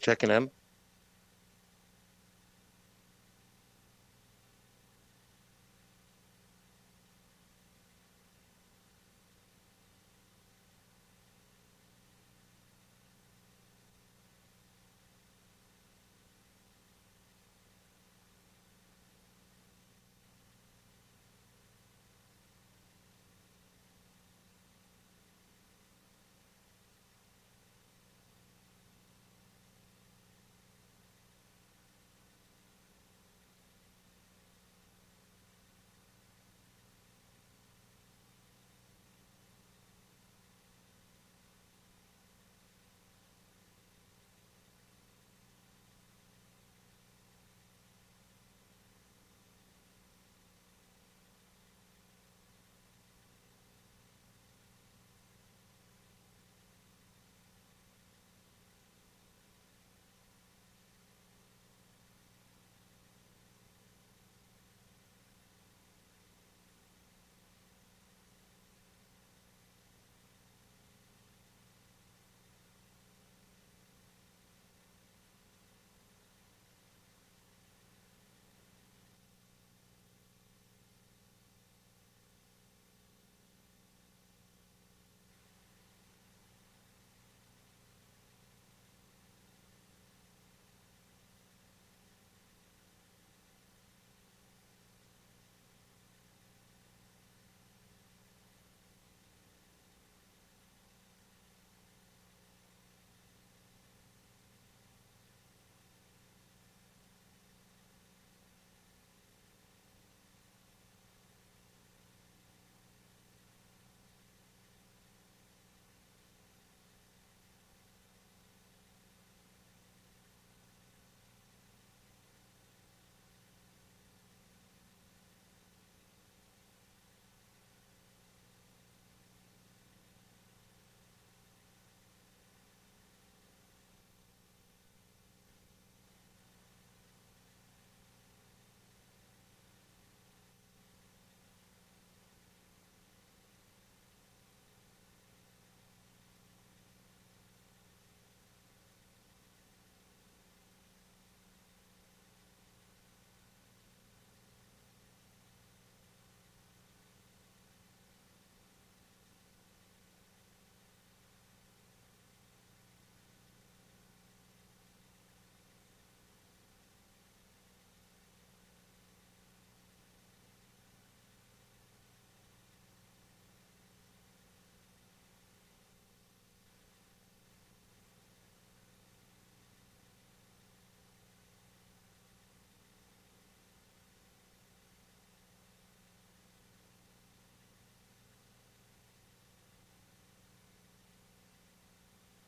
checking in.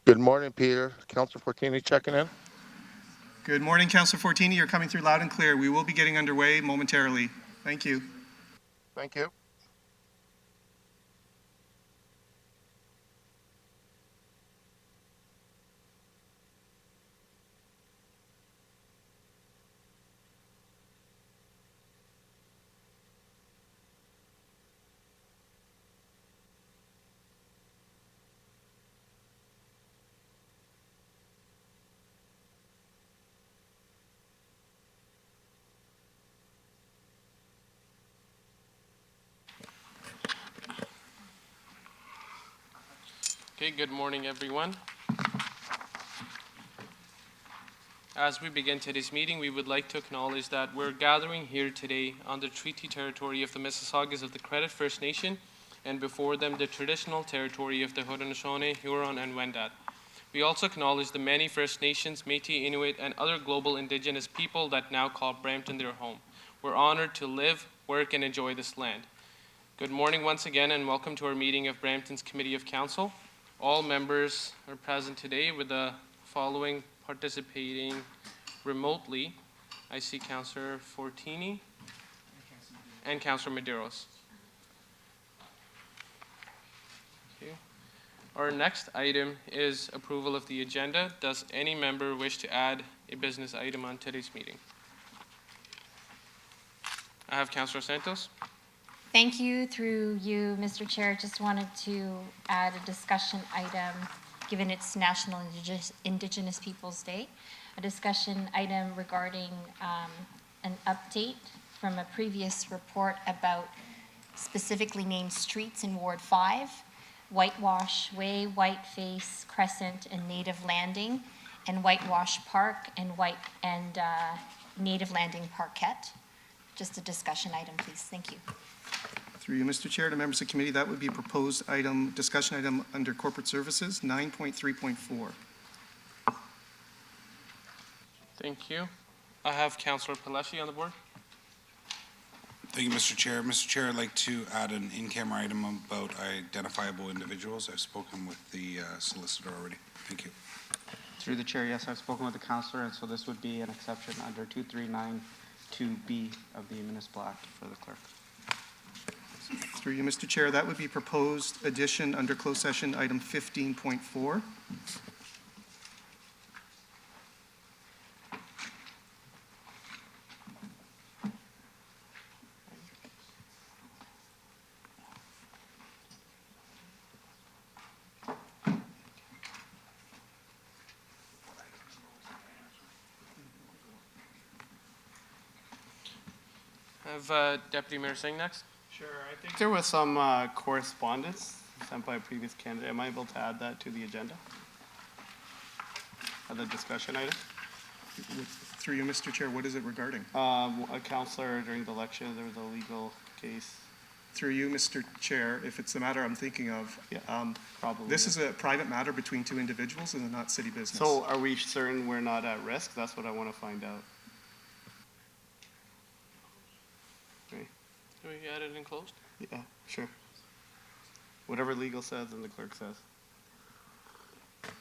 Good morning, Peter. Councilor Fortini checking in. Good morning, Councilor Fortini. You're coming through loud and clear. We will be getting underway momentarily. Thank you. Thank you. Okay, good morning, everyone. As we begin today's meeting, we would like to acknowledge that we're gathering here today on the treaty territory of the Mississaugas of the Credit First Nation, and before them the traditional territory of the Haudenosaunee, Huron, and Wendat. We also acknowledge the many First Nations, Métis, Inuit, and other global Indigenous people that now call Brampton their home. We're honored to live, work, and enjoy this land. Good morning once again, and welcome to our meeting of Brampton's Committee of Council. All members are present today, with the following participating remotely. I see Councillor Fortini and Councillor Medeiros. Thank you. Our next item is approval of the agenda. Does any member wish to add a business item on today's meeting? I have Councillor Santos. Thank you. Through you, Mr. Chair, just wanted to add a discussion item given it's National Indigenous Peoples Day. A discussion item regarding an update from a previous report about specifically named streets in Ward 5, Whitewash Way, Whiteface Crescent, and Native Landing, and Whitewash Park and Native Landing Parkette. Just a discussion item, please. Thank you. Through you, Mr. Chair, to members of the committee, that would be proposed item, discussion item under corporate services, 9.3.4. Thank you. I have Councillor Palashi on the board. Thank you, Mr. Chair. Mr. Chair, I'd like to add an in-camera item about identifiable individuals. I've spoken with the solicitor already. Thank you. Through the chair, yes, I've spoken with the councillor, and so this would be an exception under 2392B of the Municipal Act for the clerk. Through you, Mr. Chair, that would be proposed addition under closed session item 15.4. I have Deputy Mayor Singh next. Sure, I think there was some correspondence sent by a previous candidate. Am I able to add that to the agenda? The discussion item? Through you, Mr. Chair, what is it regarding? A councillor during the election, there was a legal case. Through you, Mr. Chair, if it's the matter I'm thinking of, Probably. this is a private matter between two individuals and not city business. So are we certain we're not at risk? That's what I want to find out. Do we add it in closed? Yeah, sure. Whatever legal says and the clerk says.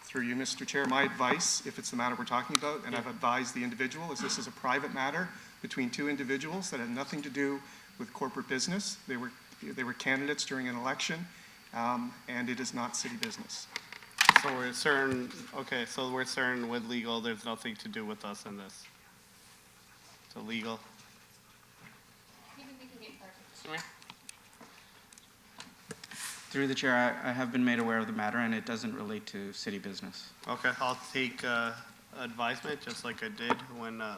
Through you, Mr. Chair, my advice, if it's the matter we're talking about, and I've advised the individual, is this is a private matter between two individuals that had nothing to do with corporate business. They were candidates during an election, and it is not city business. So we're certain, okay, so we're certain with legal, there's nothing to do with us in this. So legal. Samir? Through the chair, I have been made aware of the matter, and it doesn't relate to city business. Okay, I'll take advisement, just like I did when a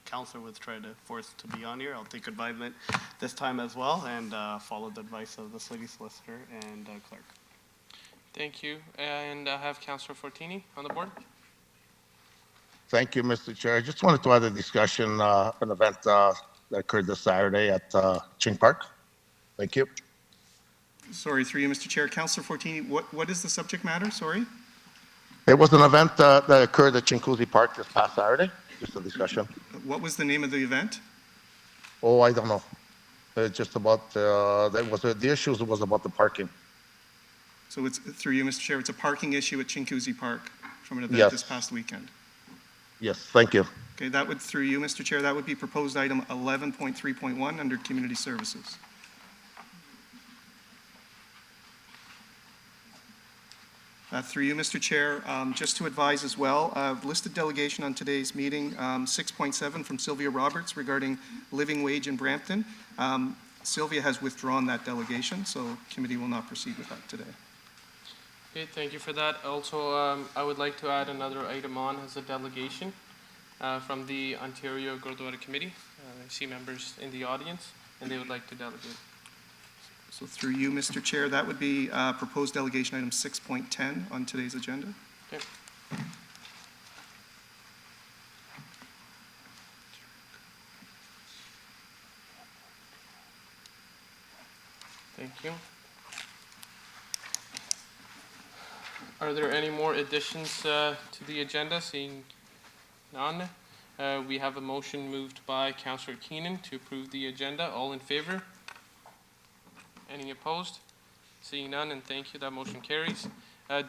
councillor was trying to force to be on here. I'll take advisement this time as well and follow the advice of the city solicitor and clerk. Thank you. And I have Councillor Fortini on the board. Thank you, Mr. Chair. I just wanted to add a discussion, an event that occurred this Saturday at Ching Park. Thank you. Sorry, through you, Mr. Chair. Councillor Fortini, what is the subject matter? Sorry. It was an event that occurred at Chinguacousy Park this past Saturday. Just a discussion. What was the name of the event? Oh, I don't know. It's just about, the issues was about the parking. So it's, through you, Mr. Chair, it's a parking issue at Chinguacousy Park from an event Yes. this past weekend. Yes, thank you. Okay, that would, through you, Mr. Chair, that would be proposed item 11.3.1 under community services. Through you, Mr. Chair, just to advise as well, listed delegation on today's meeting, 6.7 from Sylvia Roberts regarding living wage in Brampton. Sylvia has withdrawn that delegation, so committee will not proceed with that today. Okay, thank you for that. Also, I would like to add another item on as a delegation from the Ontario Gurdwara Committee. I see members in the audience, and they would like to delegate. So through you, Mr. Chair, that would be proposed delegation item 6.10 on today's agenda. Okay. Thank you. Are there any more additions to the agenda? Seeing none, we have a motion moved by Councillor Keenan to approve the agenda. All in favor? Any opposed? Seeing none, and thank you, that motion carries.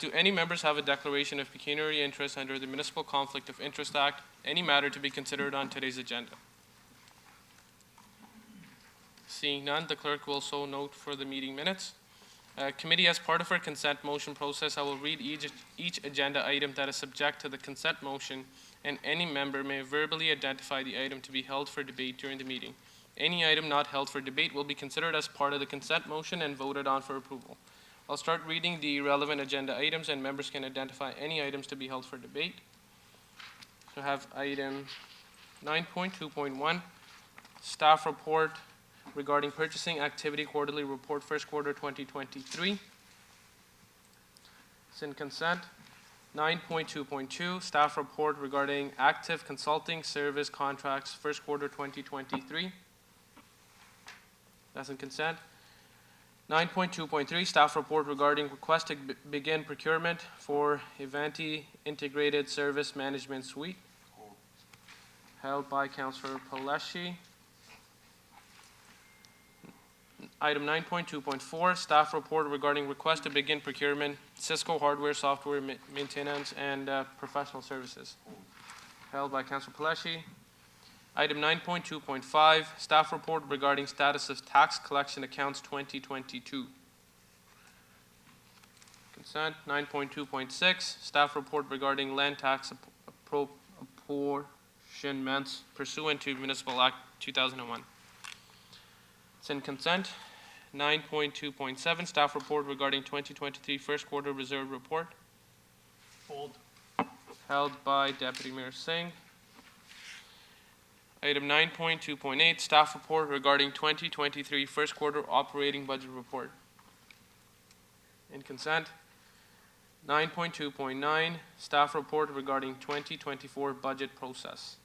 Do any members have a declaration of pecuniary interest under the Municipal Conflict of Interest Act? Any matter to be considered on today's agenda? Seeing none, the clerk will so note for the meeting minutes. Committee, as part of our consent motion process, I will read each agenda item that is subject to the consent motion, and any member may verbally identify the item to be held for debate during the meeting. Any item not held for debate will be considered as part of the consent motion and voted on for approval. I'll start reading the relevant agenda items, and members can identify any items to be held for debate. So I have item 9.2.1, staff report regarding purchasing activity quarterly report first quarter 2023. It's in consent. 9.2.2, staff report regarding active consulting service contracts first quarter 2023. That's in consent. 9.2.3, staff report regarding request to begin procurement for Ivanti Integrated Service Management Suite. Held by Councillor Paleshi. Item 9.2.4, staff report regarding request to begin procurement, Cisco hardware, software maintenance, and professional services. Held by Councillor Paleshi. Item 9.2.5, staff report regarding status of tax collection accounts 2022. Consent. 9.2.6, staff report regarding land tax apportionments pursuant to Municipal Act 2001. It's in consent. 9.2.7, staff report regarding 2023 first quarter reserve report. Hold. Held by Deputy Mayor Singh. Item 9.2.8, staff report regarding 2023 first quarter operating budget report. In consent. 9.2.9, staff report regarding 2024 budget process.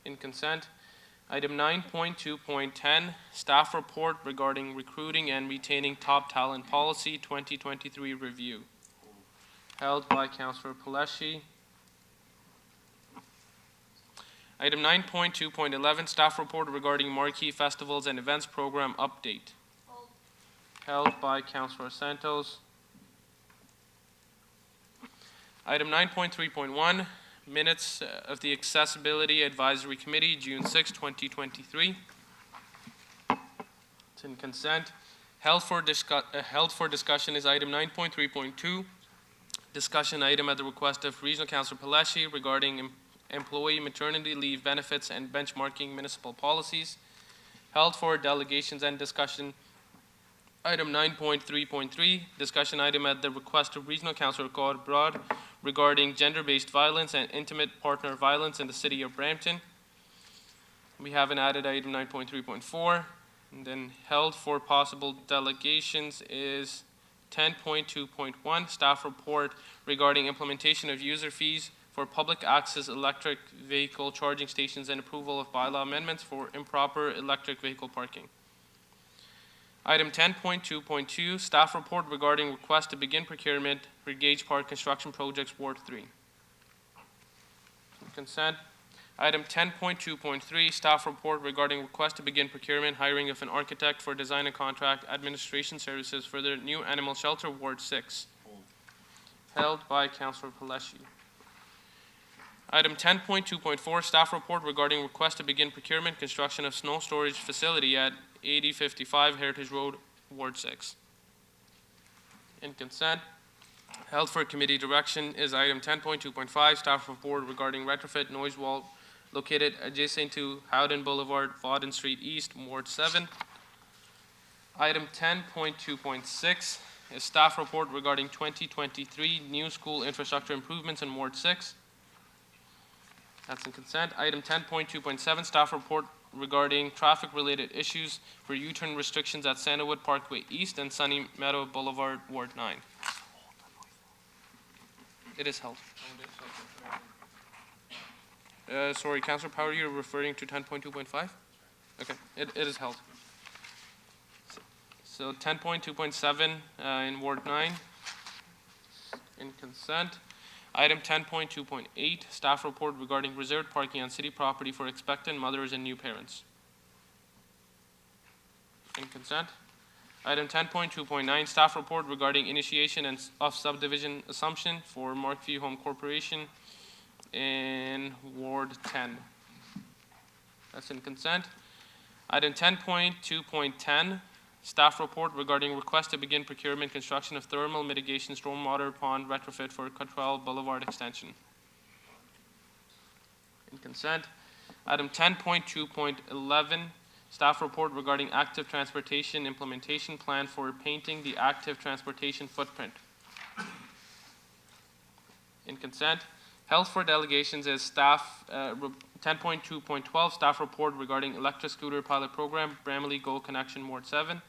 In consent. Item 9.2.10, staff report regarding recruiting and retaining top talent policy 2023 review. Held by Councillor Paleshi. Item 9.2.11, staff report regarding marquee festivals and events program update. Held by Councillor Santos. Item 9.3.1, minutes of the Accessibility Advisory Committee, June 6, 2023. It's in consent. Held for discussion is item 9.3.2, discussion item at the request of Regional Councillor Paleshi regarding employee maternity leave benefits and benchmarking municipal policies. Held for delegations and discussion, item 9.3.3, discussion item at the request of Regional Councillor Claude Broad regarding gender-based violence and intimate partner violence in the city of Brampton. We have an added item 9.3.4, and then held for possible delegations is 10.2.1, staff report regarding implementation of user fees for public access electric vehicle charging stations and approval of bylaw amendments for improper electric vehicle parking. Item 10.2.2, staff report regarding request to begin procurement for Gage Park Construction Projects Ward 3. Consent. Item 10.2.3, staff report regarding request to begin procurement, hiring of an architect for design and contract administration services for the new animal shelter Ward 6. Held by Councillor Paleshi. Item 10.2.4, staff report regarding request to begin procurement, construction of snow storage facility at 8055 Heritage Road, Ward 6. In consent. Held for committee direction is item 10.2.5, staff report regarding retrofit noise wall located adjacent to Howden Boulevard, Vauden Street East, Ward 7. Item 10.2.6 is staff report regarding 2023 new school infrastructure improvements in Ward 6. That's in consent. Item 10.2.7, staff report regarding traffic-related issues for U-turn restrictions at Sandalwood Parkway East and Sunny Meadow Boulevard, Ward 9. It is held. Sorry, Councillor Power, you're referring to 10.2.5? Okay, it is held. So 10.2.7 in Ward 9, in consent. Item 10.2.8, staff report regarding reserved parking on city property for expectant mothers and new parents. In consent. Item 10.2.9, staff report regarding initiation and of subdivision assumption for Markview Home Corporation in Ward 10. That's in consent. Item 10.2.10, staff report regarding request to begin procurement construction of thermal mitigation stormwater pond retrofit for Cottrell Boulevard extension. In consent. Item 10.2.11, Staff report regarding active transportation implementation plan for painting the active transportation footprint. In consent, held for delegations is staff, 10.2.12, staff report regarding electric scooter pilot program, Bramalea Go Connection Ward 7.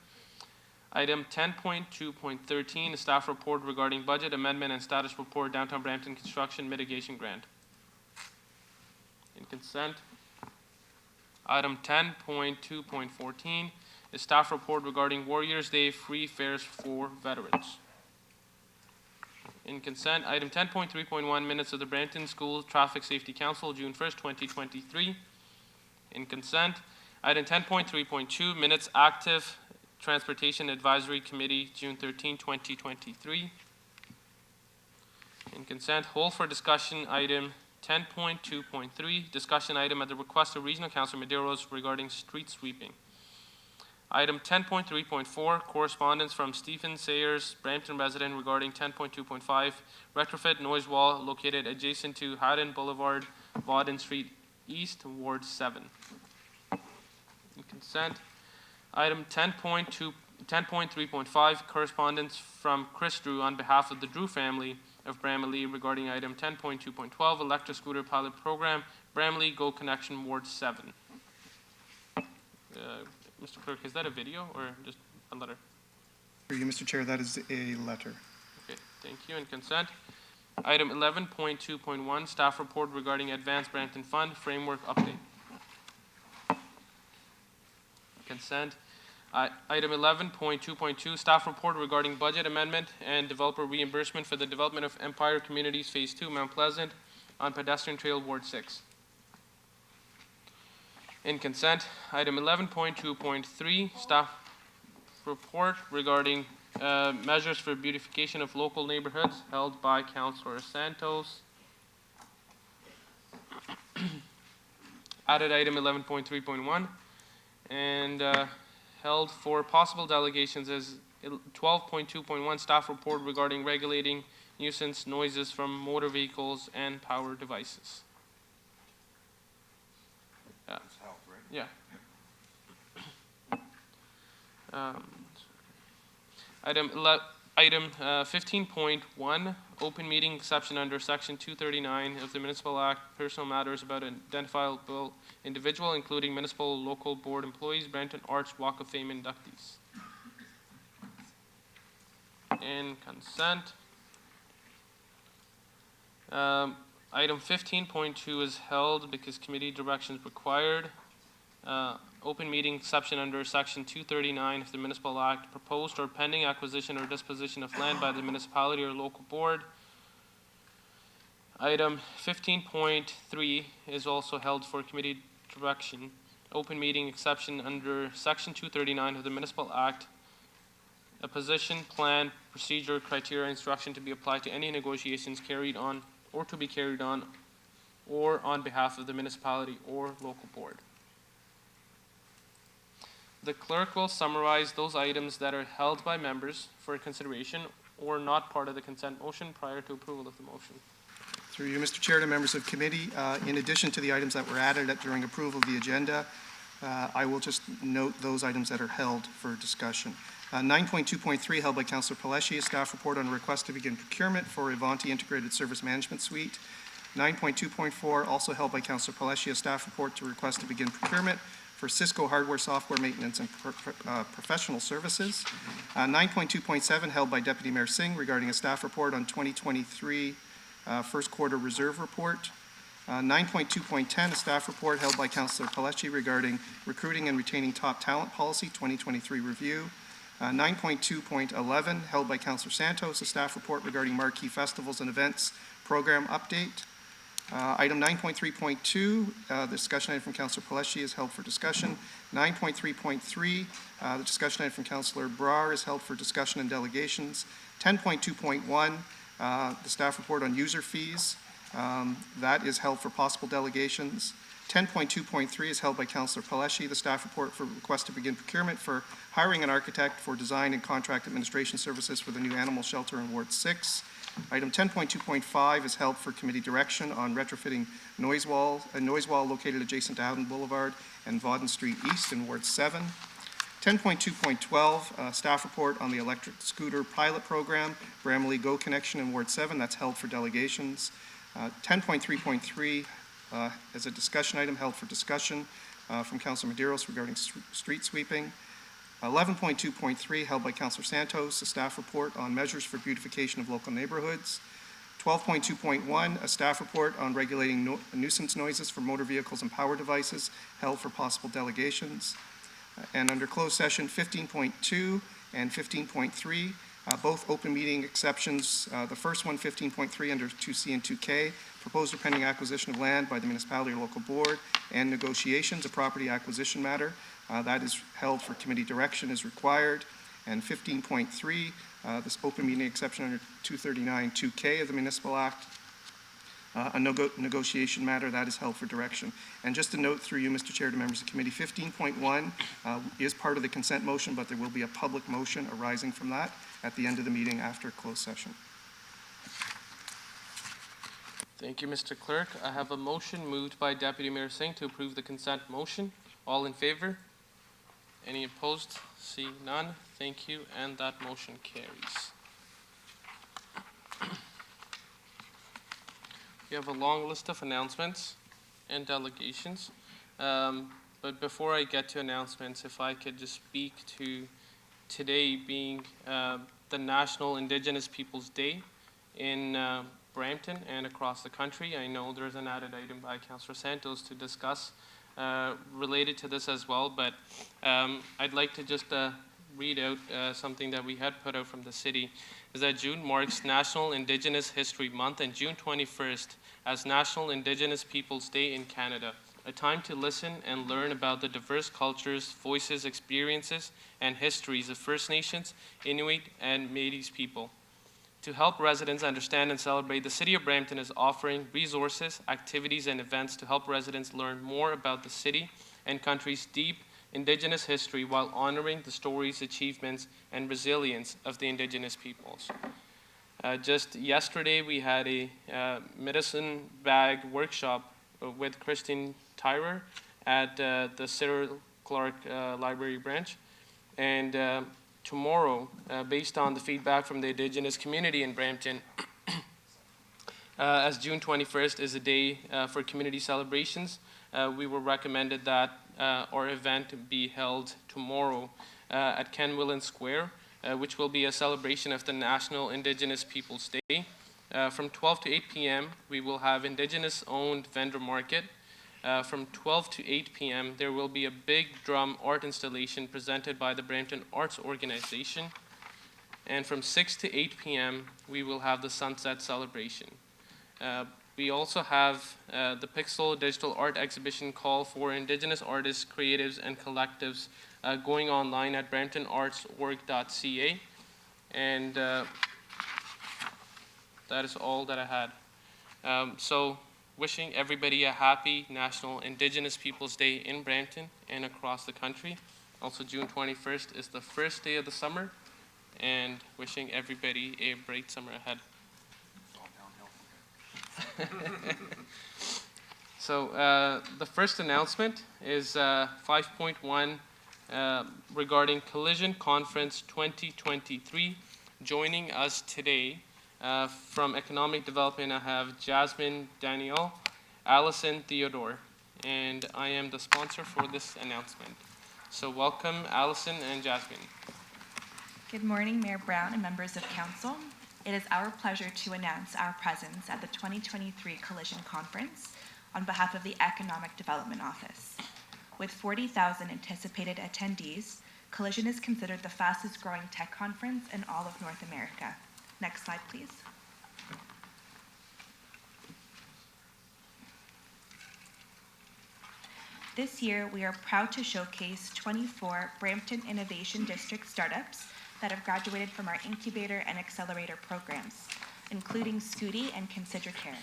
Item 10.2.13, staff report regarding budget amendment and status report, Downtown Brampton Construction Mitigation Grant. In consent. Item 10.2.14 is staff report regarding Warriors Day free fares for veterans. In consent, item 10.3.1, minutes of the Brampton School Traffic Safety Council, June 1st, 2023. In consent, item 10.3.2, minutes active Transportation Advisory Committee, June 13, 2023. In consent, hold for discussion, item 10.2.3, discussion item at the request of Regional Councilor Medeiros regarding street sweeping. Item 10.3.4, correspondence from Stephen Sayers, Brampton resident, regarding 10.2.5, retrofit noise wall located adjacent to Haddon Boulevard, Vauden Street East, Ward 7. In consent. Item 10.3.5, correspondence from Chris Drew on behalf of the Drew family of Bramalea regarding item 10.2.12, electric scooter pilot program, Bramalea Go Connection Ward 7. Mr. Clerk, is that a video or just a letter? Through you, Mr. Chair, that is a letter. Okay, thank you. And consent. Item 11.2.1, staff report regarding Advanced Brampton Fund framework update. Consent. Item 11.2.2, staff report regarding budget amendment and developer reimbursement for the development of Empire Communities Phase 2, Mount Pleasant, on pedestrian trail Ward 6. In consent, item 11.2.3, staff report regarding measures for beautification of local neighborhoods, held by Councilor Santos. Added item 11.3.1, and held for possible delegations as 12.2.1, staff report regarding regulating nuisance noises from motor vehicles and power devices. That's health, right? Yeah. Item 15.1, open meeting exception under Section 239 of the Municipal Act, personal matters about an identifiable individual, including municipal local board employees, Brampton Arts Walk of Fame inductees. In consent. Item 15.2 is held because committee direction is required. Open meeting exception under Section 239 of the Municipal Act, proposed or pending acquisition or disposition of land by the municipality or local board. Item 15.3 is also held for committee direction. Open meeting exception under Section 239 of the Municipal Act, a position, plan, procedure, criteria, instruction to be applied to any negotiations carried on or to be carried on or on behalf of the municipality or local board. The clerk will summarize those items that are held by members for consideration or not part of the consent motion prior to approval of the motion. Through you, Mr. Chair, to members of committee, in addition to the items that were added during approval of the agenda, I will just note those items that are held for discussion. 9.2.3 held by Councillor Pelletier, staff report on request to begin procurement for Avanti Integrated Service Management Suite. 9.2.4 also held by Councillor Pelletier, staff report to request to begin procurement for Cisco hardware, software maintenance, and professional services. 9.2.7 held by Deputy Mayor Singh regarding a staff report on 2023 first quarter reserve report. 9.2.10, a staff report held by Councillor Pelletier regarding recruiting and retaining top talent policy 2023 review. 9.2.11 held by Councillor Santos, a staff report regarding marquee festivals and events program update. Item 9.3.2, the discussion item from Councillor Pelletier is held for discussion. 9.3.3, the discussion item from Councillor Brar is held for discussion and delegations. 10.2.1, the staff report on user fees, that is held for possible delegations. 10.2.3 is held by Councillor Pelletier, the staff report for request to begin procurement for hiring an architect for design and contract administration services for the new animal shelter in Ward 6. Item 10.2.5 is held for committee direction on retrofitting a noise wall located adjacent to Howden Boulevard and Vauden Street East in Ward 7. 10.2.12, staff report on the electric scooter pilot program, Bramley Go Connection in Ward 7. That's held for delegations. 10.3.3 is a discussion item held for discussion from Councilor Medeiros regarding street sweeping. 11.2.3 held by Councilor Santos, a staff report on measures for beautification of local neighborhoods. 12.2.1, a staff report on regulating nuisance noises for motor vehicles and power devices, held for possible delegations. And under closed session, 15.2 and 15.3, both open meeting exceptions. The first one, 15.3 under 2C and 2K, proposed or pending acquisition of land by the municipality or local board, and negotiations, a property acquisition matter. That is held for committee direction as required. And 15.3, this open meeting exception under 239 2K of the Municipal Act, a negotiation matter that is held for direction. And just a note through you, Mr. Chair, to members of the committee, 15.1 is part of the consent motion, but there will be a public motion arising from that at the end of the meeting after closed session. Thank you, Mr. Clerk. I have a motion moved by Deputy Mayor Singh to approve the consent motion. All in favor? Any opposed? See none. Thank you, and that motion carries. We have a long list of announcements and delegations. But before I get to announcements, if I could just speak to today being the National Indigenous Peoples Day in Brampton and across the country. I know there's an added item by Councillor Santos to discuss related to this as well, but I'd like to just read out something that we had put out from the city, is that June marks National Indigenous History Month and June 21st as National Indigenous Peoples Day in Canada, a time to listen and learn about the diverse cultures, voices, experiences, and histories of First Nations, Inuit, and Métis people. To help residents understand and celebrate, the City of Brampton is offering resources, activities, and events to help residents learn more about the city and country's deep Indigenous history while honoring the stories, achievements, and resilience of the Indigenous peoples. Just yesterday, we had a medicine bag workshop with Christine Tyrer at the Cyril Clark Library branch. And tomorrow, based on the feedback from the Indigenous community in Brampton, as June 21st is a day for community celebrations, we were recommended that our event be held tomorrow at Ken Willen Square, which will be a celebration of the National Indigenous Peoples Day. From 12 to 8 p.m., we will have Indigenous-owned vendor market. From 12 to 8 p.m., there will be a big drum art installation presented by the Brampton Arts Organization. And from 6 to 8 p.m., we will have the Sunset Celebration. We also have the Pixel Digital Art Exhibition call for Indigenous artists, creatives, and collectives going online at bramptonartsorg.ca. And that is all that I had. So wishing everybody a happy National Indigenous Peoples Day in Brampton and across the country. Also, June 21st is the first day of the summer, and wishing everybody a great summer ahead. So the first announcement is 5.1 regarding Collision Conference 2023. Joining us today from Economic Development, I have Jasmine Daniel, Allison Theodore, and I am the sponsor for this announcement. So welcome, Allison and Jasmine. Good morning, Mayor Brown and members of council. It is our pleasure to announce our presence at the 2023 Collision Conference on behalf of the Economic Development Office. With 40,000 anticipated attendees, Collision is considered the fastest growing tech conference in all of North America. Next slide, please. This year, we are proud to showcase 24 Brampton Innovation District startups that have graduated from our incubator and accelerator programs, including Scooty and ConsiderCare.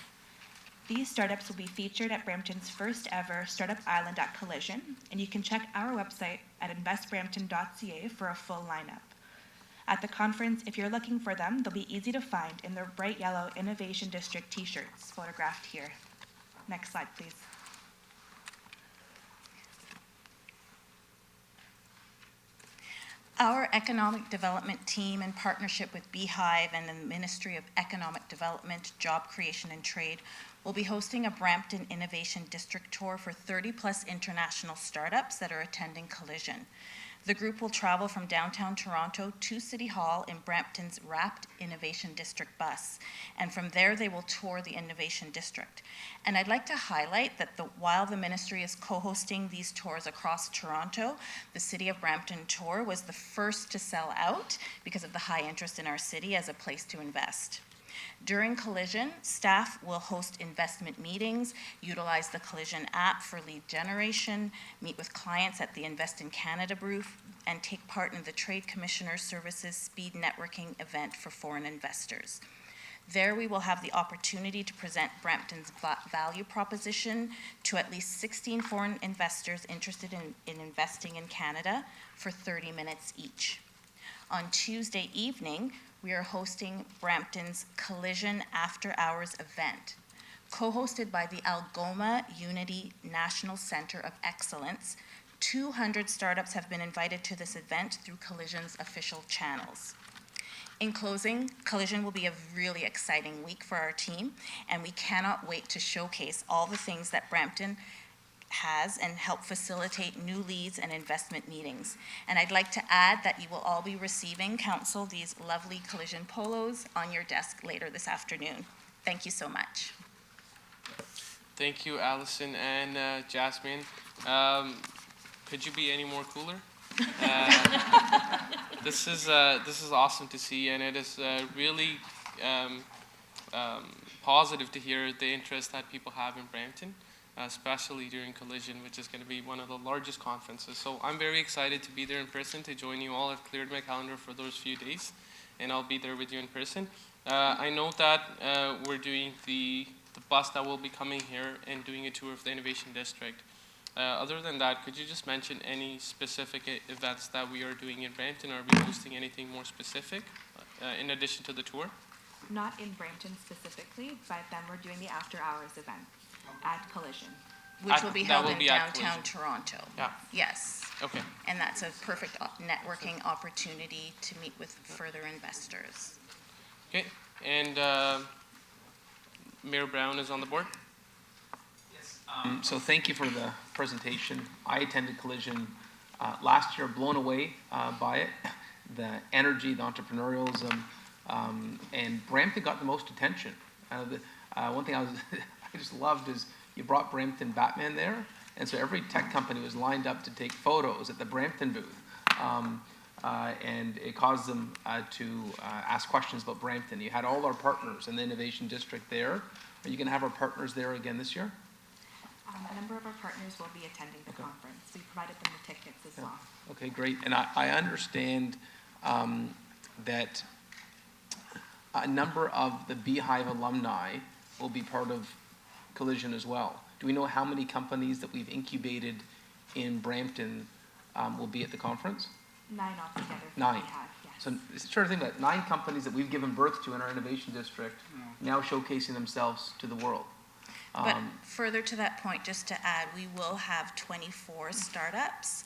These startups will be featured at Brampton's first ever Startup Island at Collision, and you can check our website at investbrampton.ca for a full lineup. At the conference, if you're looking for them, they'll be easy to find in their bright yellow Innovation District t-shirts, photographed here. Next slide, please. Our economic development team, in partnership with Beehive and the Ministry of Economic Development, Job Creation and Trade, will be hosting a Brampton Innovation District tour for 30-plus international startups that are attending Collision. The group will travel from downtown Toronto to City Hall in Brampton's Wrapped Innovation District bus, and from there they will tour the Innovation District. And I'd like to highlight that while the ministry is co-hosting these tours across Toronto, the City of Brampton tour was the first to sell out because of the high interest in our city as a place to invest. During Collision, staff will host investment meetings, utilize the Collision app for lead generation, meet with clients at the Invest in Canada booth, and take part in the Trade Commissioner Services Speed Networking event for foreign investors. There we will have the opportunity to present Brampton's value proposition to at least 16 foreign investors interested in investing in Canada for 30 minutes each. On Tuesday evening, we are hosting Brampton's Collision After Hours event. Co-hosted by the Algoma Unity National Center of Excellence, 200 startups have been invited to this event through Collision's official channels. In closing, Collision will be a really exciting week for our team, and we cannot wait to showcase all the things that Brampton has and help facilitate new leads and investment meetings. And I'd like to add that you will all be receiving, Council, these lovely Collision polos on your desk later this afternoon. Thank you so much. Thank you, Allison and Jasmine. Could you be any more cooler? This is awesome to see, and it is really positive to hear the interest that people have in Brampton, especially during Collision, which is going to be one of the largest conferences. So I'm very excited to be there in person to join you all. I've cleared my calendar for those few days, and I'll be there with you in person. I know that we're doing the bus that will be coming here and doing a tour of the Innovation District. Other than that, could you just mention any specific events that we are doing in Brampton? Are we hosting anything more specific in addition to the tour? Not in Brampton specifically, but then we're doing the after hours event at Collision. Which will be held in downtown Collision. Toronto. Yeah. Yes. Okay. And that's a perfect networking opportunity to meet with further investors. Okay. And Mayor Brown is on the board. So thank you for the presentation. I attended Collision last year, blown away by it, the energy, the entrepreneurialism, and Brampton got the most attention. One thing I just loved is you brought Brampton Batman there, and so every tech company was lined up to take photos at the Brampton booth, and it caused them to ask questions about Brampton. You had all our partners in the Innovation District there. Are you going to have our partners there again this year? A number of our partners will be attending the conference. We provided them the tickets as well. Okay, great. And I understand that a number of the Beehive alumni will be part of Collision as well. Do we know how many companies that we've incubated in Brampton will be at the conference? 9 altogether. 9. Yes. So it's sort of thing that 9 companies that we've given birth to in our innovation district now showcasing themselves to the world. But further to that point, just to add, we will have 24 startups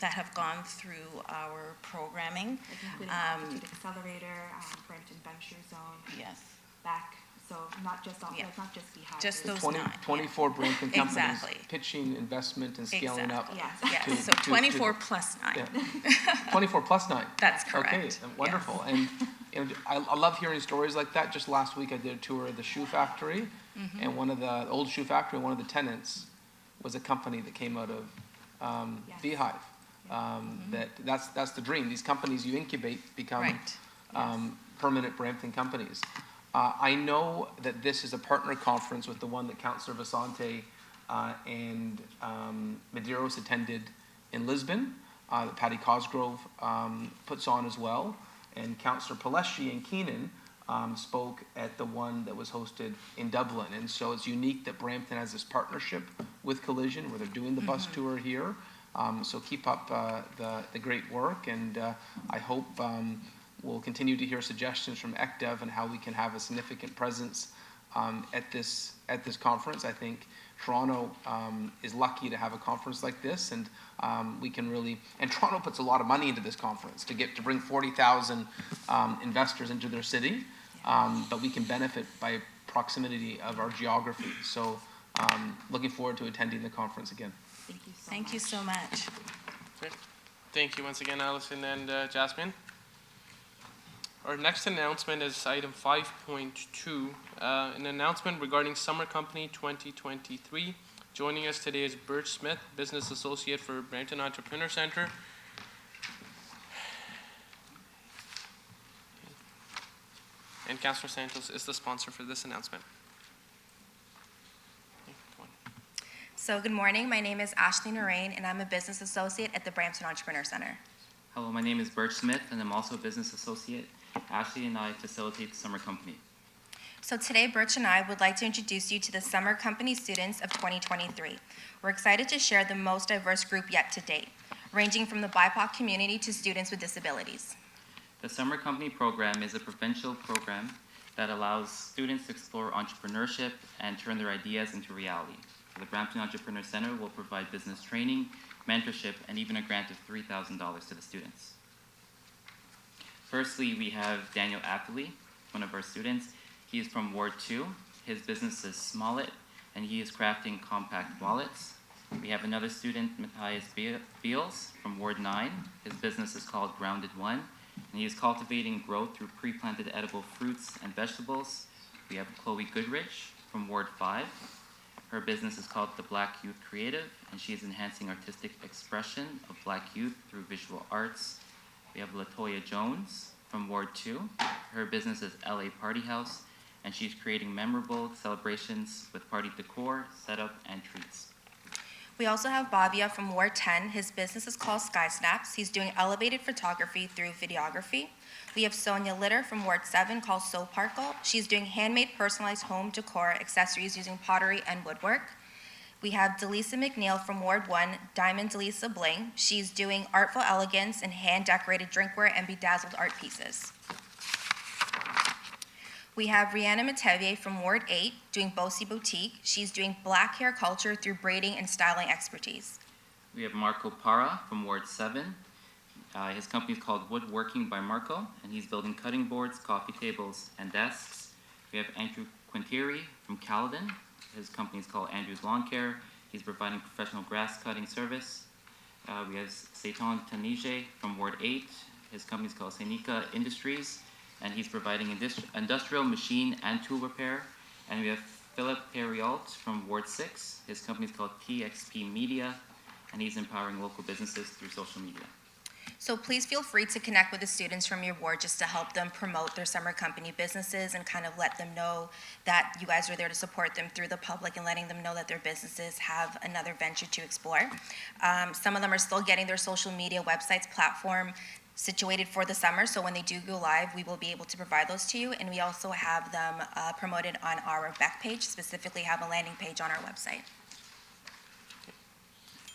that have gone through our programming. Including Altitude Accelerator, Brampton Venture Zone. Yes. Back. So not just it's not just Beehive. Just those 24 Brampton companies Exactly. pitching investment and scaling up. Yes. Yes, so 24 plus 9. Yeah. 24 plus 9. That's correct. Okay, wonderful. Yes. And I love hearing stories like that. Just last week I did a tour of the shoe factory, and one of the old shoe factory, one of the tenants was a company that came out of Beehive. That's the dream. These companies you incubate become permanent Brampton companies. I know that this is a partner conference with the one that Councillor Vicente and Medeiros attended in Lisbon, that Patty Cosgrove puts on as well, and Councillor Palesci and Keenan spoke at the one that was hosted in Dublin. And so it's unique that Brampton has this partnership with Collision where they're doing the bus tour here, So keep up the great work, and I hope we'll continue to hear suggestions from ECDEV on how we can have a significant presence at this conference. I think Toronto is lucky to have a conference like this, and we can really, and Toronto puts a lot of money into this conference to bring 40,000 investors into their city, but we can benefit by proximity of our geography. So looking forward to attending the conference again. Thank you so much. Great. Thank you once again, Allison and Jasmine. Our next announcement is item 5.2, an announcement regarding Summer Company 2023. Joining us today is Birch Smith, Business Associate for Brampton Entrepreneur Center. And Councillor Santos is the sponsor for this announcement. So good morning, my name is Ashley Narain, and I'm a Business Associate at the Brampton Entrepreneur Center. Hello, my name is Birch Smith, and I'm also a Business Associate. Ashley and I facilitate the Summer Company. So today, Birch and I would like to introduce you to the Summer Company students of 2023. We're excited to share the most diverse group yet to date, ranging from the BIPOC community to students with disabilities. The Summer Company program is a provincial program that allows students to explore entrepreneurship and turn their ideas into reality. The Brampton Entrepreneur Center will provide business training, mentorship, and even a grant of $3,000 to the students. Firstly, we have Daniel Appley, one of our students. He is from Ward 2. His business is Smollett, and he is crafting compact wallets. We have another student, Matthias Beals, from Ward 9. His business is called Grounded One, and he is cultivating growth through pre-planted edible fruits and vegetables. We have Chloe Goodrich from Ward 5. Her business is called The Black Youth Creative, and she is enhancing artistic expression of Black youth through visual arts. We have Latoya Jones from Ward 2. Her business is LA Party House, and she's creating memorable celebrations with party decor, setup, and treats. We also have Bobia from Ward 10. His business is called Sky Snaps. He's doing elevated photography through videography. We have Sonia Litter from Ward 7 called So Parkle. She's doing handmade personalized home decor accessories using pottery and woodwork. We have Delisa McNeil from Ward 1, Diamond Delisa Bling. She's doing artful elegance and hand-decorated drinkware and bedazzled art pieces. We have Rihanna Matevier from Ward 8, doing Bosi Boutique. She's doing black hair culture through braiding and styling expertise. We have Marco Parra from Ward 7. His company is called Woodworking by Marco, and he's building cutting boards, coffee tables, and desks. We have Andrew Quintieri from Caledon. His company is called Andrew's Lawn Care. He's providing professional grass cutting service. We have Seitan Tanije from Ward 8. His company is called Senica Industries, and he's providing industrial machine and tool repair. And we have Philip Perrialt from Ward 6. His company is called PXP Media, and he's empowering local businesses through social media. So please feel free to connect with the students from your ward just to help them promote their Summer Company businesses and kind of let them know that you guys are there to support them through the public and letting them know that their businesses have another venture to explore. Some of them are still getting their social media websites platform situated for the summer, so when they do go live, we will be able to provide those to you, and we also have them promoted on our back page, specifically have a landing page on our website.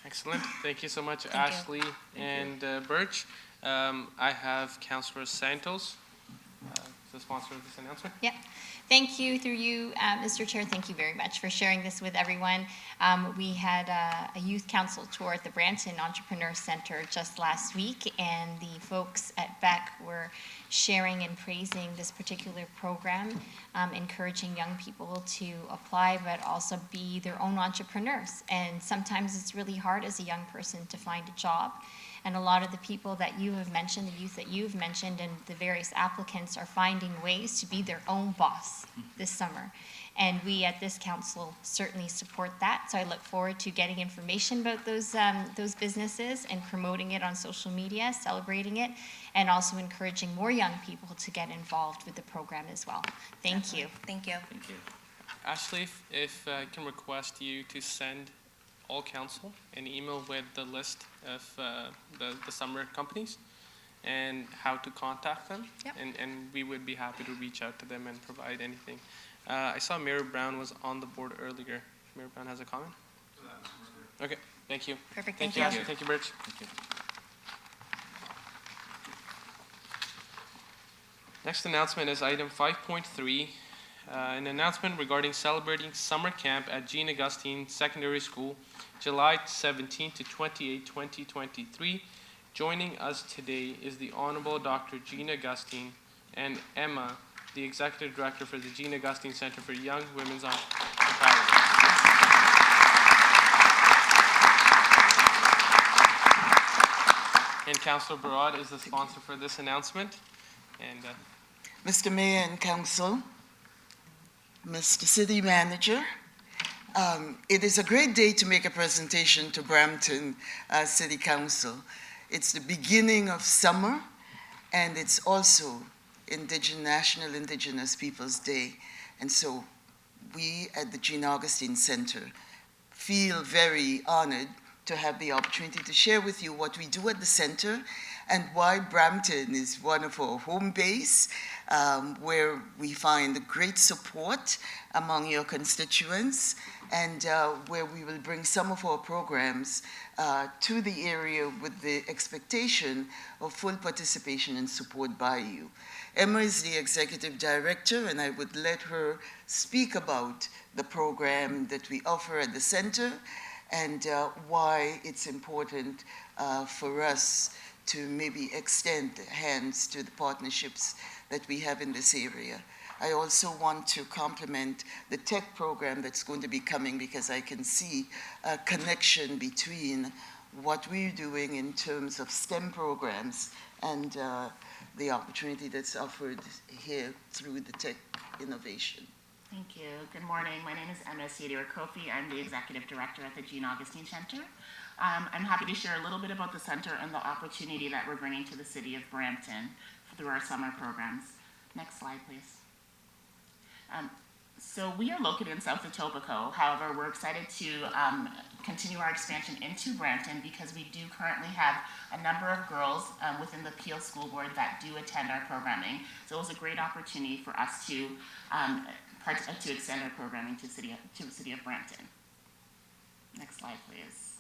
Excellent. Thank you so much, Ashley and Birch. I have Councillor Santos, the sponsor of this announcement. Yep. Thank you, through you, Mr. Chair. Thank you very much for sharing this with everyone. We had a youth council tour at the Brampton Entrepreneur Center just last week, and the folks at BEC were sharing and praising this particular program, encouraging young people to apply, but also be their own entrepreneurs. And sometimes it's really hard as a young person to find a job. And a lot of the people that you have mentioned, the youth that you've mentioned, and the various applicants are finding ways to be their own boss this summer. And we at this council certainly support that. So I look forward to getting information about those businesses and promoting it on social media, celebrating it, and also encouraging more young people to get involved with the program as well. Thank you. Thank you. Thank you. Ashley, if I can request you to send all council an email with the list of the summer companies and how to contact them. Yep. And we would be happy to reach out to them and provide anything. I saw Mayor Brown was on the board earlier. Mayor Brown has a comment? Okay. Thank you. Perfect, Thank thank you. you. Thank you, Birch. Next announcement is item 5.3, an announcement regarding celebrating summer camp at Jean Augustine Secondary School, July 17 to 28, 2023. Joining us today is the Honorable Dr. Jean Augustine and Emma, the Executive Director for the Jean Augustine Center for Young Women's Empowerment. And Councillor Barad is the sponsor for this announcement. And Mr. Mayor and Council, Mr. City Manager, it is a great day to make a presentation to Brampton City Council. It's the beginning of summer, and it's also National Indigenous Peoples Day. And so we at the Jean Augustine Center feel very honored to have the opportunity to share with you what we do at the center and why Brampton is one of our home base, where we find great support among your constituents, and where we will bring some of our programs to the area with the expectation of full participation and support by you. Emma is the Executive Director, and I would let her speak about the program that we offer at the center and why it's important for us to maybe extend hands to the partnerships that we have in this area. I also want to compliment the tech program that's going to be coming, because I can see a connection between what we're doing in terms of STEM programs and the opportunity that's offered here through the tech innovation. Thank you. Good morning. My name is Emma Sadier-Kofi. I'm the Executive Director at the Jean Augustine Center. I'm happy to share a little bit about the center and the opportunity that we're bringing to the city of Brampton through our summer programs. Next slide, please. So we are located in South Etobicoke. However, we're excited to continue our expansion into Brampton because we do currently have a number of girls within the Peel School Board that do attend our programming. So it was a great opportunity for us to extend our programming to the city of Brampton. Next slide, please.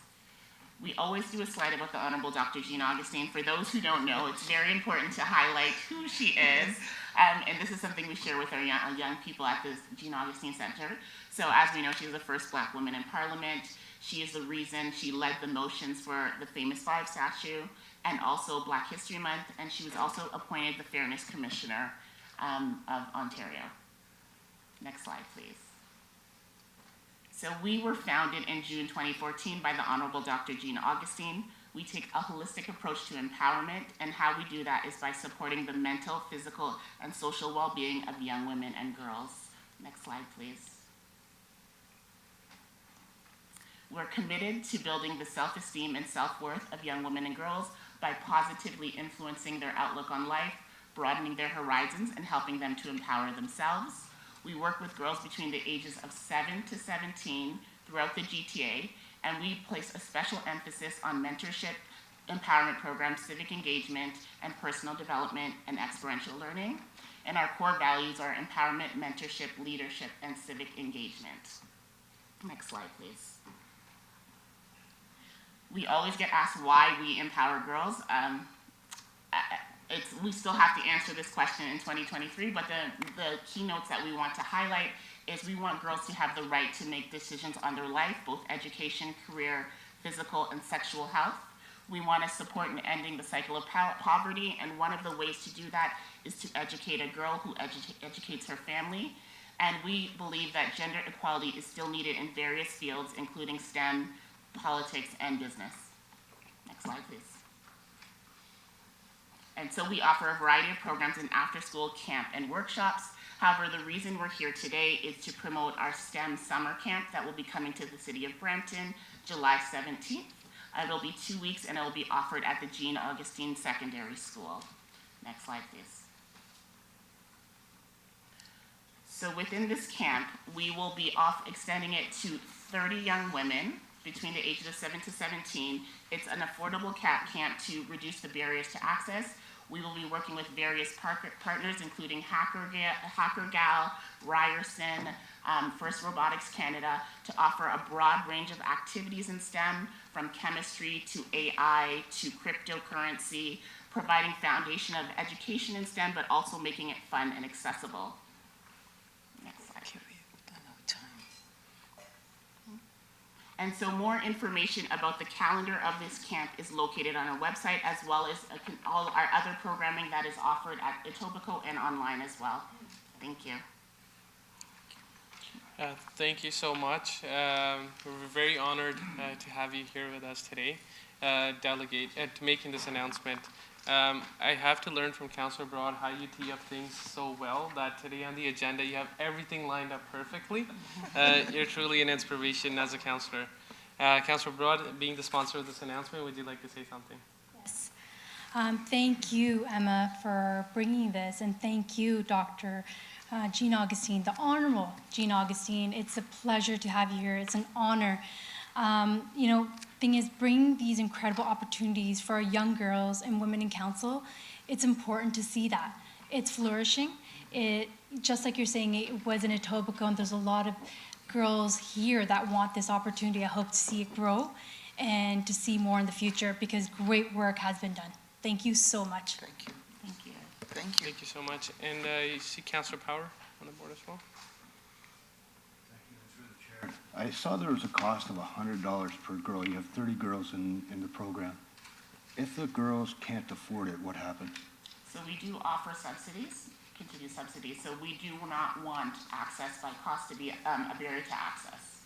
We always do a slide about the Honorable Dr. Jean Augustine. For those who don't know, it's very important to highlight who she is. And this is something we share with our young people at the Jean Augustine Center. So as we know, she was the first Black woman in Parliament. She is the reason she led the motions for the Famous Five statue and also Black History Month. And she was also appointed the Fairness Commissioner of Ontario. Next slide, please. So we were founded in June 2014 by the Honorable Dr. Jean Augustine. We take a holistic approach to empowerment, and how we do that is by supporting the mental, physical, and social well-being of young women and girls. Next slide, please. We're committed to building the self-esteem and self-worth of young women and girls by positively influencing their outlook on life, broadening their horizons, and helping them to empower themselves. We work with girls between the ages of 7 to 17 throughout the GTA, and we place a special emphasis on mentorship, empowerment programs, civic engagement, and personal development and experiential learning. And our core values are empowerment, mentorship, leadership, and civic engagement. Next slide, please. We always get asked why we empower girls. We still have to answer this question in 2023, but the keynotes that we want to highlight is we want girls to have the right to make decisions on their life, both education, career, physical, and sexual health. We want to support in ending the cycle of poverty, and one of the ways to do that is to educate a girl who educates her family. And we believe that gender equality is still needed in various fields, including STEM, politics, and business. Next slide, please. And so we offer a variety of programs in after-school camp and workshops. However, the reason we're here today is to promote our STEM summer camp that will be coming to the city of Brampton, July 17th. It'll be 2 weeks, and it'll be offered at the Jean Augustine Secondary School. Next slide, please. So within this camp, we will be extending it to 30 young women between the ages of 7 to 17. It's an affordable camp to reduce the barriers to access. We will be working with various partners, including HackerGal, Ryerson, First Robotics Canada, to offer a broad range of activities in STEM, from chemistry to AI to cryptocurrency, providing foundation of education in STEM, but also making it fun and accessible. Next slide. And so more information about the calendar of this camp is located on our website, as well as all our other programming that is offered at Etobicoke and online as well. Thank you. Thank you so much. We're very honored to have you here with us today, delegate, to making this announcement. I have to learn from Councillor Broad how you tee up things so well that today on the agenda you have everything lined up perfectly. You're truly an inspiration as a councillor. Councillor Broad, being the sponsor of this announcement, would you like to say something? Yes. Thank you, Emma, for bringing this, and thank you, Dr. Jean Augustine, the Honorable Jean Augustine. It's a pleasure to have you here. It's an honor. You know, thing is, bring these incredible opportunities for our young girls and women in council. It's important to see that. It's flourishing. It, just like you're saying, it was in Etobicoke, and there's a lot of girls here that want this opportunity. I hope to see it grow and to see more in the future, because great work has been done. Thank you so much. Thank you. Thank you. Thank you. Thank you so much. And you see Councillor Power on the board as well? I saw there was a cost of $100 per girl. You have 30 girls in the program. If the girls can't afford it, what happens? So we do offer subsidies, continued subsidies. So we do not want access by cost to be a barrier to access.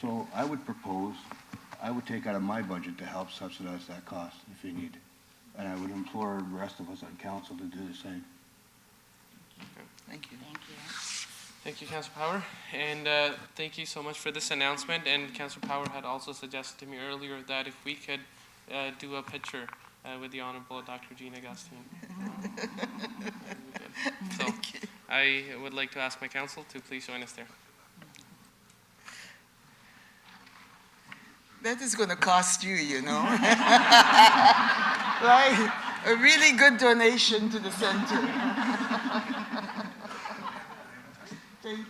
So I would propose, I would take out of my budget to help subsidize that cost if you need. And I would implore the rest of us on council to do the same. Thank you. Thank you. Thank you, Councillor Power. And thank you so much for this announcement. And Councillor Power had also suggested to me earlier that if we could do a picture with the Honorable Dr. Jean Augustine. So I would like to ask my council to please join us there. That is going to cost you, you know. Like a really good donation to the center. Thank you.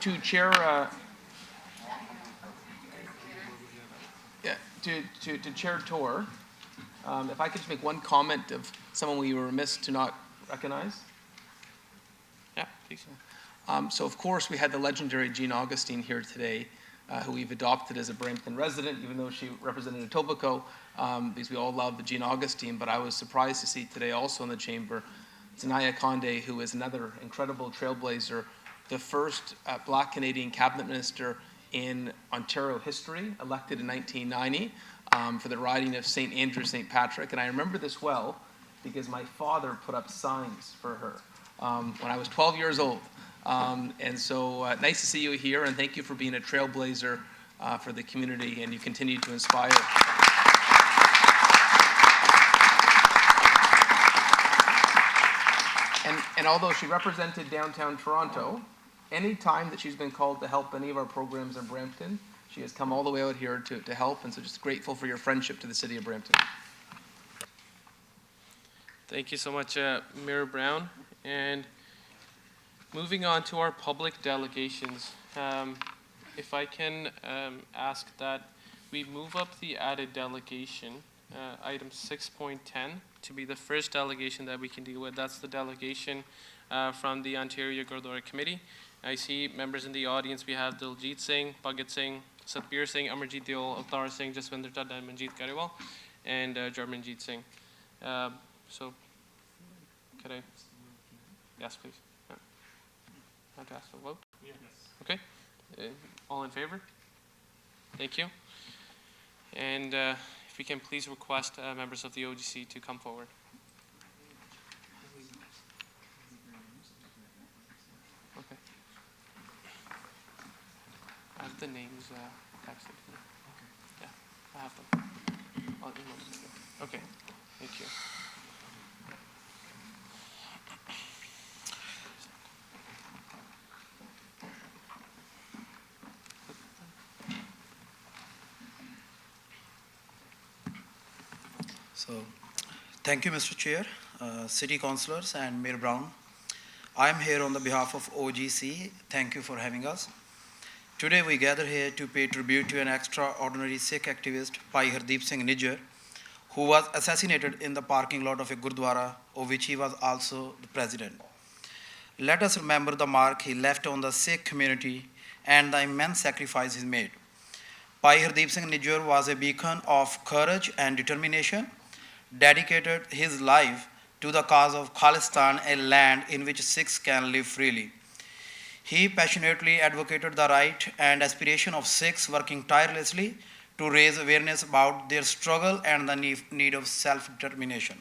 to Chair, to Chair Tor, if I could just make one comment of someone we were remiss to not recognize. Yeah, please. So of course, we had the legendary Jean Augustine here today, who we've adopted as a Brampton resident, even though she represented Etobicoke, because we all love the Jean Augustine. But I was surprised to see today also in the chamber, Zanaya Conde, who is another incredible trailblazer, the first Black Canadian cabinet minister in Ontario history, elected in 1990 for the riding of St. Andrew, St. Patrick. And I remember this well because my father put up signs for her when I was 12 years old. And so nice to see you here, and thank you for being a trailblazer for the community, and you continue to inspire. And although she represented downtown Toronto, any time that she's been called to help any of our programs in Brampton, she has come all the way out here to help, and so just grateful for your friendship to the city of Brampton. Thank you so much, Mayor Brown. And moving on to our public delegations, if I can ask that we move up the added delegation, item 6.10, to be the first delegation that we can deal with. That's the delegation from the Ontario Gurdwara Committee. I see members in the audience. We have Diljit Singh, Bhagat Singh, Satbir Singh, Amarjit Deol, Avtar Singh, Jaswinder Tata, and Manjeet Kariwal, and Jarmanjeet Singh. So, could I? Yes, please. Have to ask for a vote? Yes. Okay. All in favor? Thank you. And if we can please request members of the OGC to come forward. Okay. I have the names texted. Okay. Yeah, I have them. I'll email them. Okay. Thank you. So, thank you, Mr. Chair, City Councillors, and Mayor Brown. I am here on the behalf of OGC. Thank you for having us. Today, we gather here to pay tribute to an extraordinary Sikh activist, Bhai Hardeep Singh Nijjar, who was assassinated in the parking lot of a Gurdwara, of which he was also the president. Let us remember the mark he left on the Sikh community and the immense sacrifice he made. Bhai Hardeep Singh Nijjar was a beacon of courage and determination, dedicated his life to the cause of Khalistan, a land in which Sikhs can live freely. He passionately advocated the right and aspiration of Sikhs, working tirelessly to raise awareness about their struggle and the need of self-determination.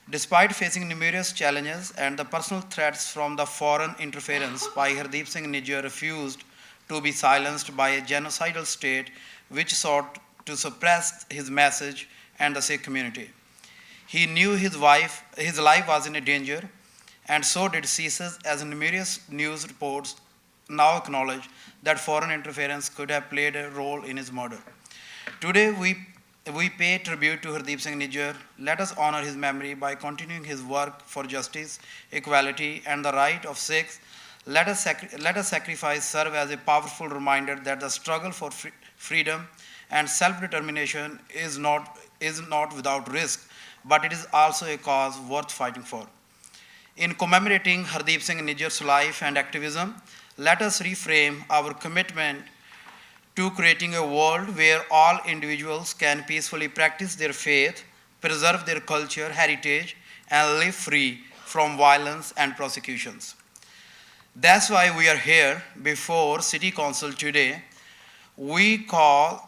Despite facing numerous challenges and the personal threats from the foreign interference, Bhai Hardeep Singh Nijjar refused to be silenced by a genocidal state which sought to suppress his message and the Sikh community. He knew his life was in danger, and so did CSIS, as numerous news reports now acknowledge that foreign interference could have played a role in his murder. Today, we pay tribute to Hardeep Singh Nijjar. Let us honor his memory by continuing his work for justice, equality, and the right of Sikhs. Let us sacrifice serve as a powerful reminder that the struggle for freedom and self-determination is not without risk, but it is also a cause worth fighting for. In commemorating Hardeep Singh Nijjar's life and activism, let us reframe our commitment to creating a world where all individuals can peacefully practice their faith, preserve their culture, heritage, and live free from violence and prosecutions. That's why we are here before City Council today. We call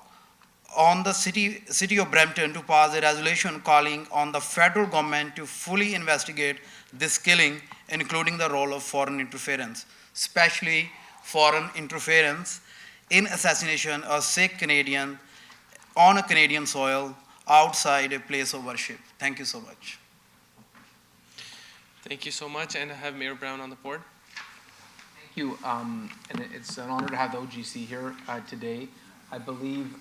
on the City of Brampton to pass a resolution calling on the federal government to fully investigate this killing, including the role of foreign interference, especially foreign interference in assassination of Sikh Canadian on a Canadian soil outside a place of worship. Thank you so much. Thank you so much, and I have Mayor Brown on the board. Thank you, and it's an honor to have the OGC here today. I believe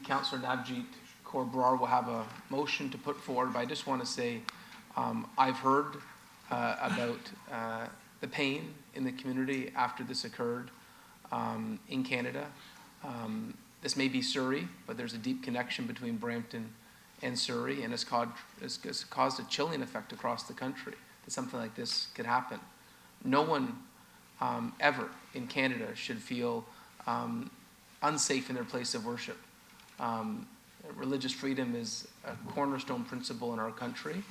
Councillor Navjeet Kaur Brar will have a motion to put forward, but I just want to say I've heard about the pain in the community after this occurred in Canada. This may be Surrey, but there's a deep connection between Brampton and Surrey, and it's caused a chilling effect across the country that something like this could happen. No one ever in Canada should feel unsafe in their place of worship. Religious freedom is a cornerstone principle in our country,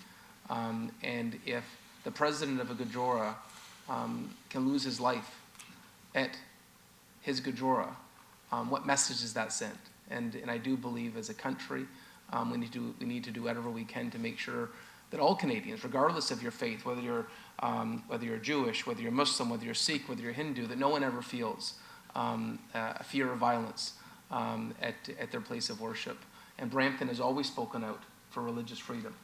and if the president of a Gurdwara can lose his life at his Gurdwara, what message does that send? And I do believe as a country, we need to do whatever we can to make sure that all Canadians, regardless of your faith, whether you're Jewish, whether you're Muslim, whether you're Sikh, whether you're Hindu, that no one ever feels a fear of violence at their place of worship. And Brampton has always spoken out for religious freedom.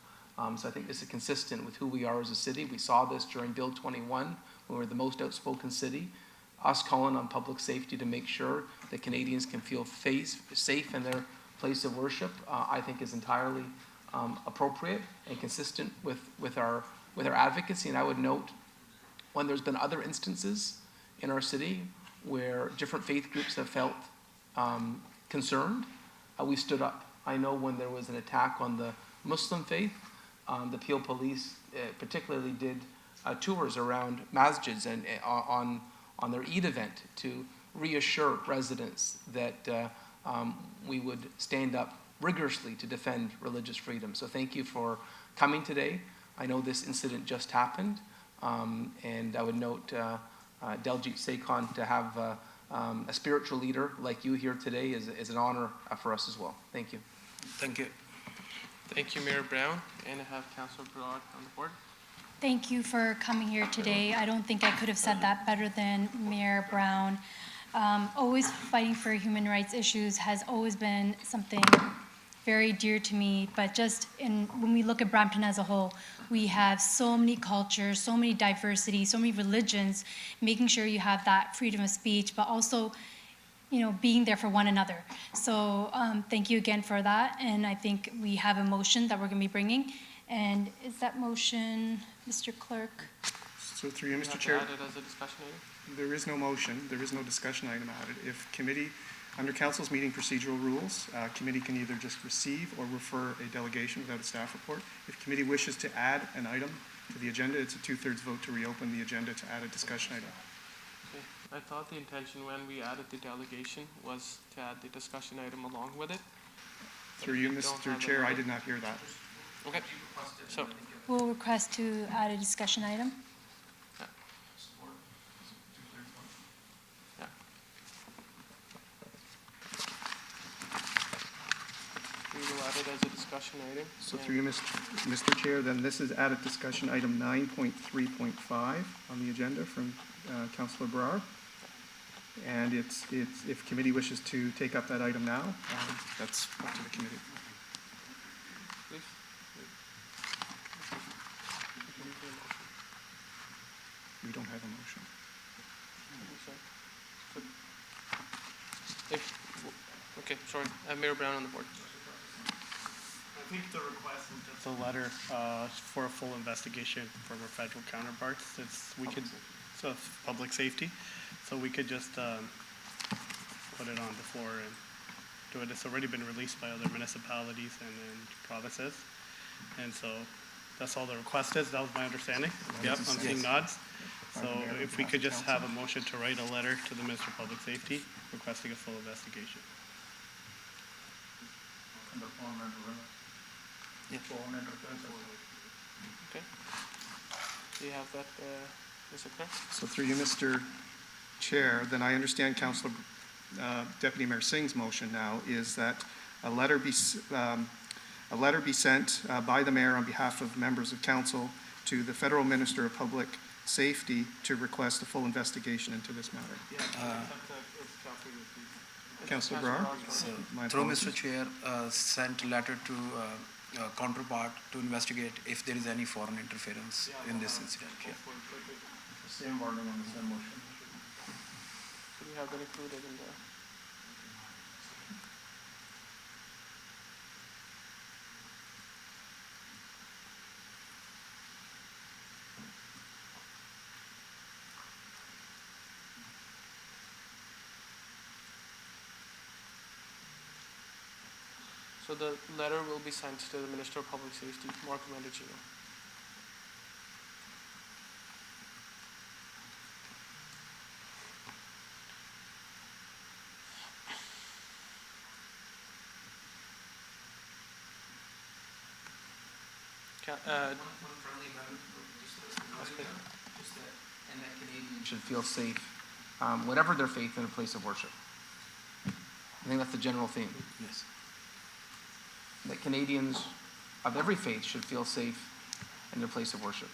So I think this is consistent with who we are as a city. We saw this during Bill 21, when we were the most outspoken city. Us calling on public safety to make sure that Canadians can feel safe in their place of worship, I think is entirely appropriate and consistent with our advocacy. And I would note, when there's been other instances in our city where different faith groups have felt concerned, we stood up. I know when there was an attack on the Muslim faith, the Peel Police particularly did tours around masjids and on their Eid event to reassure residents that we would stand up rigorously to defend religious freedom. So thank you for coming today. I know this incident just happened, and I would note Daljit Sekhan, to have a spiritual leader like you here today is an honor for us as well. Thank you. Thank you. Thank you, Mayor Brown, and I have Councillor Broad on the board. Thank you for coming here today. I don't think I could have said that better than Mayor Brown. Always fighting for human rights issues has always been something very dear to me, but just when we look at Brampton as a whole, we have so many cultures, so many diversity, so many religions, making sure you have that freedom of speech, but also, being there for one another. So thank you again for that, and I think we have a motion that we're going to be bringing. And is that motion, Mr. Clerk? So through you, Mr. Chair. Add it as a discussion item? There is no motion, there is no discussion item added. If committee, under council's meeting procedural rules, committee can either just receive or refer a delegation without a staff report. If committee wishes to add an item to the agenda, it's a 2/3 vote to reopen the agenda to add a discussion item. Okay. I thought the intention when we added the delegation was to add the discussion item along with it. Through you, Mr. Chair, I did not hear that. Okay. So, We'll request to add a discussion item. we will add it as a discussion item. So through you, Mr. Chair, then this is added discussion item 9.3.5 on the agenda from Councillor Brar. And it's if committee wishes to take up that item now, that's up to the committee. Please. We don't have a motion. Okay, sorry. I have Mayor Brown on the board. I think the request is just a letter for a full investigation from our federal counterparts. So it's public safety. So we could just put it on the floor and do it. It's already been released by other municipalities and provinces. And so that's all the request is. That was my understanding. Yep, I'm seeing nods. So if we could just have a motion to write a letter to the Minister of Public Safety requesting a full investigation. Yeah. Okay. Do you have that, Mr. Clerk? So through you, Mr. Chair, then I understand Councillor Deputy Mayor Singh's motion now is that a letter be sent by the mayor on behalf of members of council to the Federal Minister of Public Safety to request a full investigation into this matter. Councillor Brar? Through Mr. Chair, sent a letter to counterpart to investigate if there is any foreign interference in this incident. Yeah. Same wording on the same motion. So we have that included in the. So the letter will be sent to the Minister of Public Safety, Marco Mendocino. Should feel safe, whatever their faith, in a place of worship. I think that's the general theme. Yes. That Canadians of every faith should feel safe in their place of worship.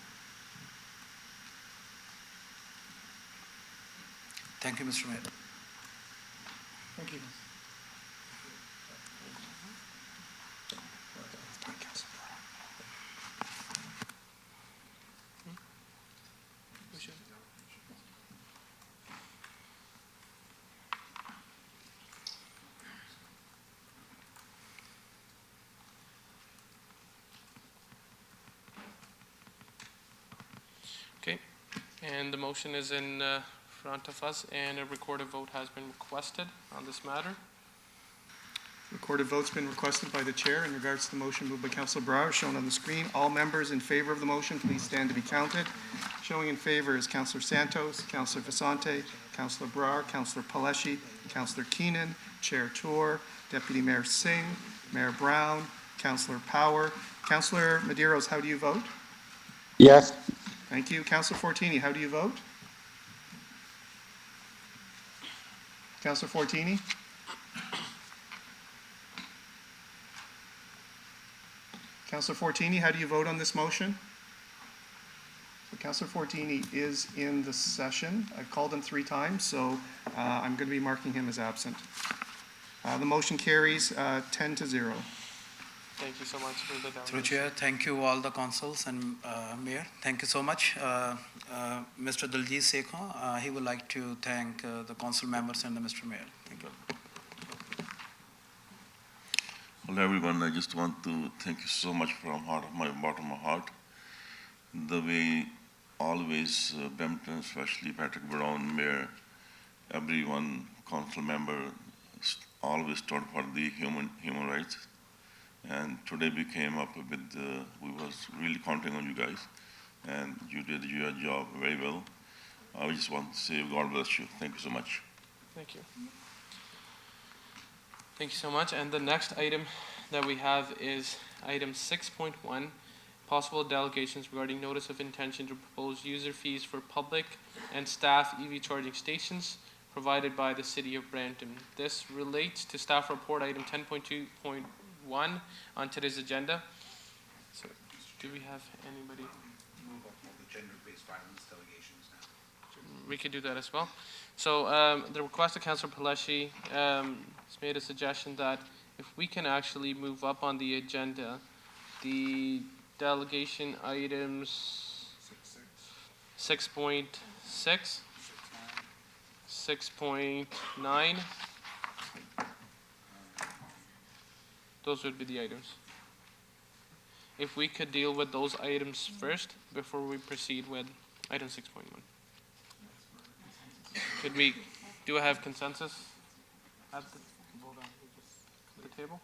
Thank you, Mr. Mayor. Thank you. Okay, and the motion is in front of us, and a recorded vote has been requested on this matter. Recorded vote's been requested by the chair in regards to the motion moved by Councillor Brar, shown on the screen. All members in favor of the motion, please stand to be counted. Showing in favor is Councillor Santos, Councillor Vasante, Councillor Brar, Councillor Paleshi, Councillor Keenan, Chair Tour, Deputy Mayor Singh, Mayor Brown, Councillor Power. Councillor Medeiros, how do you vote? Yes. Thank you. Councillor Fortini, how do you vote? Councillor Fortini? Councillor Fortini, how do you vote on this motion? So Councillor Fortini is in the session. I've called him 3 times, so I'm going to be marking him as absent. The motion carries 10-0. Thank you so much for the delegation. Through Chair, thank you all the councils and Mayor. Thank you so much. Mr. Daljit Sekho, he would like to thank the council members and the Mr. Mayor. Thank you. Hello everyone, I just want to thank you so much from my bottom of my heart. The way always Brampton, especially Patrick Brown, Mayor, everyone, council member, always stood for the human rights. And today we came up with, we was really counting on you guys, and you did your job very well. I just want to say God bless you. Thank you so much. Thank you. Thank you so much. And the next item that we have is item 6.1, possible delegations regarding notice of intention to propose user fees for public and staff EV charging stations provided by the City of Brampton. This relates to staff report item 10.2.1 on today's agenda. So, do we have anybody? Move up all the gender-based violence delegations now. We could do that as well. So the request of Councillor Paleshi has made a suggestion that if we can actually move up on the agenda, the delegation items 6.6, 6.9, those would be the items. If we could deal with those items first before we proceed with item 6.1. Could we, do I have consensus at the table?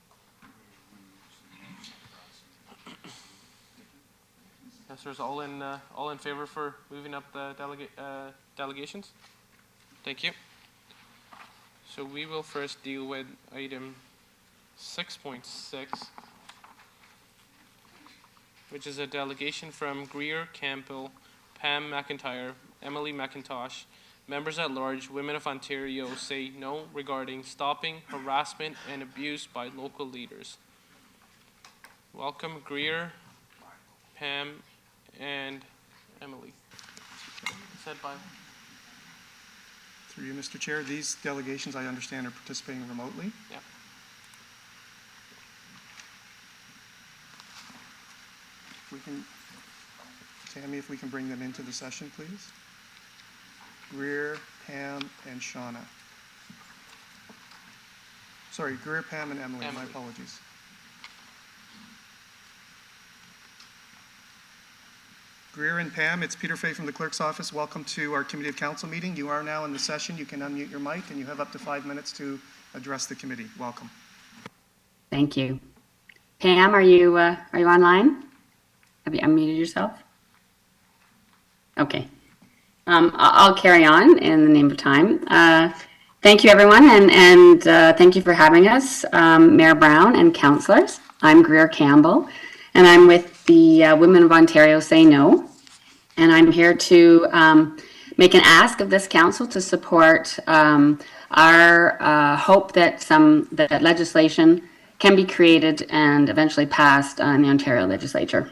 Yes, there's all in favor for moving up the delegations? Thank you. So we will first deal with item 6.6, which is a delegation from Greer Campbell, Pam McIntyre, Emily McIntosh, members at large, Women of Ontario say no regarding stopping harassment and abuse by local leaders. Welcome, Greer, Pam, and Emily. Said by. Through you, Mr. Chair, these delegations, I understand, are participating remotely. Yeah. If we can, Tammy, if we can bring them into the session, please. Greer, Pam, and Shauna. Sorry, Greer, Pam, and Emily. My apologies. Greer and Pam, it's Peter Fay from the Clerk's Office. Welcome to our Committee of Council meeting. You are now in the session. You can unmute your mic, and you have up to 5 minutes to address the committee. Welcome. Thank you. Pam, are you online? Have you unmuted yourself? Okay. I'll carry on in the name of time. Thank you, everyone, and thank you for having us, Mayor Brown and councillors. I'm Greer Campbell, and I'm with the Women of Ontario Say No, and I'm here to make an ask of this council to support our hope that that legislation can be created and eventually passed in the Ontario legislature.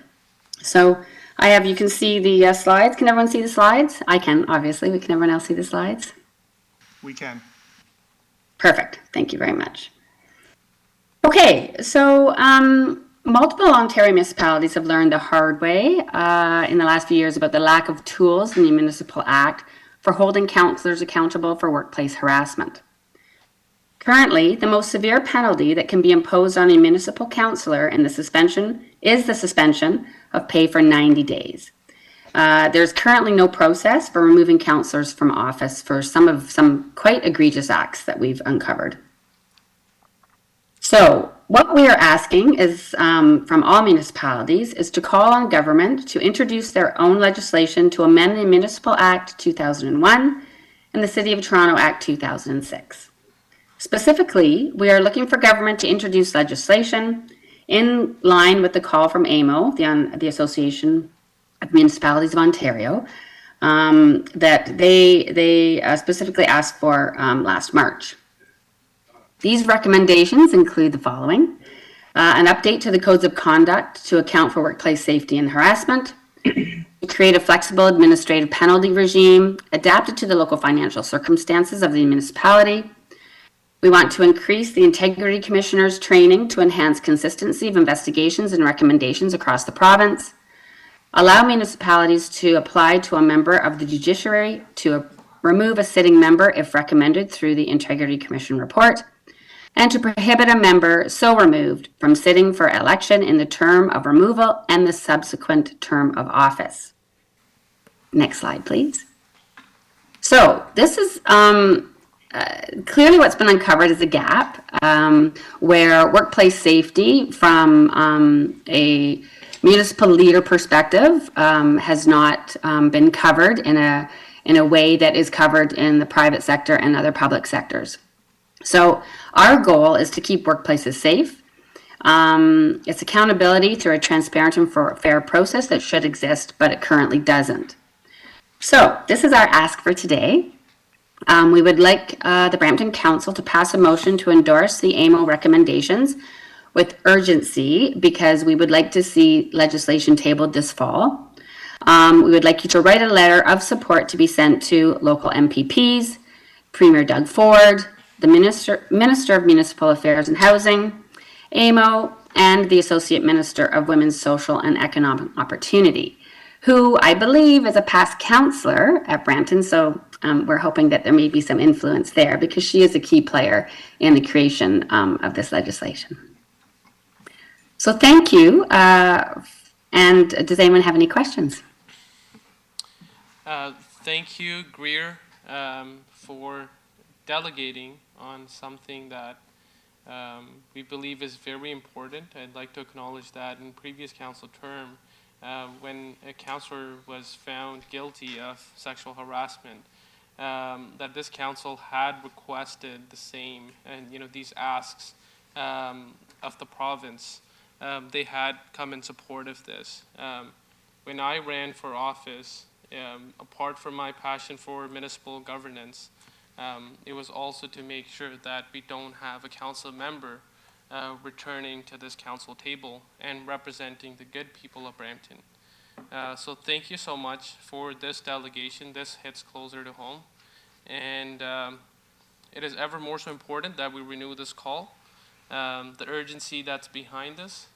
So you can see the slides. Can everyone see the slides? I can, obviously. Can everyone else see the slides? We can. Perfect. Thank you very much. Okay, so multiple Ontario municipalities have learned the hard way in the last few years about the lack of tools in the Municipal Act for holding councillors accountable for workplace harassment. Currently, the most severe penalty that can be imposed on a municipal councillor is the suspension of pay for 90 days. There's currently no process for removing councillors from office for some quite egregious acts that we've uncovered. So what we are asking is from all municipalities is to call on government to introduce their own legislation to amend the Municipal Act 2001 and the City of Toronto Act 2006. Specifically, we are looking for government to introduce legislation in line with the call from AMO, the Association of Municipalities of Ontario, that they specifically asked for last March. These recommendations include the following: an update to the codes of conduct to account for workplace safety and harassment, create a flexible administrative penalty regime adapted to the local financial circumstances of the municipality. We want to increase the Integrity Commissioner's training to enhance consistency of investigations and recommendations across the province. Allow municipalities to apply to a member of the judiciary to remove a sitting member if recommended through the Integrity Commission report, and to prohibit a member so removed from sitting for election in the term of removal and the subsequent term of office. Next slide, please. So this is clearly what's been uncovered is a gap where workplace safety from a municipal leader perspective has not been covered in a way that is covered in the private sector and other public sectors. So our goal is to keep workplaces safe. It's accountability through a transparent and fair process that should exist, but it currently doesn't. So this is our ask for today. We would like the Brampton Council to pass a motion to endorse the AMO recommendations with urgency because we would like to see legislation tabled this fall. We would like you to write a letter of support to be sent to local MPPs, Premier Doug Ford, the Minister of Municipal Affairs and Housing, AMO, and the Associate Minister of Women's Social and Economic Opportunity, who I believe is a past councillor at Brampton, so we're hoping that there may be some influence there because she is a key player in the creation of this legislation. So thank you, and does anyone have any questions? Thank you, Greer, for delegating on something that we believe is very important. I'd like to acknowledge that in previous council term, when a councillor was found guilty of sexual harassment, that this council had requested the same, and these asks of the province, they had come in support of this. When I ran for office, apart from my passion for municipal governance, it was also to make sure that we don't have a council member returning to this council table and representing the good people of Brampton. So thank you so much for this delegation. This hits closer to home. And it is ever more so important that we renew this call. The urgency that's behind this.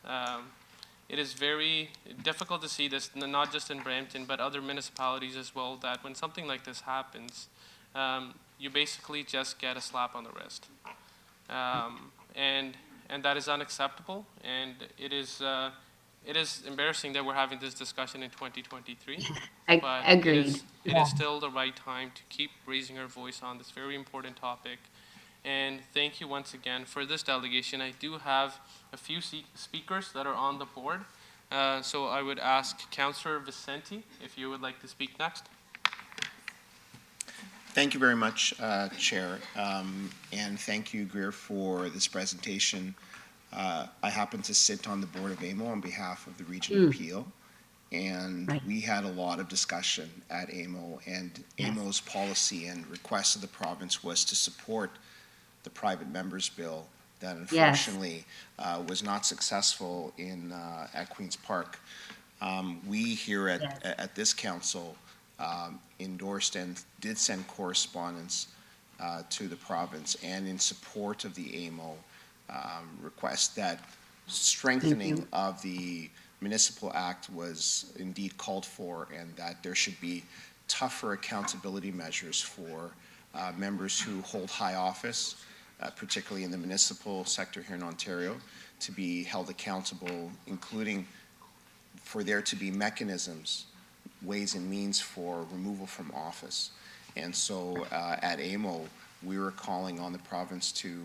It is very difficult to see this, not just in Brampton, but other municipalities as well, that when something like this happens, you basically just get a slap on the wrist. And that is unacceptable, and it is embarrassing that we're having this discussion in 2023. But Agreed. It is still the right time to keep raising our voice on this very important topic And thank you once again for this delegation. I do have a few speakers that are on the board. So I would ask Councillor Vicente if you would like to speak next. Thank you very much, Chair, and thank you, Greer, for this presentation. I happen to sit on the board of AMO on behalf of the Region of Peel, and we had a lot of discussion at AMO, and AMO's policy and request of the province was to support the private members bill that unfortunately was not successful at Queen's Park. We here at this council endorsed and did send correspondence to the province and in support of the AMO request that strengthening of the Municipal Act was indeed called for, and that there should be tougher accountability measures for members who hold high office, particularly in the municipal sector here in Ontario, to be held accountable, including for there to be mechanisms, ways and means for removal from office. And so at AMO, we were calling on the province to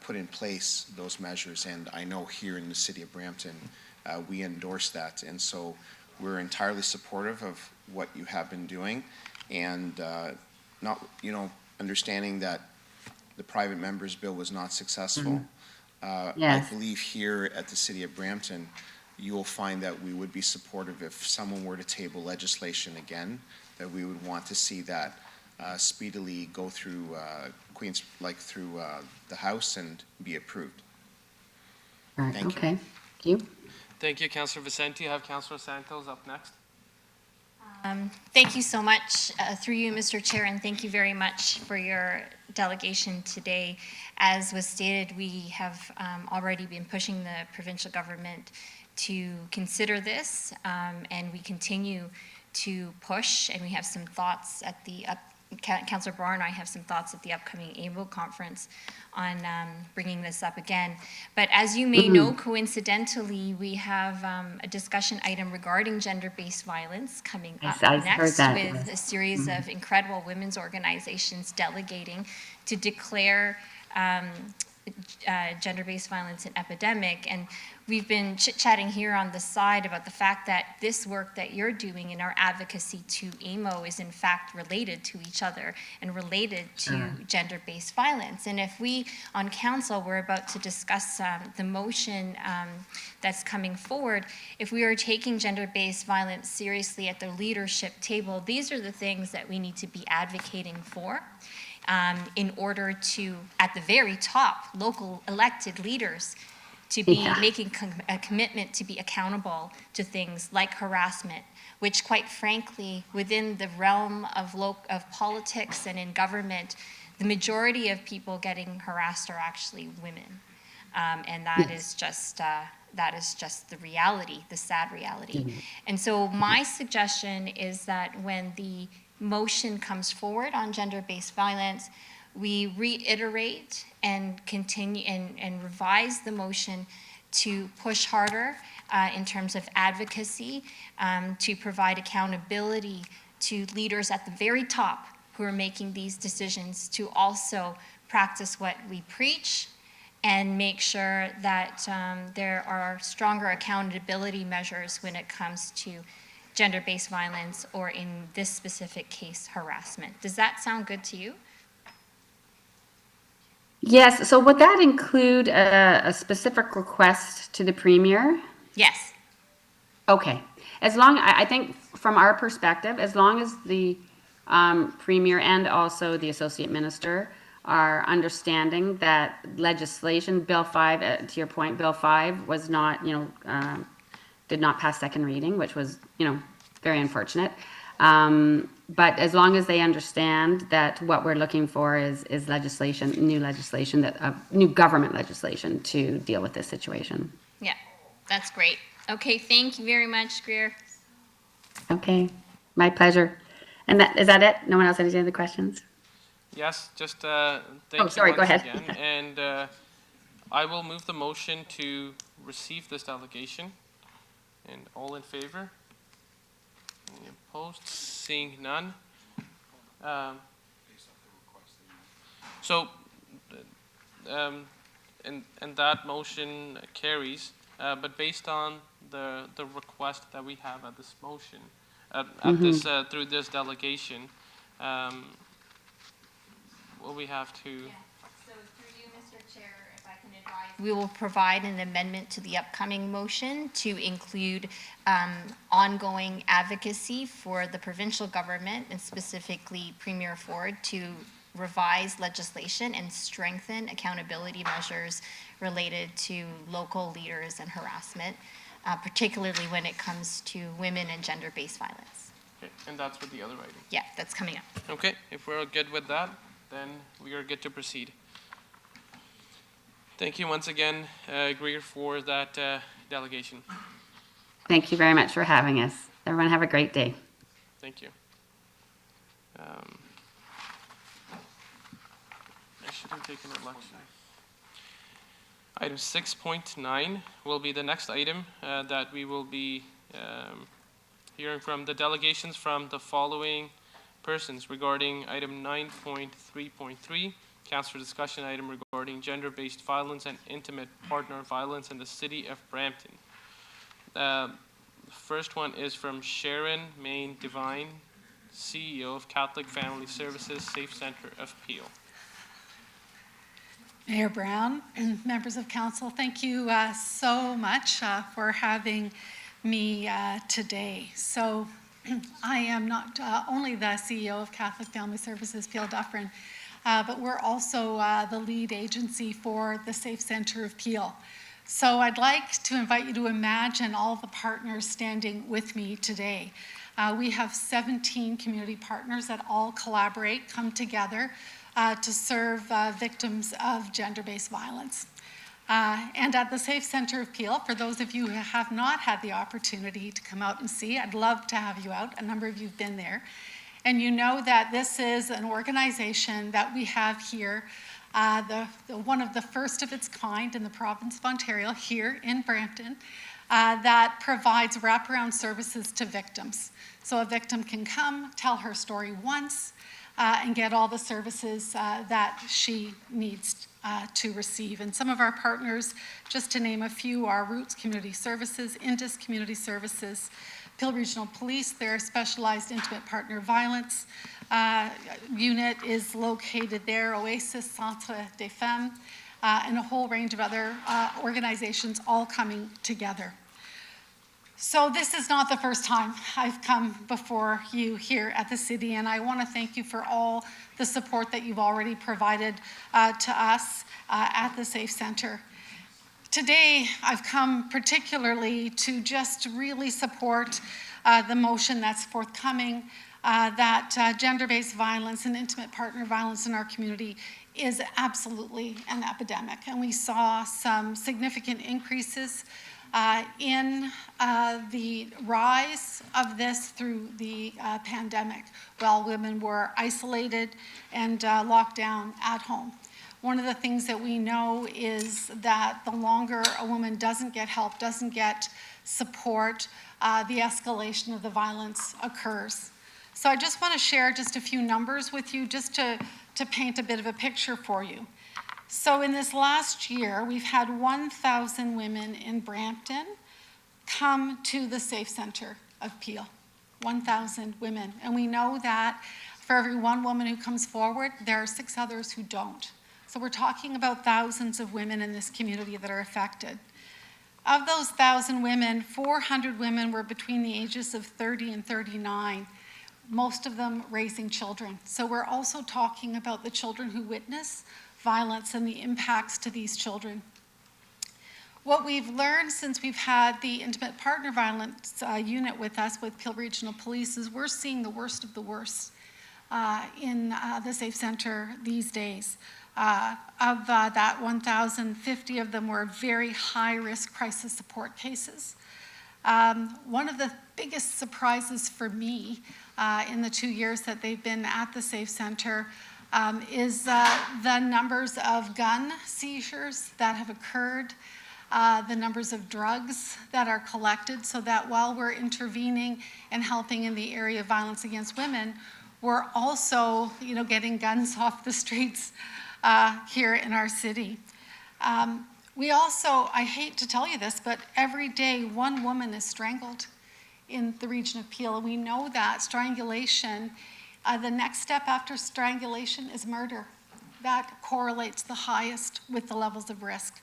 put in place those measures, and I know here in the city of Brampton, we endorse that. And so we're entirely supportive of what you have been doing, and understanding that the private members bill was not successful. I believe here at the city of Brampton, you will find that we would be supportive if someone were to table legislation again, that we would want to see that speedily go through through the House and be approved. Right, Thank okay. you. Thank you. Thank you, Councillor Vicente. I have Councillor Santos up next. Thank you so much, through you, Mr. Chair, and thank you very much for your delegation today. As was stated, we have already been pushing the provincial government to consider this, and we continue to push, and we have some thoughts at the Councillor Barr and I have some thoughts at the upcoming AMO conference on bringing this up again. But as you may know, coincidentally, we have a discussion item regarding gender-based violence coming up next with a series of incredible women's organizations delegating to declare gender-based violence an epidemic. And we've been chit-chatting here on the side about the fact that this work that you're doing in our advocacy to AMO is in fact related to each other and related to gender-based violence. And if we on council were about to discuss the motion that's coming forward, if we are taking gender-based violence seriously at the leadership table, these are the things that we need to be advocating for. In order to, at the very top, local elected leaders to be making a commitment to be accountable to things like harassment, which quite frankly, within the realm of politics and in government, the majority of people getting harassed are actually women. And that is just the reality, the sad reality. And so my suggestion is that when the motion comes forward on gender-based violence, we reiterate and continue and revise the motion to push harder in terms of advocacy, to provide accountability to leaders at the very top who are making these decisions, to also practice what we preach and make sure that there are stronger accountability measures when it comes to gender-based violence, or in this specific case, harassment. Does that sound good to you? Yes, so would that include a specific request to the Premier? Yes. Okay. I think from our perspective, as long as the Premier and also the Associate Minister are understanding that legislation, Bill 5, to your point, Bill 5 was not, did not pass second reading, which was, very unfortunate. But as long as they understand that what we're looking for is legislation, new government legislation to deal with this situation. Yeah, that's great. Okay, thank you very much, Greer. Okay, my pleasure. And is that it? No one else has any other questions? Yes, just thank you once again. And I will move the motion to receive this delegation. And all in favor? Any opposed? Seeing none. So and that motion carries. But based on the request that we have at this motion, this through this delegation, will we have to? So through you, Mr. Chair, if I can advise. We will provide an amendment to the upcoming motion to include ongoing advocacy for the provincial government and specifically Premier Ford to revise legislation and strengthen accountability measures related to local leaders and harassment, particularly when it comes to women and gender-based violence. Okay, and that's with the other item. Yeah, that's coming up. Okay, if we're good with that, then we are good to proceed. Thank you once again, Greer, for that delegation. Thank you very much for having us. Everyone have a great day. Thank you. I shouldn't take an election. Item 6.9 will be the next item that we will be hearing from the delegations from the following persons regarding item 9.3.3, council discussion item regarding gender-based violence and intimate partner violence in the city of Brampton. The first one is from Sharon Main Devine, CEO of Catholic Family Services Safe Center of Peel. Mayor Brown and members of council, thank you so much for having me today. So I am not only the CEO of Catholic Family Services Peel Dufferin, but we're also the lead agency for the Safe Center of Peel. So I'd like to invite you to imagine all the partners standing with me today. We have 17 community partners that all collaborate, come together to serve victims of gender-based violence. And at the Safe Center of Peel, for those of you who have not had the opportunity to come out and see, I'd love to have you out. A number of you have been there. And you know that this is an organization that we have here, one of the first of its kind in the province of Ontario, here in Brampton, that provides wraparound services to victims. So a victim can come, tell her story once, and get all the services that she needs to receive. And some of our partners, just to name a few, are Roots Community Services, Indus Community Services, Peel Regional Police, their specialized intimate partner violence unit is located there, Oasis Centre des Femmes, and a whole range of other organizations all coming together. So this is not the first time I've come before you here at the city, and I want to thank you for all the support that you've already provided to us at the Safe Center. Today, I've come particularly to just really support the motion that's forthcoming, that gender-based violence and intimate partner violence in our community is absolutely an epidemic. And we saw some significant increases in the rise of this through the pandemic, while women were isolated and locked down at home. One of the things that we know is that the longer a woman doesn't get help, doesn't get support, the escalation of the violence occurs. So I just want to share just a few numbers with you just to paint a bit of a picture for you. So in this last year, we've had 1,000 women in Brampton come to the Safe Center of Peel. 1,000 women. And we know that for every one woman who comes forward, there are 6 others who don't. So we're talking about thousands of women in this community that are affected. Of those 1,000 women, 400 women were between the ages of 30 and 39, most of them raising children. So we're also talking about the children who witness violence and the impacts to these children. What we've learned since we've had the intimate partner violence unit with us with Peel Regional Police is we're seeing the worst of the worst in the Safe Center these days. Of that 1,050 of them were very high-risk crisis support cases. One of the biggest surprises for me in the 2 years that they've been at the Safe Center is the numbers of gun seizures that have occurred, the numbers of drugs that are collected, so that while we're intervening and helping in the area of violence against women, we're also, getting guns off the streets here in our city. We also, I hate to tell you this, but every day one woman is strangled in the region of Peel. We know that strangulation, the next step after strangulation is murder. That correlates the highest with the levels of risk.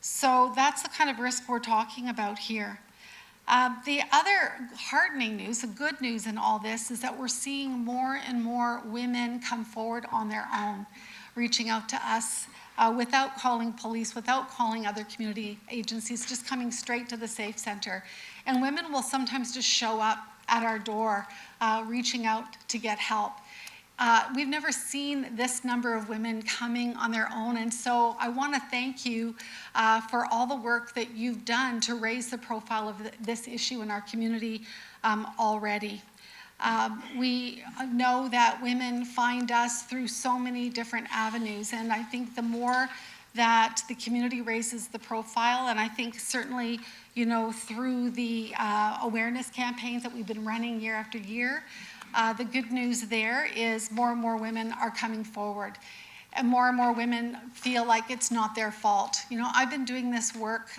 So that's the kind of risk we're talking about here. The other heartening news, the good news in all this, is that we're seeing more and more women come forward on their own, reaching out to us without calling police, without calling other community agencies, just coming straight to the Safe Center. And women will sometimes just show up at our door, reaching out to get help. We've never seen this number of women coming on their own, and so I want to thank you for all the work that you've done to raise the profile of this issue in our community already. We know that women find us through so many different avenues, and I think the more that the community raises the profile, and I think certainly, you know, through the awareness campaigns that we've been running year after year, the good news there is more and more women are coming forward, and more women feel like it's not their fault. You know, I've been doing this work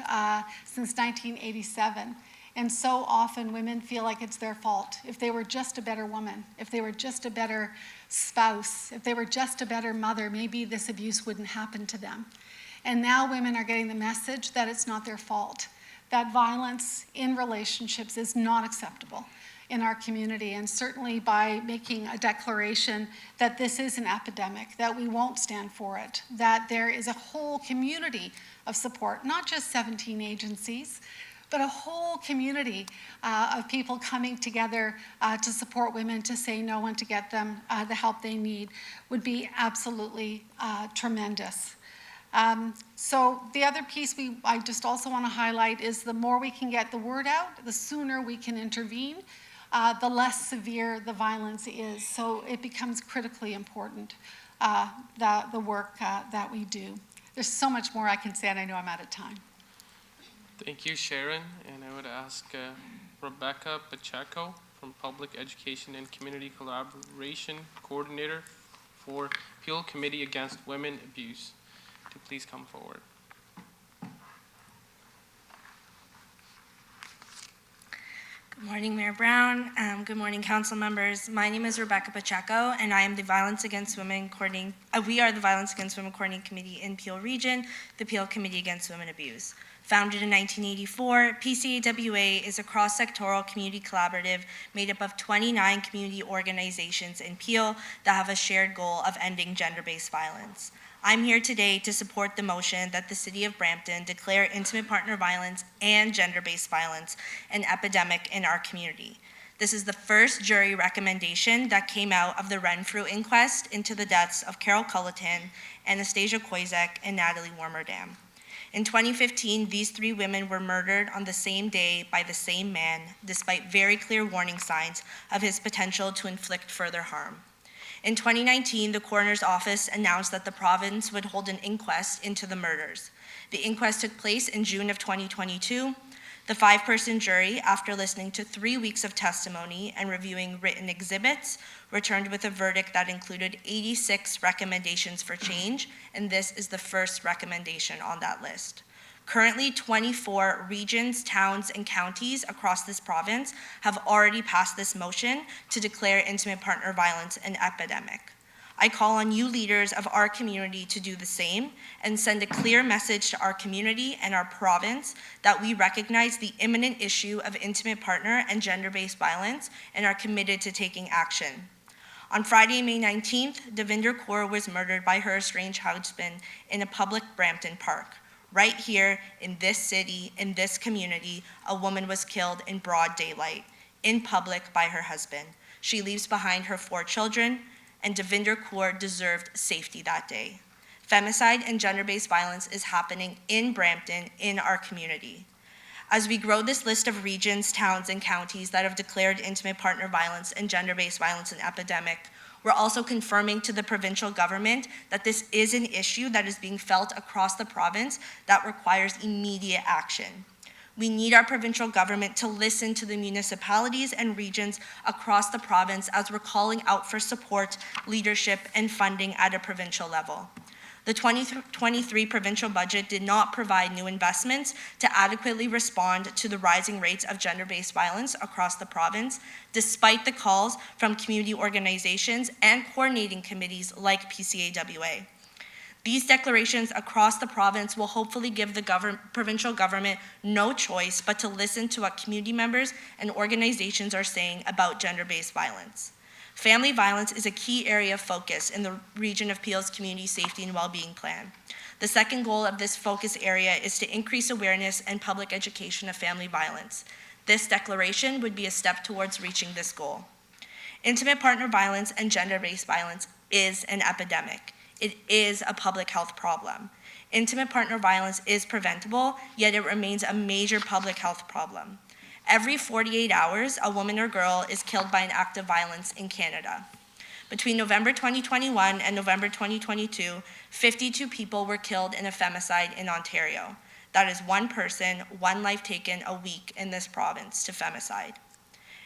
since 1987, and so often women feel like it's their fault. If they were just a better woman, if they were just a better spouse, if they were just a better mother, maybe this abuse wouldn't happen to them. And now women are getting the message that it's not their fault, that violence in relationships is not acceptable in our community, and certainly by making a declaration that this is an epidemic, that we won't stand for it, that there is a whole community of support, not just 17 agencies, but a whole community of people coming together to support women, to say no, and to get them the help they need would be absolutely tremendous. So the other piece I just also want to highlight is the more we can get the word out, the sooner we can intervene, the less severe the violence is. So it becomes critically important, the work that we do. There's so much more I can say, and I know I'm out of time. Thank you, Sharon. And I would ask Rebecca Pacheco from Public Education and Community Collaboration Coordinator for Peel Committee Against Women Abuse to please come forward. Good morning, Mayor Brown. Good morning, council members. My name is Rebecca Pacheco, and I am the Violence Against Women Coordinating. We are the Violence Against Women Coordinating Committee in Peel Region, the Peel Committee Against Women Abuse. Founded in 1984, PCAWA is a cross-sectoral community collaborative made up of 29 community organizations in Peel that have a shared goal of ending gender-based violence. I'm here today to support the motion that the City of Brampton declare intimate partner violence and gender-based violence an epidemic in our community. This is the first jury recommendation that came out of the Renfrew inquest into the deaths of Carol Culleton, Anastasia Koizek, and Natalie Warmerdam. In 2015, these 3 women were murdered on the same day by the same man, despite very clear warning signs of his potential to inflict further harm. In 2019, the coroner's office announced that the province would hold an inquest into the murders. The inquest took place in June of 2022. The 5-person jury, after listening to 3 weeks of testimony and reviewing written exhibits, returned with a verdict that included 86 recommendations for change, and this is the first recommendation on that list. Currently, 24 regions, towns, and counties across this province have already passed this motion to declare intimate partner violence an epidemic. I call on you leaders of our community to do the same and send a clear message to our community and our province that we recognize the imminent issue of intimate partner and gender-based violence and are committed to taking action. On Friday, May 19th, Devinder Kaur was murdered by her estranged husband in a public Brampton park. Right here in this city, in this community, a woman was killed in broad daylight, in public by her husband. She leaves behind her 4 children, and Devinder Kaur deserved safety that day. Femicide and gender-based violence is happening in Brampton, in our community. As we grow this list of regions, towns, and counties that have declared intimate partner violence and gender-based violence an epidemic, we're also confirming to the provincial government that this is an issue that is being felt across the province that requires immediate action. We need our provincial government to listen to the municipalities and regions across the province as we're calling out for support, leadership, and funding at a provincial level. The 2023 provincial budget did not provide new investments to adequately respond to the rising rates of gender-based violence across the province, despite the calls from community organizations and coordinating committees like PCAWA. These declarations across the province will hopefully give the provincial government no choice but to listen to what community members and organizations are saying about gender-based violence. Family violence is a key area of focus in the Region of Peel's Community Safety and Wellbeing Plan. The second goal of this focus area is to increase awareness and public education of family violence. This declaration would be a step towards reaching this goal. Intimate partner violence and gender-based violence is an epidemic. It is a public health problem. Intimate partner violence is preventable, yet it remains a major public health problem. Every 48 hours, a woman or girl is killed by an act of violence in Canada. Between November 2021 and November 2022, 52 people were killed in a femicide in Ontario. That is one person, one life taken a week in this province to femicide.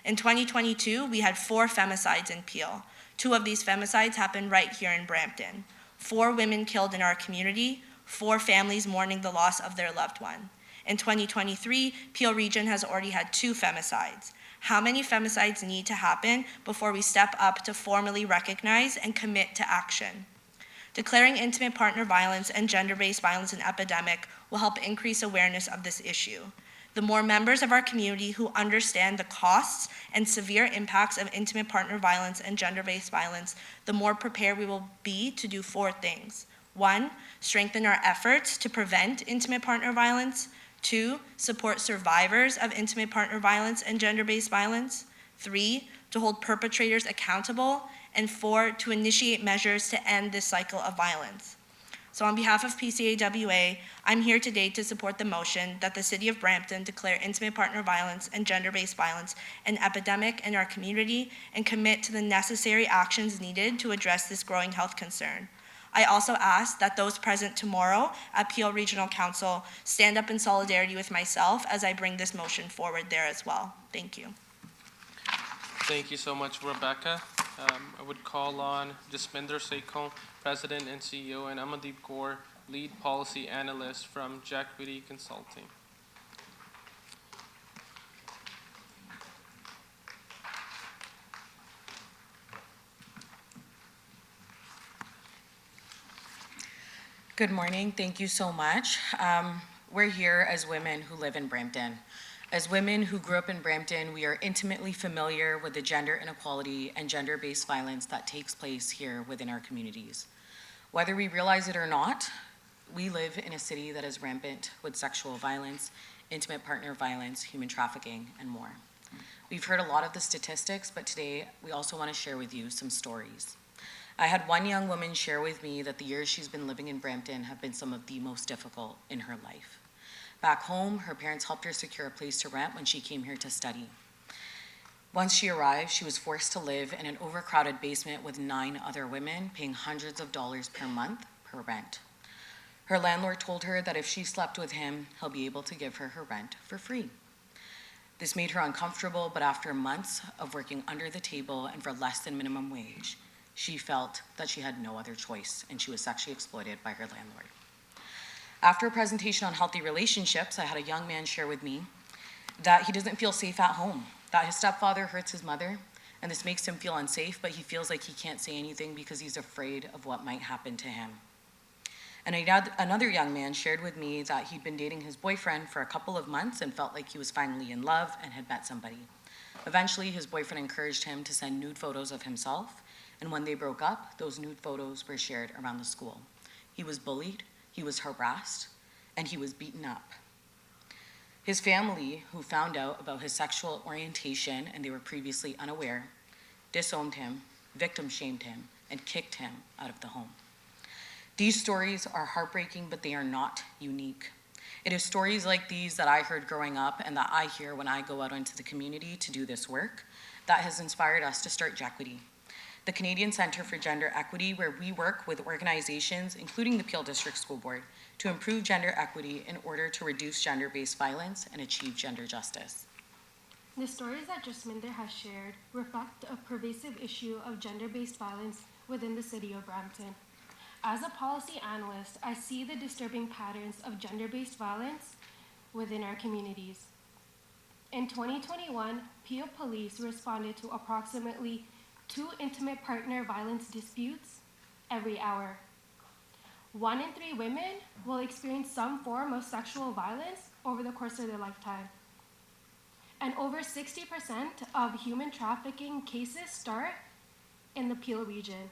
In 2022, we had 4 femicides in Peel. 2 of these femicides happened right here in Brampton. 4 women killed in our community, 4 families mourning the loss of their loved one. In 2023, Peel Region has already had 2 femicides. How many femicides need to happen before we step up to formally recognize and commit to action? Declaring intimate partner violence and gender-based violence an epidemic will help increase awareness of this issue. The more members of our community who understand the costs and severe impacts of intimate partner violence and gender-based violence, the more prepared we will be to do 4 things. 1, strengthen our efforts to prevent intimate partner violence. 2, support survivors of intimate partner violence and gender-based violence. 3, to hold perpetrators accountable. And 4, to initiate measures to end this cycle of violence. So on behalf of PCAWA, I'm here today to support the motion that the City of Brampton declare intimate partner violence and gender-based violence an epidemic in our community and commit to the necessary actions needed to address this growing health concern. I also ask that those present tomorrow at Peel Regional Council stand up in solidarity with myself as I bring this motion forward there as well. Thank you. Thank you so much, Rebecca. I would call on Jasminder Sekhon, President and CEO, and Amandeep Kaur, Lead Policy Analyst from Jacquity Consulting. Good morning. Thank you so much. We're here as women who live in Brampton. As women who grew up in Brampton, we are intimately familiar with the gender inequality and gender-based violence that takes place here within our communities. Whether we realize it or not, we live in a city that is rampant with sexual violence, intimate partner violence, human trafficking, and more. We've heard a lot of the statistics, but today we also want to share with you some stories. I had one young woman share with me that the years she's been living in Brampton have been some of the most difficult in her life. Back home, her parents helped her secure a place to rent when she came here to study. Once she arrived, she was forced to live in an overcrowded basement with 9 other women, paying hundreds of dollars per month per rent. Her landlord told her that if she slept with him, he'll be able to give her her rent for free. This made her uncomfortable, but after months of working under the table and for less than minimum wage, she felt that she had no other choice and she was sexually exploited by her landlord. After a presentation on healthy relationships, I had a young man share with me that he doesn't feel safe at home, that his stepfather hurts his mother, and this makes him feel unsafe, but he feels like he can't say anything because he's afraid of what might happen to him. And another young man shared with me that he'd been dating his boyfriend for a couple of months and felt like he was finally in love and had met somebody. Eventually, his boyfriend encouraged him to send nude photos of himself, and when they broke up, those nude photos were shared around the school. He was bullied, he was harassed, and he was beaten up. His family, who found out about his sexual orientation and they were previously unaware, disowned him, victim shamed him, and kicked him out of the home. These stories are heartbreaking, but they are not unique. It is stories like these that I heard growing up and that I hear when I go out into the community to do this work that has inspired us to start Jacquity, the Canadian Centre for Gender Equity, where we work with organizations, including the Peel District School Board, to improve gender equity in order to reduce gender-based violence and achieve gender justice. The stories that Jasminder has shared reflect a pervasive issue of gender-based violence within the city of Brampton. As a policy analyst, I see the disturbing patterns of gender-based violence within our communities. In 2021, Peel Police responded to approximately 2 intimate partner violence disputes every hour. 1 in 3 women will experience some form of sexual violence over the course of their lifetime. And over 60% of human trafficking cases start in the Peel region.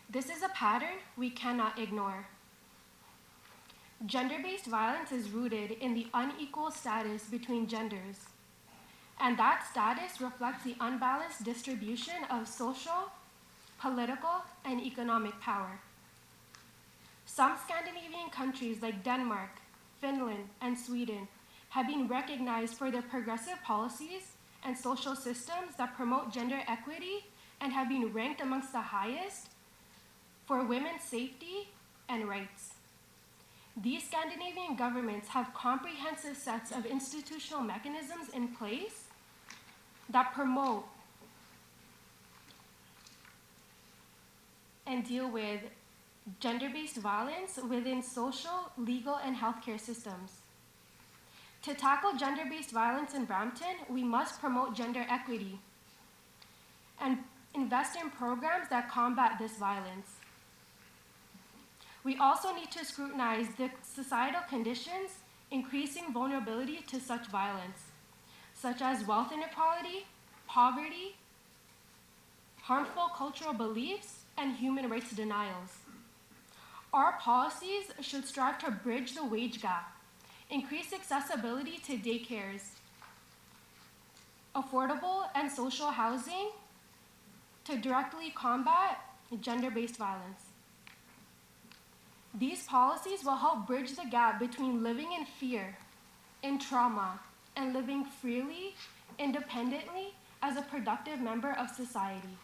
This is a pattern we cannot ignore. Gender-based violence is rooted in the unequal status between genders, and that status reflects the unbalanced distribution of social, political, and economic power. Some Scandinavian countries like Denmark, Finland, and Sweden have been recognized for their progressive policies and social systems that promote gender equity and have been ranked amongst the highest for women's safety and rights. These Scandinavian governments have comprehensive sets of institutional mechanisms in place that promote and deal with gender-based violence within social, legal, and healthcare systems. To tackle gender-based violence in Brampton, we must promote gender equity and invest in programs that combat this violence. We also need to scrutinize the societal conditions increasing vulnerability to such violence, such as wealth inequality, poverty, harmful cultural beliefs, and human rights denials. Our policies should strive to bridge the wage gap, increase accessibility to daycares, affordable and social housing to directly combat gender-based violence. These policies will help bridge the gap between living in fear, in trauma, and living freely, independently, as a productive member of society.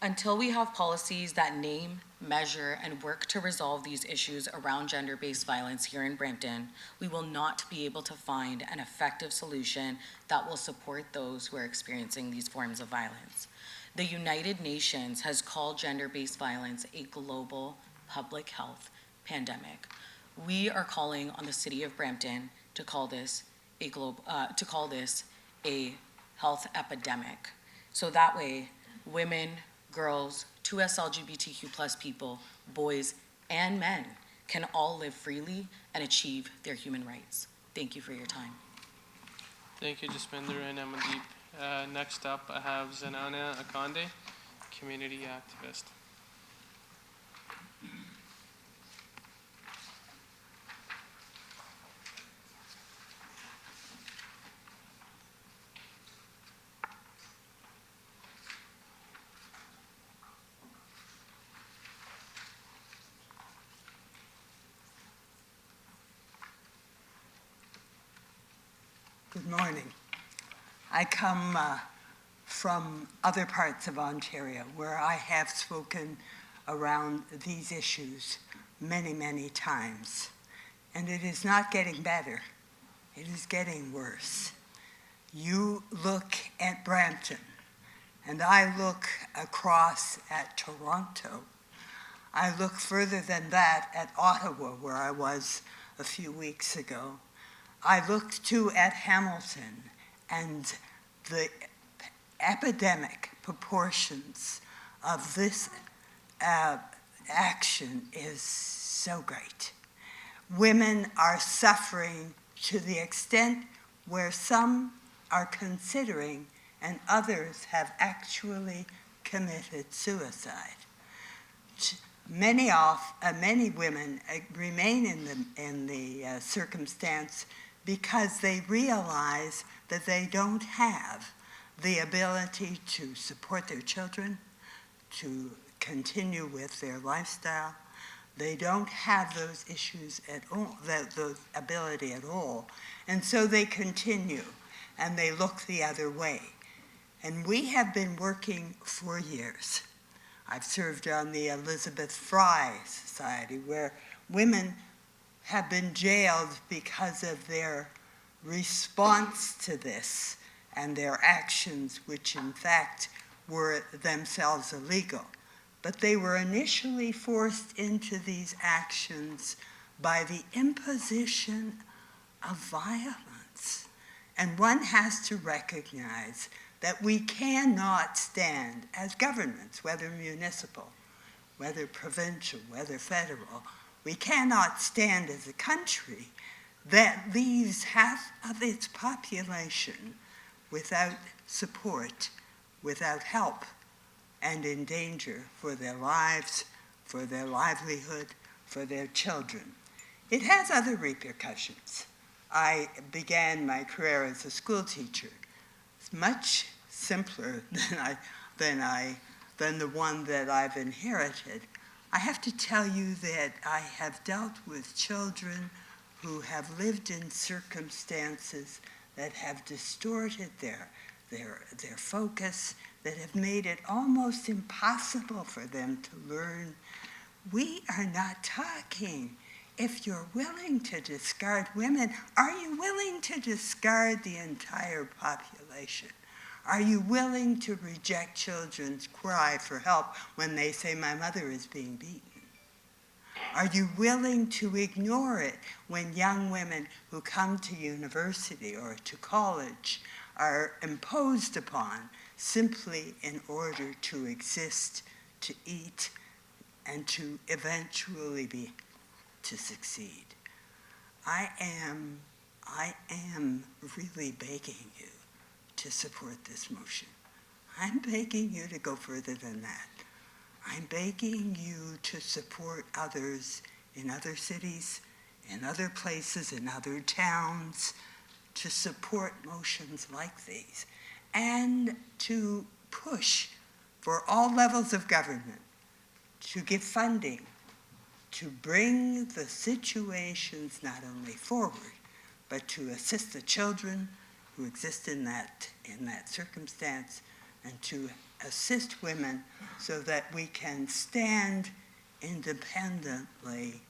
Until we have policies that name, measure, and work to resolve these issues around gender-based violence here in Brampton, we will not be able to find an effective solution that will support those who are experiencing these forms of violence. The United Nations has called gender-based violence a global public health pandemic. We are calling on the city of Brampton to call this a health epidemic. So that way, women, girls, 2S LGBTQ+ people, boys, and men can all live freely and achieve their human rights. Thank you for your time. Thank you, Jasminder and Amandeep. Next up, I have Zanana Akande, community activist. Good morning. I come from other parts of Ontario where I have spoken around these issues many, many times. And it is not getting better. It is getting worse. You look at Brampton, and I look across at Toronto. I look further than that at Ottawa, where I was a few weeks ago. I looked too at Hamilton, and the epidemic proportions of this action is so great. Women are suffering to the extent where some are considering and others have actually committed suicide. Many women remain in the circumstance because they realize that they don't have the ability to support their children, to continue with their lifestyle. They don't have those issues at all, the ability at all. And so they continue and they look the other way. And we have been working for years. I've served on the Elizabeth Fry Society, where women have been jailed because of their response to this and their actions, which in fact were themselves illegal. but they were initially forced into these actions by the imposition of violence. And one has to recognize that we cannot stand as governments, whether municipal, whether provincial, whether federal, we cannot stand as a country that leaves half of its population without support, without help, and in danger for their lives, for their livelihood, for their children. It has other repercussions. I began my career as a school teacher. It's much simpler than the one that I've inherited. I have to tell you that I have dealt with children who have lived in circumstances that have distorted their focus, that have made it almost impossible for them to learn. We are not talking. If you're willing to discard women, are you willing to discard the entire population? Are you willing to reject children's cry for help when they say, my mother is being beaten? Are you willing to ignore it when young women who come to university or to college are imposed upon simply in order to exist, to eat, and to eventually to succeed? I am really begging you to support this motion. I'm begging you to go further than that. I'm begging you to support others in other cities, in other places, in other towns, to support motions like these, and to push for all levels of government to give funding to bring the situations not only forward, but to assist the children who exist in that circumstance, and to assist women so that we can stand independently,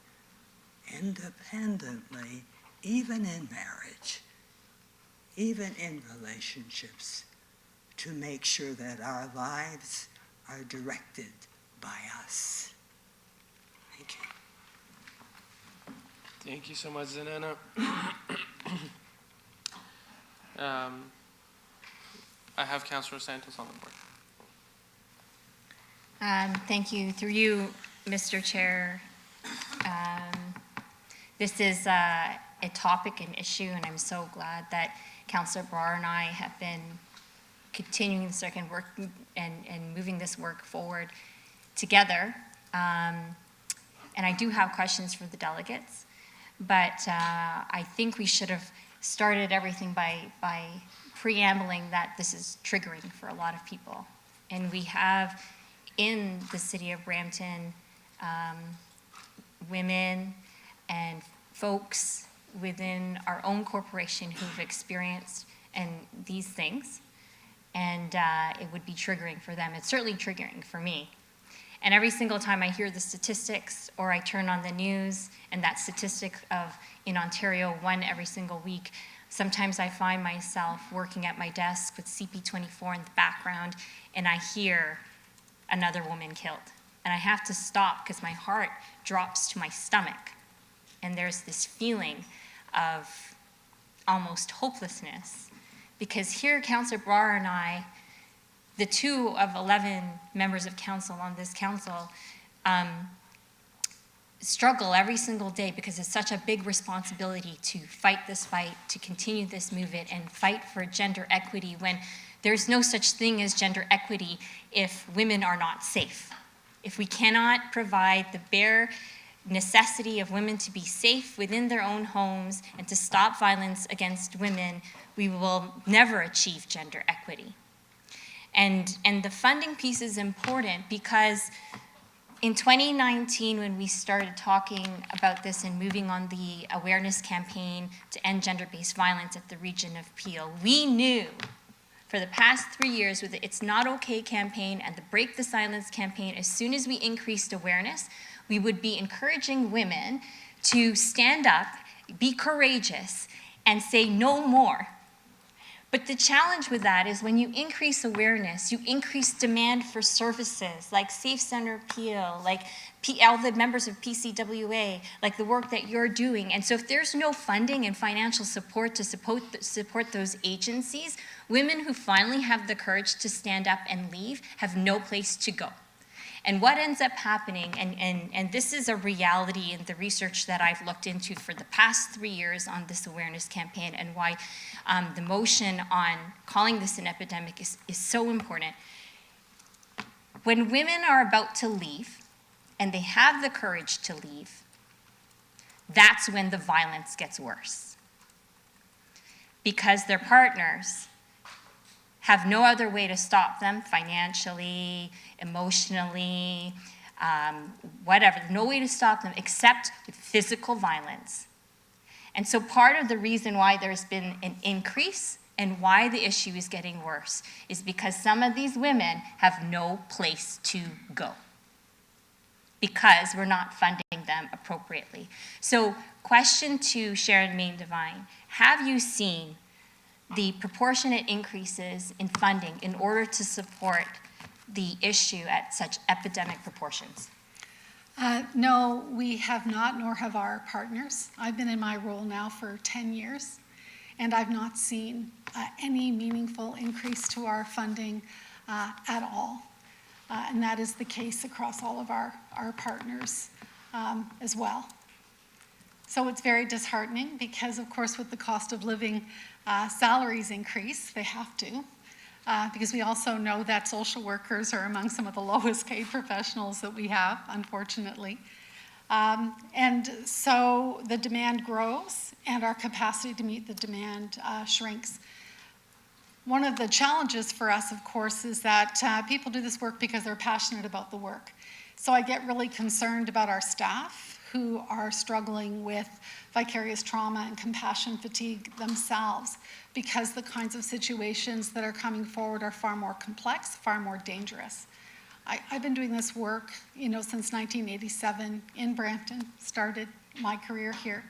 even in marriage, even in relationships, to make sure that our lives are directed by us. Thank you. Thank you so much, Zanana. I have Councillor Santos on the board. Thank you. Through you, Mr. Chair. This is a topic, an issue, and I'm so glad that Councillor Brar and I have been continuing this work and moving this work forward together. And I do have questions for the delegates, but I think we should have started everything by preambling that this is triggering for a lot of people. And we have in the city of Brampton women and folks within our own corporation who've experienced these things, and it would be triggering for them. It's certainly triggering for me. And every single time I hear the statistics or I turn on the news and that statistic of in Ontario, 1 every single week, sometimes I find myself working at my desk with CP24 in the background and I hear another woman killed. And I have to stop because my heart drops to my stomach. And there's this feeling of almost hopelessness. Because here, Councillor Brar and I, the 2 of 11 members of council on this council, struggle every single day because it's such a big responsibility to fight this fight, to continue this movement and fight for gender equity when there's no such thing as gender equity if women are not safe. If we cannot provide the bare necessity of women to be safe within their own homes and to stop violence against women, we will never achieve gender equity. And the funding piece is important because in 2019, when we started talking about this and moving on the awareness campaign to end gender-based violence at the region of Peel, we knew for the past 3 years with the It's Not Okay campaign and the Break the Silence campaign, as soon as we increased awareness, we would be encouraging women to stand up, be courageous, and say no more. But the challenge with that is when you increase awareness, you increase demand for services like Safe Center Peel, like all the members of PCWA, like the work that you're doing. And so if there's no funding and financial support to support those agencies, women who finally have the courage to stand up and leave have no place to go. And what ends up happening, and this is a reality in the research that I've looked into for the past 3 years on this awareness campaign, and why the motion on calling this an epidemic is so important. When women are about to leave, and they have the courage to leave, that's when the violence gets worse. Because their partners have no other way to stop them financially, emotionally, whatever, no way to stop them except with physical violence. And so part of the reason why there's been an increase and why the issue is getting worse is because some of these women have no place to go because we're not funding them appropriately. So question to Sharon Main Devine, have you seen the proportionate increases in funding in order to support the issue at such epidemic proportions? No, we have not, nor have our partners. I've been in my role now for 10 years, and I've not seen any meaningful increase to our funding at all. And that is the case across all of our partners as well. So it's very disheartening because, of course, with the cost of living, salaries increase, they have to, because we also know that social workers are among some of the lowest paid professionals that we have, unfortunately. And so the demand grows and our capacity to meet the demand shrinks. One of the challenges for us, of course, is that people do this work because they're passionate about the work. So I get really concerned about our staff who are struggling with vicarious trauma and compassion fatigue themselves, because the kinds of situations that are coming forward are far more complex, far more dangerous. I've been doing this work, since 1987 in Brampton, started my career here.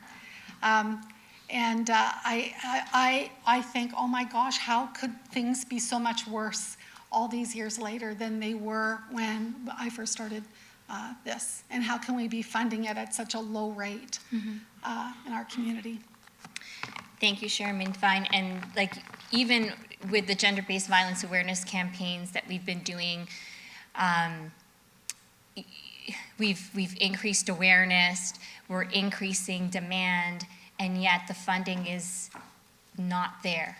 And I think, oh my gosh, how could things be so much worse all these years later than they were when I first started this? And how can we be funding it at such a low rate in our community? Thank you, Sharon Main Devine. And even with the gender-based violence awareness campaigns that we've been doing, we've increased awareness, we're increasing demand, and yet the funding is not there.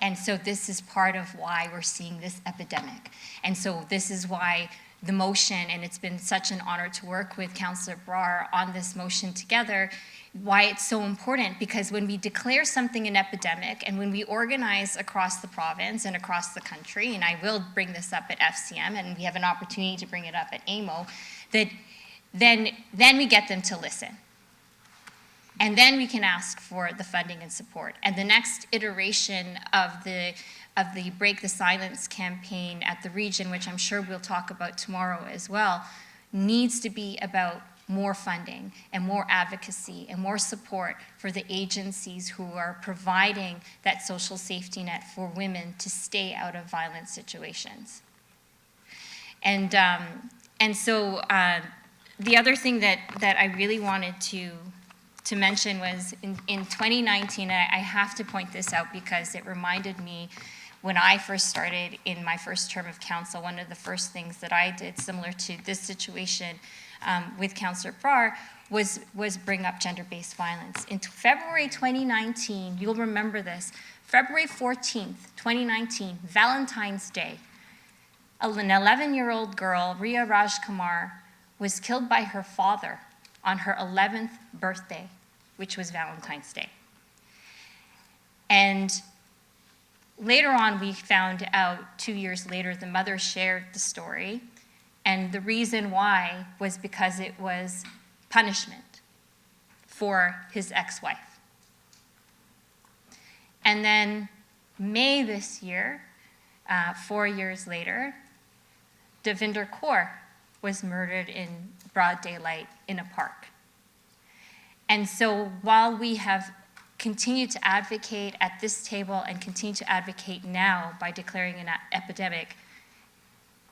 And so this is part of why we're seeing this epidemic. And so this is why the motion, and it's been such an honor to work with Councillor Brar on this motion together, why it's so important, because when we declare something an epidemic and when we organize across the province and across the country, and I will bring this up at FCM and we have an opportunity to bring it up at AMO, that then we get them to listen. And then we can ask for the funding and support. And the next iteration of the Break the Silence campaign at the region, which I'm sure we'll talk about tomorrow as well, needs to be about more funding and more advocacy and more support for the agencies who are providing that social safety net for women to stay out of violent situations. And so the other thing that I really wanted to mention was in 2019, I have to point this out because it reminded me when I first started in my first term of council, one of the first things that I did similar to this situation with Councillor Brar was bring up gender-based violence. In February 2019, you'll remember this, February 14th, 2019, Valentine's Day, an 11-year-old girl, Ria Rajkumar, was killed by her father on her 11th birthday, which was Valentine's Day. And later on, we found out 2 years later, the mother shared the story, and the reason why was because it was punishment for his ex-wife. And then May this year, 4 years later, Devinder Kaur was murdered in broad daylight in a park. And so while we have continue to advocate at this table and continue to advocate now by declaring an epidemic,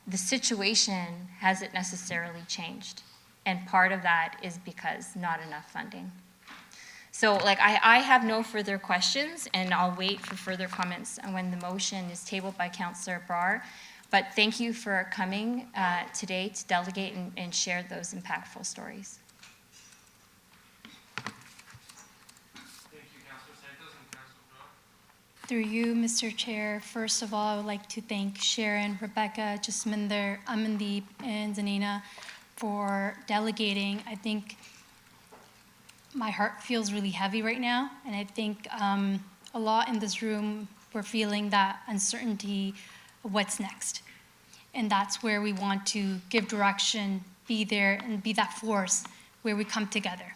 the situation hasn't necessarily changed. And part of that is because not enough funding. So like I have no further questions, and I'll wait for further comments when the motion is tabled by Councillor Brar. But thank you for coming today to delegate and share those impactful stories. Through you, Mr. Chair, first of all, I would like to thank Sharon, Rebecca, Jasminder, Amandeep, and Zanina for delegating. I think my heart feels really heavy right now, and I think a lot in this room, we're feeling that uncertainty of what's next. And that's where we want to give direction, be there, and be that force where we come together.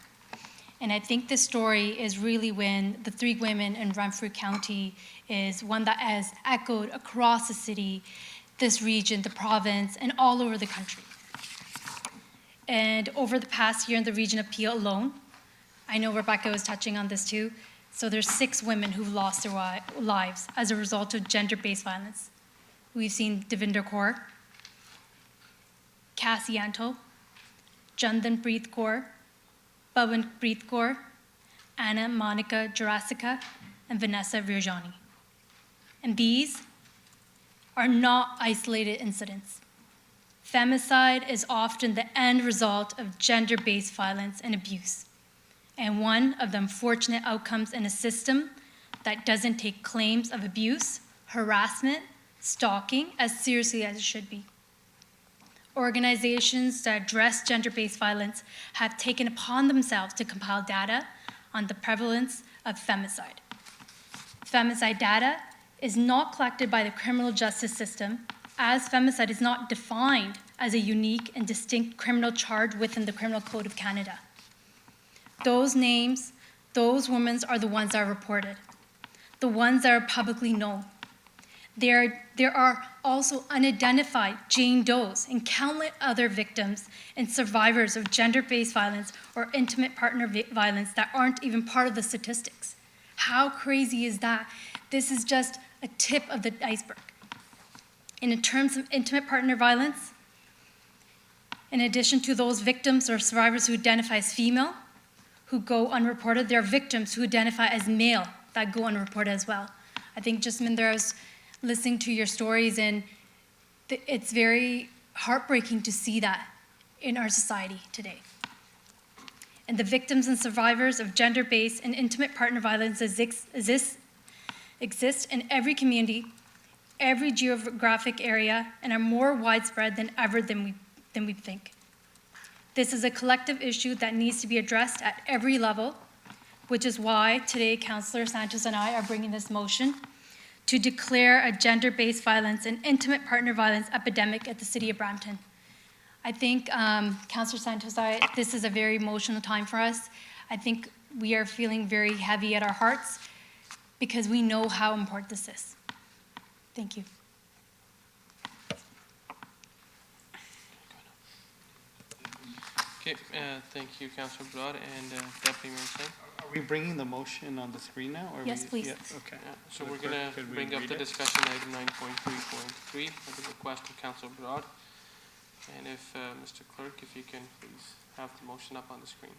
And I think this story is really when the 3 women in Renfrew County is one that has echoed across the city, this region, the province, and all over the country. And over the past year in the region of Peel alone, I know Rebecca was touching on this too, so there's 6 women who've lost their lives as a result of gender-based violence. We've seen Devinder Kaur, Cassie Anto, Jandan Preet Kaur, Pawan Preet Kaur, Anna Monica Jurassica, and Vanessa Virjani. And these are not isolated incidents. Femicide is often the end result of gender-based violence and abuse, and one of the unfortunate outcomes in a system that doesn't take claims of abuse, harassment, stalking as seriously as it should be. Organizations that address gender-based violence have taken upon themselves to compile data on the prevalence of femicide. Femicide data is not collected by the criminal justice system, as femicide is not defined as a unique and distinct criminal charge within the Criminal Code of Canada. Those names, those women are the ones that are reported, the ones that are publicly known. There are also unidentified Jane Does and countless other victims and survivors of gender-based violence or intimate partner violence that aren't even part of the statistics. How crazy is that? This is just a tip of the iceberg. And in terms of intimate partner violence, in addition to those victims or survivors who identify as female, who go unreported, there are victims who identify as male that go unreported as well. I think, Jasminder, I was listening to your stories, and it's very heartbreaking to see that in our society today. And the victims and survivors of gender-based and intimate partner violence exist in every community, every geographic area, and are more widespread than ever than we think. This is a collective issue that needs to be addressed at every level, which is why today Councillor Santos and I are bringing this motion to declare a gender-based violence and intimate partner violence epidemic at the City of Brampton. I think, Councillor Santos, this is a very emotional time for us. I think we are feeling very heavy at our hearts because we know how important this is. Thank you. Okay, thank you, Councillor Broad and Deputy Mayor Singh. Are we bringing the motion on the screen now? Or Yes, please. Yeah, okay. So we're going to bring up the discussion item 9.3.3 at the request of Councillor Broad. And if, Mr. Clerk, if you can please have the motion up on the screen.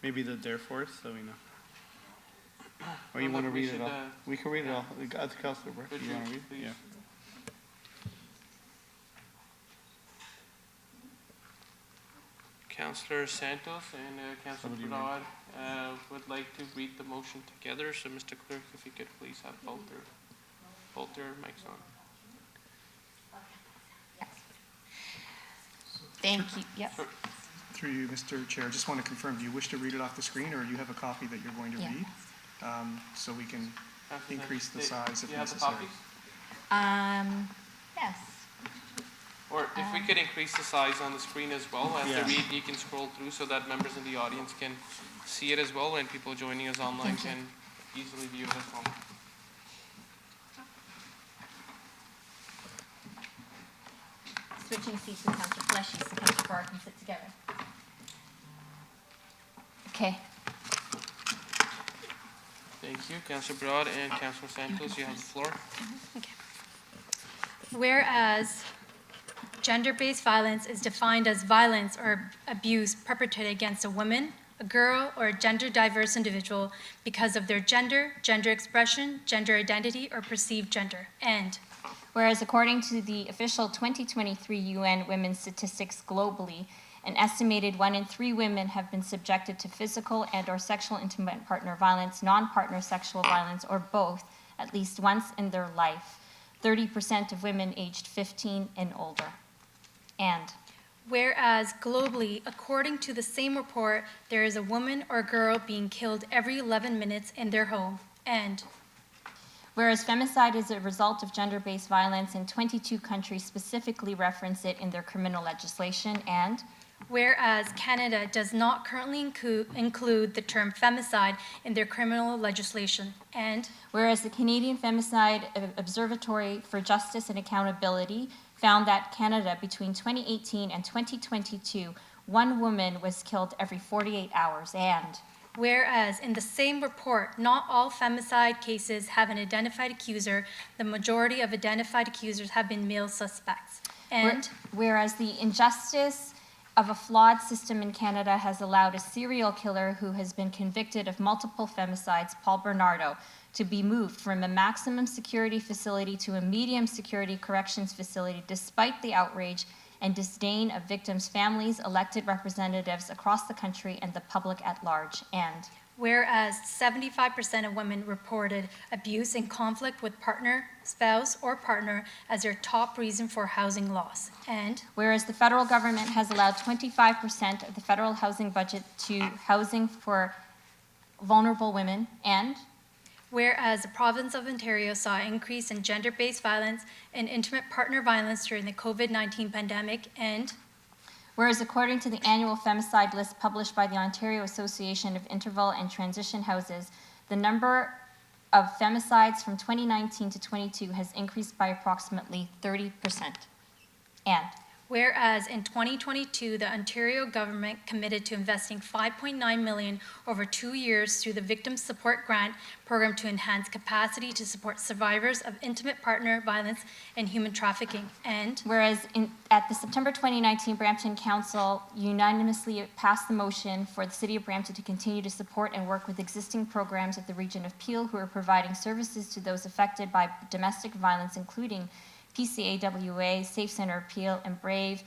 Maybe the therefore, so we know. Or you want to read it all? We can read it all. Councillor Burke, you want to read it? Yeah. Councillor Santos and Councillor Broad would like to read the motion together. So, Mr. Clerk, if you could please have both their mics on. Thank you. Yep. Through you, Mr. Chair, just want to confirm, do you wish to read it off the screen, or you have a copy that you're going to read? So we can increase the size if necessary. Yes. Or if we could increase the size on the screen as well, as they read, you can scroll through so that members in the audience can see it as well, and people joining us online can easily view it as well. switching seats with Councillor Fleschy so Councillor Barr can sit together. Okay. Thank you. Councillor Broad and Councillor Santos, you have the floor. Whereas gender-based violence is defined as violence or abuse perpetrated against a woman, a girl, or a gender-diverse individual because of their gender, gender expression, gender identity, or perceived gender. And whereas according to the official 2023 UN Women's Statistics globally, an estimated 1 in 3 women have been subjected to physical and or sexual intimate partner violence, non-partner sexual violence, or both at least once in their life. 30% of women aged 15 and older. And whereas globally, according to the same report, there is a woman or girl being killed every 11 minutes in their home. And whereas femicide is a result of gender-based violence and 22 countries specifically reference it in their criminal legislation. And whereas Canada does not currently include the term femicide in their criminal legislation. And whereas the Canadian Femicide Observatory for Justice and Accountability found that Canada between 2018 and 2022, 1 woman was killed every 48 hours. And whereas in the same report, not all femicide cases have an identified accuser, the majority of identified accusers have been male suspects. And whereas the injustice of a flawed system in Canada has allowed a serial killer who has been convicted of multiple femicides, Paul Bernardo, to be moved from a maximum security facility to a medium security corrections facility despite the outrage and disdain of victims' families, elected representatives across the country, and the public at large. And whereas 75% of women reported abuse in conflict with partner, spouse, or partner as their top reason for housing loss. And whereas the federal government has allowed 25% of the federal housing budget to housing for vulnerable women. And whereas the province of Ontario saw an increase in gender-based violence and intimate partner violence during the COVID-19 pandemic. And whereas according to the annual femicide list published by the Ontario Association of Interval and Transition Houses, the number of femicides from 2019 to 22 has increased by approximately 30%. And whereas in 2022, the Ontario government committed to investing $5.9 million over 2 years through the Victim Support Grant program to enhance capacity to support survivors of intimate partner violence and human trafficking. And whereas at the September 2019 Brampton Council unanimously passed the motion for the City of Brampton to continue to support and work with existing programs at the Region of Peel who are providing services to those affected by domestic violence, including PCAWA, Safe Center of Peel, and Brave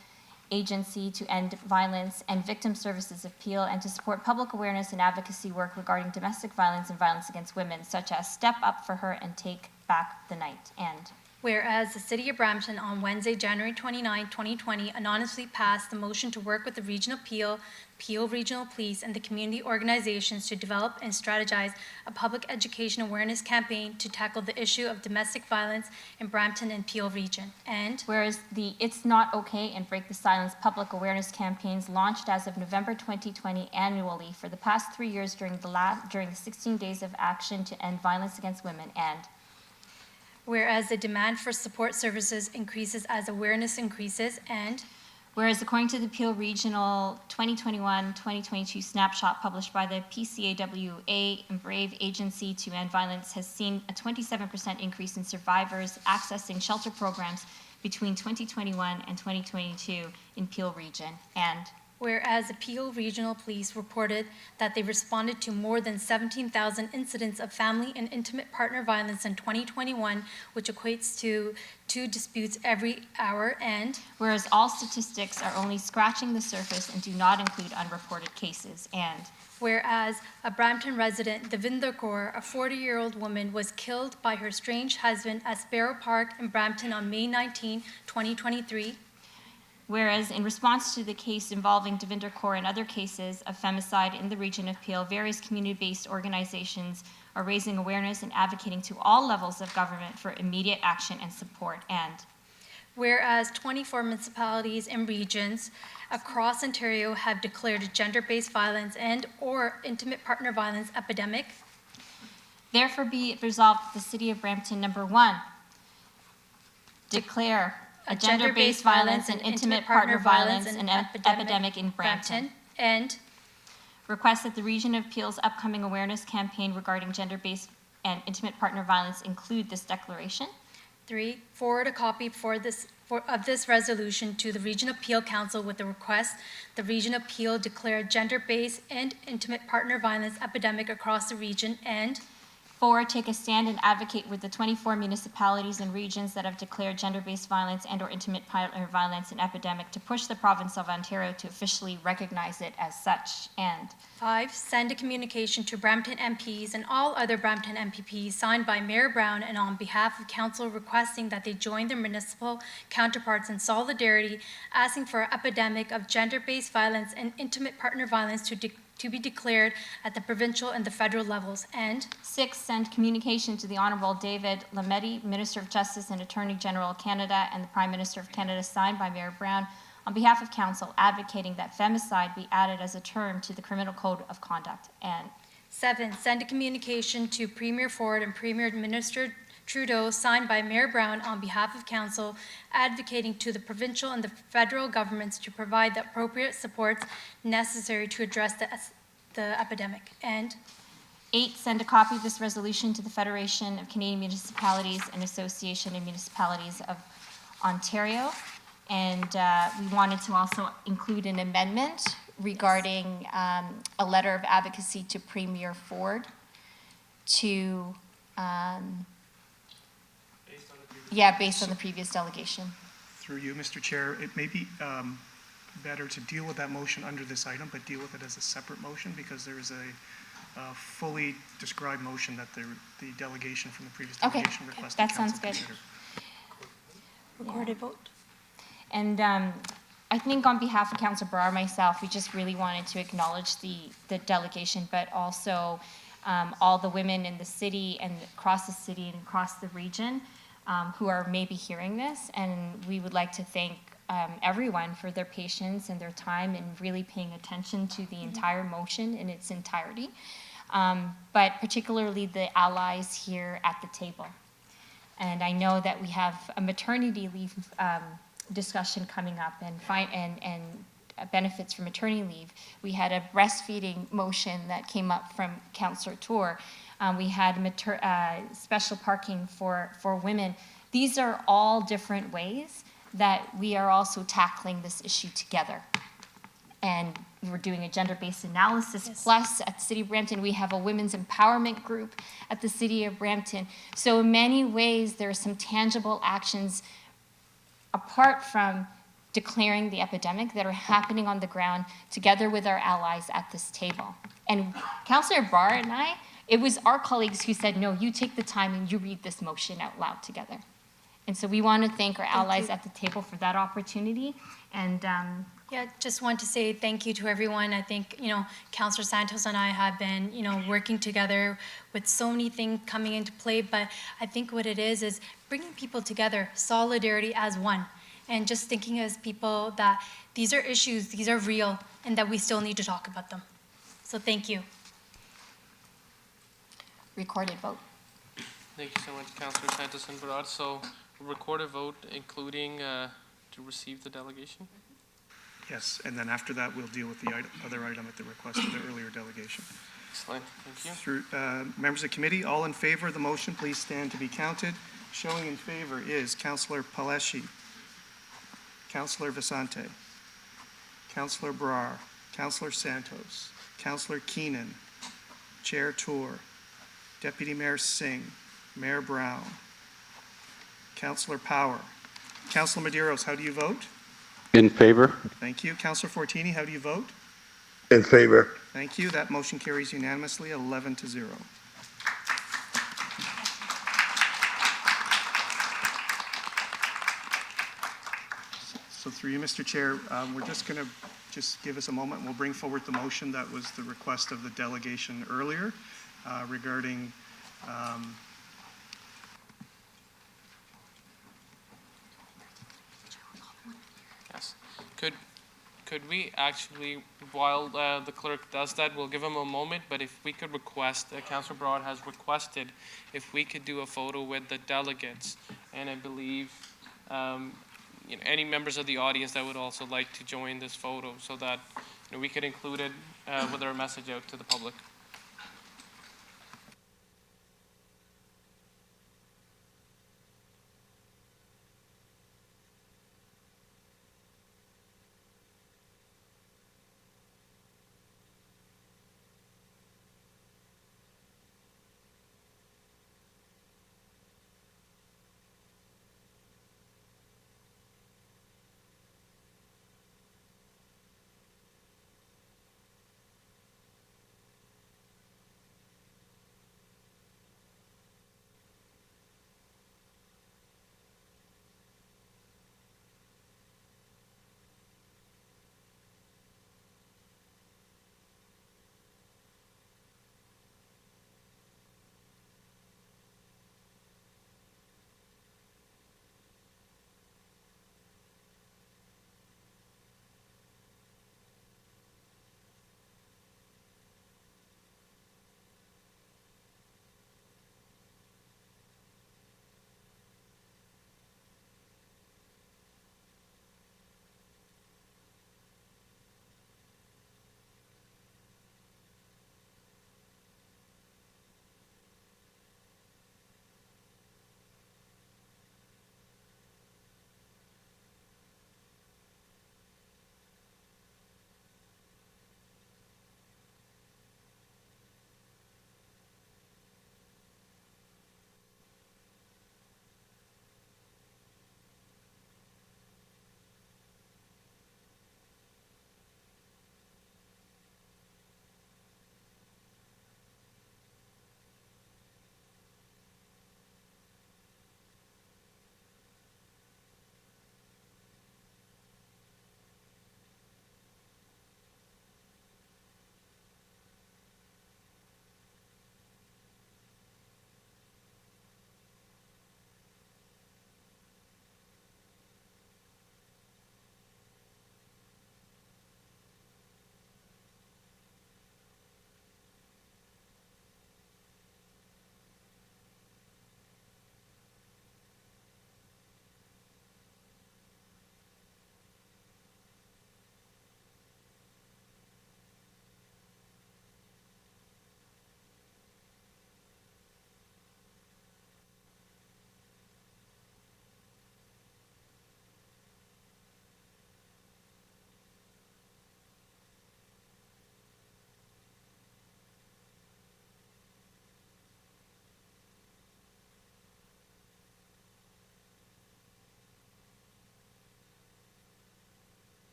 Agency to End Violence, and Victim Services of Peel, and to support public awareness and advocacy work regarding domestic violence and violence against women, such as Step Up for Her and Take Back the Night. And whereas the City of Brampton on Wednesday, January 29, 2020, anonymously passed the motion to work with the Region of Peel, Peel Regional Police, and the community organizations to develop and strategize a public education awareness campaign to tackle the issue of domestic violence in Brampton and Peel Region. And whereas the It's Not Okay and Break the Silence public awareness campaigns launched as of November 2020 annually for the past 3 years during the 16 days of action to end violence against women. And whereas the demand for support services increases as awareness increases. And whereas according to the Peel Regional 2021-2022 snapshot published by the PCAWA and Brave Agency to End Violence has seen a 27% increase in survivors accessing shelter programs between 2021 and 2022 in Peel Region. And whereas the Peel Regional Police reported that they responded to more than 17,000 incidents of family and intimate partner violence in 2021, which equates to 2 disputes every hour. And whereas all statistics are only scratching the surface and do not include unreported cases. And whereas a Brampton resident, Devinder Kaur, a 40-year-old woman, was killed by her estranged husband at Sparrow Park in Brampton on May 19, 2023. Whereas in response to the case involving Devinder Kaur and other cases of femicide in the Region of Peel, various community-based organizations are raising awareness and advocating to all levels of government for immediate action and support. And whereas 24 municipalities and regions across Ontario have declared gender-based violence and or intimate partner violence epidemic. Therefore be it resolved that the City of Brampton, number 1, declare a gender-based violence and intimate partner violence and epidemic in Brampton. And Request that the Region of Peel's upcoming awareness campaign regarding gender-based and intimate partner violence include this declaration. 3, forward a copy of this resolution to the Region of Peel Council with the request the Region of Peel declare gender-based and intimate partner violence epidemic across the region. And 4, take a stand and advocate with the 24 municipalities and regions that have declared gender-based violence and/or intimate partner violence an epidemic to push the province of Ontario to officially recognize it as such. And 5, send a communication to Brampton MPs and all other Brampton MPPs signed by Mayor Brown and on behalf of Council requesting that they join their municipal counterparts in solidarity, asking for an epidemic of gender-based violence and intimate partner violence to be declared at the provincial and the federal levels. And 6, send communication to the Honourable David Lametti, Minister of Justice and Attorney General of Canada, and the Prime Minister of Canada, signed by Mayor Brown, on behalf of Council, advocating that femicide be added as a term to the Criminal Code of Conduct. And 7, send a communication to Premier Ford and Premier Minister Trudeau, signed by Mayor Brown on behalf of Council, advocating to the provincial and the federal governments to provide the appropriate supports necessary to address the epidemic. And 8, send a copy of this resolution to the Federation of Canadian Municipalities and Association of Municipalities of Ontario. And we wanted to also include an amendment regarding a letter of advocacy to Premier Ford to based on the previous delegation. Through you, Mr. Chair, it may be better to deal with that motion under this item, but deal with it as a separate motion because there is a fully described motion that the delegation from the previous delegation requested. That sounds good. Recorded vote. And I think on behalf of Councillor Brar, myself, we just really wanted to acknowledge the delegation, but also all the women in the city and across the city and across the region who are maybe hearing this. And we would like to thank everyone for their patience and their time and really paying attention to the entire motion in its entirety, but particularly the allies here at the table. And I know that we have a maternity leave discussion coming up and benefits from maternity leave. We had a breastfeeding motion that came up from Councillor Tour. We had special parking for women. These are all different ways that we are also tackling this issue together. And we're doing a gender-based analysis. Yes. Plus, at the City of Brampton, we have a women's empowerment group at the City of Brampton. So in many ways, there are some tangible actions apart from declaring the epidemic that are happening on the ground together with our allies at this table. And Councillor Barr and I, it was our colleagues who said, no, you take the time and you read this motion out loud together. And so we want to thank our allies at the table for that opportunity. And just want to say thank you to everyone. I think, Councillor Santos and I have been, working together with so many things coming into play, but I think what it is bringing people together, solidarity as one, and just thinking as people that these are issues, these are real, and that we still need to talk about them. So thank you. Recorded vote. Thank you so much, Councillor Santos and Barad. So recorded vote, including to receive the delegation? Yes, and then after that, we'll deal with the other item at the request of the earlier delegation. Excellent, thank you. Through members of the committee, all in favor of the motion, please stand to be counted. Showing in favor is Councillor Paleschi, Councillor Vicente, Councillor Brar, Councillor Santos, Councillor Keenan, Chair Tour, Deputy Mayor Singh, Mayor Brown, Councillor Power. Councillor Medeiros, how do you vote? In favor. Thank you. Councillor Fortini, how do you vote? In favor. Thank you. That motion carries unanimously, 11-0. So through you, Mr. Chair, we're just going to give us a moment. We'll bring forward the motion that was the request of the delegation earlier regarding Yes. Could we actually, while the clerk does that, we'll give him a moment, but if we could request, Councillor Broad has requested, if we could do a photo with the delegates, and I believe any members of the audience that would also like to join this photo so that we could include it with our message out to the public.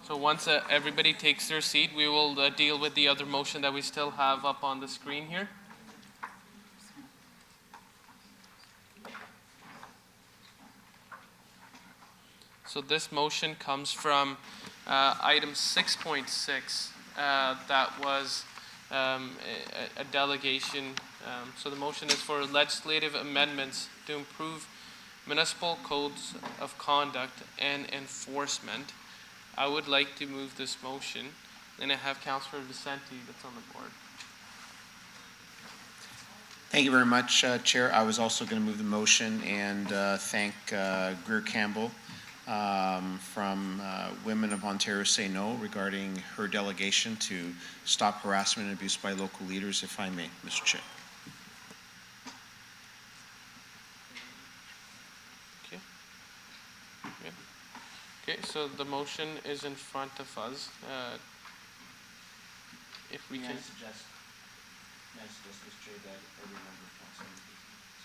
So once everybody takes their seat, we will deal with the other motion that we still have up on the screen here. So this motion comes from item 6.6 that was a delegation. So the motion is for legislative amendments to improve municipal codes of conduct and enforcement. I would like to move this motion, and I have Councillor Vicente that's on the board. Thank you very much, Chair. I was also going to move the motion and thank Greer Campbell from Women of Ontario Say No regarding her delegation to stop harassment and abuse by local leaders, if I may, Mr. Chair. Okay. So the motion is in front of us. If we can. Mr. Chair, that every member of council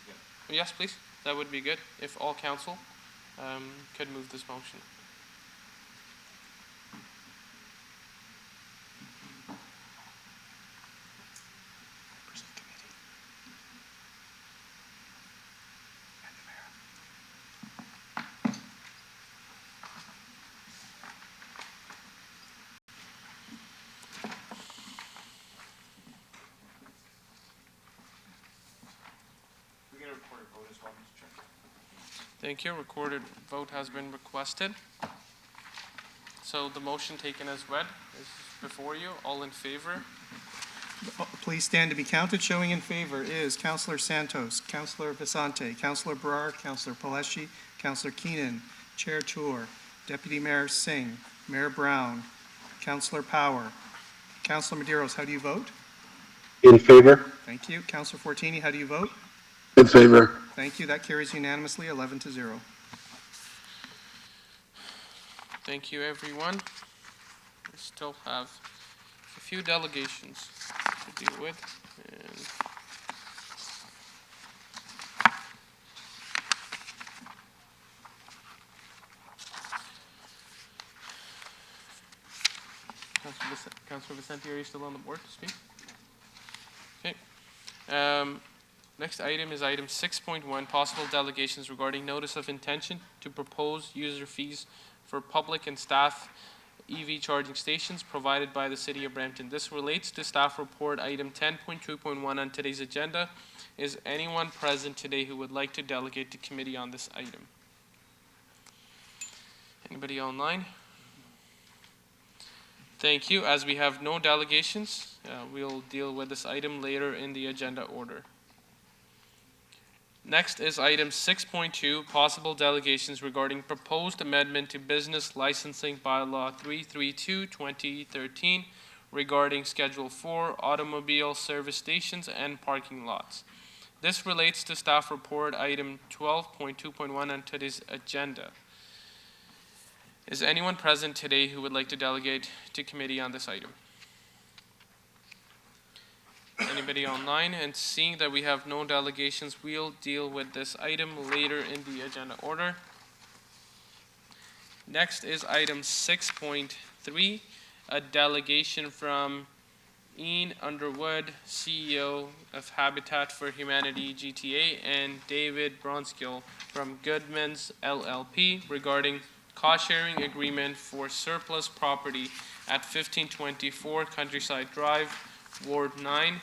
together. Yes, please. That would be good if all council could move this motion. Thank you. Recorded vote has been requested. So the motion taken as read is before you. All in favor? Please stand to be counted. Showing in favor is Councillor Santos, Councillor Vicente, Councillor Brar, Councillor Paleshi, Councillor Keenan, Chair Tour, Deputy Mayor Singh, Mayor Brown, Councillor Power. Councillor Medeiros, how do you vote? In favor. Thank you. Councillor Fortini, how do you vote? In favor. Thank you. That carries unanimously, 11-0. Thank you, everyone. We still have a few delegations to deal with. And Councillor Vicente, are you still on the board to speak? Okay. Next item is item 6.1, possible delegations regarding notice of intention to propose user fees for public and staff EV charging stations provided by the City of Brampton. This relates to staff report item 10.2.1 on today's agenda. Is anyone present today who would like to delegate to committee on this item? Anybody online? Thank you. As we have no delegations, we'll deal with this item later in the agenda order. Next is item 6.2, possible delegations regarding proposed amendment to business licensing bylaw 332/2013 regarding Schedule 4 automobile service stations and parking lots. This relates to staff report item 12.2.1 on today's agenda. Is anyone present today who would like to delegate to committee on this item? Anybody online? And seeing that we have no delegations, we'll deal with this item later in the agenda order. Next is item 6.3, a delegation from Ian Underwood, CEO of Habitat for Humanity GTA, and David Bronskill from Goodman's LLP regarding cost-sharing agreement for surplus property at 1524 Countryside Drive, Ward 9.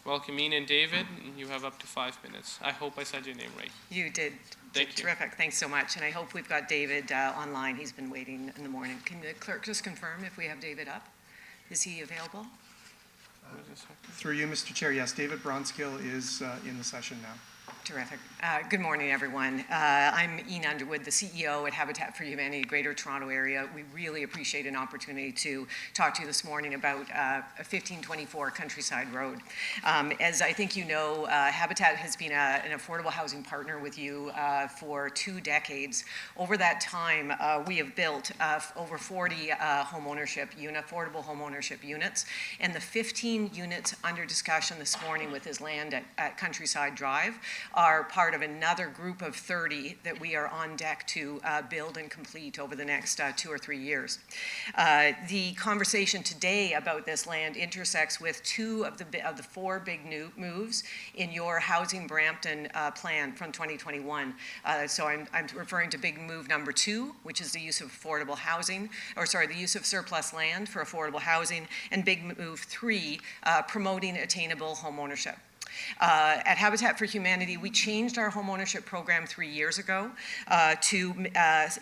Welcome, Ian and David. You have up to 5 minutes. I hope I said your name right. You did. Thank you. Terrific. Thanks so much. And I hope we've got David online. He's been waiting in the morning. Can the clerk just confirm if we have David up? Is he available? Through you, Mr. Chair, yes, David Bronskill is in the session now. Terrific. Good morning, everyone. I'm Ian Underwood, the CEO at Habitat for Humanity Greater Toronto Area. We really appreciate an opportunity to talk to you this morning about 1524 Countryside Road. As I think you know, Habitat has been an affordable housing partner with you for 2 decades. Over that time, we have built over 40 affordable home ownership units, and the 15 units under discussion this morning with his land at Countryside Drive are part of another group of 30 that we are on deck to build and complete over the next 2 or 3 years. The conversation today about this land intersects with 2 of the 4 big new moves in your Housing Brampton plan from 2021. So I'm referring to big move number 2, which is the use of affordable housing, the use of surplus land for affordable housing, and big move 3, promoting attainable home ownership. At Habitat for Humanity, we changed our homeownership program 3 years ago to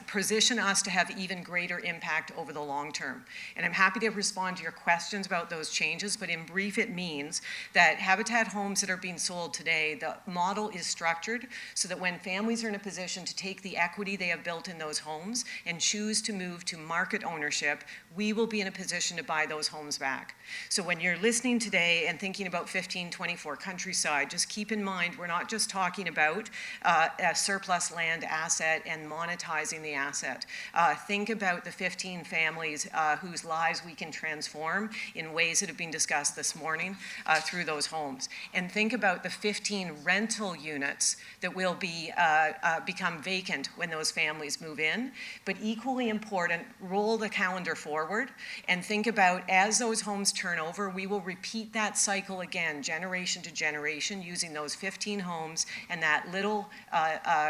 position us to have even greater impact over the long term. And I'm happy to respond to your questions about those changes, but in brief, it means that Habitat homes that are being sold today, the model is structured so that when families are in a position to take the equity they have built in those homes and choose to move to market ownership, we will be in a position to buy those homes back. So when you're listening today and thinking about 1524 Countryside Countryside, just keep in mind, we're not just talking about a surplus land asset and monetizing the asset. Think about the 15 families whose lives we can transform in ways that have been discussed this morning through those homes. And think about the 15 rental units that will be become vacant when those families move in. But equally important, roll the calendar forward and think about, as those homes turn over, we will repeat that cycle again, generation to generation, using those 15 homes and that little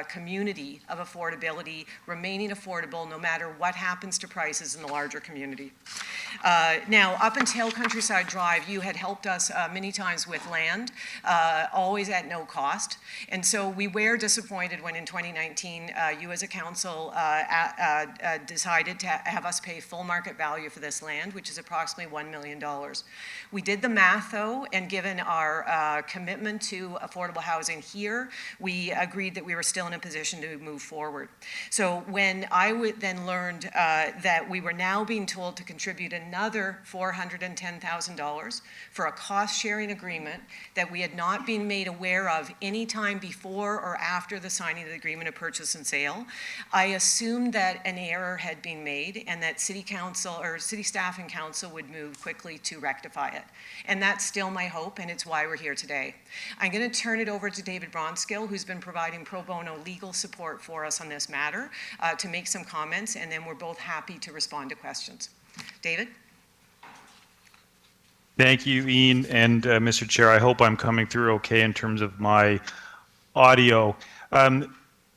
community of affordability remaining affordable no matter what happens to prices in the larger community. Now, up until Countryside Drive, you had helped us many times with land, always at no cost. And so we were disappointed when in 2019, you as a council decided to have us pay full market value for this land, which is approximately $1 million. We did the math though, and given our commitment to affordable housing here, we agreed that we were still in a position to move forward. So when I then learned that we were now being told to contribute another $410,000 for a cost-sharing agreement that we had not been made aware of any time before or after the signing of the agreement of purchase and sale, I assumed that an error had been made and that City Council or City staff and Council would move quickly to rectify it. And that's still my hope, and it's why we're here today. I'm going to turn it over to David Bronskill, who's been providing pro bono legal support for us on this matter, to make some comments, and then we're both happy to respond to questions. David? Thank you, Ian, and Mr. Chair. I hope I'm coming through okay in terms of my audio.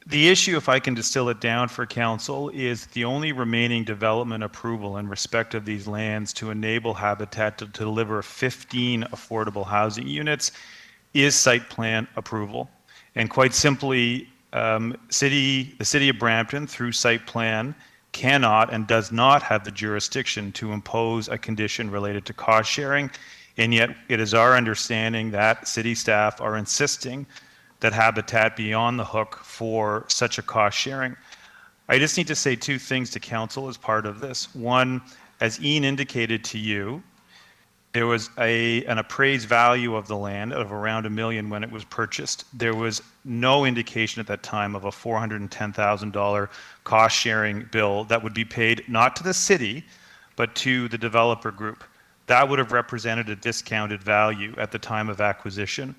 The issue, if I can distill it down for Council, is the only remaining development approval in respect of these lands to enable Habitat to deliver 15 affordable housing units is site plan approval. And quite simply, the City of Brampton, through site plan, cannot and does not have the jurisdiction to impose a condition related to cost sharing, and yet it is our understanding that city staff are insisting that Habitat be on the hook for such a cost sharing. I just need to say two things to Council as part of this. One, as Ian indicated to you, there was an appraised value of the land of around $1 million when it was purchased. There was no indication at that time of a $410,000 cost sharing bill that would be paid not to the city, but to the developer group. That would have represented a discounted value at the time of acquisition.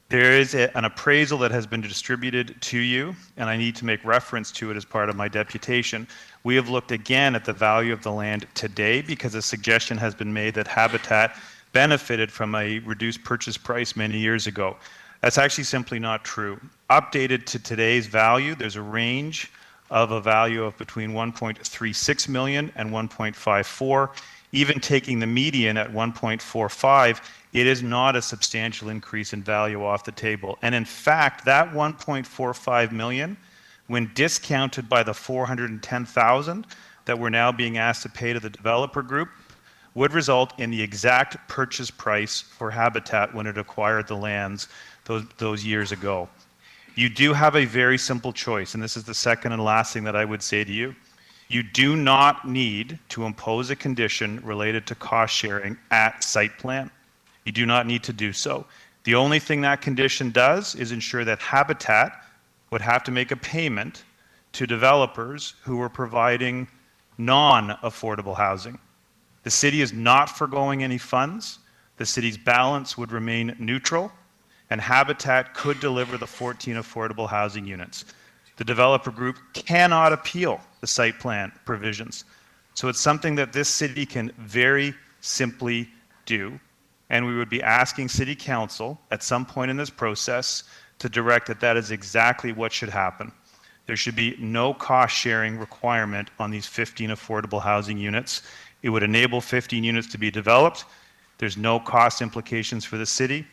There is an appraisal that has been distributed to you, and I need to make reference to it as part of my deputation. We have looked again at the value of the land today because a suggestion has been made that Habitat benefited from a reduced purchase price many years ago. That's actually simply not true. Updated to today's value, there's a range of a value of between 1.36 million and 1.54. Even taking the median at 1.45, it is not a substantial increase in value off the table. And in fact, that 1.45 million, when discounted by the 410,000 that we're now being asked to pay to the developer group, would result in the exact purchase price for Habitat when it acquired the lands those years ago. You do have a very simple choice, and this is the second and last thing that I would say to you. You do not need to impose a condition related to cost sharing at site plan. You do not need to do so. The only thing that condition does is ensure that Habitat would have to make a payment to developers who are providing non-affordable housing. The city is not forgoing any funds. The city's balance would remain neutral, and Habitat could deliver the 14 affordable housing units. The developer group cannot appeal the site plan provisions. So it's something that this city can very simply do. And we would be asking City Council at some point in this process to direct that that is exactly what should happen. There should be no cost sharing requirement on these 15 affordable housing units. It would enable 15 units to be developed. There's no cost implications for the city.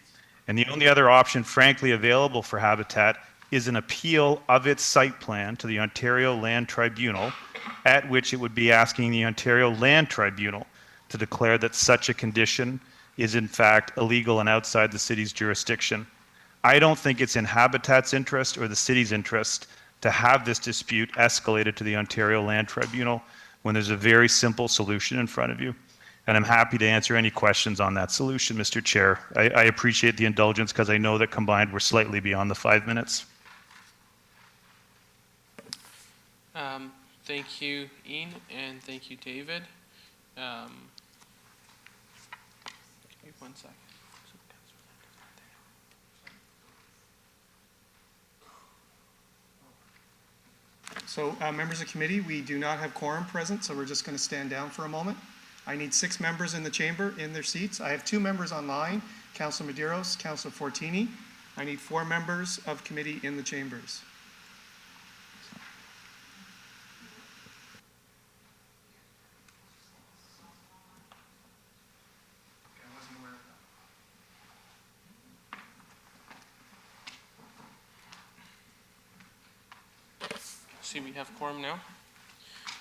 And the only other option, frankly, available for Habitat is an appeal of its site plan to the Ontario Land Tribunal, at which it would be asking the Ontario Land Tribunal to declare that such a condition is in fact illegal and outside the city's jurisdiction. I don't think it's in Habitat's interest or the city's interest to have this dispute escalated to the Ontario Land Tribunal when there's a very simple solution in front of you. and I'm happy to answer any questions on that solution, Mr. Chair. I appreciate the indulgence because I know that combined we're slightly beyond the 5 minutes. Thank you, Ian, and thank you, David. Give me 1 second. So, members of committee, we do not have quorum present, so we're just going to stand down for a moment. I need 6 members in the chamber in their seats. I have 2 members online, Councilor Medeiros, Councilor Fortini. I need 4 members of committee in the chambers. See, we have quorum now.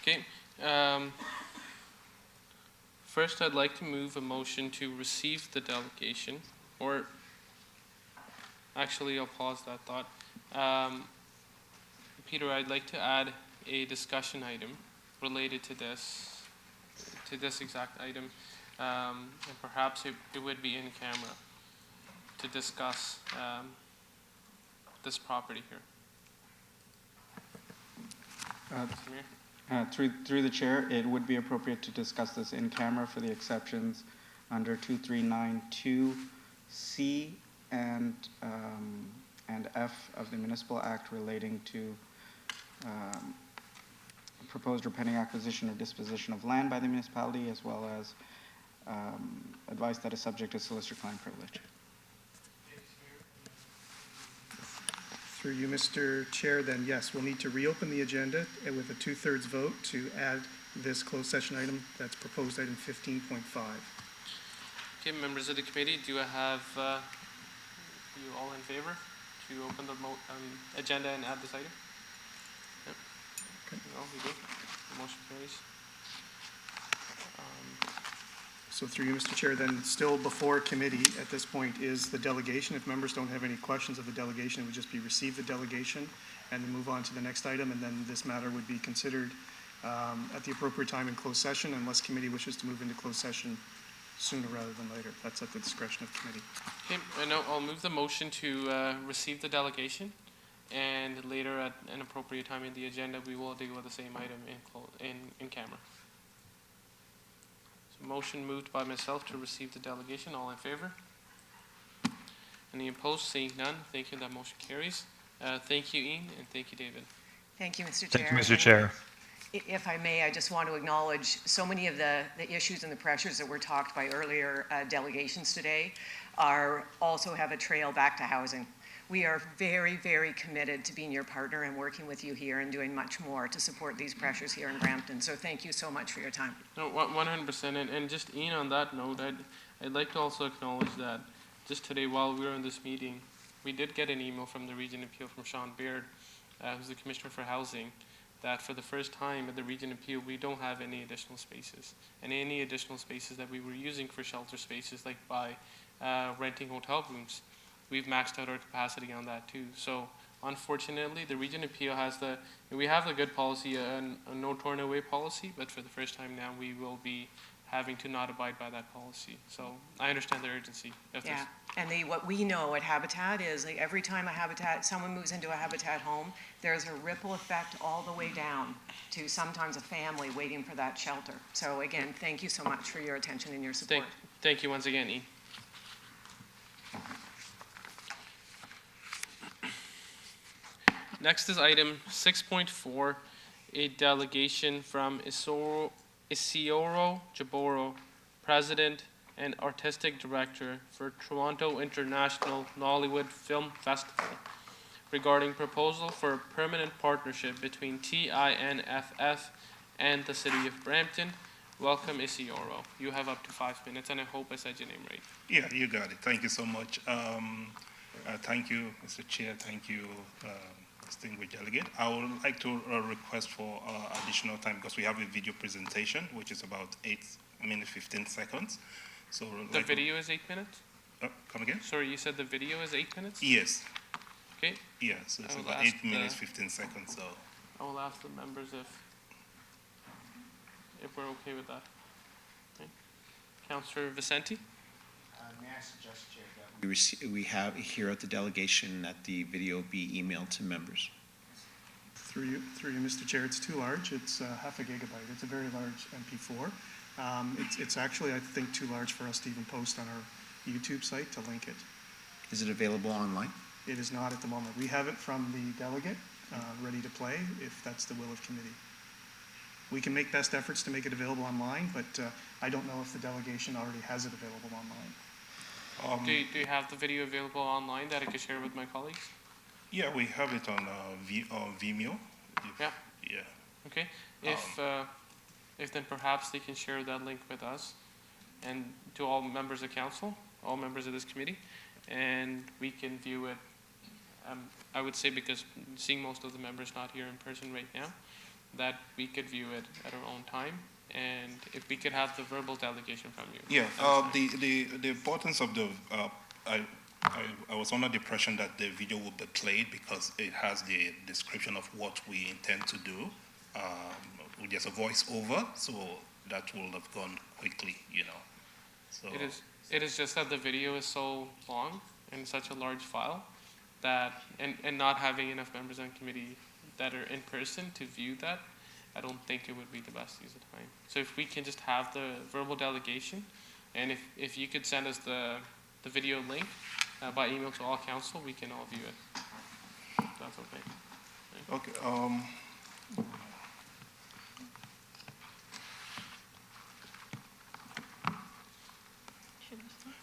Okay. First, I'd like to move a motion to receive the delegation, or actually, I'll pause that thought. Peter, I'd like to add a discussion item related to this exact item, and perhaps it would be in camera to discuss this property here. Through the chair, it would be appropriate to discuss this in camera for the exceptions under 2392C and F of the Municipal Act relating to proposed or pending acquisition or disposition of land by the municipality, as well as advice that is subject to solicitor-client privilege. Through you, Mr. Chair, then yes, we'll need to reopen the agenda with a 2/3 vote to add this closed session item that's proposed item 15.5. Okay, members of the committee, do I have you all in favor to open the agenda and add this item? Yep. Okay. No, we good. The motion carries. So through you, Mr. Chair, then still before committee at this point is the delegation. If members don't have any questions of the delegation, it would just be receive the delegation and then move on to the next item, and then this matter would be considered at the appropriate time in closed session unless committee wishes to move into closed session sooner rather than later. That's at the discretion of committee. Okay, I'll move the motion to receive the delegation, and later at an appropriate time in the agenda, we will deal with the same item in camera. Motion moved by myself to receive the delegation. All in favor? Any opposed? Seeing none, thank you. That motion carries. Thank you, Ian, and thank you, David. Thank you, Mr. Chair. Thank you, Mr. Chair. If I may, I just want to acknowledge so many of the issues and the pressures that were talked by earlier delegations today also have a trail back to housing. We are very, very committed to being your partner and working with you here and doing much more to support these pressures here in Brampton. So thank you so much for your time. No, 100%. And just, Ian, on that note, I'd like to also acknowledge that just today while we were in this meeting, we did get an email from the Region Appeal from Sean Baird, who's the Commissioner for Housing, that for the first time at the Region Appeal, we don't have any additional spaces. And any additional spaces that we were using for shelter spaces, like by renting hotel rooms, we've maxed out our capacity on that too. So unfortunately, the Region Appeal we have a good policy, a no turn away policy, but for the first time now, we will be having to not abide by that policy. So I understand the urgency of this. Yeah, and what we know at Habitat is like every time someone moves into a Habitat home, there's a ripple effect all the way down to sometimes a family waiting for that shelter. So again, thank you so much for your attention and your support. Thank you once again, Ian. Next is item 6.4, a delegation from Isioro Jaboro, President and Artistic Director for Toronto International Nollywood Film Festival, regarding proposal for a permanent partnership between TINFF and the City of Brampton. Welcome, Isioro. You have up to 5 minutes, and I hope I said your name right. Yeah, you got it. Thank you so much. Thank you, Mr. Chair. Thank you, distinguished delegate. I would like to request for additional time because we have a video presentation, which is about 8 minutes, 15 seconds. So the video is 8 minutes? Come again? Sorry, you said the video is 8 minutes? Yes. Okay. Yeah, so it's about 8 minutes, 15 seconds. So I will ask the members if we're okay with that. Okay. Councillor Vicente? May I suggest, Chair, that we have here at the delegation that the video be emailed to members? Through you, Mr. Chair, it's too large. It's half a gigabyte. It's a very large MP4. It's actually, I think, too large for us to even post on our YouTube site to link it. Is it available online? It is not at the moment. We have it from the delegate, ready to play, if that's the will of committee. We can make best efforts to make it available online, but I don't know if the delegation already has it available online. Do you have the video available online that I could share with my colleagues? Yeah, we have it on Vimeo. Yeah. Yeah. Okay. If then perhaps they can share that link with us and to all members of council, all members of this committee, and we can view it. I would say, because seeing most of the members not here in person right now, that we could view it at our own time, and if we could have the verbal delegation from you. Yeah, the importance of the, I was under the impression that the video would be played because it has the description of what we intend to do. There's a voiceover, so that will have gone quickly, you know. So It is just that the video is so long and such a large file that, and not having enough members on committee that are in person to view that, I don't think it would be the best use of time. So if we can just have the verbal delegation, and if you could send us the video link by email to all council, we can all view it. That's okay. Okay.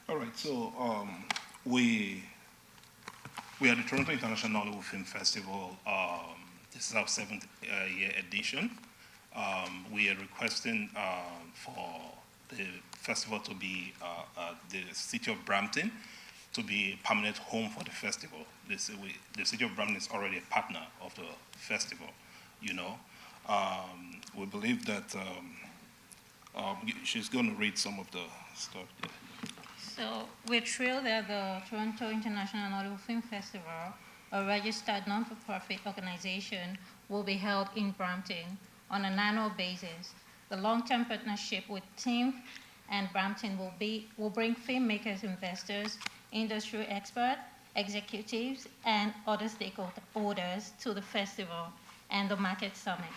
All right. So we are the Toronto International Nollywood Film Festival. This is our 7th year edition. We are requesting for the festival to be the city of Brampton to be a permanent home for the festival. The city of Brampton is already a partner of the festival, you know. We believe that she's going to read some of the stuff. Yeah. So we're thrilled that the Toronto International Nollywood Film Festival, a registered non-for-profit organization, will be held in Brampton on an annual basis. The long-term partnership with TIMF and Brampton will bring filmmakers, investors, industry experts, executives, and other stakeholders to the festival and the Market Summit,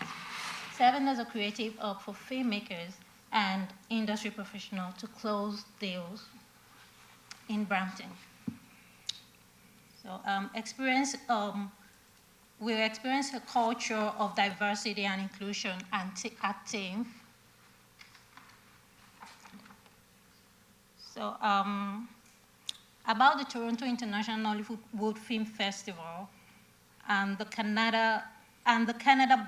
serving as a creative hub for filmmakers and industry professionals to close deals in Brampton. So we'll experience a culture of diversity and inclusion at TIMF. So about the Toronto International Nollywood Film Festival and the Canada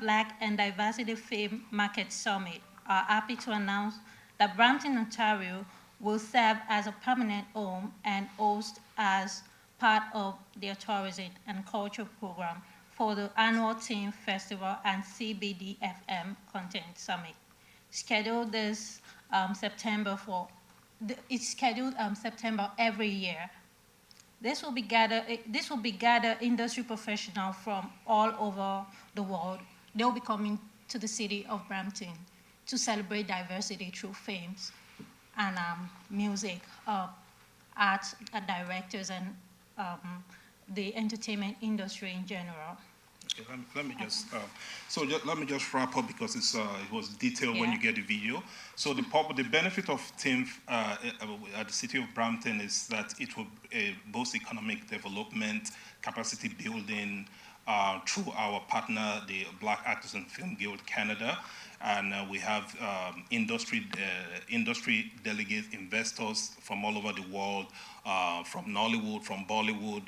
Black and Diversity Film Market Summit, are happy to announce that Brampton, Ontario will serve as a permanent home and host as part of their tourism and culture program for the annual TIMF Festival and CBDFM Content Summit, scheduled this September it's scheduled September every year. This will be gather industry professionals from all over the world. They'll be coming to the city of Brampton to celebrate diversity through films and music, art directors, and the entertainment industry in general. Okay, let me just let me just wrap up because it was detailed when you get the video. So the benefit of TIMF at the city of Brampton is that it will boast economic development, capacity building through our partner, the Black Actors and Film Guild Canada, and we have industry delegates, investors from all over the world, from Nollywood, from Bollywood,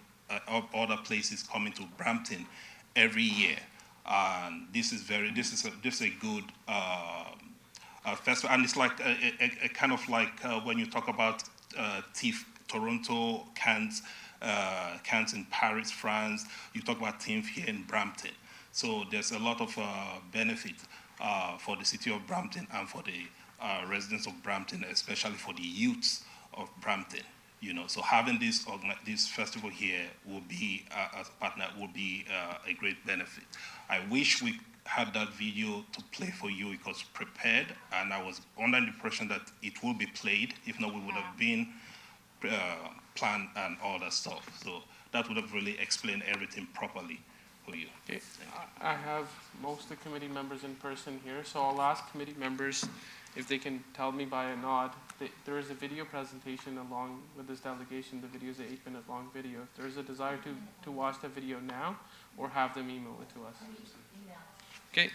other places coming to Brampton every year. This is a good festival, and it's like a kind of like when you talk about TIFF, Toronto, Cannes in Paris, France, you talk about TIFF here in Brampton. So there's a lot of benefit for the city of Brampton and for the residents of Brampton, especially for the youths of Brampton. You know, so having this festival here will be as a partner will be a great benefit. I wish we had that video to play for you. It was prepared, and I was under the impression that it will be played. If not, we would have been planned and all that stuff. So that would have really explained everything properly for you. Okay. I have most of the committee members in person here, so I'll ask committee members if they can tell me by a nod. There is a video presentation along with this delegation. The video is an 8-minute long video. If there's a desire to watch the video now, or have them email it to us. Okay,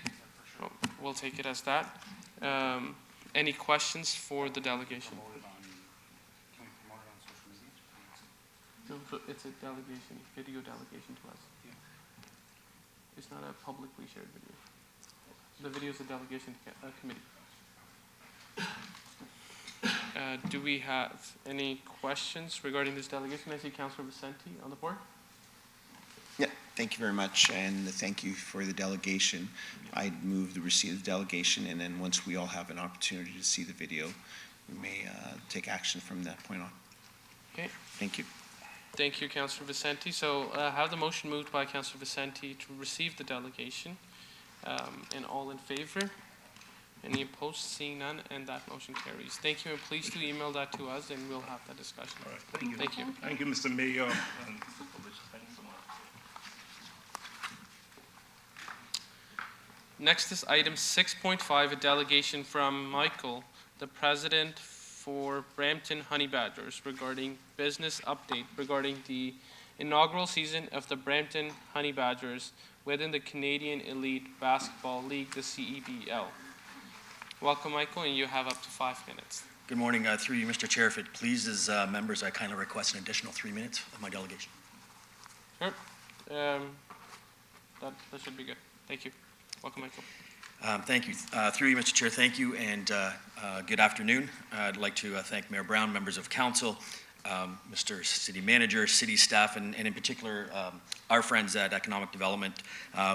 well, we'll take it as that. Any questions for the delegation? No, so it's a delegation, video delegation to us. It's not a publicly shared video. The video is a delegation committee. Do we have any questions regarding this delegation? I see Councillor Vicente on the board. Yeah, thank you very much, and thank you for the delegation. I'd move the receipt of the delegation, and then once we all have an opportunity to see the video, we may take action from that point on. Okay. Thank you. Thank you, Councillor Vicente. So have the motion moved by Councillor Vicente to receive the delegation. And all in favor? Any opposed? Seeing none, and that motion carries. Thank you, and please do email that to us, and we'll have that discussion. All right, thank you. Thank you. Thank you, Mr. Mayor. And Mr. Public. Thank you so much. Next is item 6.5, a delegation from Michael, the president for Brampton Honey Badgers, regarding business update regarding the inaugural season of the Brampton Honey Badgers within the Canadian Elite Basketball League, the CEBL. Welcome, Michael, and you have up to 5 minutes. Good morning. Through you, Mr. Chair, if it pleases members, I kindly request an additional 3 minutes of my delegation. Sure. That should be good. Thank you. Welcome, Michael. Thank you. Through you, Mr. Chair, thank you, and good afternoon. I'd like to thank Mayor Brown, members of council, Mr. City Manager, city staff, and in particular our friends at Economic Development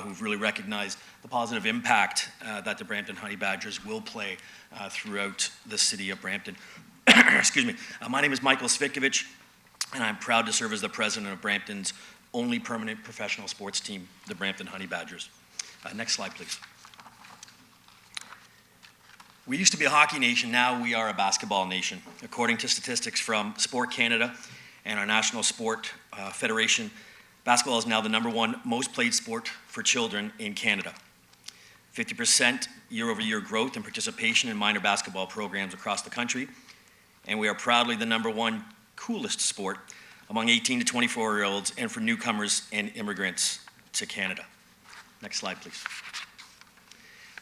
who've really recognized the positive impact that the Brampton Honey Badgers will play throughout the city of Brampton. Excuse me. My name is Michael Svikovich, and I'm proud to serve as the president of Brampton's only permanent professional sports team, the Brampton Honey Badgers. Next slide, please. We used to be a hockey nation, now we are a basketball nation. According to statistics from Sport Canada and our National Sport Federation, basketball is now the #1 most played sport for children in Canada. 50% year-over-year growth and participation in minor basketball programs across the country, and we are proudly the #1 coolest sport among 18 to 24-year-olds and for newcomers and immigrants to Canada. Next slide, please.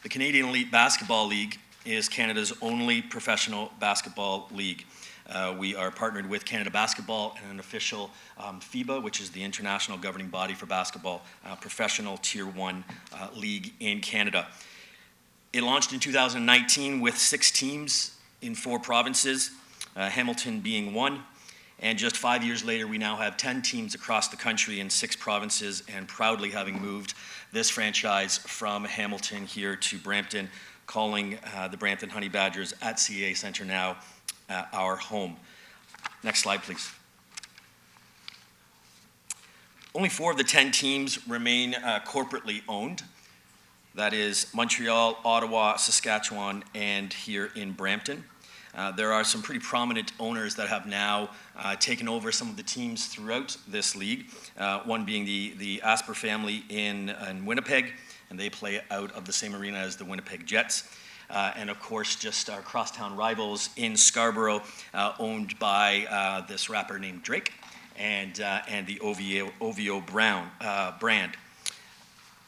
The Canadian Elite Basketball League is Canada's only professional basketball league. We are partnered with Canada Basketball and an official FIBA, which is the international governing body for basketball, professional Tier 1 league in Canada. It launched in 2019 with 6 teams in 4 provinces, Hamilton being one. And just 5 years later, we now have 10 teams across the country in 6 provinces, and proudly having moved this franchise from Hamilton here to Brampton, calling the Brampton Honey Badgers at CEA Centre now our home. Next slide, please. Only 4 of the 10 teams remain corporately owned. That is Montreal, Ottawa, Saskatchewan, and here in Brampton. There are some pretty prominent owners that have now taken over some of the teams throughout this league, one being the Asper family in Winnipeg, and they play out of the same arena as the Winnipeg Jets. And of course, just our crosstown rivals in Scarborough, owned by this rapper named Drake, and the OVO brand.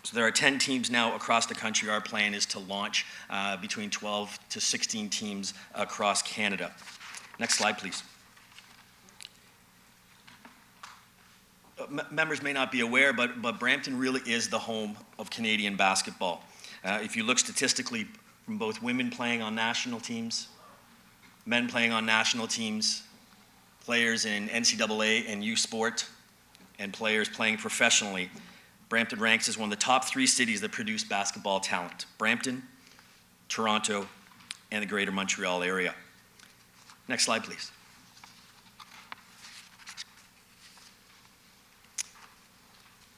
So there are 10 teams now across the country. Our plan is to launch between 12 to 16 teams across Canada. Next slide, please. Members may not be aware, but Brampton really is the home of Canadian basketball. If you look statistically from both women playing on national teams, men playing on national teams, players in NCAA and U Sport, and players playing professionally, Brampton ranks as one of the top 3 cities that produce basketball talent: Brampton, Toronto, and the Greater Montreal area. Next slide, please.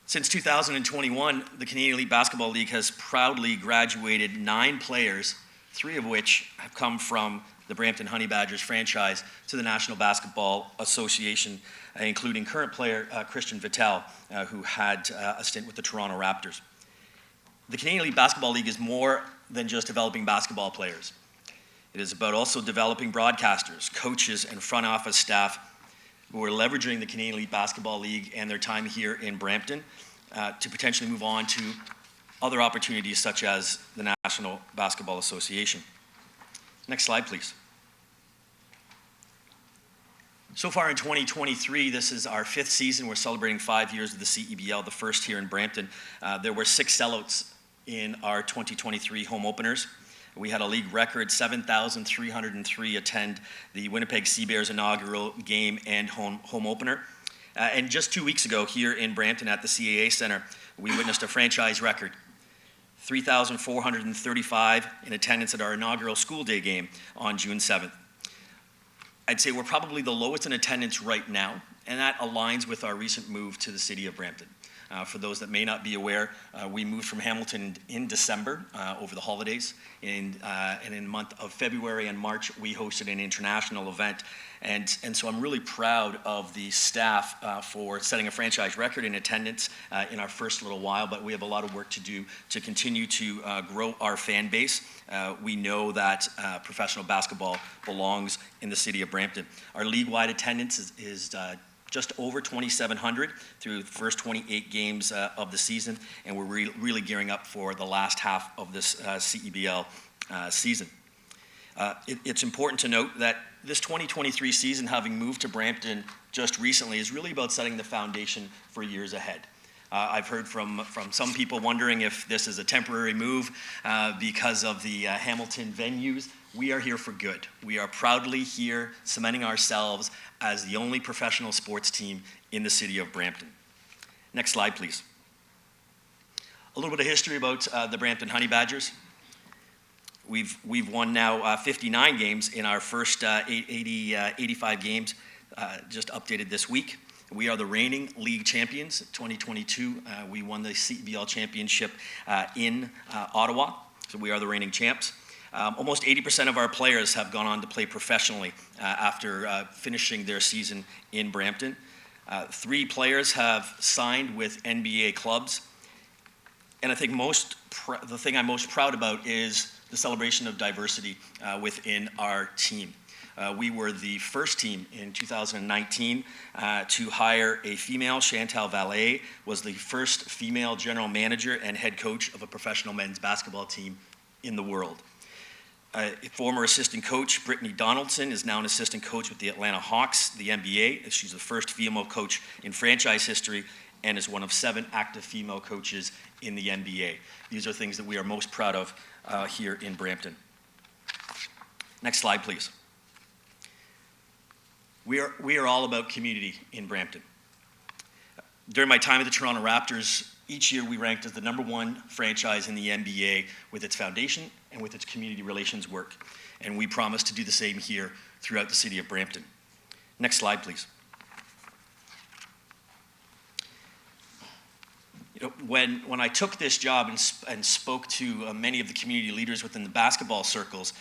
Since 2021, the Canadian Elite Basketball League has proudly graduated 9 players, 3 of which have come from the Brampton Honey Badgers franchise to the National Basketball Association, including current player Christian Vitale, who had a stint with the Toronto Raptors. The Canadian Elite Basketball League is more than just developing basketball players. It is about also developing broadcasters, coaches, and front office staff who are leveraging the Canadian Elite Basketball League and their time here in Brampton to potentially move on to other opportunities such as the National Basketball Association. Next slide, please. So far in 2023, this is our 5th season. We're celebrating 5 years of the CEBL, the first here in Brampton. There were 6 sellouts in our 2023 home openers. We had a league record 7,303 attend the Winnipeg Sea Bears inaugural game and home opener. And just 2 weeks ago here in Brampton at the CAA Centre, we witnessed a franchise record, 3,435 in attendance at our inaugural school day game on June 7th. I'd say we're probably the lowest in attendance right now, and that aligns with our recent move to the city of Brampton. For those that may not be aware, we moved from Hamilton in December over the holidays, and in the month of February and March, we hosted an international event. And so I'm really proud of the staff for setting a franchise record in attendance in our first little while, but we have a lot of work to do to continue to grow our fan base. We know that professional basketball belongs in the city of Brampton. Our league-wide attendance is just over 2,700 through the first 28 games of the season, and we're really gearing up for the last half of this CEBL season. It's important to note that this 2023 season, having moved to Brampton just recently, is really about setting the foundation for years ahead. I've heard from some people wondering if this is a temporary move because of the Hamilton venues. We are here for good. We are proudly here, cementing ourselves as the only professional sports team in the city of Brampton. Next slide, please. A little bit of history about the Brampton Honey Badgers. We've won now 59 games in our first 85 games, just updated this week. We are the reigning league champions. 2022, we won the CEBL championship in Ottawa, so we are the reigning champs. Almost 80% of our players have gone on to play professionally after finishing their season in Brampton. 3 players have signed with NBA clubs. And I think the thing I'm most proud about is the celebration of diversity within our team. We were the first team in 2019 to hire a female. Chantal Vallée was the first female general manager and head coach of a professional men's basketball team in the world. Former assistant coach Brittany Donaldson is now an assistant coach with the Atlanta Hawks, the NBA. She's the first female coach in franchise history and is one of 7 active female coaches in the NBA. These are things that we are most proud of here in Brampton. Next slide, please. We are all about community in Brampton. During my time at the Toronto Raptors, each year we ranked as the #1 franchise in the NBA with its foundation and with its community relations work. And we promise to do the same here throughout the city of Brampton. Next slide, please. You know, when I took this job and spoke to many of the community leaders within the basketball circles,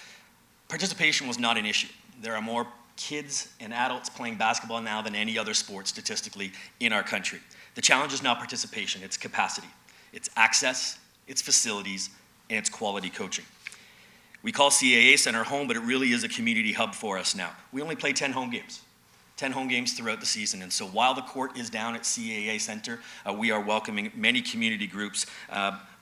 participation was not an issue. There are more kids and adults playing basketball now than any other sport statistically in our country. The challenge is not participation, it's capacity. It's access, it's facilities, and it's quality coaching. We call CAA Centre home, but it really is a community hub for us now. We only play 10 home games. 10 home games throughout the season. And so while the court is down at CAA Centre, we are welcoming many community groups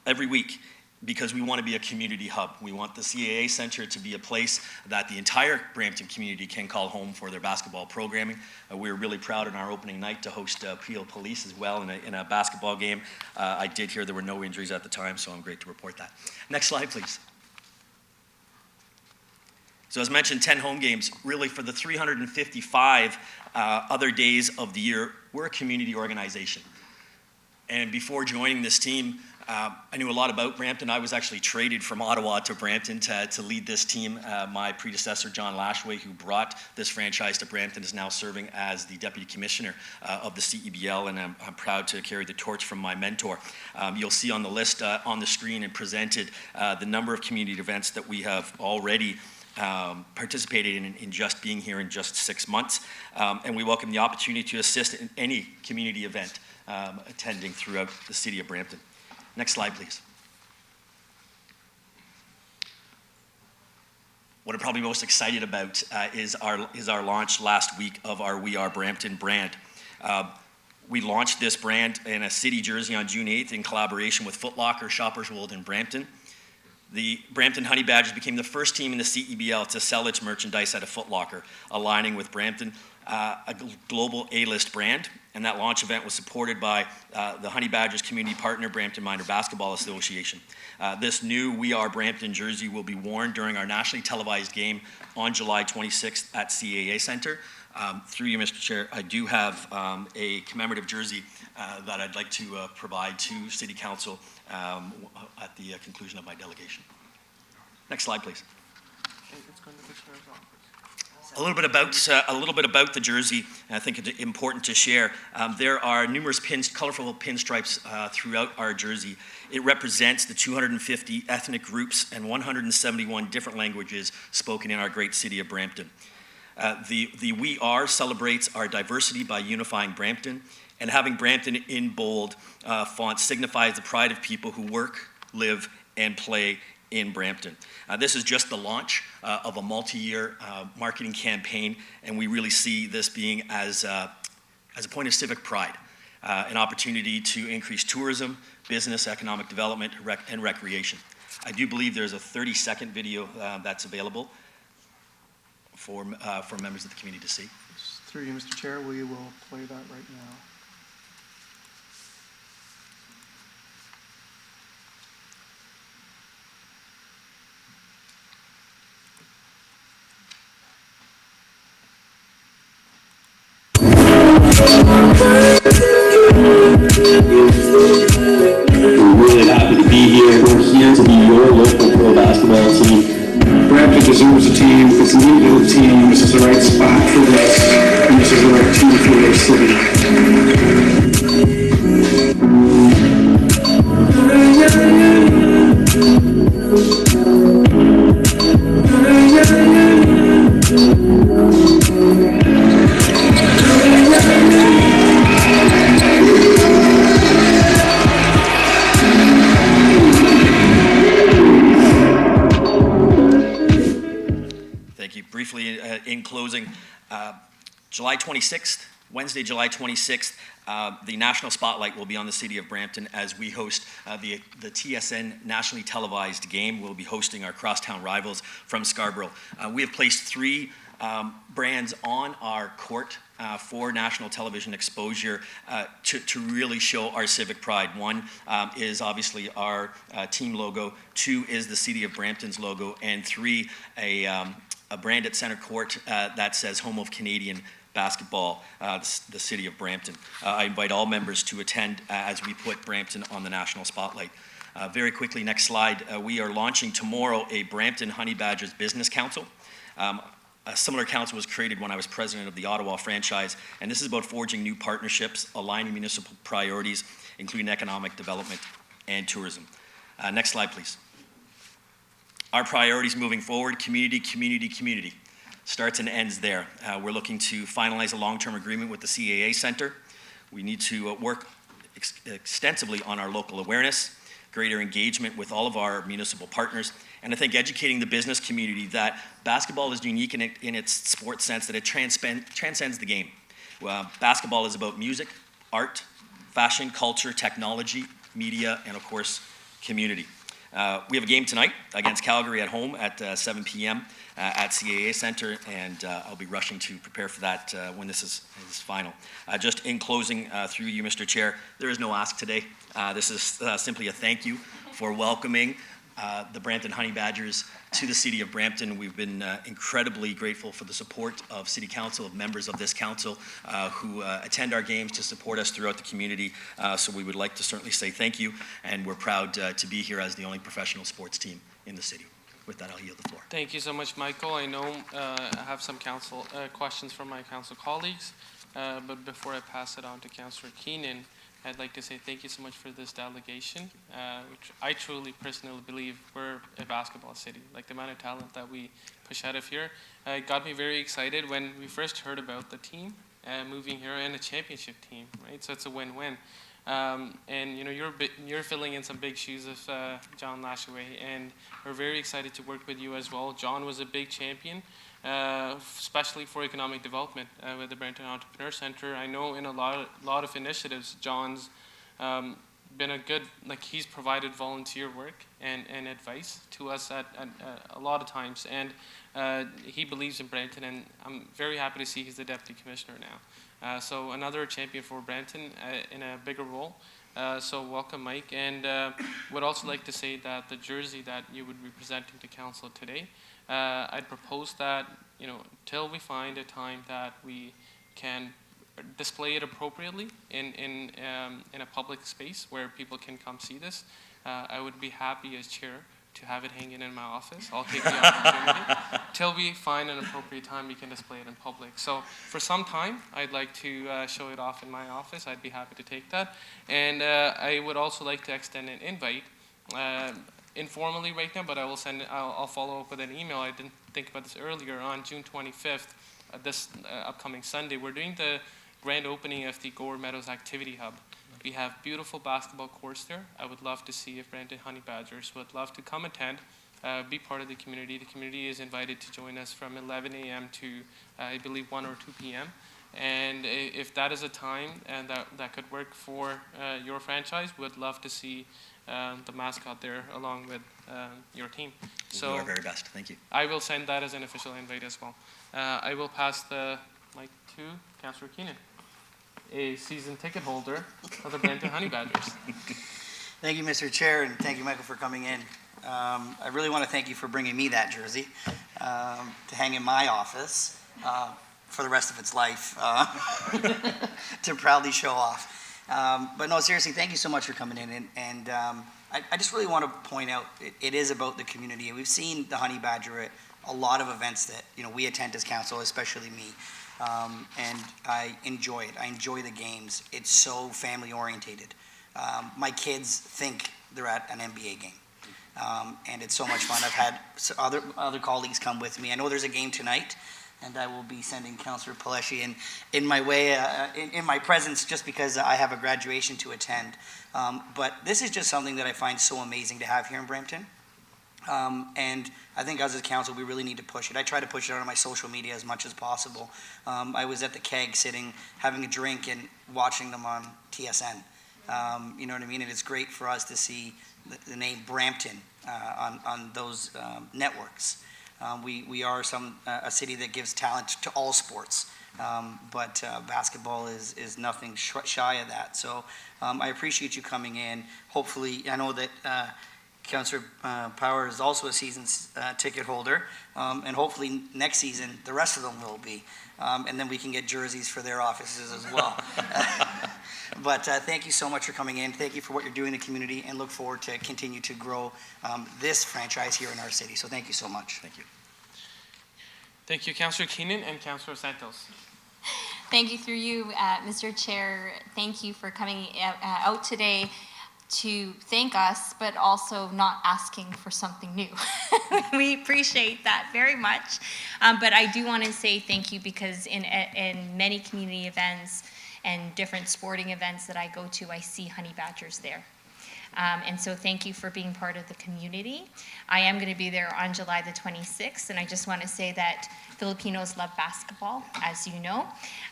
every week because we want to be a community hub. We want the CAA Centre to be a place that the entire Brampton community can call home for their basketball programming. We're really proud on our opening night to host Peel Police as well in a basketball game. I did hear there were no injuries at the time, so I'm great to report that. Next slide, please. So as mentioned, 10 home games. Really, for the 355 other days of the year, we're a community organization. And before joining this team, I knew a lot about Brampton. I was actually traded from Ottawa to Brampton to lead this team. My predecessor, John Lashway, who brought this franchise to Brampton, is now serving as the Deputy Commissioner of the CEBL, and I'm proud to carry the torch from my mentor. You'll see on the list on the screen and presented the number of community events that we have already participated in just being here in just 6 months. And we welcome the opportunity to assist in any community event attending throughout the city of Brampton. Next slide, please. What I'm probably most excited about is our launch last week of our We Are Brampton brand. We launched this brand in a city jersey on June 8th in collaboration with Foot Locker, Shoppers World, and Brampton. The Brampton Honey Badgers became the first team in the CEBL to sell its merchandise at a Foot Locker, aligning with Brampton, a global A-list brand. And that launch event was supported by the Honey Badgers community partner, Brampton Minor Basketball Association. This new We Are Brampton jersey will be worn during our nationally televised game on July 26th at CAA Centre. Through you, Mr. Chair, I do have a commemorative jersey that I'd like to provide to City Council at the conclusion of my delegation. Next slide, please. A little bit about the jersey. I think it's important to share. There are numerous colorful pinstripes throughout our jersey. It represents the 250 ethnic groups and 171 different languages spoken in our great city of Brampton. The We Are celebrates our diversity by unifying Brampton, and having Brampton in bold font signifies the pride of people who work, live, and play in Brampton. This is just the launch of a multi-year marketing campaign, and we really see this being as a point of civic pride, an opportunity to increase tourism, business, economic development, and recreation. I do believe there's a 30-second video that's available for members of the community to see. Through you, Mr. Chair, we will play that right now. We're really happy to be here. We're here to be your local pro basketball team. Brampton deserves a team. It's a neat little team. This is the right spot for this, and this is the right team for their city. Briefly, in closing, July 26th, Wednesday, July 26th, the national spotlight will be on the city of Brampton as we host the TSN nationally televised game. We'll be hosting our crosstown rivals from Scarborough. We have placed 3 brands on our court for national television exposure to really show our civic pride. 1 is obviously our team logo, 2 is the city of Brampton's logo, and 3, a brand at center court that says Home of Canadian Basketball, the city of Brampton. I invite all members to attend as we put Brampton on the national spotlight. Very quickly, next slide. We are launching tomorrow a Brampton Honey Badgers Business Council. A similar council was created when I was president of the Ottawa franchise, and this is about forging new partnerships, aligning municipal priorities, including economic development and tourism. Next slide, please. Our priorities moving forward: community, community, community. Starts and ends there. We're looking to finalize a long-term agreement with the CAA Centre. We need to work extensively on our local awareness, greater engagement with all of our municipal partners, and I think educating the business community that basketball is unique in its sports sense, that it transcends the game. Basketball is about music, art, fashion, culture, technology, media, and of course, community. We have a game tonight against Calgary at home at 7 p.m. At CAA Centre, and I'll be rushing to prepare for that when this is final. Just in closing, through you, Mr. Chair, there is no ask today. This is simply a thank you for welcoming the Brampton Honey Badgers to the City of Brampton. We've been incredibly grateful for the support of City Council, of members of this council who attend our games to support us throughout the community. So we would like to certainly say thank you, and we're proud to be here as the only professional sports team in the city. With that, I'll yield the floor. Thank you so much, Michael. I know I have some council questions from my council colleagues, but before I pass it on to Councillor Keenan, I'd like to say thank you so much for this delegation, which I truly personally believe we're a basketball city. Like the amount of talent that we push out of here, it got me very excited when we first heard about the team moving here and a championship team, right? So it's a win-win. And you know, you're filling in some big shoes of John Lashaway, and we're very excited to work with you as well. John was a big champion, especially for economic development with the Brampton Entrepreneur Center. I know in a lot of initiatives, John's been a good, like he's provided volunteer work and advice to us at a lot of times, and he believes in Brampton, and I'm very happy to see he's the Deputy Commissioner now. So another champion for Brampton in a bigger role. So welcome, Mike. And would also like to say that the jersey that you would be presenting to council today, I'd propose that, you know, till we find a time that we can display it appropriately in a public space where people can come see this, I would be happy as chair to have it hanging in my office. I'll take the opportunity. Till we find an appropriate time, we can display it in public. So for some time, I'd like to show it off in my office. I'd be happy to take that. And I would also like to extend an invite, informally right now, but I'll follow up with an email. I didn't think about this earlier. On June 25th, this upcoming Sunday, we're doing the grand opening of the Gore Meadows Activity Hub. We have beautiful basketball courts there. I would love to see if Brampton Honey Badgers would love to come attend, be part of the community. The community is invited to join us from 11 a.m. to, I believe, 1 or 2 p.m. And if that is a time and that could work for your franchise, would love to see the mascot there along with your team. We'll do our very best. Thank you. I will send that as an official invite as well. I will pass the mic to Councillor Keenan, a season ticket holder of the Brampton Honey Badgers. Thank you, Mr. Chair, and thank you, Michael, for coming in. I really want to thank you for bringing me that jersey to hang in my office for the rest of its life to proudly show off. But no, seriously, thank you so much for coming in. And I just really want to point out it is about the community. We've seen the Honey Badger at a lot of events that we attend as council, especially me. And I enjoy it. I enjoy the games. It's so family orientated. My kids think they're at an NBA game. And it's so much fun. I've had other colleagues come with me. I know there's a game tonight, and I will be sending Councillor Paleshi in my way, in my presence, just because I have a graduation to attend. But this is just something that I find so amazing to have here in Brampton. And I think as a council, we really need to push it. I try to push it out on my social media as much as possible. I was at the keg sitting, having a drink and watching them on TSN. You know what I mean? And it's great for us to see the name Brampton on those networks. We are a city that gives talent to all sports. But basketball is nothing shy of that. So I appreciate you coming in. Hopefully, I know that Councillor Power is also a season ticket holder, and hopefully next season the rest of them will be, and then we can get jerseys for their offices as well. But thank you so much for coming in. Thank you for what you're doing in the community, and look forward to continue to grow this franchise here in our city. So thank you so much. Thank you. Thank you, Councillor Keenan and Councillor Santos. Thank you through you, Mr. Chair. Thank you for coming out today to thank us, but also not asking for something new. We appreciate that very much. But I do want to say thank you because in many community events and different sporting events that I go to, I see honey badgers there. And so thank you for being part of the community. I am going to be there on July the 26th, and I just want to say that Filipinos love basketball, as you know.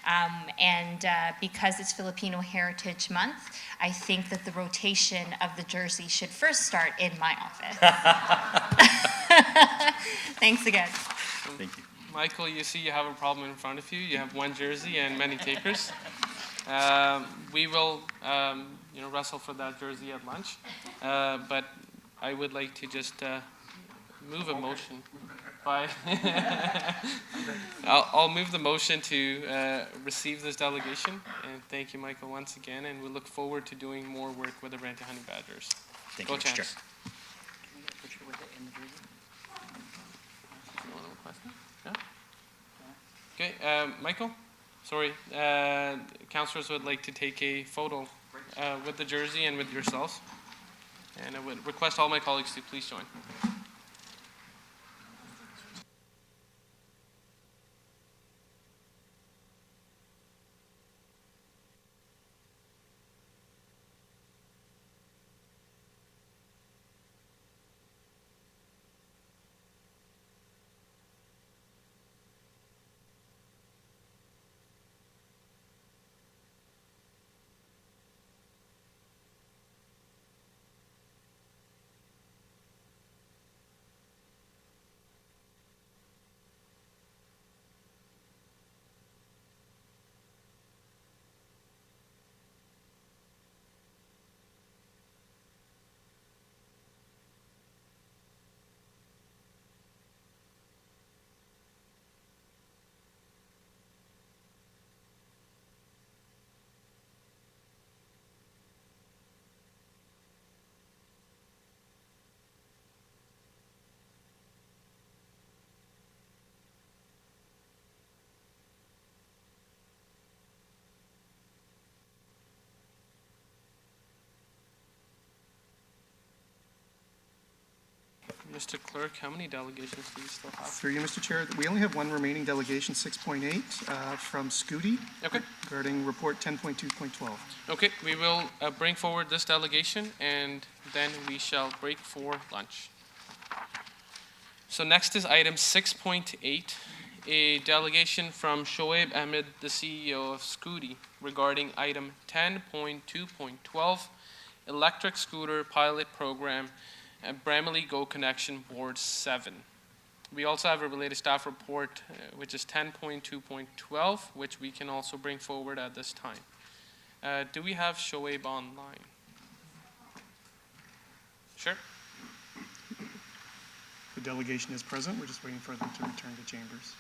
And because it's Filipino Heritage Month, I think that the rotation of the jersey should first start in my office. Thanks again. Thank you. Michael, you see you have a problem in front of you. You have one jersey and many takers. We will wrestle for that jersey at lunch. But I would like to just move a motion by, I'll move the motion to receive this delegation, and thank you, Michael, once again, and we look forward to doing more work with the Brant Honey Badgers. Thank Go you, Mr. Chair. Champs. You want to request it? Yeah? Okay, Michael? Sorry, councillors would like to take a photo with the jersey and with yourselves. And I would request all my colleagues to please join. Mr. Clerk, how many delegations do you still have? Through you, Mr. Chair, we only have one remaining delegation, 6.8, from Scooty. Okay. Regarding report 10.2.12. Okay, we will bring forward this delegation, and then we shall break for lunch. So next is item 6.8, a delegation from Shoaib Ahmed, the CEO of Scooty, regarding item 10.2.12, electric scooter pilot program at Bramley Go Connection Board 7. We also have a related staff report, which is 10.2.12, which we can also bring forward at this time. Do we have Shoaib online? Sure. The delegation is present. We're just waiting for them to return to chambers.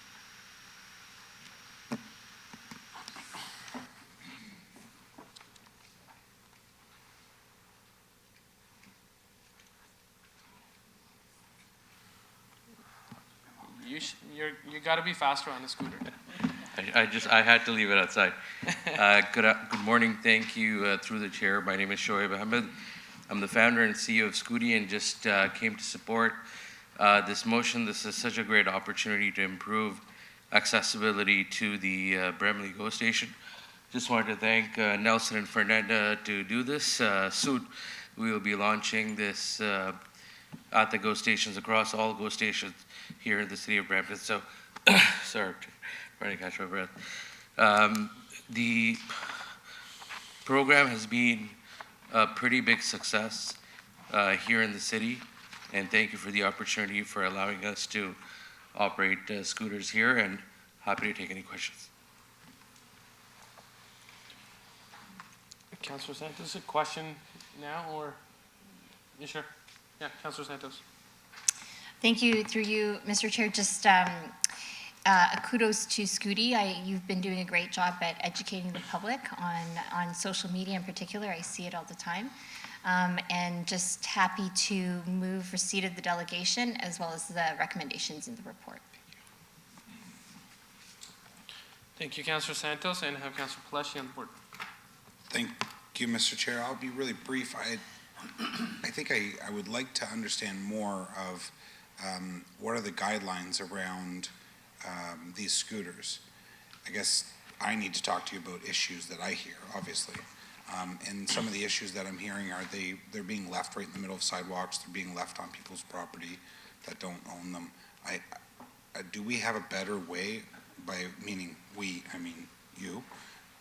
You got to be faster on the scooter. I had to leave it outside. Good morning. Thank you through the chair. My name is Shoaib Ahmed. I'm the founder and CEO of Scooty, and just came to support this motion. This is such a great opportunity to improve accessibility to the Bramley Go Station. Just wanted to thank Nelson and Fernanda to do this. Soon we will be launching this at the Go stations, across all Go stations here in the city of Brampton. So, sorry, trying to catch my breath. The program has been a pretty big success here in the city, and thank you for the opportunity for allowing us to operate scooters here, and happy to take any questions. Councillor Santos, a question now, or you sure? Yeah, Councillor Santos. Thank you. Through you, Mr. Chair, just kudos to Scooty. You've been doing a great job at educating the public on social media in particular. I see it all the time. And just happy to move receipt of the delegation as well as the recommendations in the report. Thank you, Councillor Santos, and have Councillor Palashi on the board. Thank you, Mr. Chair. I'll be really brief. I think I would like to understand more of what are the guidelines around these scooters. I guess I need to talk to you about issues that I hear, obviously. And some of the issues that I'm hearing are they're being left right in the middle of sidewalks. They're being left on people's property that don't own them. Do we have a better way, by meaning we, I mean you,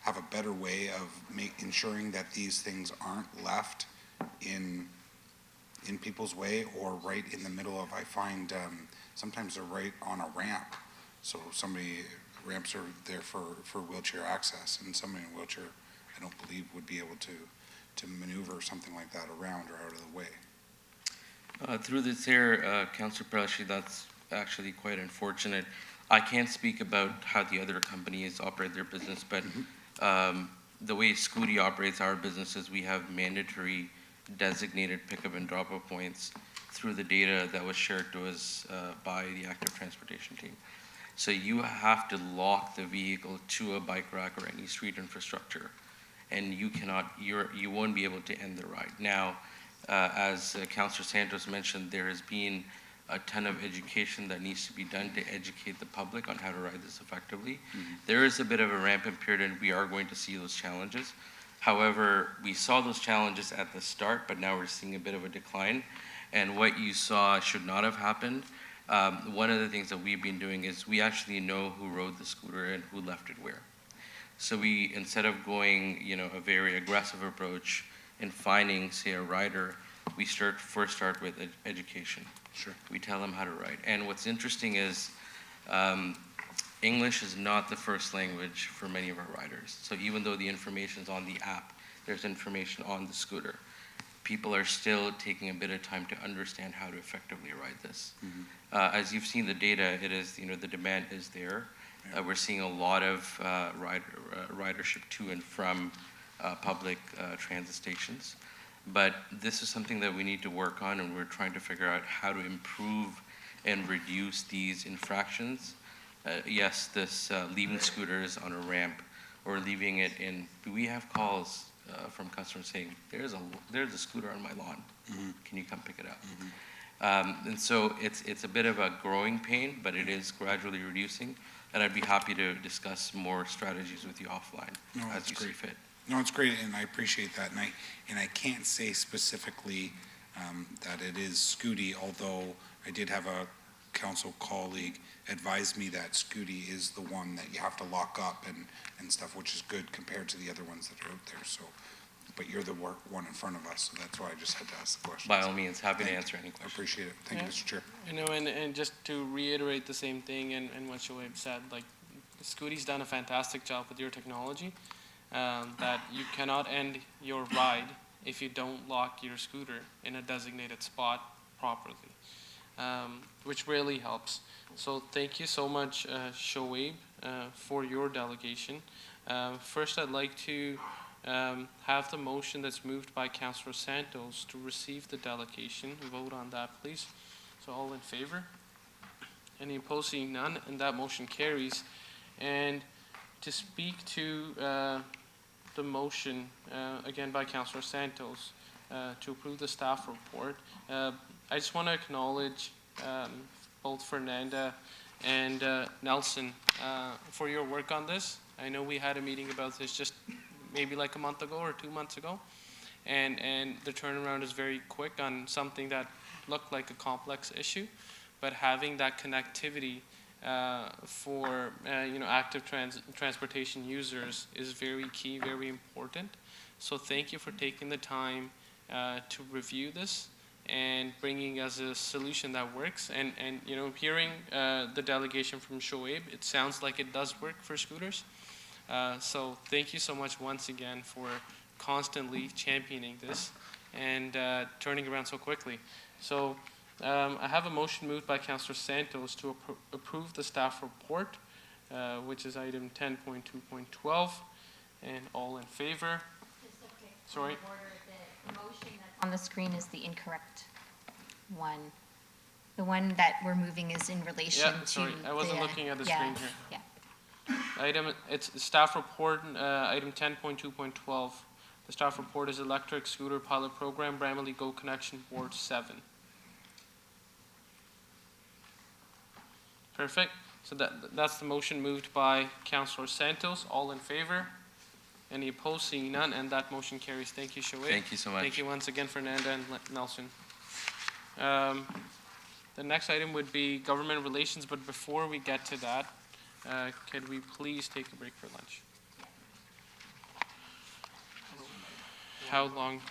have a better way of ensuring that these things aren't left in people's way or right in the middle of, I find sometimes they're right on a ramp. So ramps are there for wheelchair access, and somebody in a wheelchair, I don't believe, would be able to maneuver something like that around or out of the way. Through the chair, Councillor Palashi, that's actually quite unfortunate. I can't speak about how the other companies operate their business, but the way Scooty operates our business is we have mandatory designated pickup and drop-off points through the data that was shared to us by the active transportation team. So you have to lock the vehicle to a bike rack or any street infrastructure, and you won't be able to end the ride. Now, as Councillor Santos mentioned, there has been a ton of education that needs to be done to educate the public on how to ride this effectively. There is a bit of a rampant period, and we are going to see those challenges. However, we saw those challenges at the start, but now we're seeing a bit of a decline. And what you saw should not have happened. One of the things that we've been doing is we actually know who rode the scooter and who left it where. So we, instead of going, a very aggressive approach in finding, say, a rider, we first start with education. Sure. We tell them how to ride. And what's interesting is English is not the first language for many of our riders. So even though the information's on the app, there's information on the scooter. People are still taking a bit of time to understand how to effectively ride this. As you've seen the data, it is, the demand is there. We're seeing a lot of ridership to and from public transit stations. But this is something that we need to work on, and we're trying to figure out how to improve and reduce these infractions. Yes, this leaving scooters on a ramp or leaving it in, we have calls from customers saying, there's a scooter on my lawn. Can you come pick it up? And so it's a bit of a growing pain, but it is gradually reducing. And I'd be happy to discuss more strategies with you offline as you see fit. No, it's great, and I appreciate that. And I can't say specifically that it is Scooty, although I did have a council colleague advise me that Scooty is the one that you have to lock up and stuff, which is good compared to the other ones that are out there. So, but you're the one in front of us, so that's why I just had to ask the question. By all means, happy to answer any questions. I appreciate it. Thank you, Mr. Chair. And just to reiterate the same thing and what Shoaib said, like Scooty's done a fantastic job with your technology. That you cannot end your ride if you don't lock your scooter in a designated spot properly, which really helps. So thank you so much, Shoaib, for your delegation. First, I'd like to have the motion that's moved by Councillor Santos to receive the delegation. Vote on that, please. So all in favor? Any opposed? Seeing none, and that motion carries. And to speak to the motion, again by Councillor Santos, to approve the staff report. I just want to acknowledge both Fernanda and Nelson for your work on this. I know we had a meeting about this just maybe like a month ago or 2 months ago, and the turnaround is very quick on something that looked like a complex issue, but having that connectivity for active transportation users is very key, very important. So thank you for taking the time to review this and bringing us a solution that works. And hearing the delegation from Shoaib, it sounds like it does work for scooters. So thank you so much once again for constantly championing this and turning around so quickly. So I have a motion moved by Councillor Santos to approve the staff report, which is item 10.2.12, and all in favor? Sorry? The motion that's on the screen is the incorrect one. The one that we're moving is in relation to sorry, I wasn't looking at the screen here. Yeah. It's staff report, item 10.2.12. The staff report is Electric Scooter Pilot Program, Bramalea Go Connection Board 7. Perfect. So that's the motion moved by Councillor Santos. All in favor? Any opposed? Seeing none, and that motion carries. Thank you, Shoaib. Thank you so much. Thank you once again, Fernanda and Nelson. The next item would be government relations, but before we get to that, could we please take a break for lunch? How long?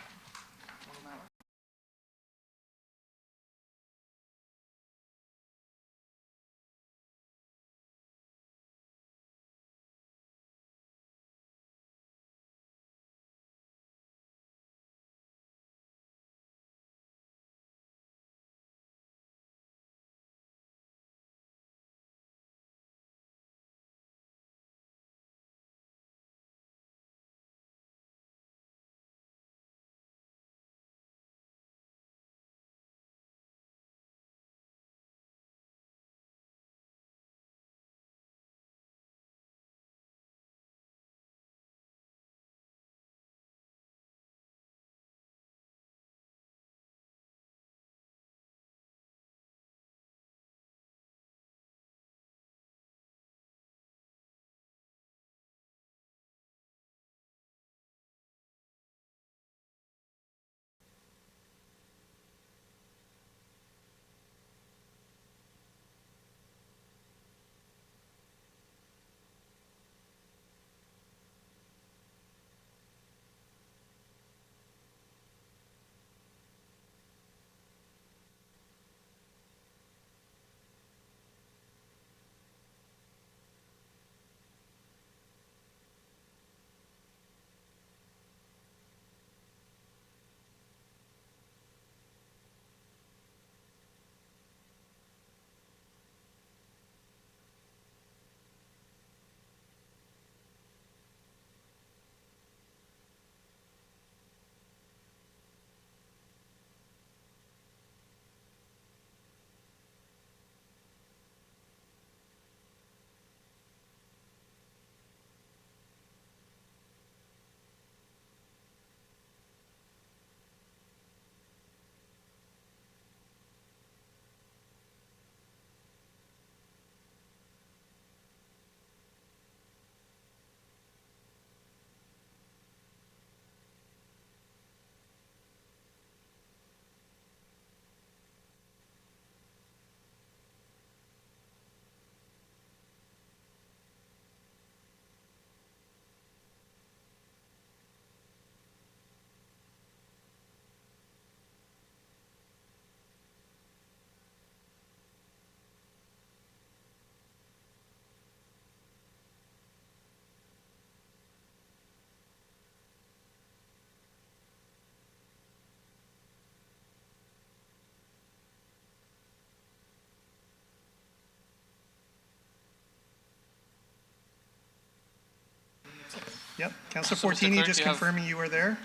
Yep. Councillor So, Mr. Fortini, Clerk, just you have- confirming you are there.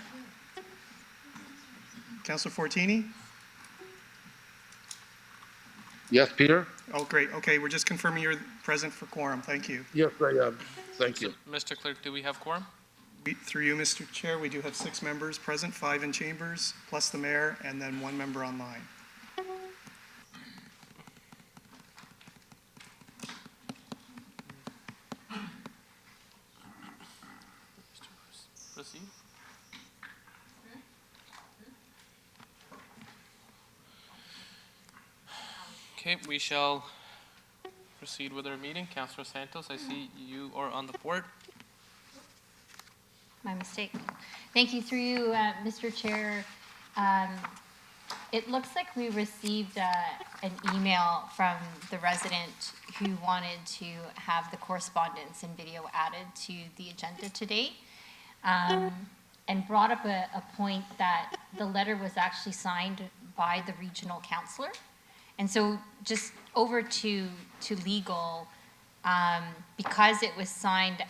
Councillor Fortini? Yes, Peter? Oh, great. Okay, we're just confirming you're present for quorum. Thank you. Yes, I am. Thank you. Mr. Clerk, do we have quorum? Through you, Mr. Chair, we do have 6 members present, 5 in chambers, plus the mayor, and then 1 member online. Proceed. Okay, we shall proceed with our meeting. Councillor Santos, I see you are on the board. My mistake. Thank you. Through you, Mr. Chair. It looks like we received an email from the resident who wanted to have the correspondence and video added to the agenda today, and brought up a point that the letter was actually signed by the regional councillor. And so just over to legal, because it was signed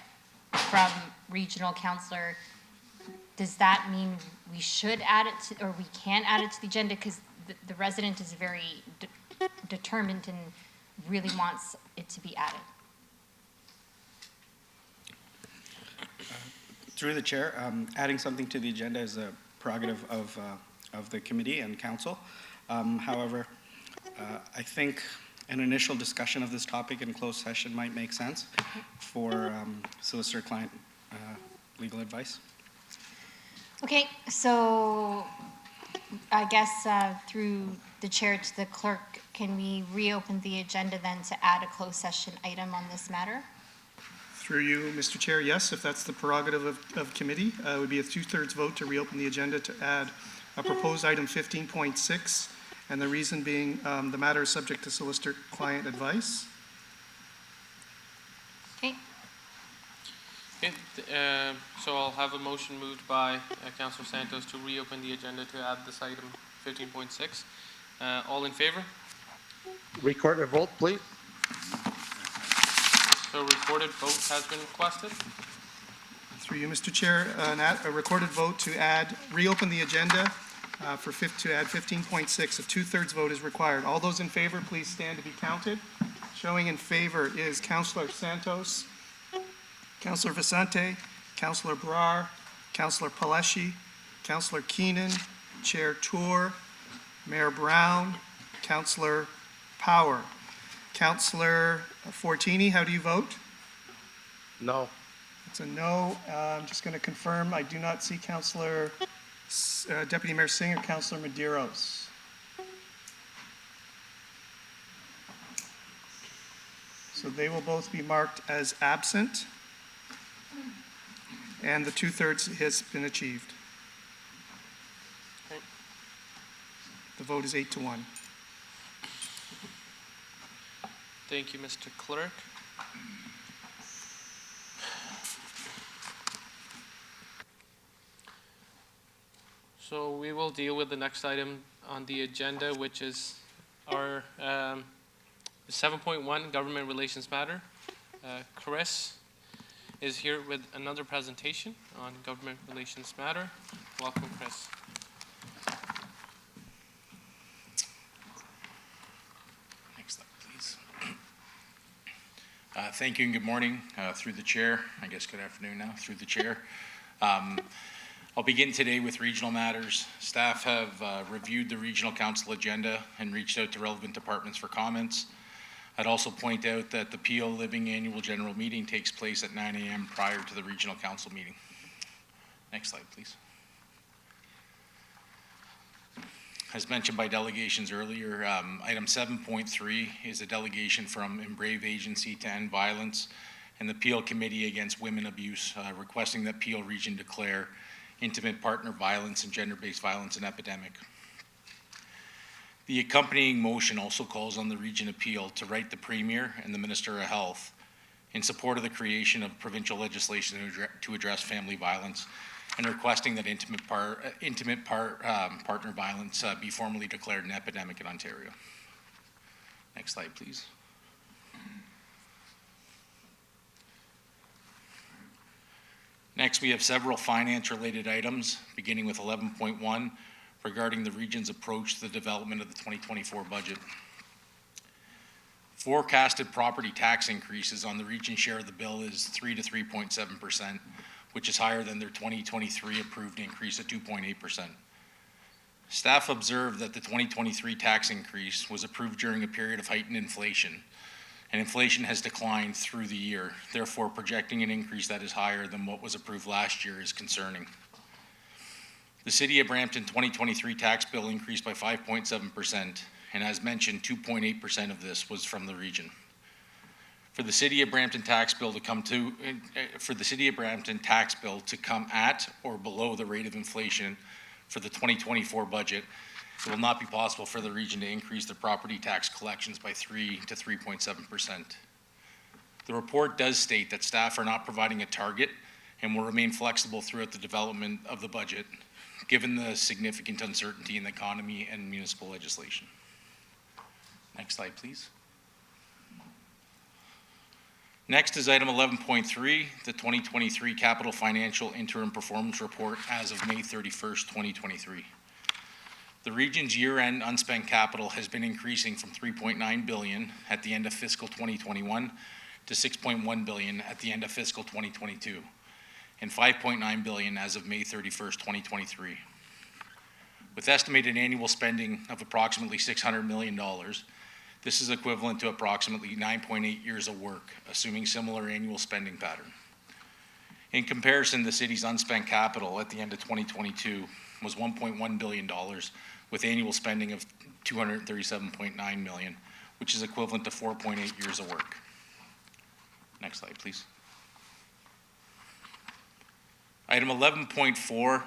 from regional councillor, does that mean we should add it to, or we can add it to the agenda? Because the resident is very determined and really wants it to be added. Through the chair, adding something to the agenda is a prerogative of the committee and council. However, I think an initial discussion of this topic in closed session might make sense for solicitor-client legal advice. Okay, so I guess through the chair to the clerk, can we reopen the agenda then to add a closed session item on this matter? Through you, Mr. Chair, yes, if that's the prerogative of committee, it would be a 2/3 vote to reopen the agenda to add a proposed item 15.6, and the reason being the matter is subject to solicitor-client advice. Okay. Okay, so I'll have a motion moved by Councillor Santos to reopen the agenda to add this item 15.6. All in favor? Recorded vote, please. So recorded vote has been requested. Through you, Mr. Chair, a recorded vote to reopen the agenda to add 15.6. A 2/3 vote is required. All those in favor, please stand to be counted. Showing in favor is Councillor Santos, Councillor Vicente, Councillor Brar, Councillor Paleshi, Councillor Keenan, Chair Tour, Mayor Brown, Councillor Power. Councillor Fortini, how do you vote? No. It's a no. I'm just going to confirm, I do not see Councillor Deputy Mayor Singh or Councillor Medeiros. So they will both be marked as absent, and the 2/3 has been achieved. Okay. The vote is 8-1. Thank you, Mr. Clerk. So we will deal with the next item on the agenda, which is our 7.1 Government Relations Matter. Chris is here with another presentation on Government Relations Matter. Welcome, Chris. Next slide, please. Thank you and good morning through the chair. I guess good afternoon now through the chair. I'll begin today with regional matters. Staff have reviewed the regional council agenda and reached out to relevant departments for comments. I'd also point out that the Peel Living Annual General Meeting takes place at 9 a.m. prior to the regional council meeting. Next slide, please. As mentioned by delegations earlier, item 7.3 is a delegation from Embrave Agency to End Violence and the Peel Committee Against Women Abuse, requesting that Peel Region declare intimate partner violence and gender-based violence an epidemic. The accompanying motion also calls on the region of Peel to write the Premier and the Minister of Health in support of the creation of provincial legislation to address family violence and requesting that intimate partner violence be formally declared an epidemic in Ontario. Next slide, please. Next, we have several finance-related items, beginning with 11.1 regarding the region's approach to the development of the 2024 budget. Forecasted property tax increases on the region share of the bill is 3 to 3.7%, which is higher than their 2023 approved increase of 2.8%. Staff observed that the 2023 tax increase was approved during a period of heightened inflation, and inflation has declined through the year. Therefore, projecting an increase that is higher than what was approved last year is concerning. The City of Brampton 2023 tax bill increased by 5.7%, and as mentioned, 2.8% of this was from the region. For the City of Brampton tax bill to come at or below the rate of inflation for the 2024 budget, it will not be possible for the region to increase their property tax collections by 3 to 3.7%. The report does state that staff are not providing a target and will remain flexible throughout the development of the budget, given the significant uncertainty in the economy and municipal legislation. Next slide, please. Next is item 11.3, the 2023 Capital Financial Interim Performance Report as of May 31st, 2023. The region's year-end unspent capital has been increasing from $3.9 billion at the end of fiscal 2021 to $6.1 billion at the end of fiscal 2022, and $5.9 billion as of May 31st, 2023. With estimated annual spending of approximately $600 million, this is equivalent to approximately 9.8 years of work, assuming similar annual spending pattern. In comparison, the city's unspent capital at the end of 2022 was $1.1 billion, with annual spending of $237.9 million, which is equivalent to 4.8 years of work. Next slide, please. Item 11.4,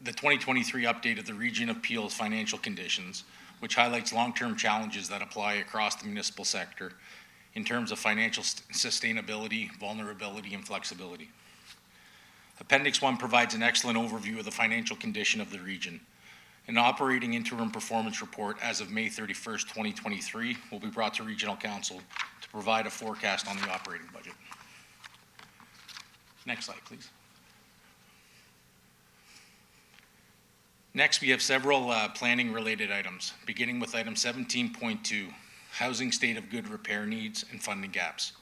the 2023 update of the Region of Peel's financial conditions, which highlights long-term challenges that apply across the municipal sector in terms of financial sustainability, vulnerability, and flexibility. Appendix 1 provides an excellent overview of the financial condition of the region. An operating interim performance report as of May 31st, 2023 will be brought to Regional Council to provide a forecast on the operating budget. Next slide, please. Next, we have several planning-related items, beginning with item 17.2, Housing State of Good Repair Needs and Funding Gaps,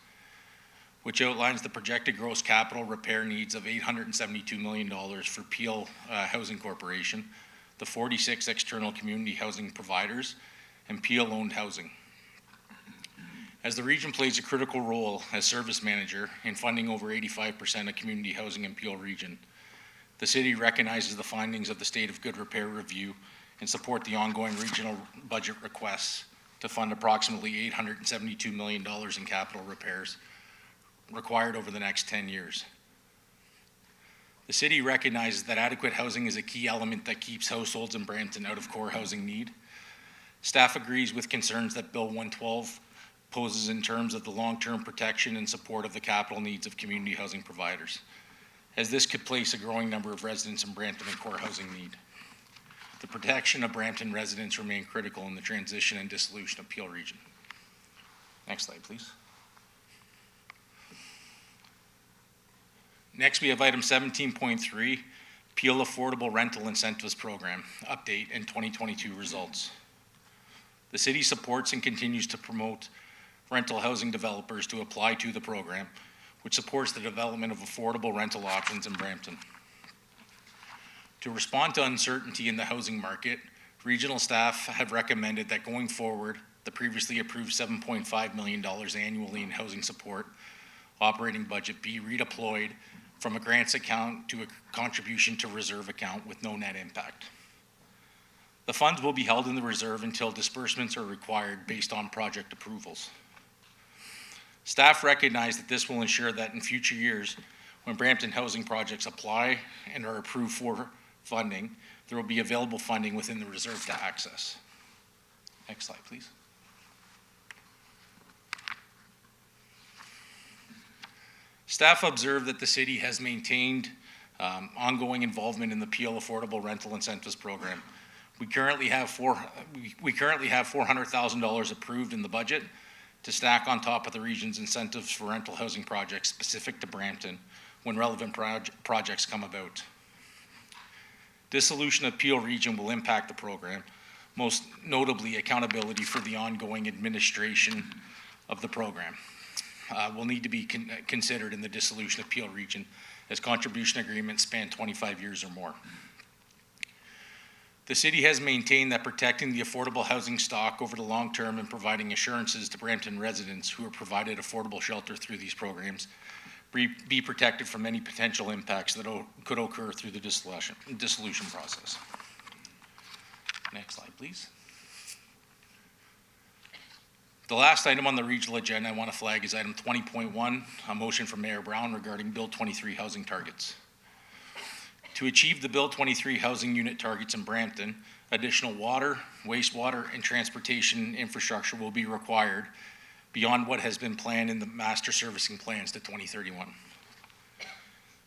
which outlines the projected gross capital repair needs of $872 million for Peel Housing Corporation, the 46 external community housing providers, and Peel-owned housing. As the region plays a critical role as service manager in funding over 85% of community housing in Peel region, the city recognizes the findings of the State of Good Repair Review and support the ongoing regional budget requests to fund approximately $872 million in capital repairs required over the next 10 years. The city recognizes that adequate housing is a key element that keeps households in Brampton out of core housing need. Staff agrees with concerns that Bill 112 poses in terms of the long-term protection and support of the capital needs of community housing providers, as this could place a growing number of residents in Brampton in core housing need. The protection of Brampton residents remain critical in the transition and dissolution of Peel region. Next slide, please. Next, we have item 17.3, Peel Affordable Rental Incentives Program, update and 2022 results. The city supports and continues to promote rental housing developers to apply to the program, which supports the development of affordable rental options in Brampton. To respond to uncertainty in the housing market, regional staff have recommended that going forward, the previously approved $7.5 million annually in housing support operating budget be redeployed from a grants account to a contribution to reserve account with no net impact. The funds will be held in the reserve until disbursements are required based on project approvals. Staff recognize that this will ensure that in future years, when Brampton housing projects apply and are approved for funding, there will be available funding within the reserve to access. Next slide, please. Staff observed that the city has maintained ongoing involvement in the Peel Affordable Rental Incentives Program. We currently have $400,000 approved in the budget to stack on top of the region's incentives for rental housing projects specific to Brampton when relevant projects come about. Dissolution of Peel Region will impact the program, most notably accountability for the ongoing administration of the program. Will need to be considered in the dissolution of Peel Region, as contribution agreements span 25 years or more. The city has maintained that protecting the affordable housing stock over the long term and providing assurances to Brampton residents who are provided affordable shelter through these programs be protected from any potential impacts that could occur through the dissolution process. Next slide, please. The last item on the regional agenda I want to flag is item 20.1, a motion from Mayor Brown regarding Bill 23 housing targets. To achieve the Bill 23 housing unit targets in Brampton, additional water, wastewater, and transportation infrastructure will be required beyond what has been planned in the master servicing plans to 2031.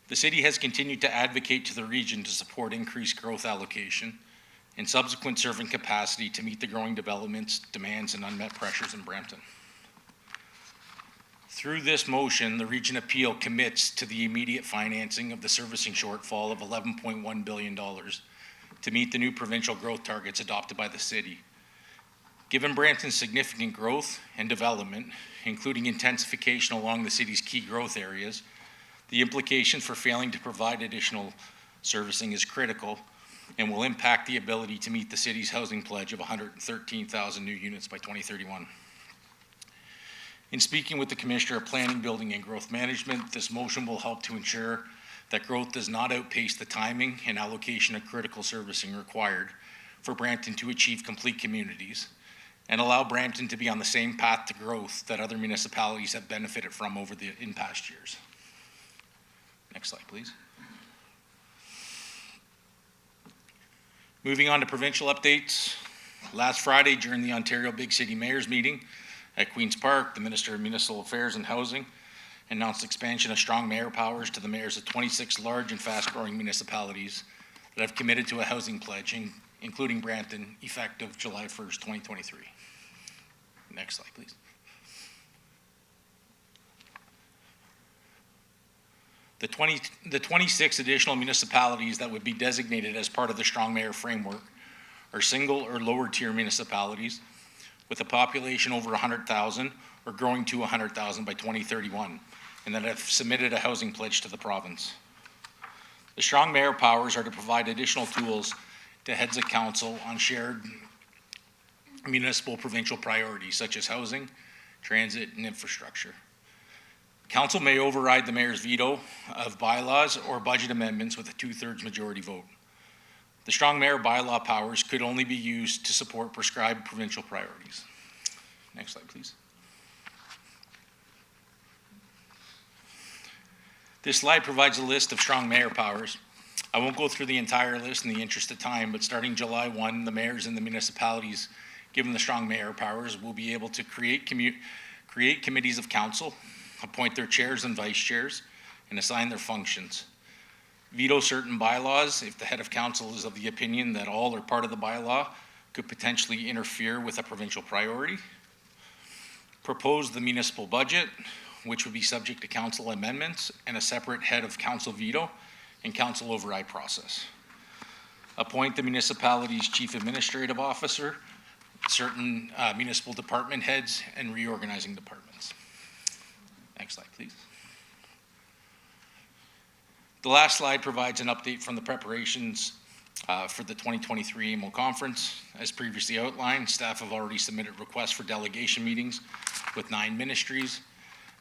The city has continued to advocate to the region to support increased growth allocation and subsequent serving capacity to meet the growing developments, demands, and unmet pressures in Brampton. Through this motion, the Region of Peel commits to the immediate financing of the servicing shortfall of $11.1 billion to meet the new provincial growth targets adopted by the city. Given Brampton's significant growth and development, including intensification along the city's key growth areas, the implication for failing to provide additional servicing is critical and will impact the ability to meet the city's housing pledge of 113,000 new units by 2031. In speaking with the Commissioner of Planning, Building, and Growth Management, this motion will help to ensure that growth does not outpace the timing and allocation of critical servicing required for Brampton to achieve complete communities and allow Brampton to be on the same path to growth that other municipalities have benefited from in past years. Next slide, please. Moving on to provincial updates. Last Friday, during the Ontario Big City Mayors meeting at Queen's Park, the Minister of Municipal Affairs and Housing announced expansion of strong mayor powers to the mayors of 26 large and fast-growing municipalities that have committed to a housing pledge, including Brampton, effective July 1st, 2023. Next slide, please. The 26 additional municipalities that would be designated as part of the Strong Mayor Framework are single or lower tier municipalities with a population over 100,000 or growing to 100,000 by 2031, and that have submitted a housing pledge to the province. The Strong Mayor powers are to provide additional tools to heads of council on shared municipal provincial priorities such as housing, transit, and infrastructure. Council may override the mayor's veto of bylaws or budget amendments with a 2/3 majority vote. The Strong Mayor bylaw powers could only be used to support prescribed provincial priorities. Next slide, please. This slide provides a list of Strong Mayor powers. I won't go through the entire list in the interest of time, but starting July 1, the mayors in the municipalities given the Strong Mayor powers will be able to create committees of council, appoint their chairs and vice chairs, and assign their functions. Veto certain bylaws if the head of council is of the opinion that all or part of the bylaw could potentially interfere with a provincial priority. Propose the municipal budget, which would be subject to council amendments and a separate head of council veto and council override process. Appoint the municipality's chief administrative officer, certain municipal department heads, and reorganizing departments. Next slide, please. The last slide provides an update from the preparations for the 2023 AMO conference. As previously outlined, staff have already submitted requests for delegation meetings with 9 ministries.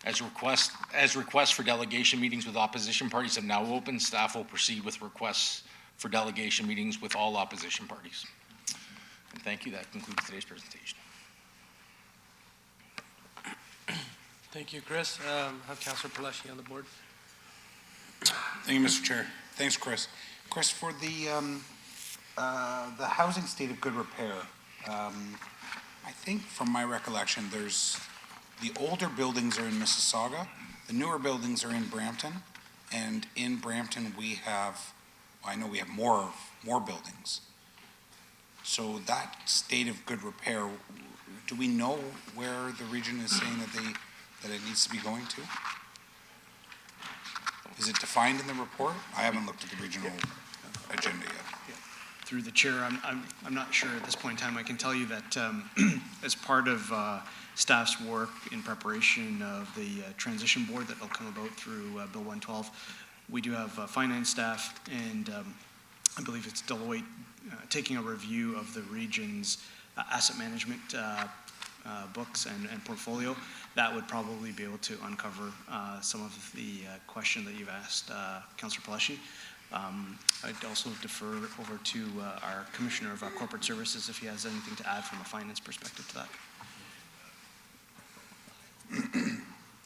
As requests for delegation meetings with opposition parties have now opened, staff will proceed with requests for delegation meetings with all opposition parties. And thank you. That concludes today's presentation. Thank you, Chris. Have Councillor Pelleshi on the board. Thank you, Mr. Chair. Thanks, Chris. Chris, for the housing state of good repair, I think from my recollection, there's the older buildings are in Mississauga, the newer buildings are in Brampton, and in Brampton we have, well, I know we have more buildings. So that state of good repair, do we know where the region is saying that it needs to be going to? Is it defined in the report? I haven't looked at the regional agenda yet. Through the chair, I'm not sure at this point in time. I can tell you that as part of staff's work in preparation of the transition board that will come about through Bill 112, we do have finance staff, and I believe it's Deloitte taking a review of the region's asset management books and portfolio. That would probably be able to uncover some of the question that you've asked, Councillor Pelleshi. I'd also defer over to our Commissioner of Corporate Services if he has anything to add from a finance perspective to that.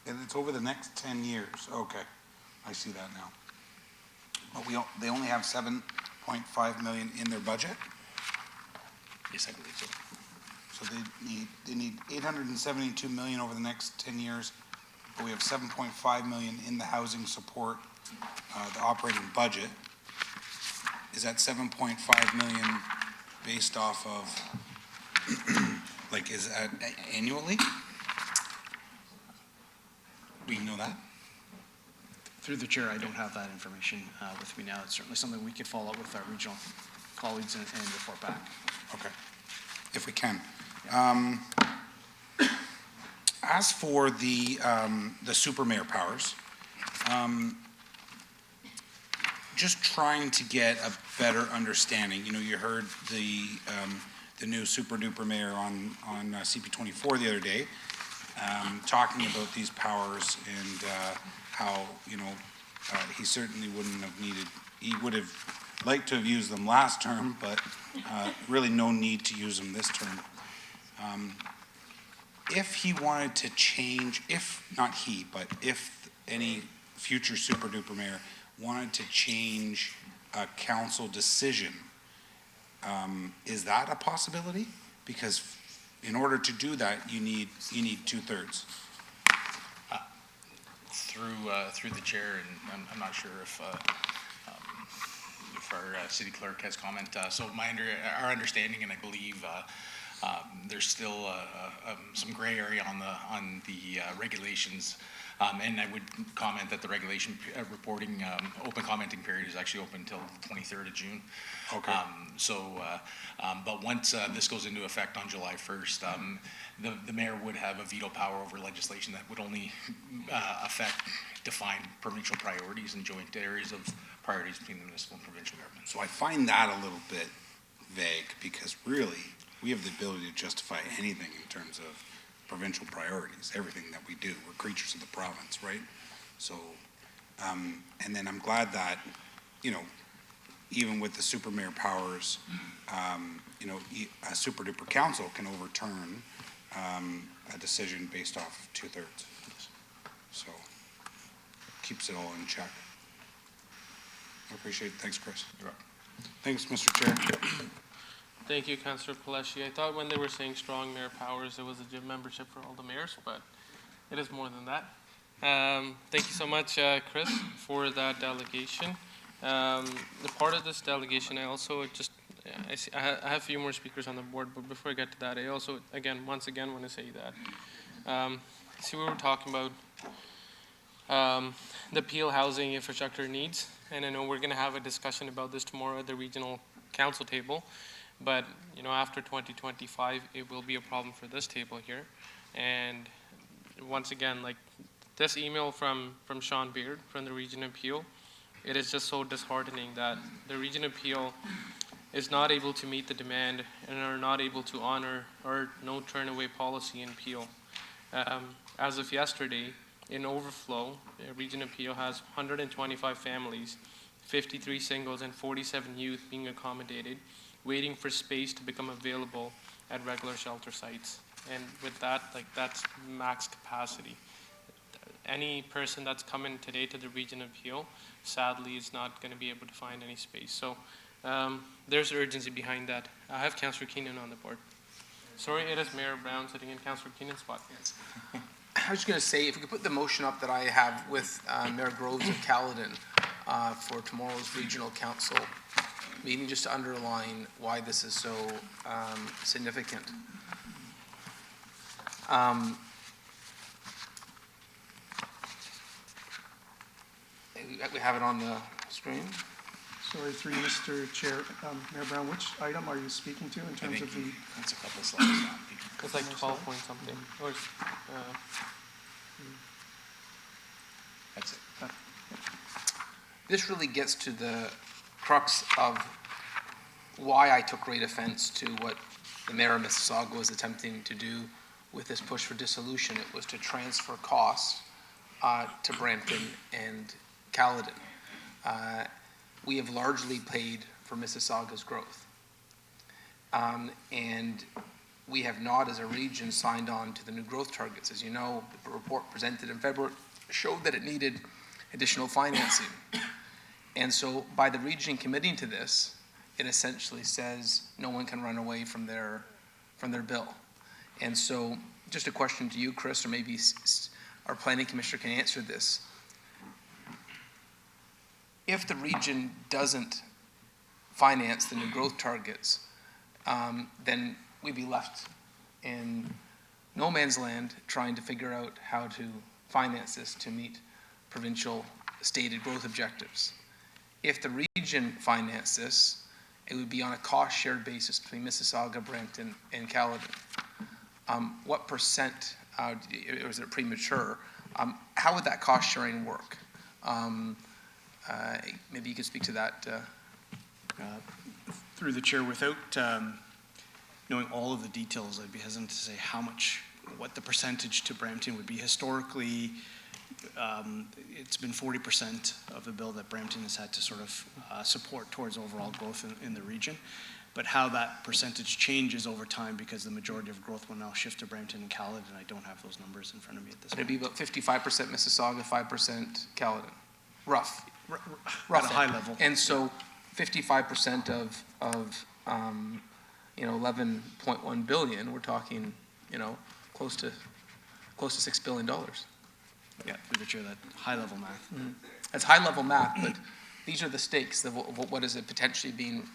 And it's over the next 10 years. Okay, I see that now. But they only have 7.5 million in their budget? Yes, I believe so. So they need 872 million over the next 10 years, but we have 7.5 million in the housing support, the operating budget. Is that 7.5 million based off of, like, is that annually? Do you know that? Through the chair, I don't have that information with me now. It's certainly something we could follow up with our regional colleagues and report back. Okay, if we can. As for the super mayor powers, just trying to get a better understanding. You know, you heard the new super duper mayor on CP24 the other day, talking about these powers and how, you know, he certainly wouldn't have needed, he would have liked to have used them last term, but really no need to use them this term. If he wanted to change, if not he, but if any future super duper mayor wanted to change a council decision, is that a possibility? Because in order to do that, you need 2/3. Through the chair, and I'm not sure if our city clerk has comment. So our understanding, and I believe there's still some gray area on the regulations. And I would comment that the regulation reporting open commenting period is actually open until the 23rd of June. Okay. But once this goes into effect on July 1st, the mayor would have a veto power over legislation that would only affect defined provincial priorities and joint areas of priorities between the municipal and provincial government. So I find that a little bit vague, because really we have the ability to justify anything in terms of provincial priorities, everything that we do. We're creatures of the province, right? So, and then I'm glad that, you know, even with the super mayor powers, you know, a super duper council can overturn a decision based off of 2/3. So, keeps it all in check. I appreciate it. Thanks, Chris. You're welcome. Thanks, Mr. Chair. Thank you, Councillor Pelleshi. I thought when they were saying strong mayor powers, it was a gym membership for all the mayors, but it is more than that. Thank you so much, Chris, for that delegation. The part of this delegation, I also just, I have a few more speakers on the board, but before I get to that, I also, once again, want to say that. See, we were talking about the Peel housing infrastructure needs, and I know we're going to have a discussion about this tomorrow at the regional council table. But, you know, after 2025, it will be a problem for this table here. And once again, like this email from Sean Beard from the Region of Peel, it is just so disheartening that the Region of Peel is not able to meet the demand and are not able to honor our no turn away policy in Peel. As of yesterday, in Overflow, the Region of Peel has 125 families, 53 singles and 47 youth being accommodated, waiting for space to become available at regular shelter sites. And with that, like, that's max capacity. Any person that's coming today to the Region of Peel, sadly, is not going to be able to find any space. So there's urgency behind that. I have Councillor Keenan on the board. Sorry, it is Mayor Brown sitting in Councillor Keenan's spot. Yes. I was just going to say, if we could put the motion up that I have with Mayor Groves of Caledon for tomorrow's regional council meeting, just to underline why this is so significant. We have it on the screen. Sorry, through you, Mr. Chair, Mayor Brown, which item are you speaking to in terms of the? That's a couple slides down. It's like 12 point something, or, That's it. This really gets to the crux of why I took great offense to what the mayor of Mississauga was attempting to do with this push for dissolution. It was to transfer costs to Brampton and Caledon. We have largely paid for Mississauga's growth. And we have not, as a region, signed on to the new growth targets. As you know, the report presented in February showed that it needed additional financing. And so by the region committing to this, it essentially says no one can run away from their bill. And so just a question to you, Chris, or maybe our planning commissioner can answer this. If the region doesn't finance the new growth targets, then we'd be left in no man's land trying to figure out how to finance this to meet provincial stated growth objectives. If the region financed this, it would be on a cost-shared basis between Mississauga, Brampton, and Caledon. What percent, or is it premature, how would that cost-sharing work? Maybe you could speak to that. Through the chair, without knowing all of the details, I'd be hesitant to say what the percentage to Brampton would be. Historically, it's been 40% of the bill that Brampton has had to sort of support towards overall growth in the region. But how that percentage changes over time, because the majority of growth will now shift to Brampton and Caledon, I don't have those numbers in front of me at this point. It'd be about 55% Mississauga, 5% Caledon, rough. At a high level. And so 55% of 11.1 billion, we're talking, close to $6 billion. Yeah, through the chair, that high level math. Mm-hmm. That's high level math, but these are the stakes of what is it potentially being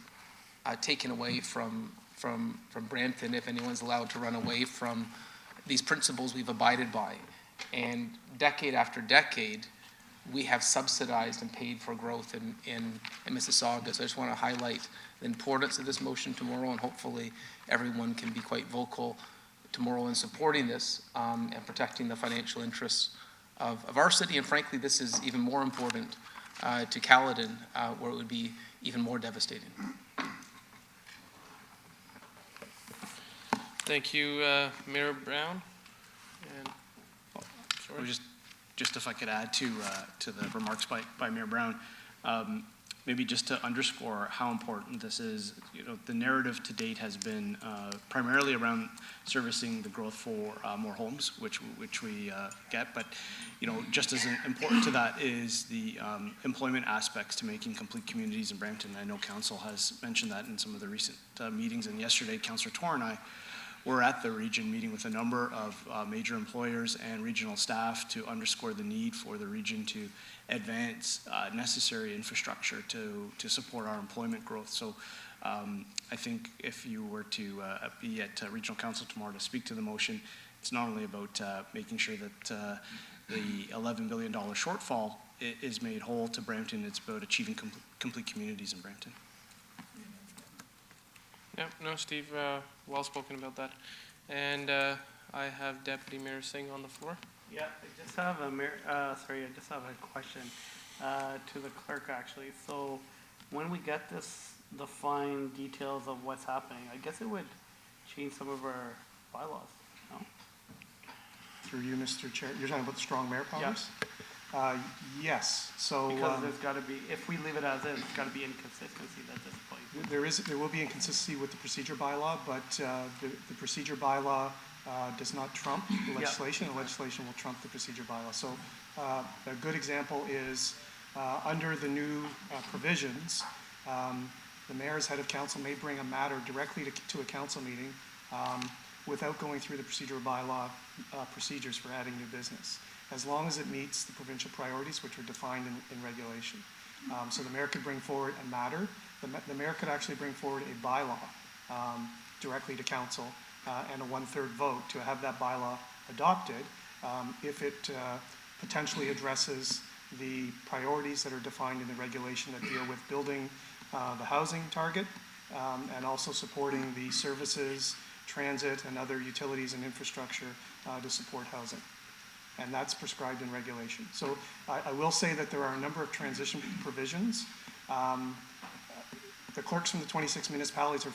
taken away from Brampton if anyone's allowed to run away from these principles we've abided by. And decade after decade, we have subsidized and paid for growth in Mississauga. So I just want to highlight the importance of this motion tomorrow, and hopefully everyone can be quite vocal tomorrow in supporting this and protecting the financial interests of our city. And frankly, this is even more important to Caledon, where it would be even more devastating. Thank you, Mayor Brown. And, sorry. Just if I could add to the remarks by Mayor Brown, maybe just to underscore how important this is. The narrative to date has been primarily around servicing the growth for more homes, which we get. But just as important to that is the employment aspects to making complete communities in Brampton. I know Council has mentioned that in some of the recent meetings, and yesterday, Councillor Torr and I were at the region meeting with a number of major employers and regional staff to underscore the need for the region to advance necessary infrastructure to support our employment growth. So I think if you were to be at Regional Council tomorrow to speak to the motion, it's not only about making sure that the $11 billion shortfall is made whole to Brampton, it's about achieving complete communities in Brampton. Yeah, no, Steve, well spoken about that. And I have Deputy Mayor Singh on the floor. Yeah, I just have a question to the clerk, actually. So when we get the fine details of what's happening, I guess it would change some of our bylaws, no? Through you, Mr. Chair, you're talking about the strong mayor powers? Yes, so. Because there's got to be, if we leave it as is, it's got to be inconsistency at this point. There will be inconsistency with the procedure bylaw, but the procedure bylaw does not trump the legislation. The legislation will trump the procedure bylaw. So a good example is under the new provisions, the mayor as head of council may bring a matter directly to a council meeting without going through the procedure bylaw procedures for adding new business, as long as it meets the provincial priorities which are defined in regulation. So the mayor could bring forward a matter. The mayor could actually bring forward a bylaw directly to council and a 1/3 vote to have that bylaw adopted if it potentially addresses the priorities that are defined in the regulation that deal with building the housing target and also supporting the services, transit, and other utilities and infrastructure to support housing. And that's prescribed in regulation. So I will say that there are a number of transition provisions. The clerks from the 26 municipalities are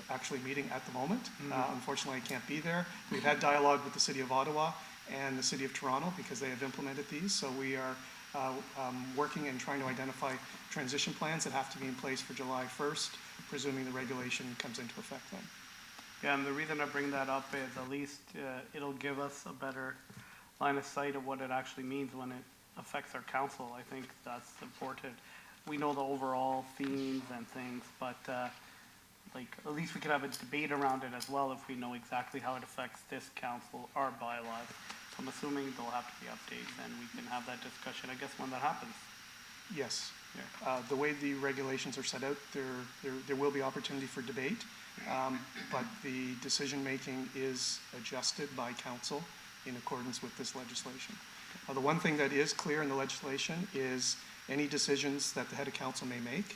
actually meeting at the moment. Unfortunately, I can't be there. We've had dialogue with the City of Ottawa and the City of Toronto because they have implemented these. So we are working and trying to identify transition plans that have to be in place for July 1st, presuming the regulation comes into effect then. Yeah, and the reason I bring that up is at least it'll give us a better line of sight of what it actually means when it affects our council. I think that's important. We know the overall themes and things, but like at least we could have a debate around it as well if we know exactly how it affects this council, our bylaws. So I'm assuming there'll have to be updates and we can have that discussion, I guess, when that happens. Yes. The way the regulations are set out, there will be opportunity for debate, but the decision-making is adjusted by council in accordance with this legislation. The one thing that is clear in the legislation is any decisions that the head of council may make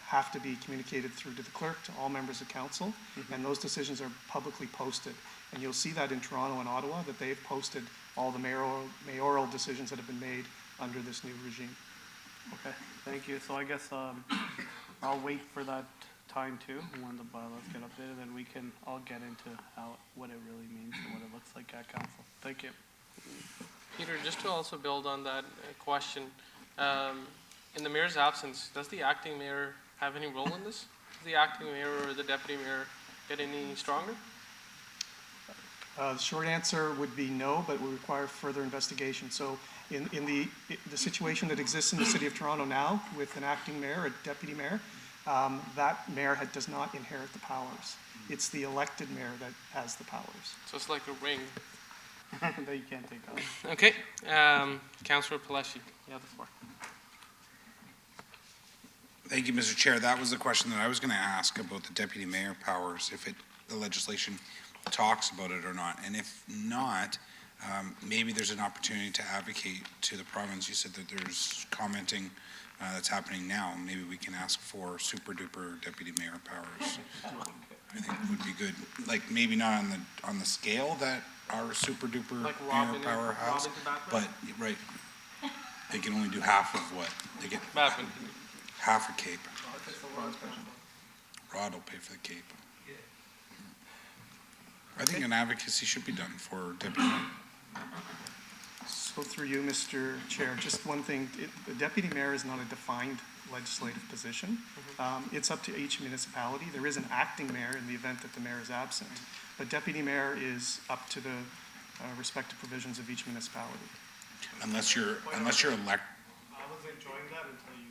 have to be communicated through to the clerk, to all members of council, and those decisions are publicly posted. And you'll see that in Toronto and Ottawa, that they've posted all the mayoral decisions that have been made under this new regime. Okay, thank you. So I guess I'll wait for that time too, when the bylaws get updated, and we can all get into what it really means and what it looks like at council. Thank you. Peter, just to also build on that question, in the mayor's absence, does the acting mayor have any role in this? Does the acting mayor or the deputy mayor get any stronger? The short answer would be no, but would require further investigation. So in the situation that exists in the City of Toronto now with an acting mayor, a deputy mayor, that mayor does not inherit the powers. It's the elected mayor that has the powers. So it's like a ring. That you can't take off. Okay, Councillor Pelesi, you have the floor. Thank you, Mr. Chair. That was the question that I was going to ask about the deputy mayor powers, if the legislation talks about it or not. And if not, maybe there's an opportunity to advocate to the province. You said that there's commenting that's happening now. Maybe we can ask for super duper deputy mayor powers. I think would be good. Like maybe not on the scale that our super duper like mayor power has, but right, they can only do half of what they get. Half a cape. Rod will pay for the cape. I think an advocacy should be done for deputy mayor. So through you, Mr. Chair, just one thing, the deputy mayor is not a defined legislative position. It's up to each municipality. There is an acting mayor in the event that the mayor is absent, but deputy mayor is up to the respective provisions of each municipality. Unless you're elected. I was enjoying that until you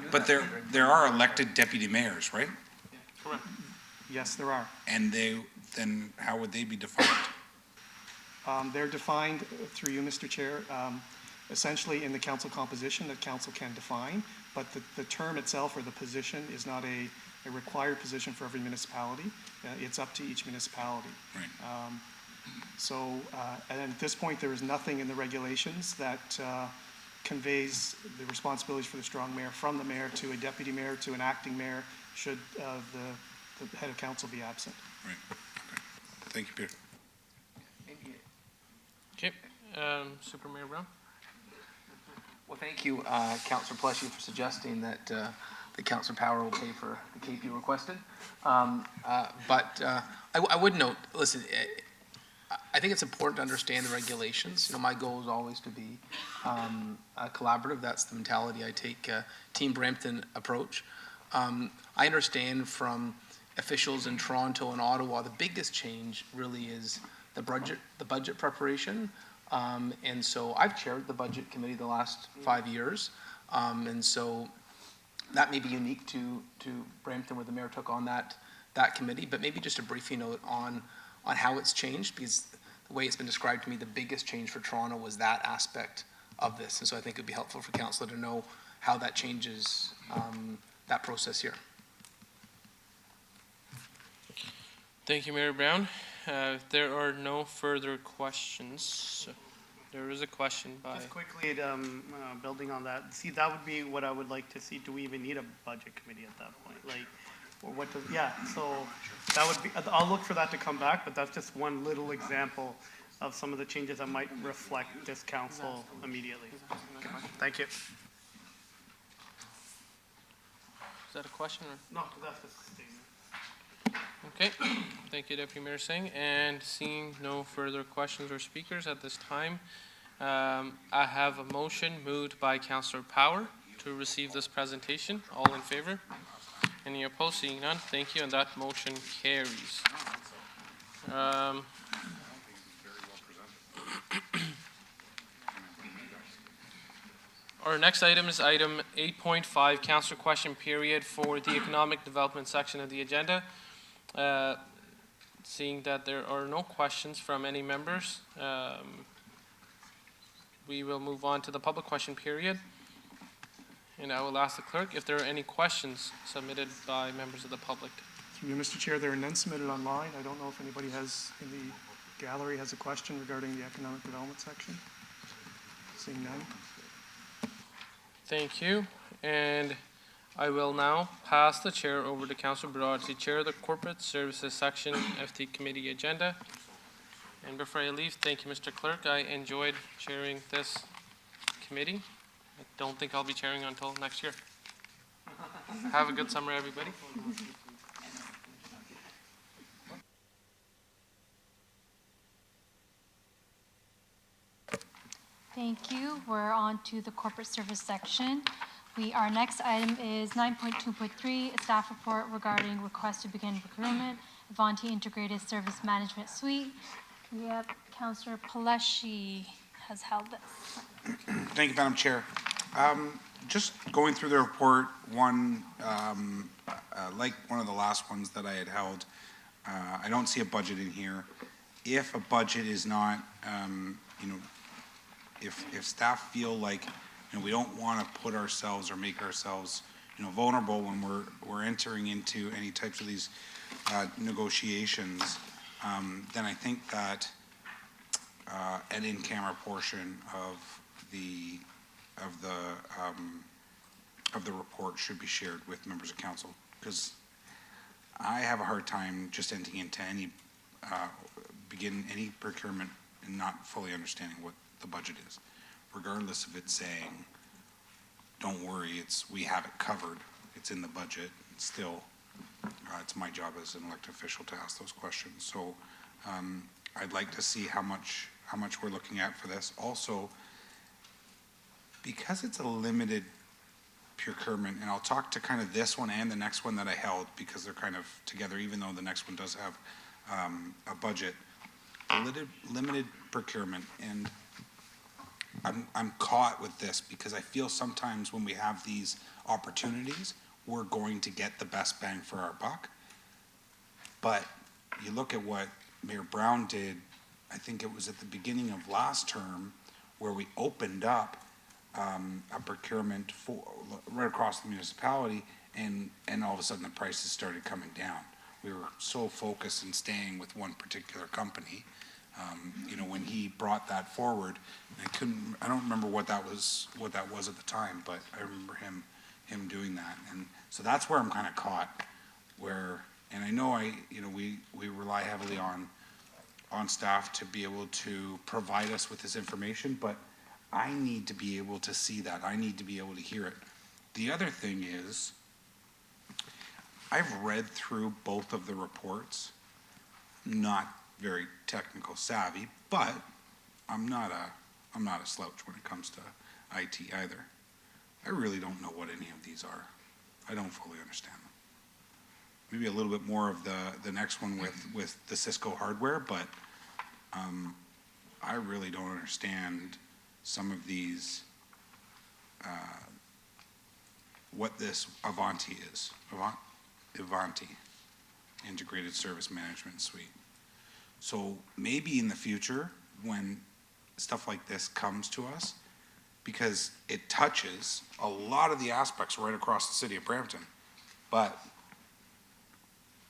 spoke. But there are elected deputy mayors, right? Correct. Yes, there are. And then how would they be defined? They're defined through you, Mr. Chair, essentially in the council composition that council can define, but the term itself or the position is not a required position for every municipality. It's up to each municipality. Right. And at this point, there is nothing in the regulations that conveys the responsibilities for the strong mayor from the mayor to a deputy mayor to an acting mayor should the head of council be absent. Right. Okay. Thank you, Peter. Okay, Super Mayor Brown. Well, thank you, Councillor Pelesi, for suggesting that the Councillor Power will pay for the cape you requested. But I would note, listen, I think it's important to understand the regulations. You know, my goal is always to be collaborative. That's the mentality I take, Team Brampton approach. I understand from officials in Toronto and Ottawa, the biggest change really is the budget preparation. And so I've chaired the budget committee the last 5 years. And so that may be unique to Brampton where the mayor took on that committee, but maybe just a briefing note on how it's changed, because the way it's been described to me, the biggest change for Toronto was that aspect of this. And so I think it would be helpful for council to know how that changes that process here. Thank you, Mayor Brown. There are no further questions. There is a question by. Just quickly, building on that, see, that would be what I would like to see. Do we even need a budget committee at that point? Like, or what does, yeah, so that would be, I'll look for that to come back, but that's just one little example of some of the changes that might reflect this council immediately. Thank you. Is that a question or? No, that's just a statement. Okay, thank you, Deputy Mayor Singh. And seeing no further questions or speakers at this time, I have a motion moved by Councillor Power to receive this presentation. All in favor? Any opposed? Seeing none, thank you, and that motion carries. Our next item is item 8.5, councillor question period for the economic development section of the agenda. Seeing that there are no questions from any members, we will move on to the public question period. And I will ask the clerk if there are any questions submitted by members of the public. Through you, Mr. Chair, there are none submitted online. I don't know if anybody has, in the gallery, has a question regarding the economic development section. Seeing none. Thank you. And I will now pass the chair over to Councillor Broad to chair the corporate services section of the committee agenda. And before I leave, thank you, Mr. Clerk. I enjoyed chairing this committee. I don't think I'll be chairing until next year. Have a good summer, everybody. Thank you. We're on to the corporate service section. Our next item is 9.2.3, a staff report regarding request to begin procurement, Avanti Integrated Service Management Suite. We have Councillor Paleshi has held this. Thank you, Madam Chair. Just going through the report, like one of the last ones that I had held, I don't see a budget in here. If a budget is not, if staff feel like, we don't want to put ourselves or make ourselves, vulnerable when we're entering into any types of these negotiations, then I think that an in-camera portion of the report should be shared with members of council, because I have a hard time just entering into any procurement and not fully understanding what the budget is, regardless of it saying, don't worry, we have it covered, it's in the budget. Still, it's my job as an elected official to ask those questions. So I'd like to see how much we're looking at for this. Also, because it's a limited procurement, and I'll talk to kind of this one and the next one that I held, because they're kind of together, even though the next one does have a budget. Limited procurement, and I'm caught with this because I feel sometimes when we have these opportunities, we're going to get the best bang for our buck. But you look at what Mayor Brown did, I think it was at the beginning of last term, where we opened up a procurement right across the municipality, and all of a sudden the prices started coming down. We were so focused in staying with one particular company. When he brought that forward, I don't remember what that was at the time, but I remember him doing that. And so that's where I'm kind of caught, and I know we rely heavily on staff to be able to provide us with this information, but I need to be able to see that. I need to be able to hear it. The other thing is, I've read through both of the reports, not very technical savvy, but I'm not a slouch when it comes to IT either. I really don't know what any of these are. I don't fully understand them. Maybe a little bit more of the next one with the Cisco hardware, but I really don't understand some of these, what this Avanti is. Avanti, Integrated Service Management Suite. So maybe in the future, when stuff like this comes to us, because it touches a lot of the aspects right across the city of Brampton, but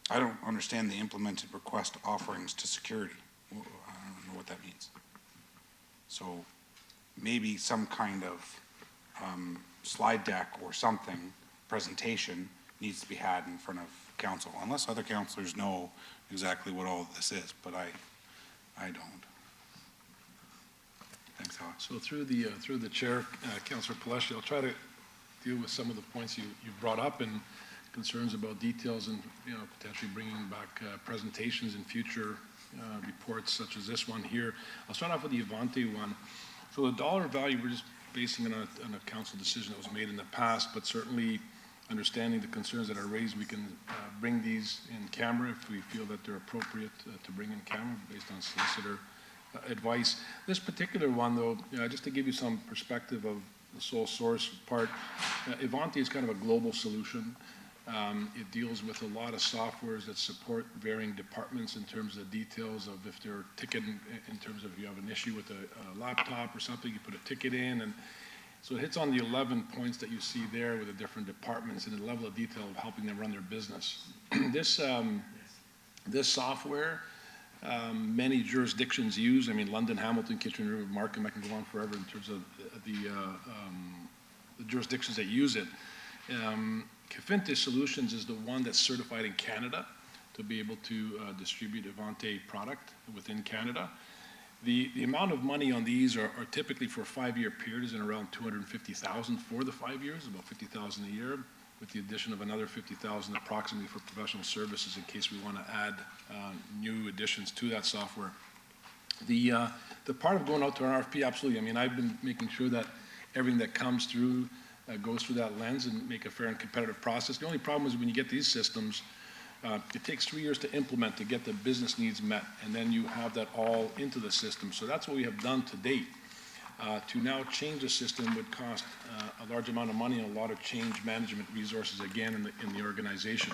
I don't understand the implemented request offerings to security. I don't know what that means. So maybe some kind of slide deck or something, presentation, needs to be had in front of council, unless other councillors know exactly what all of this is, but I don't. Thanks, Alex. So through the chair, Councillor Pelleshi, I'll try to deal with some of the points you brought up and concerns about details and, potentially bringing back presentations in future reports such as this one here. I'll start off with the Avante one. So the dollar value, we're just basing it on a council decision that was made in the past, but certainly understanding the concerns that are raised, we can bring these in camera if we feel that they're appropriate to bring in camera based on solicitor advice. This particular one, though, just to give you some perspective of the sole source part, Avante is kind of a global solution. It deals with a lot of softwares that support varying departments in terms of details of if they're ticketing, in terms of if you have an issue with a laptop or something, you put a ticket in, and so it hits on the 11 points that you see there with the different departments and the level of detail of helping them run their business. This software, many jurisdictions use. I mean, London, Hamilton, Kitchener, Markham, I can go on forever in terms of the jurisdictions that use it. Kefintech Solutions is the one that's certified in Canada to be able to distribute Avante product within Canada. The amount of money on these are typically for a 5-year period is in around $250,000 for the 5 years, about $50,000 a year, with the addition of another $50,000 approximately for professional services in case we want to add new additions to that software. The part of going out to an RFP, absolutely. I mean, I've been making sure that everything that comes through goes through that lens and make a fair and competitive process. The only problem is when you get these systems, it takes 3 years to implement to get the business needs met, and then you have that all into the system. So that's what we have done to date. To now change the system would cost a large amount of money and a lot of change management resources again in the organization.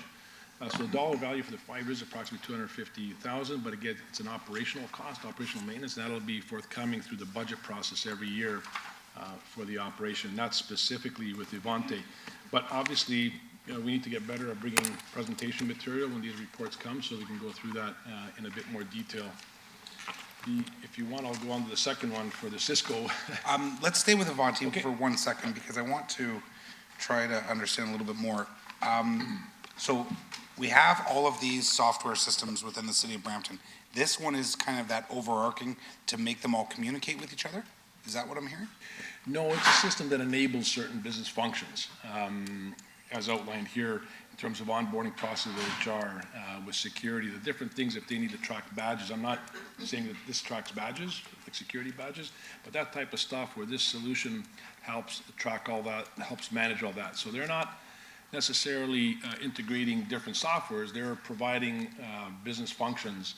So the dollar value for the 5 years is approximately $250,000, but again, it's an operational cost, operational maintenance, and that'll be forthcoming through the budget process every year for the operation, not specifically with Avante. But obviously, we need to get better at bringing presentation material when these reports come so we can go through that in a bit more detail. If you want, I'll go on to the second one for the Cisco. Let's stay with Avante for 1 second because I want to try to understand a little bit more. So we have all of these software systems within the city of Brampton. This one is kind of that overarching to make them all communicate with each other? Is that what I'm hearing? No, it's a system that enables certain business functions, as outlined here in terms of onboarding process of HR, with security, the different things if they need to track badges. I'm not saying that this tracks badges, like security badges, but that type of stuff where this solution helps track all that, helps manage all that. So they're not necessarily integrating different softwares, they're providing business functions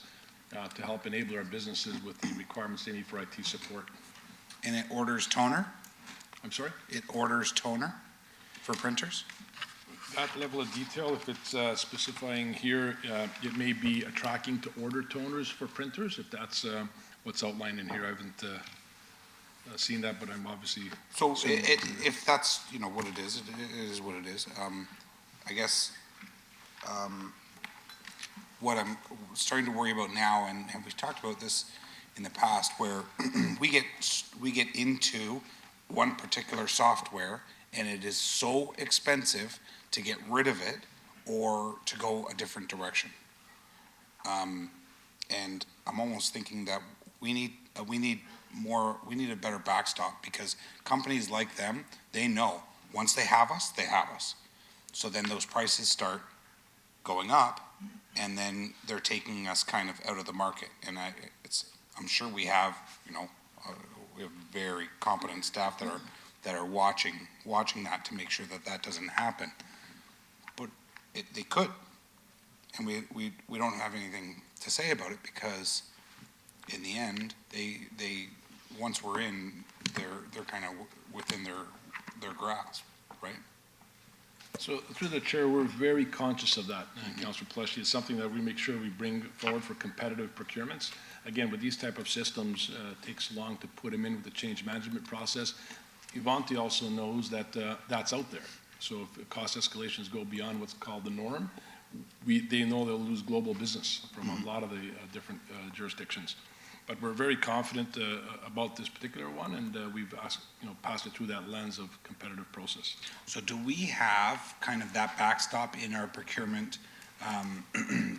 to help enable our businesses with the requirements they need for IT support. And it orders toner? I'm sorry? It orders toner for printers? That level of detail, if it's specifying here, it may be a tracking to order toners for printers, if that's what's outlined in here. I haven't seen that, but I'm obviously... So if that's, what it is what it is. I guess what I'm starting to worry about now, and we've talked about this in the past, where we get into one particular software and it is so expensive to get rid of it or to go a different direction. And I'm almost thinking that we need a better backstop, because companies like them, they know once they have us, they have us. So then those prices start going up, and then they're taking us kind of out of the market. And I'm sure we have, we have very competent staff that are watching that to make sure that doesn't happen. But they could, and we don't have anything to say about it, because in the end, they once we're in, they're kind of within their grasp, right? So through the chair, we're very conscious of that, Councillor Pelleshi. It's something that we make sure we bring forward for competitive procurements. Again, with these type of systems, it takes long to put them in with the change management process. Avante also knows that that's out there. So if cost escalations go beyond what's called the norm, they know they'll lose global business from a lot of the different jurisdictions. But we're very confident about this particular one, and we've passed it through that lens of competitive process. So do we have kind of that backstop in our procurement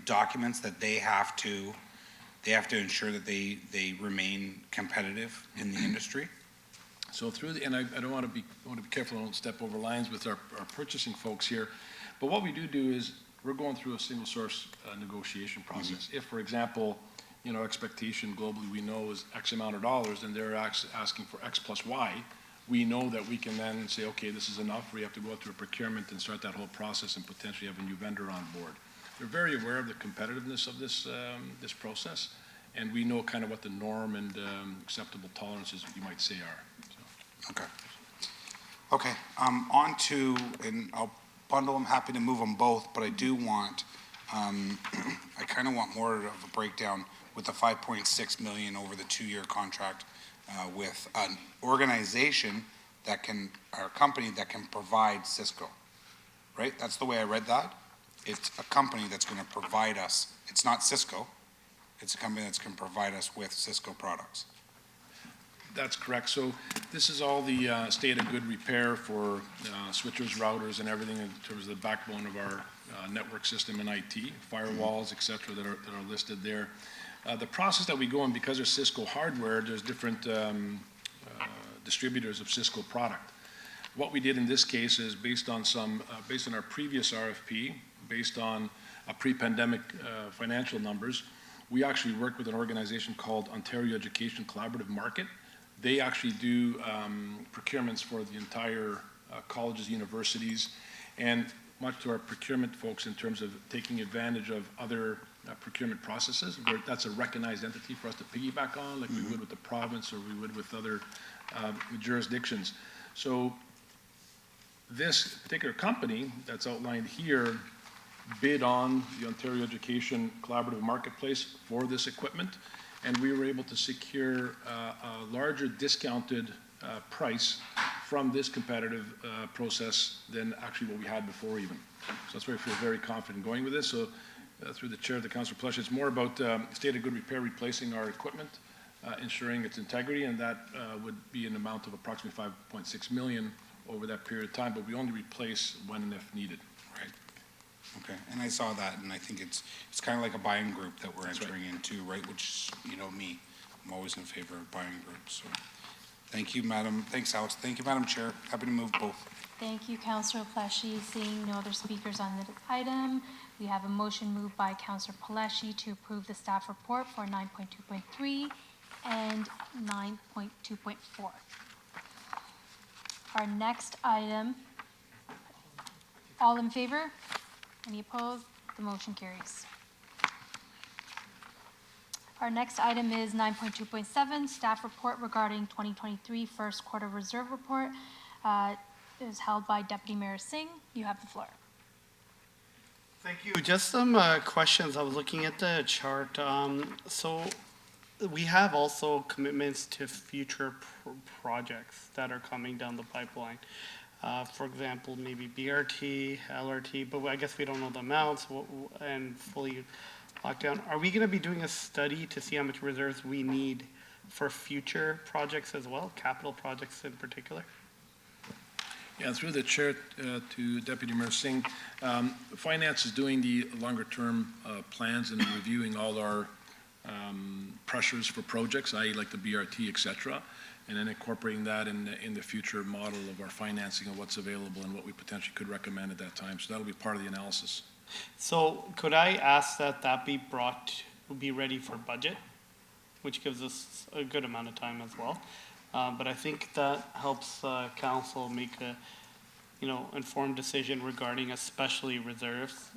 documents that they have to ensure that they remain competitive in the industry? So through the, and I want to be careful I don't step over lines with our purchasing folks here, but what we do is we're going through a single source negotiation process. If, for example, expectation globally we know is X amount of dollars, and they're asking for X plus Y, we know that we can then say, okay, this is enough. We have to go through a procurement and start that whole process and potentially have a new vendor on board. They're very aware of the competitiveness of this this process, and we know kind of what the norm and acceptable tolerances, you might say, are. So. Okay. On to, and I'll bundle them, happy to move them both, but I do want, I kind of want more of a breakdown with the 5.6 million over the 2-year contract with an organization that can, or a company that can provide Cisco, right? That's the way I read that. It's a company that's going to provide us, it's not Cisco, it's a company that's going to provide us with Cisco products. That's correct. So this is all the state of good repair for switchers, routers, and everything in terms of the backbone of our network system and IT, firewalls, et cetera, that are listed there. The process that we go in, because there's Cisco hardware, there's different distributors of Cisco product. What we did in this case is based on our previous RFP, based on pre-pandemic financial numbers, we actually worked with an organization called Ontario Education Collaborative Market. They actually do procurements for the entire colleges, universities, and much to our procurement folks in terms of taking advantage of other procurement processes, where that's a recognized entity for us to piggyback on, like we would with the province or we would with other jurisdictions. So this particular company that's outlined here bid on the Ontario Education Collaborative Marketplace for this equipment, and we were able to secure a larger discounted price from this competitive process than actually what we had before even. So that's why I feel very confident going with this. So through the chair of the Council Plush, it's more about state of good repair, replacing our equipment, ensuring its integrity, and that would be an amount of approximately 5.6 million over that period of time, but we only replace when and if needed. Right. Okay, and I saw that, and I think it's kind of like a buying group that we're entering into, right? Which, me, I'm always in favor of buying groups. So, thank you, Madam. Thanks, Alex. Thank you, Madam Chair. Happy to move both. Thank you, Councillor Pelletier. Seeing no other speakers on the item, we have a motion moved by Councillor Pelletier to approve the staff report for 9.2.3 and 9.2.4. Our next item, all in favor? Any opposed? The motion carries. Our next item is 9.2.7, staff report regarding 2023 first quarter reserve report. Is held by Deputy Mayor Singh. You have the floor. Thank you. Just some questions. I was looking at the chart. So we have also commitments to future projects that are coming down the pipeline. For example, maybe BRT, LRT, but I guess we don't know the amounts and fully locked down. Are we going to be doing a study to see how much reserves we need for future projects as well, capital projects in particular? Yeah, through the chair to Deputy Mayor Singh, Finance is doing the longer-term plans and reviewing all our pressures for projects, i.e. like the BRT, et cetera, and then incorporating that in the future model of our financing of what's available and what we potentially could recommend at that time. So that'll be part of the analysis. So could I ask that be ready for budget, which gives us a good amount of time as well? But I think that helps council make a, informed decision regarding especially reserves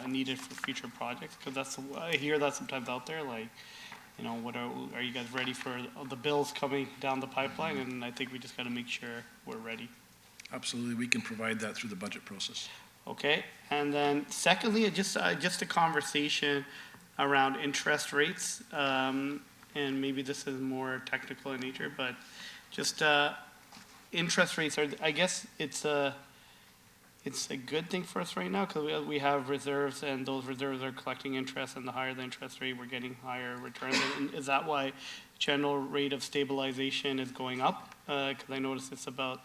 needed for future projects. Because I hear that sometimes out there, like, what are you guys ready for the bills coming down the pipeline? And I think we just got to make sure we're ready. Absolutely, we can provide that through the budget process. Okay, and then secondly, just a conversation around interest rates. And maybe this is more technical in nature, but just interest rates are, I guess it's it's a good thing for us right now because we have reserves and those reserves are collecting interest, and the higher the interest rate, we're getting higher returns. And is that why general rate of stabilization is going up? Because I noticed it's about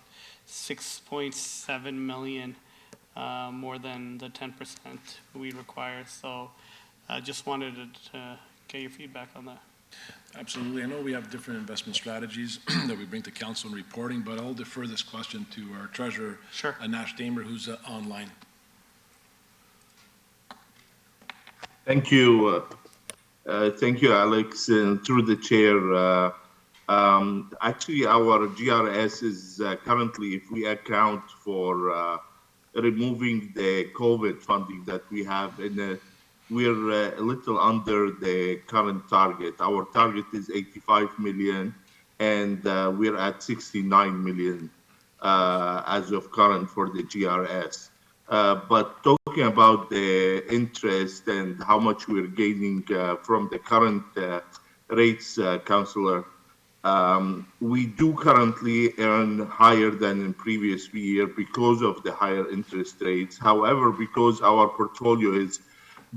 6.7 million more than the 10% we require. So I just wanted to get your feedback on that. Absolutely. I know we have different investment strategies that we bring to council in reporting, but I'll defer this question to our treasurer, Nash Damer, who's online. Thank you. Thank you, Alex. And through the chair, actually our GRS is currently, if we account for removing the COVID funding that we have in the we're a little under the current target. Our target is 85 million, and we're at 69 million as of current for the GRS. But talking about the interest and how much we're gaining from the current rates, Councillor, we do currently earn higher than in previous year because of the higher interest rates. However, because our portfolio is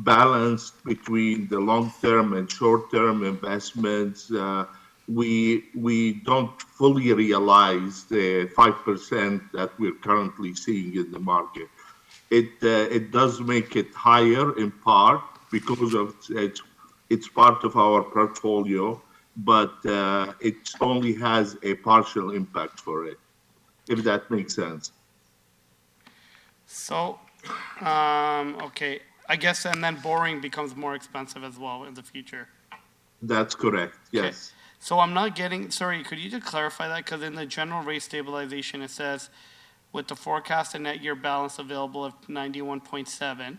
balanced between the long-term and short-term investments, we don't fully realize the 5% that we're currently seeing in the market. It does make it higher in part because of it's part of our portfolio, but it only has a partial impact for it, if that makes sense. So, okay. I guess, and then borrowing becomes more expensive as well in the future. That's correct, yes. Okay. So I'm not getting, sorry, could you just clarify that? Because in the general rate stabilization, it says with the forecasted net year balance available of 91.7.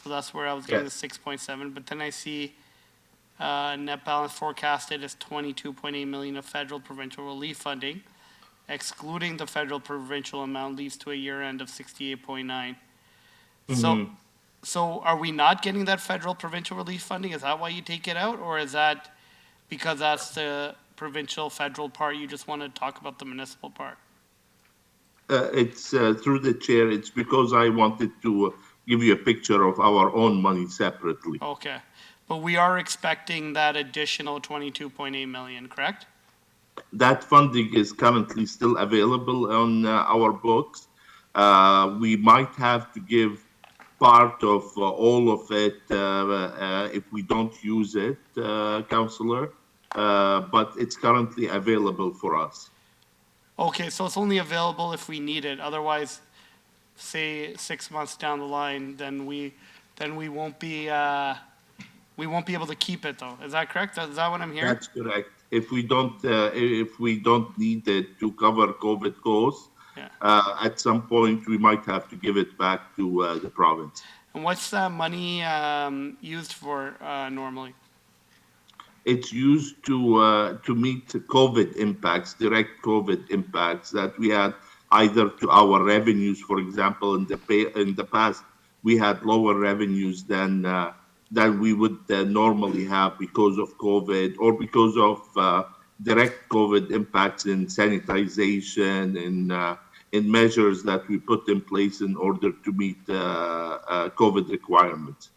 So that's where I was getting the 6.7. But then I see net balance forecasted is 22.8 million of federal provincial relief funding. Excluding the federal provincial amount leads to a year end of 68.9. So are we not getting that federal provincial relief funding? Is that why you take it out? Or is that because that's the provincial federal part, you just want to talk about the municipal part? It's through the chair, it's because I wanted to give you a picture of our own money separately. Okay. But we are expecting that additional 22.8 million, correct? That funding is currently still available on our books. We might have to give part of all of it if we don't use it, Councillor, but it's currently available for us. Okay, so it's only available if we need it. Otherwise, say 6 months down the line, then we won't be able to keep it though. Is that correct? Is that what I'm hearing? That's correct. If we don't need it to cover COVID costs, at some point we might have to give it back to the province. And what's that money used for normally? It's used to meet the COVID impacts, direct COVID impacts that we had either to our revenues. For example, in the past, we had lower revenues than we would normally have because of COVID or because of direct COVID impacts in sanitization and in measures that we put in place in order to meet COVID requirements.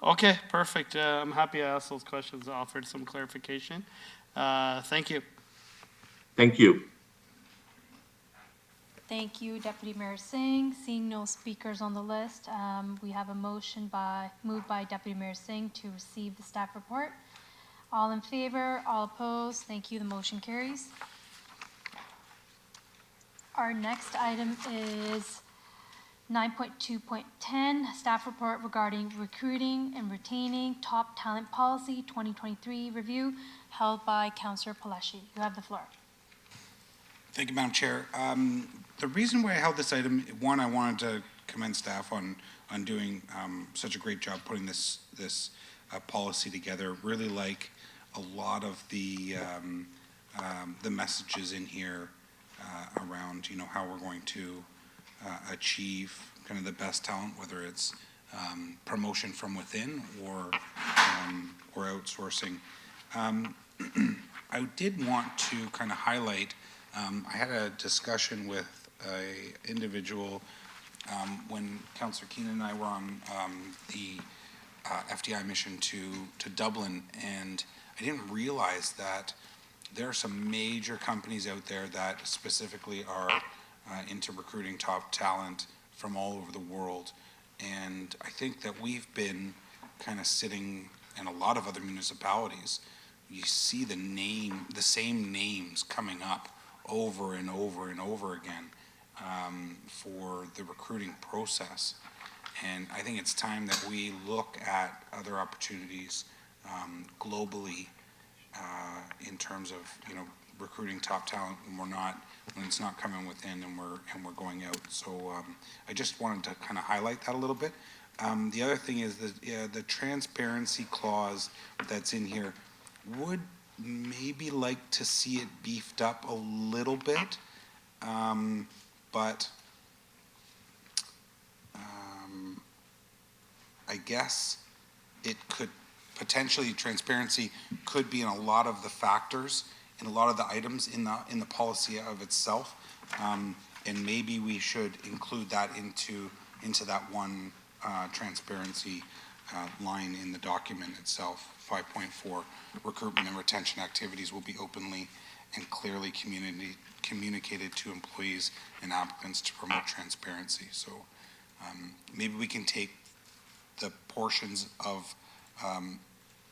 Okay, perfect. I'm happy I asked those questions, offered some clarification. Thank you. Thank you. Thank you, Deputy Mayor Singh. Seeing no speakers on the list, we have a motion moved by Deputy Mayor Singh to receive the staff report. All in favor, all opposed, thank you, the motion carries. Our next item is 9.2.10, staff report regarding recruiting and retaining top talent policy 2023 review held by Councillor Palashi. You have the floor. Thank you, Madam Chair. The reason why I held this item, one, I wanted to commend staff on doing such a great job putting this policy together. Really like a lot of the messages in here around how we're going to achieve kind of the best talent, whether it's promotion from within or outsourcing. I did want to kind of highlight. I had a discussion with an individual when Councillor Keenan and I were on the FDI mission to Dublin, and I didn't realize that there are some major companies out there that specifically are into recruiting top talent from all over the world. And I think that we've been kind of sitting in a lot of other municipalities. You see the same names coming up over and over and over again for the recruiting process. And I think it's time that we look at other opportunities globally in terms of, recruiting top talent when it's not coming within and we're going out. So I just wanted to kind of highlight that a little bit. The other thing is the transparency clause that's in here. Would maybe like to see it beefed up a little bit, but I guess it could potentially, transparency could be in a lot of the factors, in a lot of the items in the policy of itself, and maybe we should include that into that one transparency line in the document itself. 5.4, recruitment and retention activities will be openly and clearly communicated to employees and applicants to promote transparency. So maybe we can take the portions of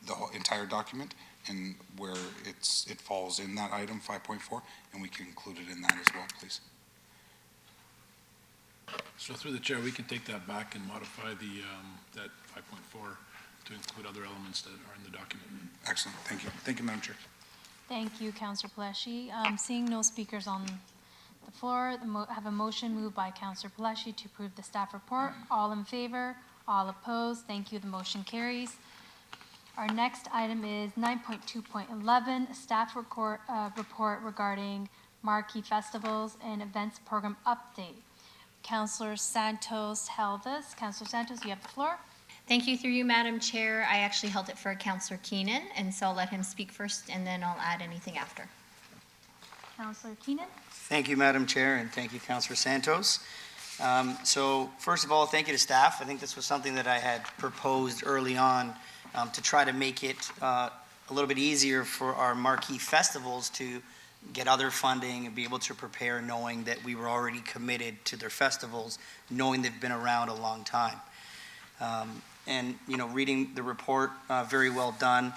the whole entire document and where it falls in that item 5.4, and we can include it in that as well, please. So through the chair, we can take that back and modify that 5.4 to include other elements that are in the document. Excellent. Thank you. Thank you, Madam Chair. Thank you, Councillor Pelletier. Seeing no speakers on the floor, have a motion moved by Councillor Pelletier to approve the staff report. All in favor? All opposed? Thank you. The motion carries. Our next item is 9.2.11, staff report regarding marquee festivals and events program update. Councillor Santos held this. Councillor Santos, you have the floor. Thank you. Through you, Madam Chair. I actually held it for Councillor Keenan, and so I'll let him speak first, and then I'll add anything after. Councillor Keenan. Thank you, Madam Chair, and thank you, Councillor Santos. So first of all, thank you to staff. I think this was something that I had proposed early on to try to make it a little bit easier for our marquee festivals to get other funding and be able to prepare knowing that we were already committed to their festivals, knowing they've been around a long time. And, reading the report, very well done.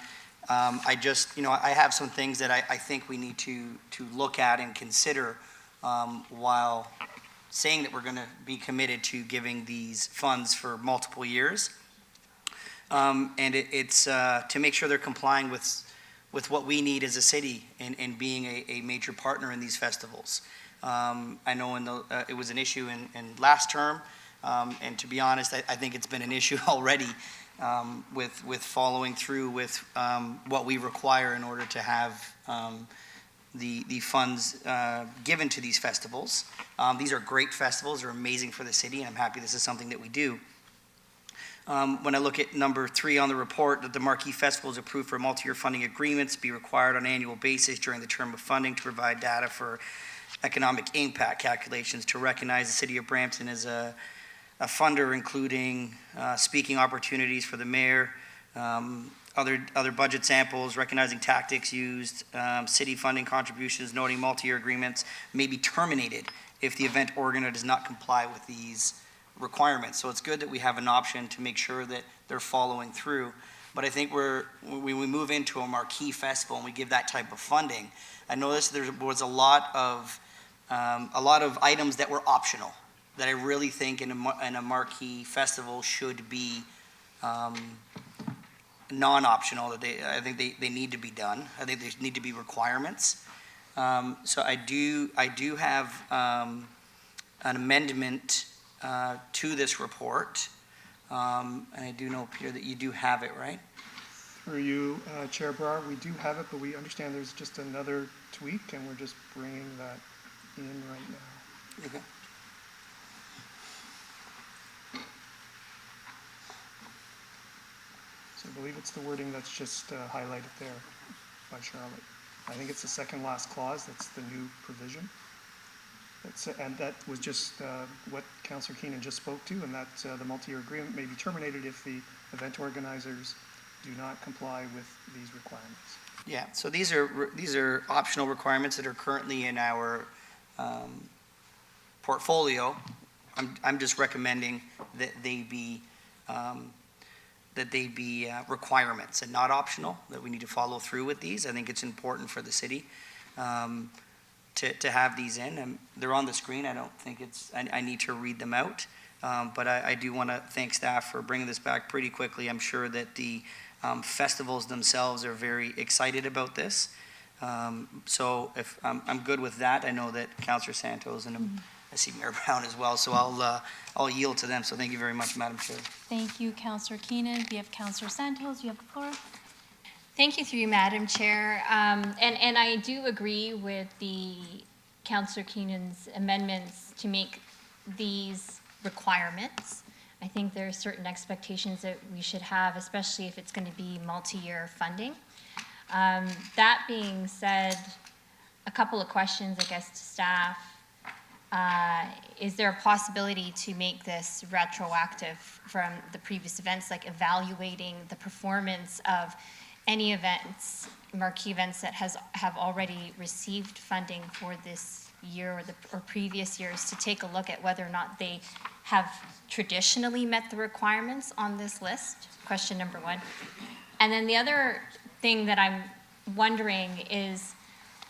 I just, I have some things that I think we need to look at and consider while saying that we're going to be committed to giving these funds for multiple years. And it's to make sure they're complying with what we need as a city in being a major partner in these festivals. I know it was an issue in last term, and to be honest, I think it's been an issue already with following through with what we require in order to have the funds given to these festivals. These are great festivals, they're amazing for the city, and I'm happy this is something that we do. When I look at number 3 on the report, that the marquee festivals approved for multi-year funding agreements be required on an annual basis during the term of funding to provide data for economic impact calculations to recognize the city of Brampton as a funder, including speaking opportunities for the mayor, other budget samples, recognizing tactics used, city funding contributions, noting multi-year agreements may be terminated if the event organizer does not comply with these requirements. So it's good that we have an option to make sure that they're following through. But I think when we move into a marquee festival and we give that type of funding, I noticed there was a lot of items that were optional that I really think in a marquee festival should be non-optional. I think they need to be done. I think there need to be requirements. So I do have an amendment to this report. And I do know, Peter, that you do have it, right? For you, Chair Brar, we do have it, but we understand there's just another tweak, and we're just bringing that in right now. Okay. So I believe it's the wording that's just highlighted there by Charlotte. I think it's the second last clause, that's the new provision. And that was just what Councillor Keenan just spoke to, and that the multi-year agreement may be terminated if the event organizers do not comply with these requirements. Yeah, so these are optional requirements that are currently in our portfolio. I'm just recommending that they be requirements and not optional, that we need to follow through with these. I think it's important for the city to have these in. And they're on the screen. I don't think I need to read them out. But I do want to thank staff for bringing this back pretty quickly. I'm sure that the festivals themselves are very excited about this. So if I'm good with that, I know that Councillor Santos and I see Mayor Brown as well, so I'll yield to them. So thank you very much, Madam Chair. Thank you, Councillor Keenan. We have Councillor Santos. You have the floor. Thank you through you, Madam Chair. And I do agree with the Councillor Keenan's amendments to make these requirements. I think there are certain expectations that we should have, especially if it's going to be multi-year funding. That being said, a couple of questions, I guess, to staff. Is there a possibility to make this retroactive from the previous events, like evaluating the performance of any events, marquee events that have already received funding for this year or previous years, to take a look at whether or not they have traditionally met the requirements on this list? Question number one. And then the other thing that I'm wondering is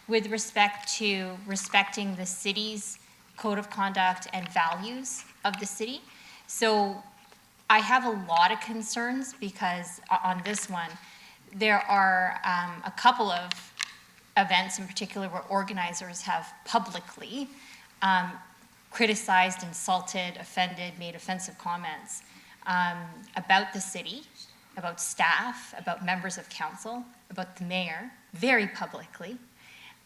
with respect to respecting the city's code of conduct and values of the city. So I have a lot of concerns because on this one, there are a couple of events in particular where organizers have publicly criticized, insulted, offended, made offensive comments about the city, about staff, about members of council, about the mayor, very publicly.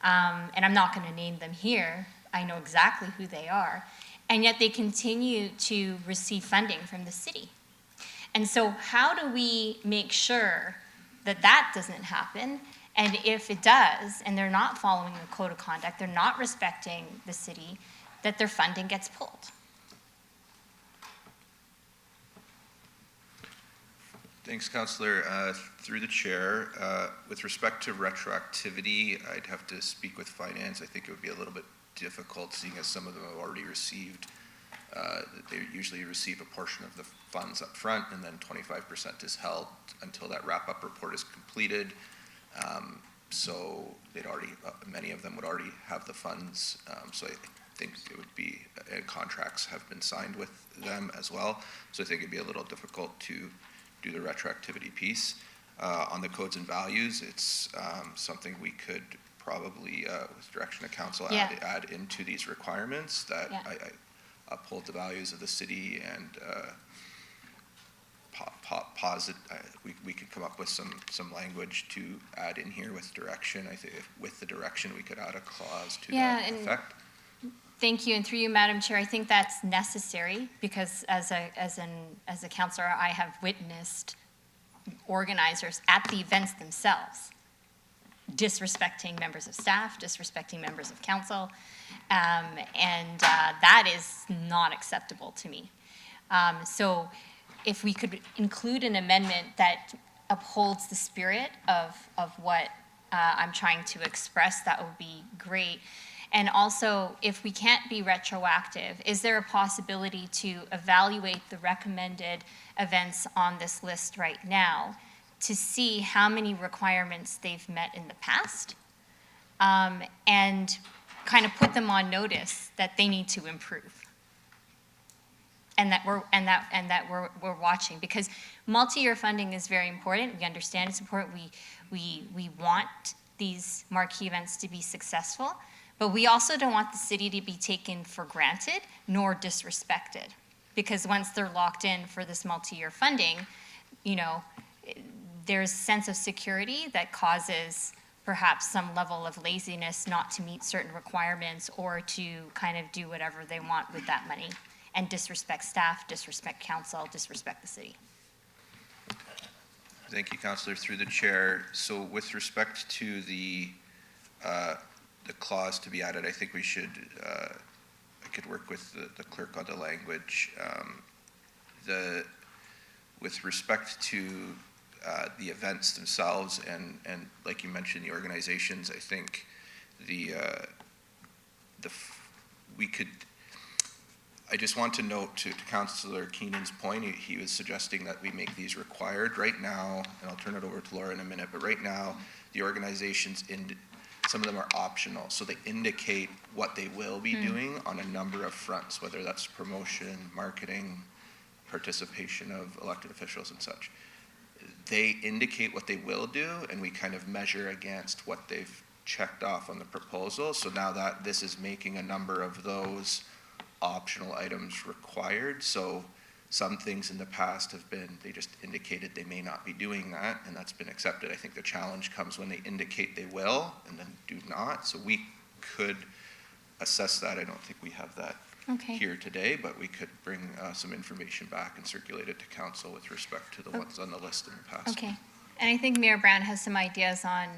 And I'm not going to name them here. I know exactly who they are. And yet they continue to receive funding from the city. And so how do we make sure that that doesn't happen? And if it does, and they're not following the code of conduct, they're not respecting the city, that their funding gets pulled? Thanks, Councillor. Through the chair, with respect to retroactivity, I'd have to speak with finance. I think it would be a little bit difficult, seeing as some of them have already received. They usually receive a portion of the funds up front, and then 25% is held until that wrap-up report is completed. So they'd already, many of them would already have the funds. So I think it would be, contracts have been signed with them as well. So I think it'd be a little difficult to do the retroactivity piece. On the codes and values, it's something we could probably, with direction of council, add into these requirements that I uphold the values of the city and we could come up with some language to add in here with direction. I think with the direction we could add a clause to that effect. Thank you, and through you, Madam Chair, I think that's necessary because as a councillor, I have witnessed organizers at the events themselves disrespecting members of staff, disrespecting members of council, and that is not acceptable to me. So if we could include an amendment that upholds the spirit of what I'm trying to express, that would be great. And also, if we can't be retroactive, is there a possibility to evaluate the recommended events on this list right now to see how many requirements they've met in the past, and kind of put them on notice that they need to improve, and that we're watching, because multi-year funding is very important. We understand it's important. We want these marquee events to be successful, but we also don't want the city to be taken for granted nor disrespected, because once they're locked in for this multi-year funding, you know, there's a sense of security that causes perhaps some level of laziness not to meet certain requirements or to kind of do whatever they want with that money and disrespect staff, disrespect council, disrespect the city. Thank you, Councillor. Through the chair, so with respect to the clause to be added, I think we should could work with the clerk on the language. With respect to the events themselves and like you mentioned, the organizations, I think I just want to note to Councillor Keenan's point, he was suggesting that we make these required. Right now, and I'll turn it over to Laura in a minute, but right now, the organizations, some of them are optional, so they indicate what they will be doing on a number of fronts, whether that's promotion, marketing, participation of elected officials and such. They indicate what they will do, and we kind of measure against what they've checked off on the proposal. So now that this is making a number of those optional items required. So some things in the past have been, they just indicated they may not be doing that, and that's been accepted. I think the challenge comes when they indicate they will and then do not. So we could assess that. I don't think we have that here today, but we could bring some information back and circulate it to council with respect to the ones on the list in the past. Okay. And I think Mayor Brown has some ideas on,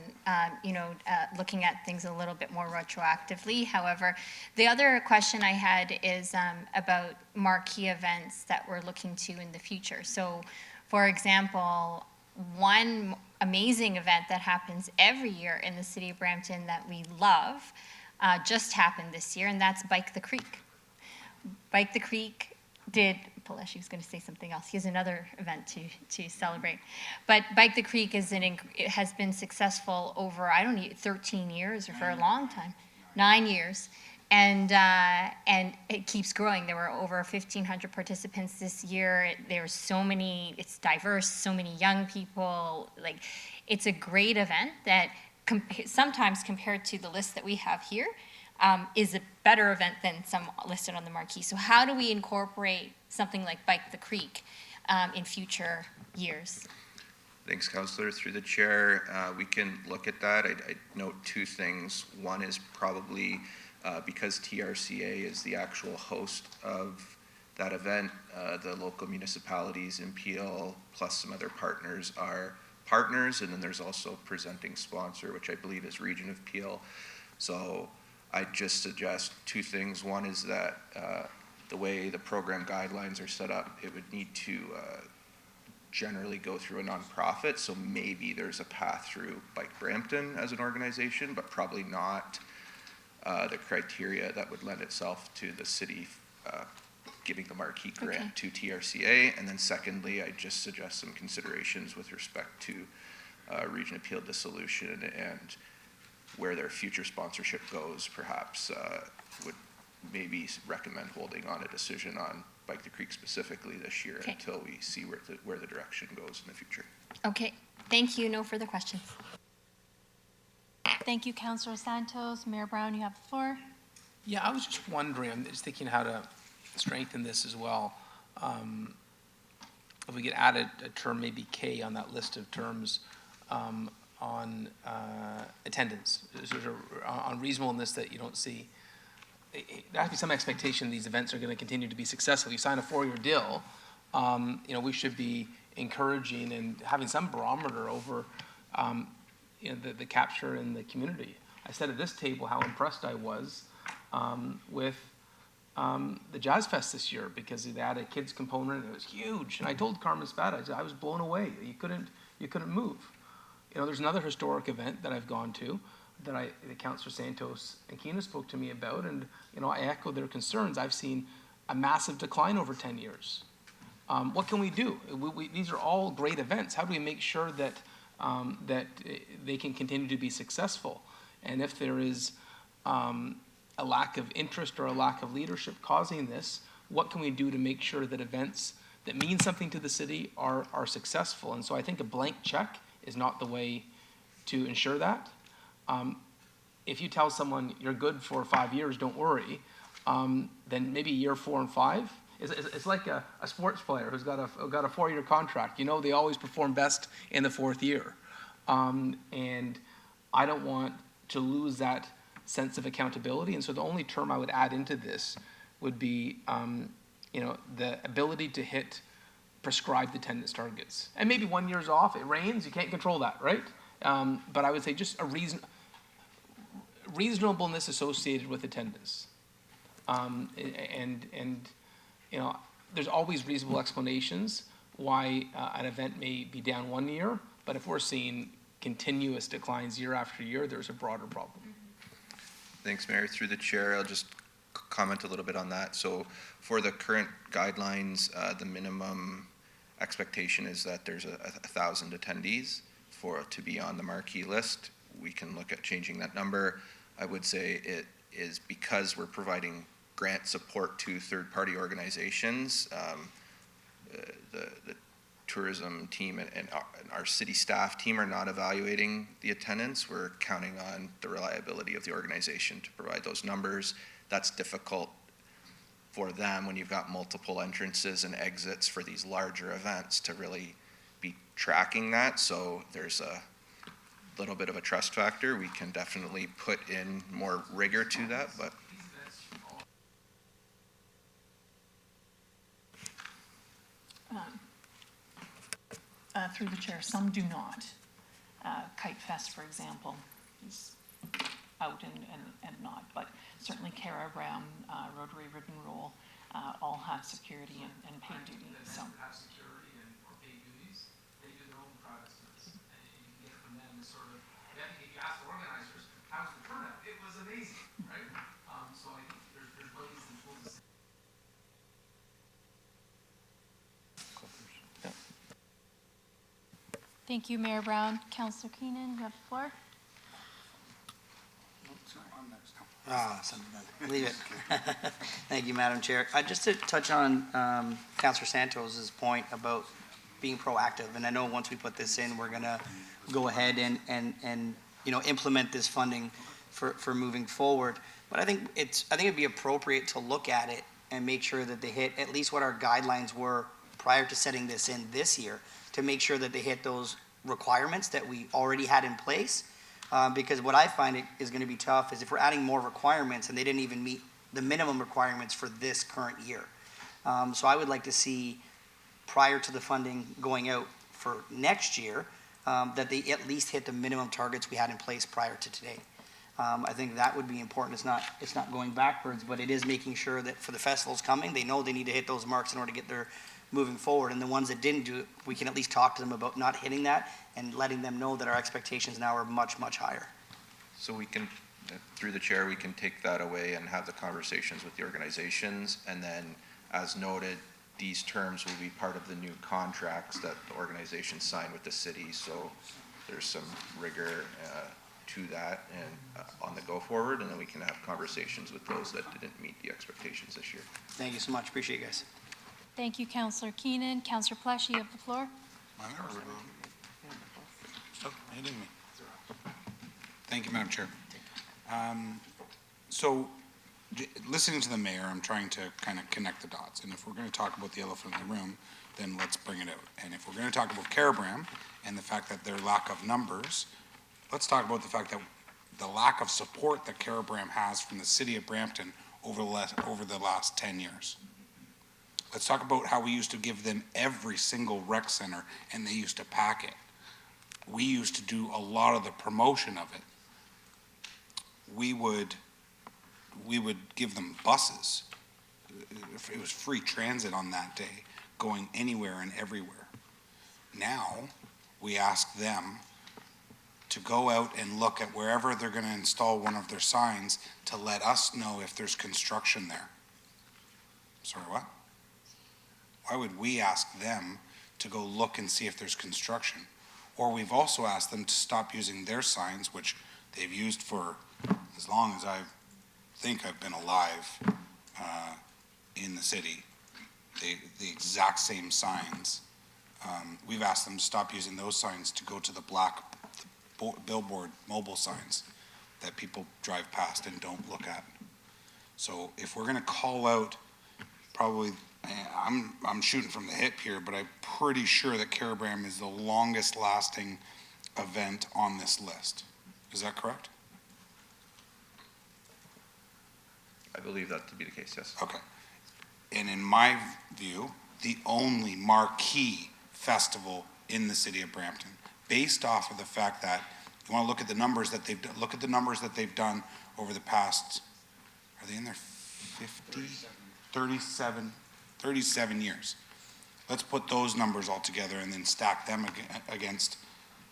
looking at things a little bit more retroactively. However, the other question I had is about marquee events that we're looking to in the future. So, for example, one amazing event that happens every year in the city of Brampton that we love just happened this year, and that's Bike the Creek. Bike the Creek Paleshi was going to say something else. He has another event to celebrate. But Bike the Creek it has been successful over, 13 years or for a long time, 9 years. And it keeps growing. There were over 1,500 participants this year. There's so many, it's diverse, so many young people. Like, it's a great event that sometimes compared to the list that we have here, is a better event than some listed on the marquee. So how do we incorporate something like Bike the Creek in future years? Thanks, Councillor. Through the chair, we can look at that. I'd note two things. One is probably because TRCA is the actual host of that event, the local municipalities in Peel plus some other partners are partners, and then there's also presenting sponsor, which I believe is Region of Peel. So I just suggest two things. One is that the way the program guidelines are set up, it would need to generally go through a nonprofit. So maybe there's a path through Bike Brampton as an organization, but probably not the criteria that would lend itself to the city giving the marquee grant to TRCA. And then secondly, I just suggest some considerations with respect to Region of Peel dissolution and where their future sponsorship goes, perhaps would maybe recommend holding on a decision on Bike the Creek specifically this year until we see where the direction goes in the future. Okay, thank you. No further questions. Thank you, Councillor Santos. Mayor Brown, you have the floor. Yeah, I was just wondering, I'm just thinking how to strengthen this as well. If we could add a term, maybe K, on that list of terms on attendance, sort of on reasonableness that you don't see. There has to be some expectation these events are going to continue to be successful. You sign a 4-year deal, we should be encouraging and having some barometer over the capture in the community. I said at this table how impressed I was with the Jazz Fest this year because they had a kids component and it was huge. And I told Carmen Spada, I was blown away. You couldn't move. There's another historic event that I've gone to that Councillor Santos and Keenan spoke to me about, and I echo their concerns. I've seen a massive decline over 10 years. What can we do? These are all great events. How do we make sure that they can continue to be successful? And if there is a lack of interest or a lack of leadership causing this, what can we do to make sure that events that mean something to the city are successful? And so I think a blank check is not the way to ensure that. If you tell someone you're good for 5 years, don't worry, then maybe year 4 and 5, it's like a sports player who's got a 4-year contract. They always perform best in the 4th year. And I don't want to lose that sense of accountability. And so the only term I would add into this would be, the ability to hit prescribed attendance targets. And maybe 1 year's off, it rains, you can't control that, right? But I would say just a reasonableness associated with attendance. And you know, there's always reasonable explanations why an event may be down one year, but if we're seeing continuous declines year after year, there's a broader problem. Thanks, Mayor. Through the chair, I'll just comment a little bit on that. So for the current guidelines, the minimum expectation is that there's 1,000 attendees to be on the marquee list. We can look at changing that number. I would say it is because we're providing grant support to third-party organizations. The tourism team and our city staff team are not evaluating the attendance. We're counting on the reliability of the organization to provide those numbers. That's difficult for them when you've got multiple entrances and exits for these larger events to really be tracking that. So there's a little bit of a trust factor. We can definitely put in more rigor to that, but through the chair, some do not. Kite Fest, for example, is out and not, but certainly Cara Brown, Rotary Ribbon Roll, all have security and paid duty. So. Have security or paid duties, they do their own private service, and you can get from them the sort of, if you ask the organizers, how was the turnout? It was amazing, right? So I think there's ways and tools. Thank you, Mayor Brown. Councillor Keenan, you have the floor. Leave it. Thank you, Madam Chair. Just to touch on Councillor Santos' point about being proactive, and I know once we put this in, we're going to go ahead and you know, implement this funding for moving forward. But I think it'd be appropriate to look at it and make sure that they hit at least what our guidelines were prior to setting this in this year, to make sure that they hit those requirements that we already had in place. Because what I find is going to be tough is if we're adding more requirements and they didn't even meet the minimum requirements for this current year. So I would like to see, prior to the funding going out for next year, that they at least hit the minimum targets we had in place prior to today. I think that would be important. It's not going backwards, but it is making sure that for the festivals coming, they know they need to hit those marks in order to get their moving forward. And the ones that didn't do it, we can at least talk to them about not hitting that and letting them know that our expectations now are much, much higher. so we can, through the chair, we can take that away and have the conversations with the organizations. And then, as noted, these terms will be part of the new contracts that the organizations sign with the city. So there's some rigor to that and on the go forward, and then we can have conversations with those that didn't meet the expectations this year. Thank you so much. Appreciate you guys. Thank you, Councillor Keenan. Councillor Pleshy, you have the floor. Thank you, Madam Chair. So, listening to the mayor, I'm trying to kind of connect the dots. And if we're going to talk about the elephant in the room, then let's bring it out. And if we're going to talk about Cara Brown and the fact that their lack of numbers, let's talk about the fact that the lack of support that Cara Brown has from the city of Brampton over the last 10 years. Let's talk about how we used to give them every single rec center and they used to pack it. We used to do a lot of the promotion of it. We would give them buses. It was free transit on that day, going anywhere and everywhere. Now, we ask them to go out and look at wherever they're going to install one of their signs to let us know if there's construction there. Sorry, what? Why would we ask them to go look and see if there's construction? Or we've also asked them to stop using their signs, which they've used for as long as I think I've been alive in the city. The exact same signs. We've asked them to stop using those signs to go to the black billboard mobile signs that people drive past and don't look at. So if we're going to call out, probably, I'm shooting from the hip here, but I'm pretty sure that Cara Brown is the longest lasting event on this list. Is that correct? I believe that to be the case, yes. Okay. And in my view, the only marquee festival in the city of Brampton, based off of the fact that you want to look at the numbers that they've done, over the past, are they in their 37 years. Let's put those numbers all together and then stack them against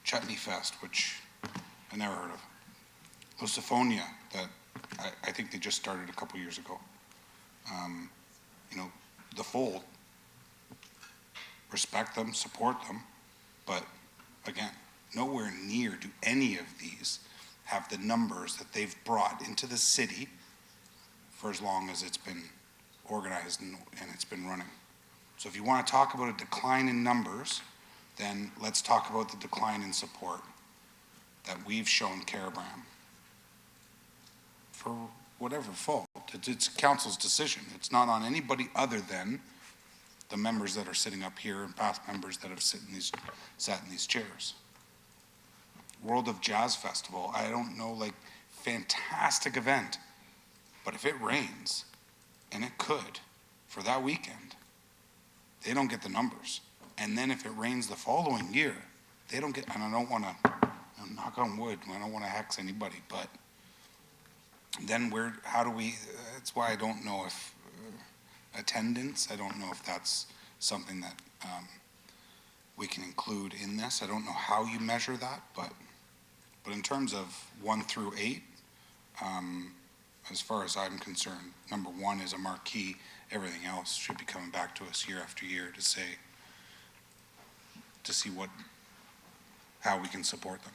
Chutney Fest, which I never heard of. Lusophonia, that I think they just started a couple years ago. You know, the Fold, respect them, support them, but again, nowhere near do any of these have the numbers that they've brought into the city for as long as it's been organized and it's been running. So if you want to talk about a decline in numbers, then let's talk about the decline in support that we've shown Caribram for whatever fault. It's council's decision. It's not on anybody other than the members that are sitting up here and past members that have sat in these chairs. World of Jazz Festival, I don't know, like, fantastic event. But if it rains, and it could, for that weekend, they don't get the numbers. And then if it rains the following year, they don't get, and I don't want to, knock on wood, I don't want to hex anybody, but then how do we, that's why I don't know if attendance, I don't know if that's something that we can include in this. I don't know how you measure that, but in terms of 1 through 8, as far as I'm concerned, number 1 is a marquee. Everything else should be coming back to us year after year to see how we can support them.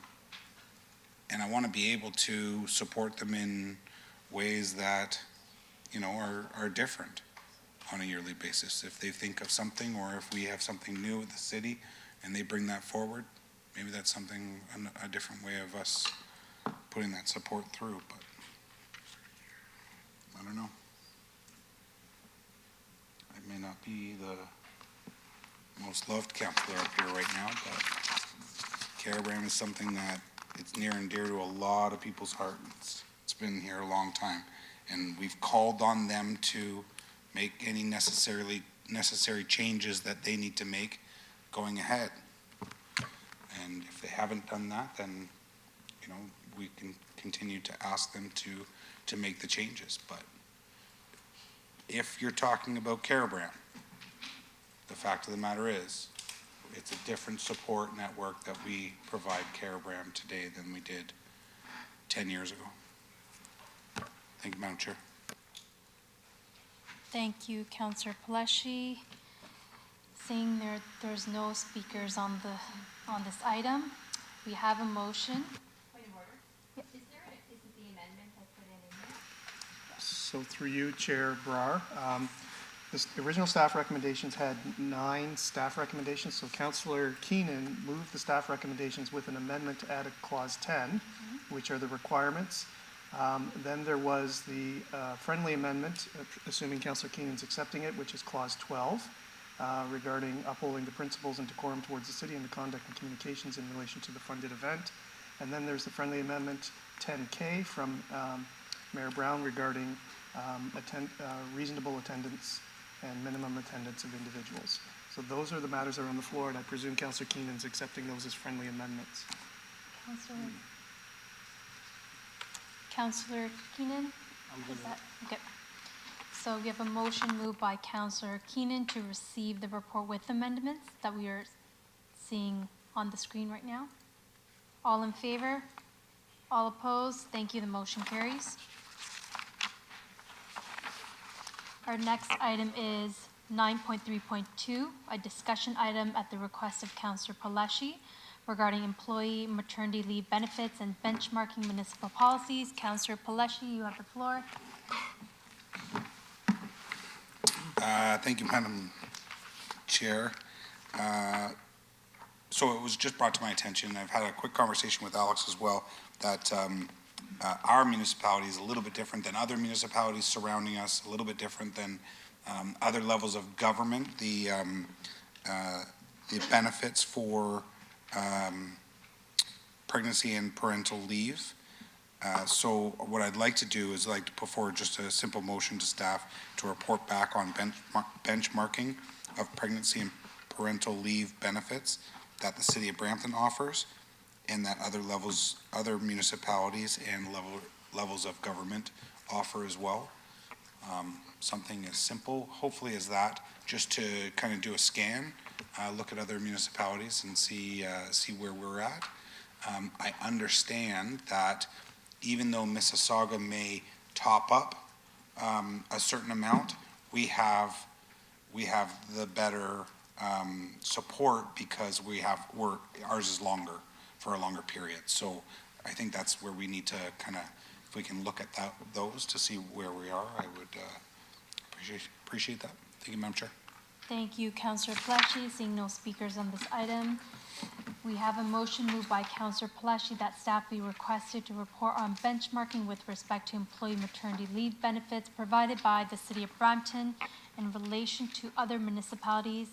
And I want to be able to support them in ways that, you know, are different on a yearly basis. If they think of something, or if we have something new with the city and they bring that forward, maybe that's something, a different way of us putting that support through, but I don't know. I may not be the most loved councillor up here right now, but Caribram is something that it's near and dear to a lot of people's hearts. It's been here a long time, and we've called on them to make any necessary changes that they need to make going ahead. And if they haven't done that, then, you know, we can continue to ask them to make the changes. But if you're talking about Caribram, the fact of the matter is, it's a different support network that we provide Caribram today than we did 10 years ago. Thank you, Madam Chair. Thank you, Councillor Paleshi. Seeing there's no speakers on this item, we have a motion. Point of order. Is it the amendment I put in here? So through you, Chair Brar, the original staff recommendations had 9 staff recommendations, so Councillor Keenan moved the staff recommendations with an amendment to add a clause 10, which are the requirements. Then there was the friendly amendment, assuming Councillor Keenan's accepting it, which is clause 12, regarding upholding the principles and decorum towards the city and the conduct and communications in relation to the funded event. And then there's the friendly amendment 10K from Mayor Brown regarding reasonable attendance and minimum attendance of individuals. So those are the matters that are on the floor, and I presume Councillor Keenan's accepting those as friendly amendments. Councillor Keenan? Okay. So we have a motion moved by Councillor Keenan to receive the report with amendments that we are seeing on the screen right now. All in favor? All opposed? Thank you. The motion carries. Our next item is 9.3.2, a discussion item at the request of Councillor Paleshi regarding employee maternity leave benefits and benchmarking municipal policies. Councillor Paleshi, you have the floor. Thank you, Madam Chair. So it was just brought to my attention, I've had a quick conversation with Alex as well, that our municipality is a little bit different than other municipalities surrounding us, a little bit different than other levels of government. The benefits for pregnancy and parental leave. So what I'd like to do is like to put forward just a simple motion to staff to report back on benchmarking of pregnancy and parental leave benefits that the city of Brampton offers, and that other municipalities and levels of government offer as well. something as simple, hopefully as that, just to kind of do a scan, look at other municipalities and see where we're at. I understand that even though Mississauga may top up a certain amount, we have the better support because ours is longer, for a longer period. So I think that's where we need to kind of, if we can look at those to see where we are, I would appreciate that. Thank you, Madam Chair. Thank you, Councillor Palashi. Seeing no speakers on this item, we have a motion moved by Councillor Palashi that staff be requested to report on benchmarking with respect to employee maternity leave benefits provided by the City of Brampton in relation to other municipalities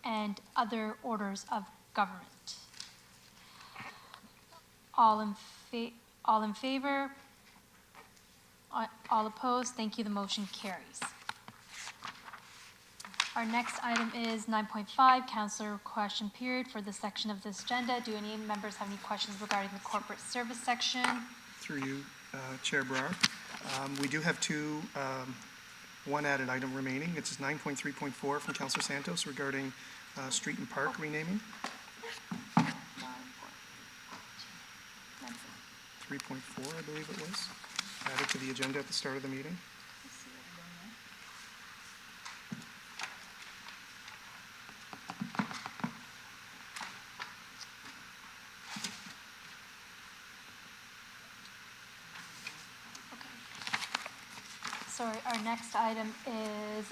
and other orders of government. All in favor? All opposed? Thank you. The motion carries. Our next item is 9.5, councillor question period for this section of this agenda. Do any members have any questions regarding the corporate service section? Through you, Chair Brar. We do have one added item remaining. It's 9.3.4 from Councillor Santos regarding street and park renaming. 3.4, I believe it was, added to the agenda at the start of the meeting. Sorry, our next item is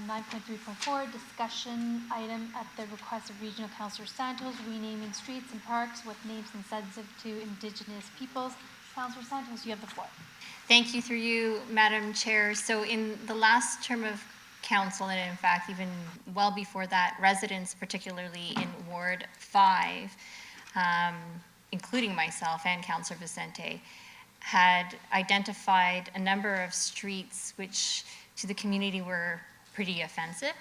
9.3.4, discussion item at the request of Regional Councillor Santos, renaming streets and parks with names insensitive to Indigenous peoples. Councillor Santos, you have the floor. Thank you, through you, Madam Chair. So in the last term of council, and in fact even well before that, residents, particularly in Ward 5, including myself and Councillor Vicente, had identified a number of streets which to the community were pretty offensive.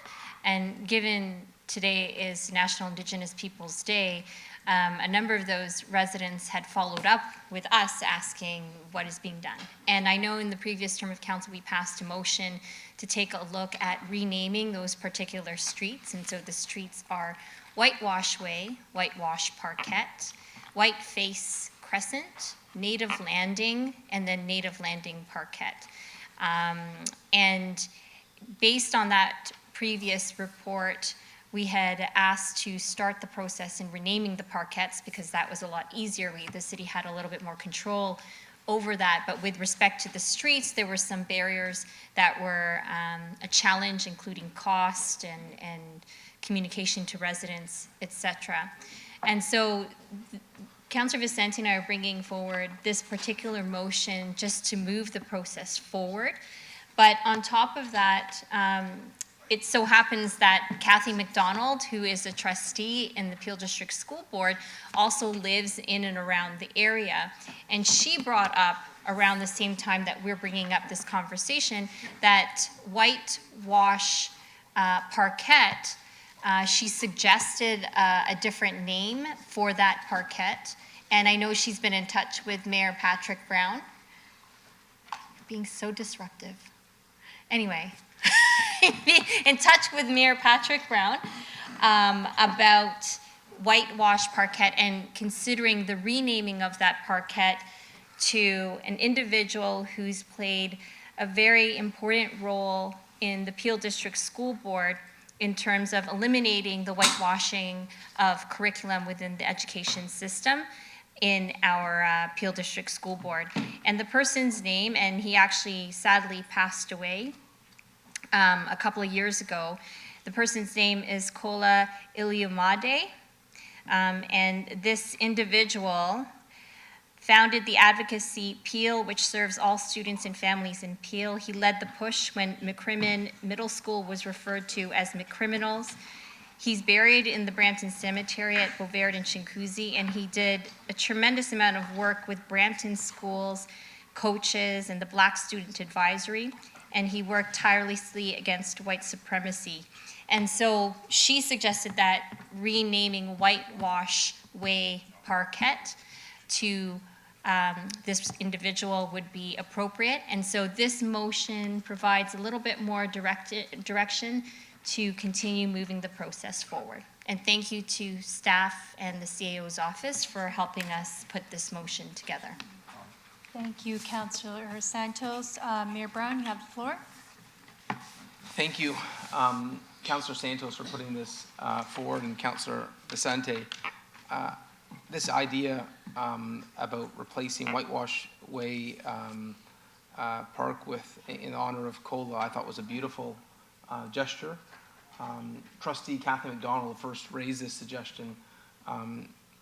And given today is National Indigenous Peoples Day, a number of those residents had followed up with us asking what is being done. And I know in the previous term of council, we passed a motion to take a look at renaming those particular streets. And so the streets are Whitewash Way, Whitewash Parquet, Whiteface Crescent, Native Landing, and then Native Landing Parquet. And based on that previous report, we had asked to start the process in renaming the parquets because that was a lot easier. The city had a little bit more control over that, but with respect to the streets, there were some barriers that were a challenge, including cost and communication to residents, etc. And so Councillor Vicente and I are bringing forward this particular motion just to move the process forward. But on top of that, it so happens that Kathy McDonald, who is a trustee in the Peel District School Board, also lives in and around the area. And she brought up, around the same time that we're bringing up this conversation, that Whitewash Parquet, she suggested a different name for that parquet. And I know she's been in touch with Mayor Patrick Brown. Being so disruptive. Anyway, in touch with Mayor Patrick Brown about Whitewash Parquet and considering the renaming of that parquet to an individual who's played a very important role in the Peel District School Board in terms of eliminating the whitewashing of curriculum within the education system in our Peel District School Board. And the person's name, and he actually sadly passed away a couple of years ago, the person's name is Kola Iliumade, and this individual founded the advocacy Peel, which serves all students and families in Peel. He led the push when McCrimmon Middle School was referred to as McCriminals. He's buried in the Brampton Cemetery at Beauvert and Chinguacousy, and he did a tremendous amount of work with Brampton schools, coaches, and the Black Student Advisory, and he worked tirelessly against white supremacy. And so she suggested that renaming Whitewash Way Parquet to this individual would be appropriate. And so this motion provides a little bit more direction to continue moving the process forward. And thank you to staff and the CAO's office for helping us put this motion together. Thank you, Councillor Santos. Mayor Brown, you have the floor. Thank you, Councillor Santos, for putting this forward, and Councillor Vicente. This idea about replacing Whitewash Way Park with, in honor of COLA, I thought was a beautiful gesture. Trustee Kathy McDonald first raised this suggestion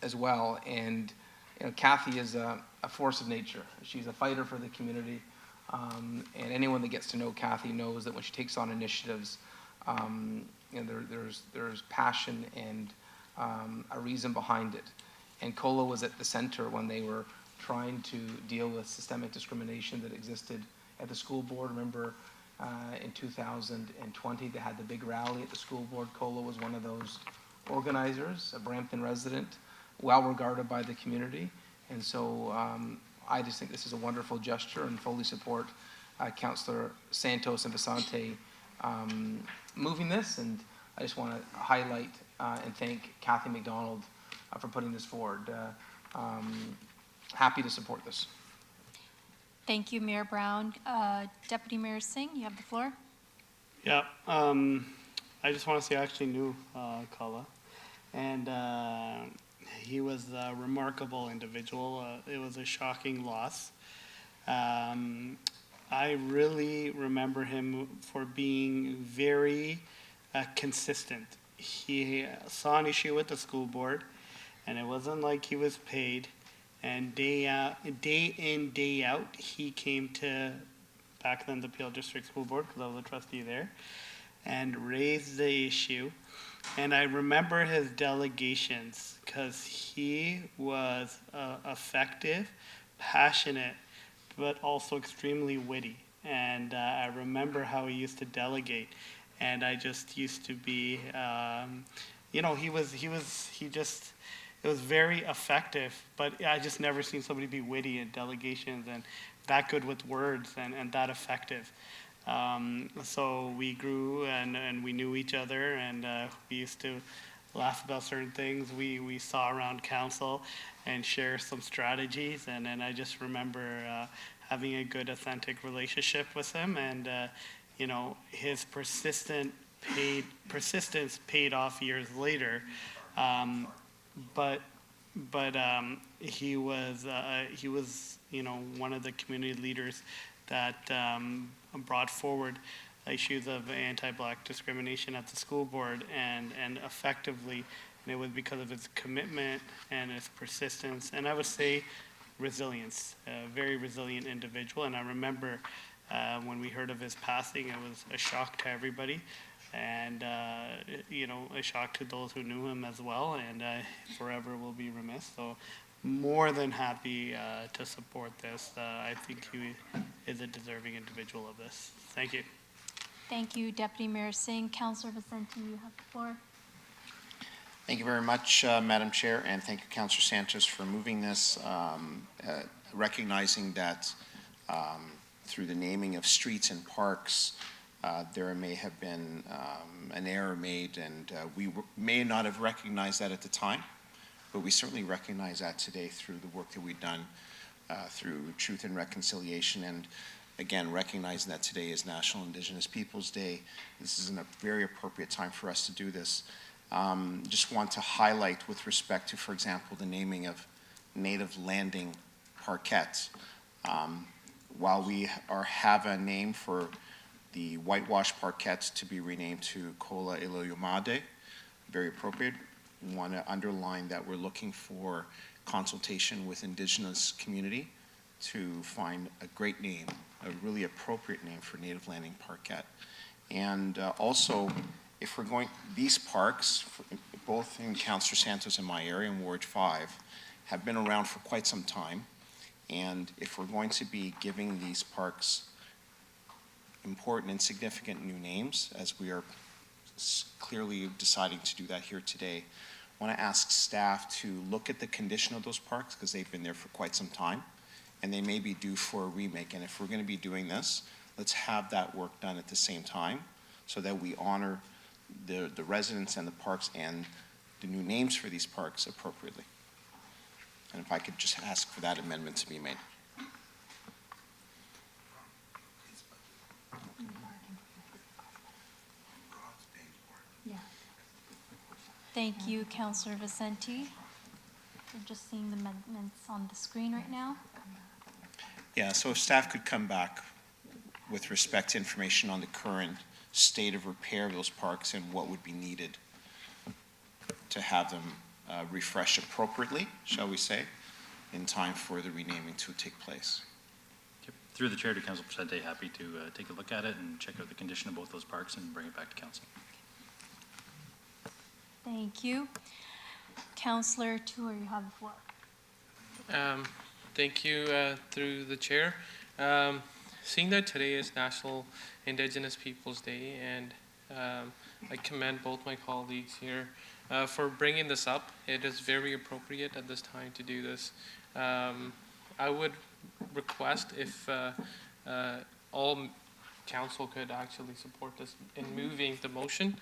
as well, and Kathy is a force of nature. She's a fighter for the community, and anyone that gets to know Kathy knows that when she takes on initiatives, there's passion and a reason behind it. And COLA was at the center when they were trying to deal with systemic discrimination that existed at the school board. Remember, in 2020, they had the big rally at the school board. COLA was one of those organizers, a Brampton resident, well regarded by the community. And so I just think this is a wonderful gesture and fully support Councillor Santos and Vicente moving this. And I just want to highlight and thank Kathy McDonald for putting this forward. Happy to support this. Thank you, Mayor Brown. Deputy Mayor Singh, you have the floor. Yeah, I just want to say I actually knew Kala, and he was a remarkable individual. It was a shocking loss. I really remember him for being very consistent. He saw an issue with the school board, and it wasn't like he was paid. And day in, day out, he came to back then the Peel District School Board, because I was a trustee there, and raised the issue. And I remember his delegations, because he was effective, passionate, but also extremely witty. And I remember how he used to delegate. And I just used to be, it was very effective, but I just never seen somebody be witty in delegations and that good with words and that effective. So we grew and we knew each other, and we used to laugh about certain things we saw around council and share some strategies. And then I just remember having a good, authentic relationship with him, and his persistence paid off years later. But he was one of the community leaders that brought forward issues of anti-Black discrimination at the school board, and effectively, and it was because of his commitment and his persistence, and I would say resilience, a very resilient individual. And I remember when we heard of his passing, it was a shock to everybody. And, a shock to those who knew him as well, and forever will be remiss. So more than happy to support this. I think he is a deserving individual of this. Thank you. Thank you, Deputy Mayor Singh. Councillor Vicente, you have the floor. Thank you very much, Madam Chair, and thank you, Councillor Santos, for moving this, recognizing that through the naming of streets and parks, there may have been an error made, and we may not have recognized that at the time, but we certainly recognize that today through the work that we've done through Truth and Reconciliation, and again, recognizing that today is National Indigenous Peoples Day. This is a very appropriate time for us to do this. Just want to highlight with respect to, for example, the naming of Native Landing Parkette. While we have a name for the Whitewash Parkette to be renamed to Kola Iloyomade, very appropriate. We want to underline that we're looking for consultation with Indigenous community to find a great name, a really appropriate name for Native Landing Parkette. And also, if we're going, these parks, both in Councillor Santos and my area in Ward 5, have been around for quite some time. And if we're going to be giving these parks important and significant new names, as we are clearly deciding to do that here today, I want to ask staff to look at the condition of those parks because they've been there for quite some time and they may be due for a remake. And if we're going to be doing this, let's have that work done at the same time so that we honor the residents and the parks and the new names for these parks appropriately. And if I could just ask for that amendment to be made. Thank you, Councillor Vicente. We're just seeing the amendments on the screen right now. Yeah, so if staff could come back with respect to information on the current state of repair of those parks and what would be needed to have them refresh appropriately, shall we say, in time for the renaming to take place. Through the chair to Council Vicente, happy to take a look at it and check out the condition of both those parks and bring it back to council. Thank you. Councillor Tour, you have the floor. Thank you, through the chair. Seeing that today is National Indigenous Peoples Day, and I commend both my colleagues here for bringing this up. It is very appropriate at this time to do this. I would request if all council could actually support this in moving the motion.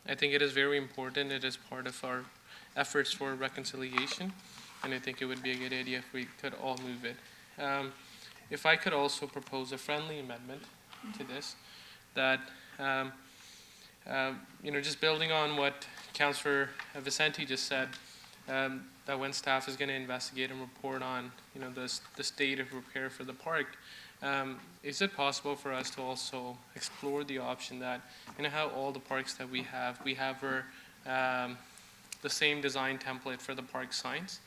I think it is very important. It is part of our efforts for reconciliation, and I think it would be a good idea if we could all move it. If I could also propose a friendly amendment to this, that just building on what Councillor Vicente just said, that when staff is going to investigate and report on the state of repair for the park, is it possible for us to also explore the option that how all the parks that we have the same design template for the park signs,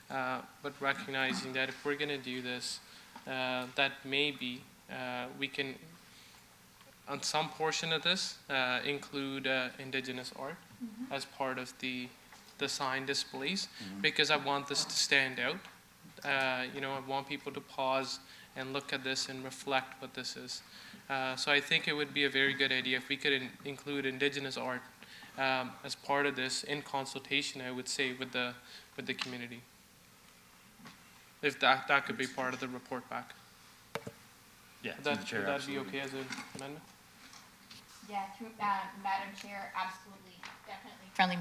but recognizing that if we're going to do this, that maybe we can, on some portion of this, include Indigenous art as part of the sign displays, because I want this to stand out. I want people to pause and look at this and reflect what this is. So I think it would be a very good idea if we could include Indigenous art as part of this in consultation, I would say, with the community. If that could be part of the report back. Yeah, Would through the chair, that be absolutely. okay as an amendment? Yeah, Madam Chair, absolutely, definitely. Friendly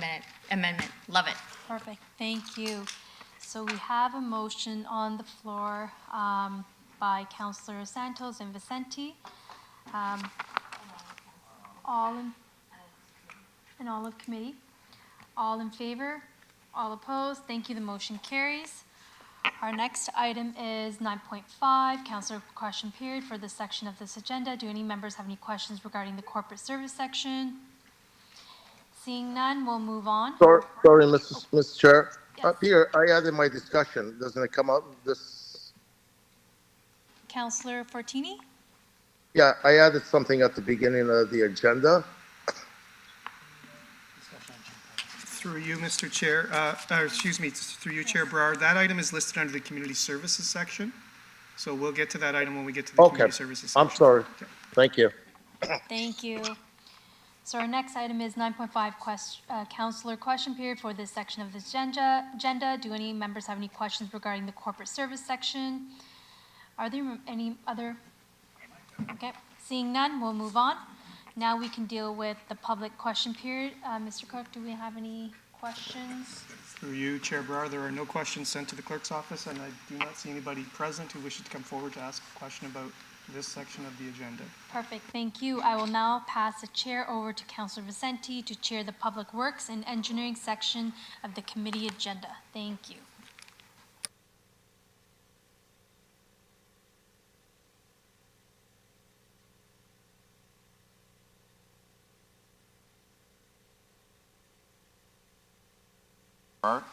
amendment, love it. Perfect, thank you. So we have a motion on the floor by Councillor Santos and Vicente. All of committee. All in favor? All opposed? Thank you, the motion carries. Our next item is 9.5, councillor question period for this section of this agenda. Do any members have any questions regarding the corporate service section? Seeing none, we'll move on. Sorry, Mr. Chair. Up here, I added my discussion. Doesn't it come out this? Councillor Fortini? Yeah, I added something at the beginning of the agenda. Through you, Mr. Chair, through you, Chair Berard, that item is listed under the Community Services section. So we'll get to that item when we get to the Community Services section. I'm sorry. Thank you. Thank you. So our next item is 9.5, councillor question period for this section of the agenda. Do any members have any questions regarding the corporate service section? Are there any other? Okay, seeing none, we'll move on. Now we can deal with the public question period. Mr. Clerk, do we have any questions? Through you, Chair Berard, there are no questions sent to the clerk's office, and I do not see anybody present who wishes to come forward to ask a question about this section of the agenda. Perfect, thank you. I will now pass the chair over to Councillor Vicente to chair the Public Works and Engineering section of the committee agenda. Thank you.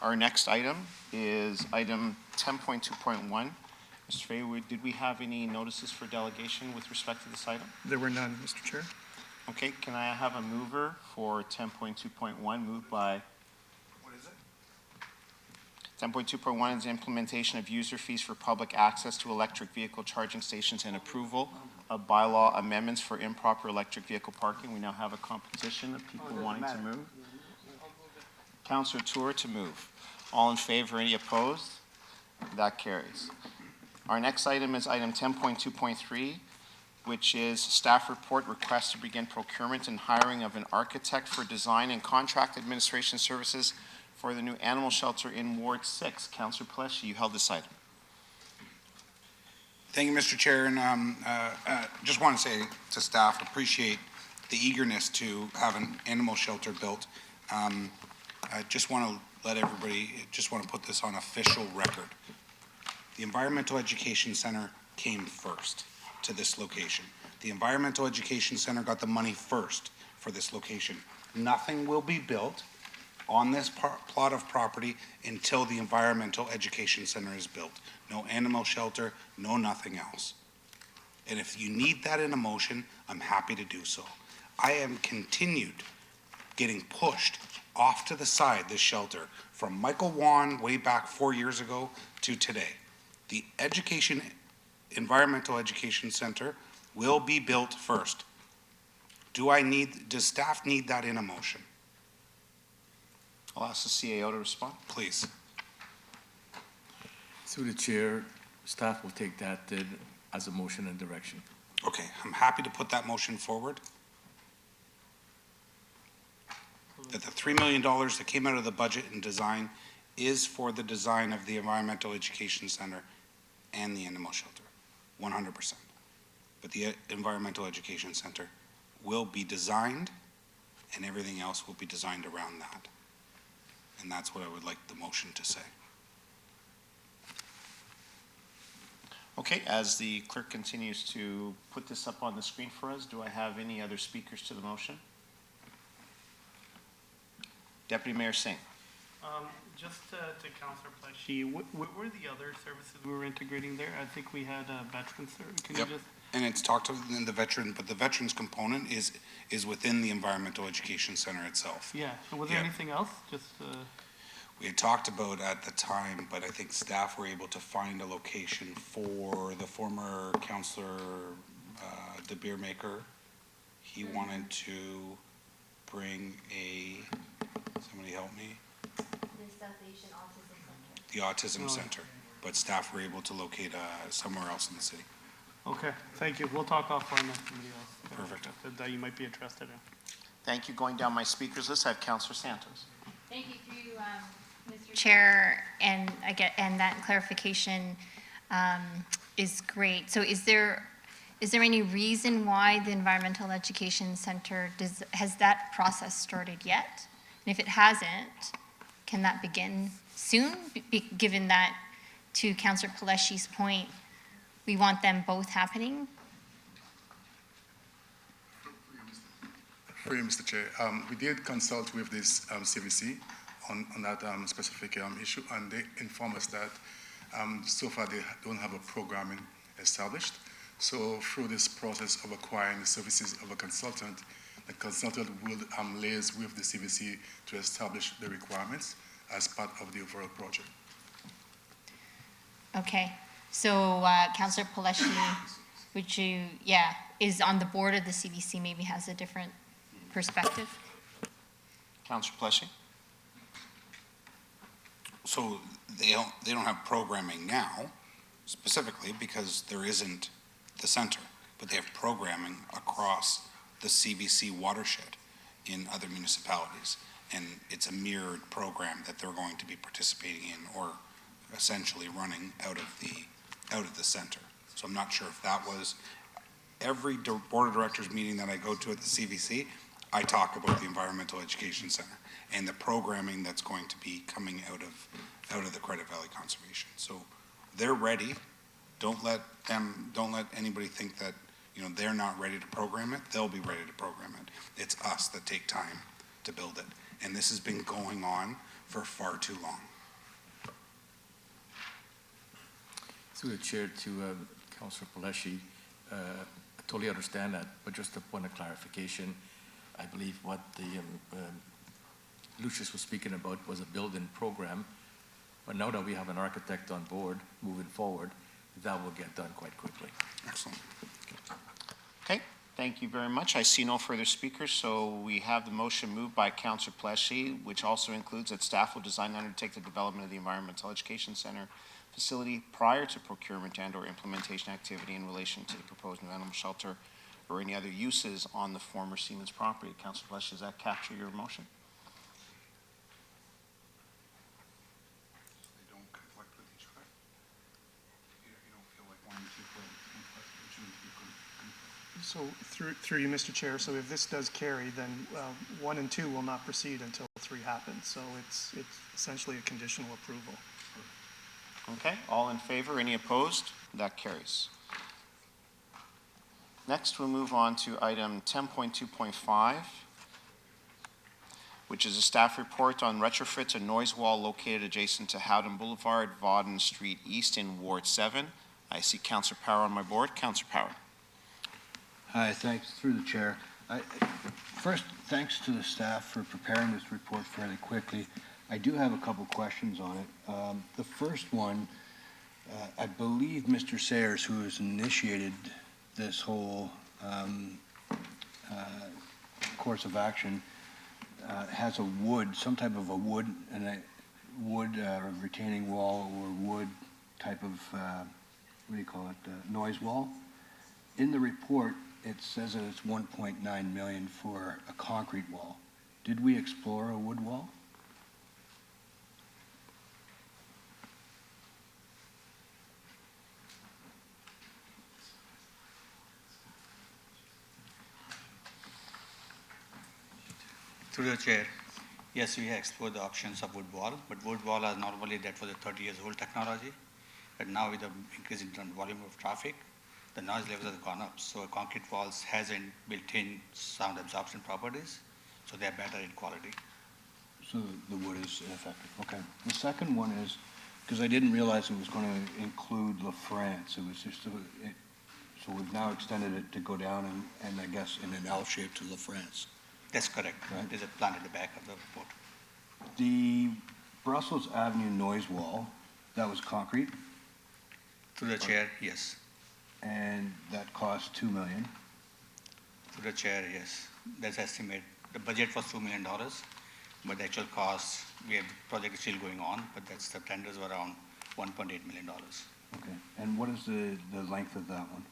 Our next item is item 10.2.1. Mr. Faywood, did we have any notices for delegation with respect to this item? There were none, Mr. Chair. Okay, can I have a mover for 10.2.1, moved by? What is it? 10.2.1 is implementation of user fees for public access to electric vehicle charging stations and approval of bylaw amendments for improper electric vehicle parking. We now have a competition of people wanting to move. Councillor Tour to move. All in favor, any opposed? That carries. Our next item is item 10.2.3, which is staff report request to begin procurement and hiring of an architect for design and contract administration services for the new animal shelter in Ward 6. Councillor Paletti, you held this item. Thank you, Mr. Chair, and just want to say to staff, appreciate the eagerness to have an animal shelter built. I just want to let everybody, just want to put this on official record. The Environmental Education Center came first to this location. The Environmental Education Center got the money first for this location. Nothing will be built on this plot of property until the Environmental Education Center is built. No animal shelter, no nothing else. And if you need that in a motion, I'm happy to do so. I am continued getting pushed off to the side, this shelter, from Michael Wan way back 4 years ago to today. The Environmental Education Center will be built first. Does staff need that in a motion? I'll ask the CAO to respond. Please. Through the chair, staff will take that as a motion and direction. Okay, I'm happy to put that motion forward. That the $3 million that came out of the budget and design is for the design of the Environmental Education Center and the animal shelter, 100%. But the Environmental Education Center will be designed and everything else will be designed around that. And that's what I would like the motion to say. Okay, as the clerk continues to put this up on the screen for us, do I have any other speakers to the motion? Deputy Mayor Singh. Just to Councillor Paletti, what were the other services we were integrating there? I think we had a veteran service. Can Yep. you just? And it's talked in the veteran, but the veterans component is within the Environmental Education Center itself. Yeah. And was there Yeah. anything else? Just. We had talked about at the time, but I think staff were able to find a location for the former councillor, De Beermaker. He wanted to bring somebody help me? The South Asian Autism Center. The Autism Center, but staff were able to locate somewhere else in the city. Okay, thank you. We'll talk offline with somebody else. Perfect. That you might be interested in. Thank you. Going down my speakers list, I have Councillor Santos. Thank you through Mr. Chair, and that clarification is great. So is there any reason why the Environmental Education Center has that process started yet? And if it hasn't, can that begin soon? Given that, to Councillor Paletti's point, we want them both happening? For you, Mr. Chair, we did consult with this CVC on that specific issue, and they informed us that so far they don't have a programming established. So through this process of acquiring the services of a consultant, the consultant will liaise with the CVC to establish the requirements as part of the overall project. Okay, so Councillor Paletti, is on the board of the CVC, maybe has a different perspective? Councillor Paletti. So they don't have programming now, specifically because there isn't the center, but they have programming across the CVC watershed in other municipalities. And it's a mirrored program that they're going to be participating in or essentially running out of the center. So I'm not sure if that was every board of directors meeting that I go to at the CVC, I talk about the Environmental Education Center and the programming that's going to be coming out of the Credit Valley Conservation. So they're ready. Don't let anybody think that, they're not ready to program it. They'll be ready to program it. It's us that take time to build it. And this has been going on for far too long. Through the chair to Councillor Paletti, I totally understand that, but just a point of clarification, I believe what the Lucius was speaking about was a build-in program, but now that we have an architect on board moving forward, that will get done quite quickly. Excellent. Okay, Thank you very much. I see no further speakers, so we have the motion moved by Councillor Pleshy, which also includes that staff will design and undertake the development of the Environmental Education Center facility prior to procurement and/or implementation activity in relation to the proposed new animal shelter or any other uses on the former Siemens property. Councillor Pleshy, does that capture your motion? They don't conflict with each other. You don't feel like one and two So through you, Mr. Chair, so if this does carry, then 1 and 2 will not proceed until 3 happens. So it's essentially a conditional approval. Okay, all in favor, any opposed? That carries. Next, we'll move on to item 10.2.5, which is a staff report on retrofits a noise wall located adjacent to Howden Boulevard, Vauden Street East in Ward 7. I see Councillor Power on my board. Councillor Power. Hi, thanks, through the chair. First, thanks to the staff for preparing this report fairly quickly. I do have a couple questions on it. The first one, I believe Mr. Sayers, who has initiated this whole course of action, has a wood, some type of a wood, and a wood retaining wall or wood type of, what do you call it, noise wall. In the report, it says that it's 1.9 million for a concrete wall. Did we explore a wood wall? Through the chair, yes, we have explored the options of wood wall, but wood wall are normally that for the 30 years old technology. But now with the increase in volume of traffic, the noise levels have gone up. So concrete walls hasn't built-in sound absorption properties, so they're better in quality. So the wood is ineffective, okay. The second one is, because I didn't realize it was going to include La France. It was just, so we've now extended it to go down and I guess in an L shape to La France. That's correct. Right. There's a plan at the back of the report. The Brussels Avenue noise wall, that was concrete? Through the chair, yes. And that cost $2 million? Through the chair, yes. That's estimate. The budget was $2 million, but the actual cost, we have the project still going on, but that's the tenders were around $1.8 million. Okay. And what is the length of that one?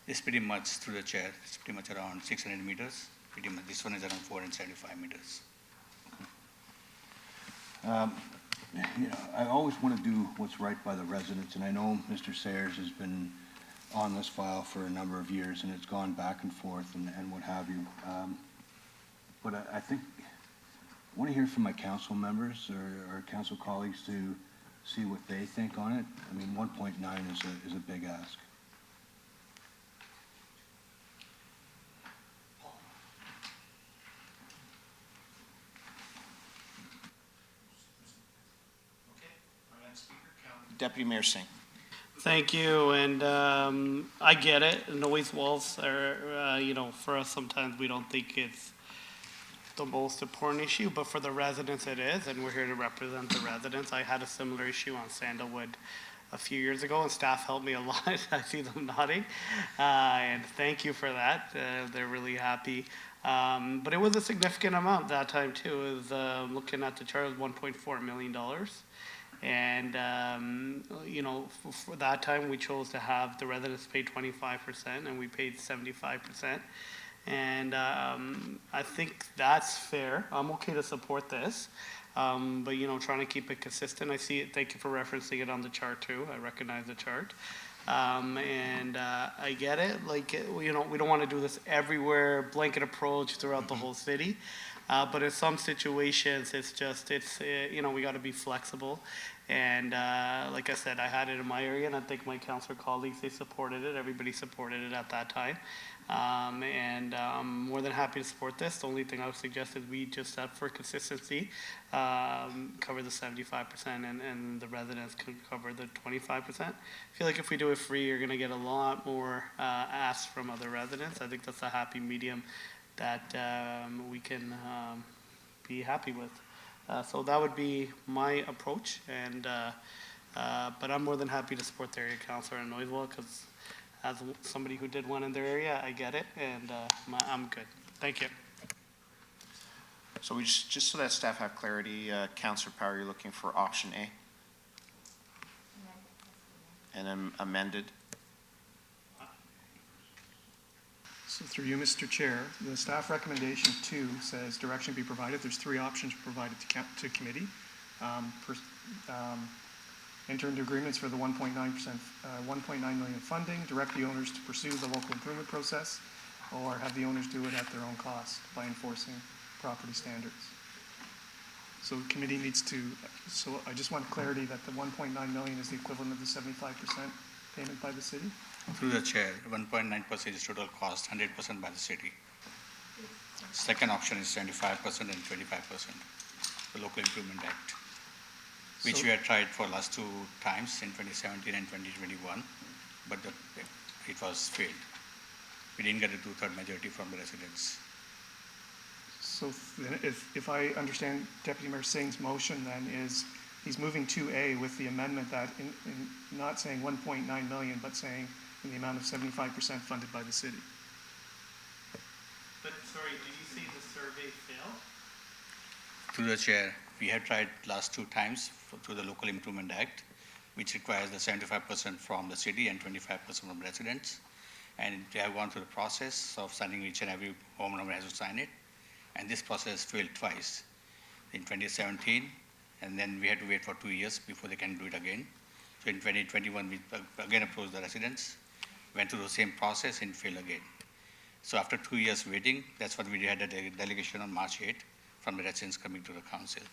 It's pretty much through the chair. It's pretty much around 600 meters. Pretty much this one is around 475 meters. You know, I always want to do what's right by the residents, and I know Mr. Sayers has been on this file for a number of years, and it's gone back and forth and what have you. But I think I want to hear from my council members or council colleagues to see what they think on it. I mean, 1.9 is a big ask. Deputy Mayor Singh. Thank you, and I get it. Noise walls are, you know, for us sometimes we don't think it's the most important issue, but for the residents it is, and we're here to represent the residents. I had a similar issue on Sandalwood a few years ago, and staff helped me a lot. I see them nodding, and thank you for that. They're really happy. But it was a significant amount that time too. It was, looking at the chart, it was $1.4 million. And, you know, for that time, we chose to have the residents pay 25%, and we paid 75%. And I think that's fair. I'm okay to support this. But, you know, trying to keep it consistent. I see it. Thank you for referencing it on the chart, too. I recognize the chart. And I get it. Like, you know, we don't want to do this everywhere, blanket approach throughout the whole city. But in some situations, it's just, you know, we got to be flexible. And like I said, I had it in my area, and I think my councillor colleagues, they supported it. Everybody supported it at that time. And I'm more than happy to support this. The only thing I would suggest is we just, for consistency, cover the 75% and the residents can cover the 25%. I feel like if we do it free, you're going to get a lot more asks from other residents. I think that's a happy medium that we can be happy with. So that would be my approach, and but I'm more than happy to support the area councillor in Noiseville because as somebody who did one in their area, I get it, and I'm good. Thank you. So we just so that staff have clarity, Councillor Power, you're looking for option A? And then amended? So through you, Mr. Chair, the staff recommendation 2 says direction be provided. There's 3 options provided to committee. Enter into agreements for the 1.9%, 1.9 million funding, direct the owners to pursue the local improvement process, or have the owners do it at their own cost by enforcing property standards. So the committee needs to, so I just want clarity that the 1.9 million is the equivalent of the 75% payment by the city? Through the chair, 1.9% is total cost, 100% by the city. Second option is 75% and 25%, the Local Improvement Act, which we had tried for last 2 times in 2017 and 2021, but it was failed. We didn't get a 2/3 majority from the residents. So then if I understand Deputy Mayor Singh's motion then is he's moving 2A with the amendment that in not saying 1.9 million, but saying in the amount of 75% funded by the city. But sorry, did you say the survey failed? Through the chair, we have tried last 2 times through the Local Improvement Act, which requires the 75% from the city and 25% from residents. And they have gone through the process of signing, each and every homeowner has to sign it. And this process failed twice, in 2017, and then we had to wait for 2 years before they can do it again. So in 2021, we again approached the residents, went through the same process and failed again. So after 2 years waiting, that's what we had a delegation on March 8 from the residents coming to the council.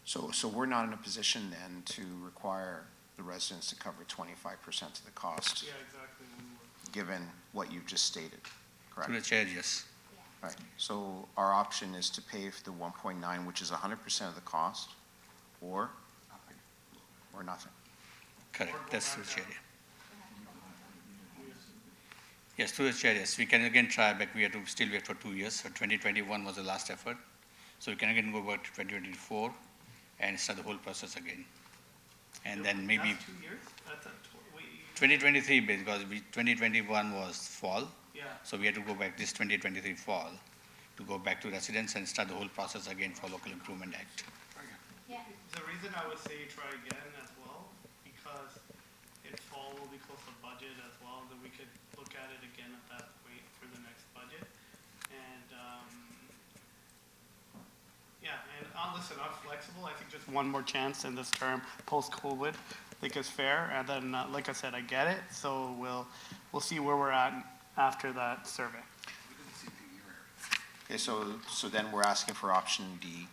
So we're not in a position then to require the residents to cover 25% of the cost, Yeah, exactly. given what you've just stated, correct? Through the chair, yes. Right, so our option is to pay for the 1.9, which is 100% of the cost, or nothing. Correct, that's through the chair. Yes, through the chair, yes. We can again try, but we have to still wait for 2 years. So 2021 was the last effort. So we can again go back to 2024 and start the whole process again. And then maybe That's 2 years? That's 2023, because 2021 was fall. Yeah. So we had to go back this 2023 fall to go back to residents and start the whole process again for Local Improvement Act. Yeah. The reason I would say try again as well, because in fall will be close to budget as well, then we could look at it again at that point for the next budget. And, yeah, and listen, I'm flexible. I think just one more chance in this term, post-COVID, I think is fair. And then, like I said, I get it. So we'll see where we're at after that survey. Okay, so then we're asking for option B,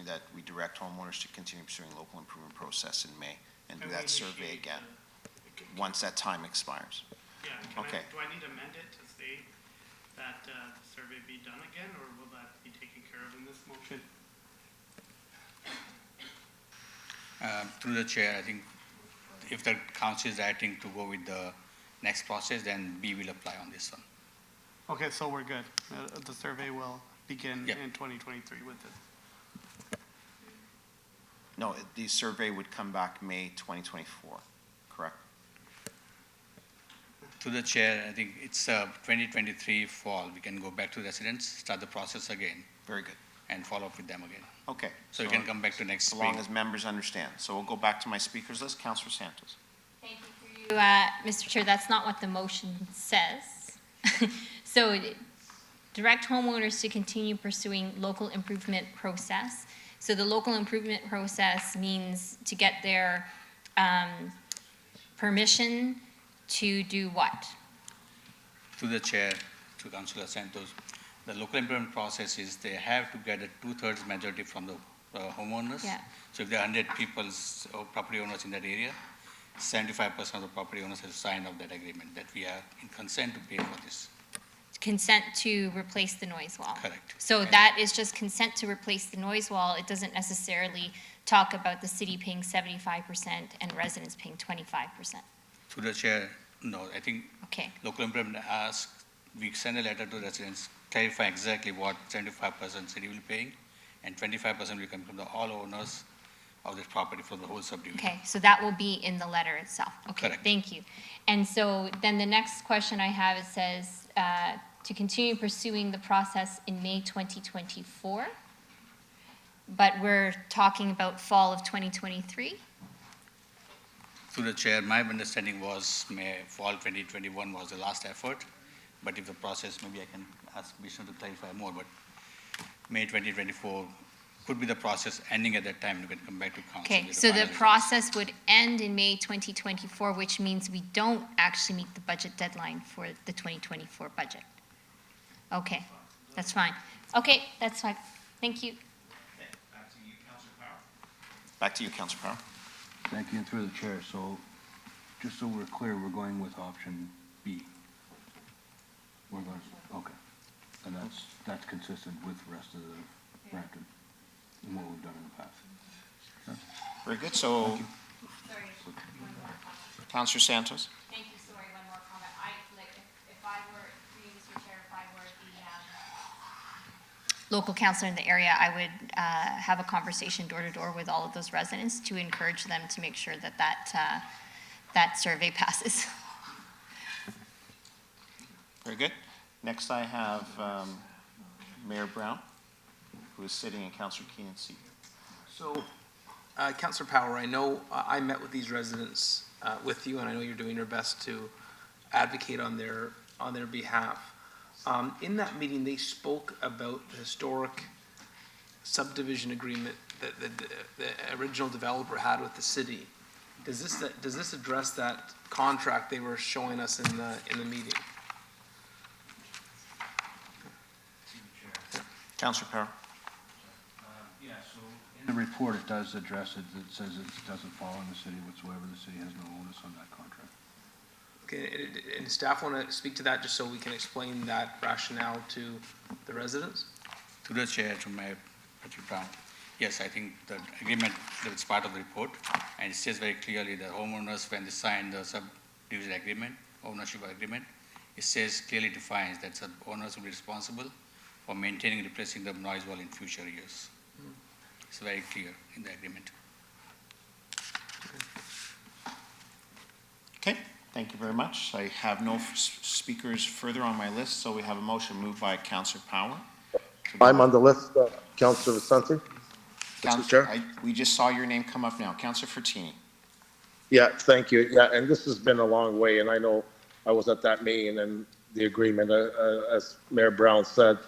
that we direct homeowners to continue pursuing local improvement process in May and do that survey again, once that time expires. Yeah, Okay. do I need to amend it to say that the survey be done again, or will that be taken care of in this motion? Through the chair, I think if the council is acting to go with the next process, then B will apply on this one. Okay, so we're good. The survey will begin Yep. in 2023 with it. No, the survey would come back May 2024, correct? Through the chair, I think it's 2023 fall. We can go back to residents, start the process again. Very good. And follow up with them again. Okay. So we can come back to next So long spring. as members understand. So we'll go back to my speakers list. Councillor Santos. Mr. Chair, that's not what the motion says. So direct homeowners to continue pursuing local improvement process. So the local improvement process means to get their permission to do what? Through the chair, to Councillor Santos, the local improvement process is they have to get a 2/3 majority from the homeowners. Yeah. So if there are 100 people or property owners in that area, 75% of the property owners have signed up that agreement that we are in consent to pay for this. Consent to replace the noise wall. Correct. So that is just consent to replace the noise wall. It doesn't necessarily talk about the city paying 75% and residents paying 25%. Through the chair, no, I think Okay. local improvement asks, we send a letter to residents, clarify exactly what 75% city will be paying, and 25% will come from the all owners of this property for the whole subdivision. Okay, so that will be in the letter itself. Okay, Correct. thank you. And so then the next question I have, it says, to continue pursuing the process in May 2024, but we're talking about fall of 2023? Through the chair, my understanding was fall 2021 was the last effort, but if the process, maybe I can ask Vishnu to clarify more, but May 2024 could be the process ending at that time, you can come back to council. Okay, with so the final results. process would end in May 2024, which means we don't actually meet the budget deadline for the 2024 budget. Okay, that's fine. Okay, that's fine. Thank you. Back to you, Councillor Power. Thank you, and through the chair. So, just so we're clear, we're going with option B. We're going, okay. And that's consistent with the rest of the Brampton and what we've done in the past. Okay. Very good. So, Councillor Santos. Thank you, sorry, one more comment. If I were, through you, Mr. Chair, if I were the local councillor in the area, I would have a conversation door to door with all of those residents to encourage them to make sure that that survey passes. Very good. Next, I have Mayor Brown, who is sitting in Councillor Keenan's seat. So, Councillor Power, I know I met with these residents with you, and I know you're doing your best to advocate on their behalf. In that meeting, they spoke about the historic subdivision agreement that the original developer had with the city. Does this address that contract they were showing us in the meeting? Councillor Power. Yeah, so in the report, it does address it. It says it doesn't fall on the city whatsoever. The city has no onus on that contract. Okay, and staff want to speak to that just so we can explain that rationale to the residents? Through the chair, to my Patrick Brown. Yes, I think the agreement, that's part of the report, and it says very clearly that homeowners, when they sign the subdivision agreement, ownership agreement, it says clearly defines that the owners will be responsible for maintaining and replacing the noise wall in future years. It's very clear in the agreement. Okay, thank you very much. I have no speakers further on my list, so we have a motion moved by Councillor Power. I'm on the list, Councillor Vicente. Mr. Chair. We just saw your name come up now. Councillor Fertini. Yeah, thank you. Yeah, and this has been a long way, and I know I was at that meeting and the agreement, as Mayor Brown said.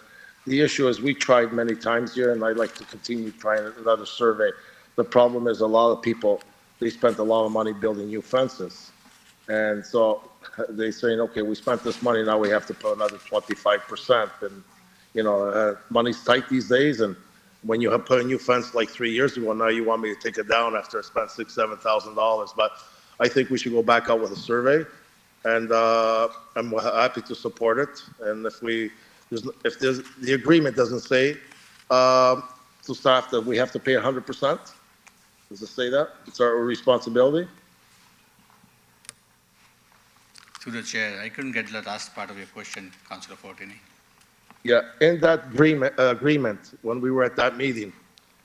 The issue is we tried many times here, and I'd like to continue trying another survey. The problem is a lot of people, they spent a lot of money building new fences. And so they're saying, okay, we spent this money, now we have to put another 25%. And, you know, money's tight these days. And when you have put a new fence like 3 years ago, now you want me to take it down after I spent $6,000, $7,000. But I think we should go back out with a survey. And I'm happy to support it. And if the agreement doesn't say to staff that we have to pay 100%, does it say that? It's our responsibility? Through the chair, I couldn't get the last part of your question, Councillor Fortini. Yeah, in that agreement, when we were at that meeting,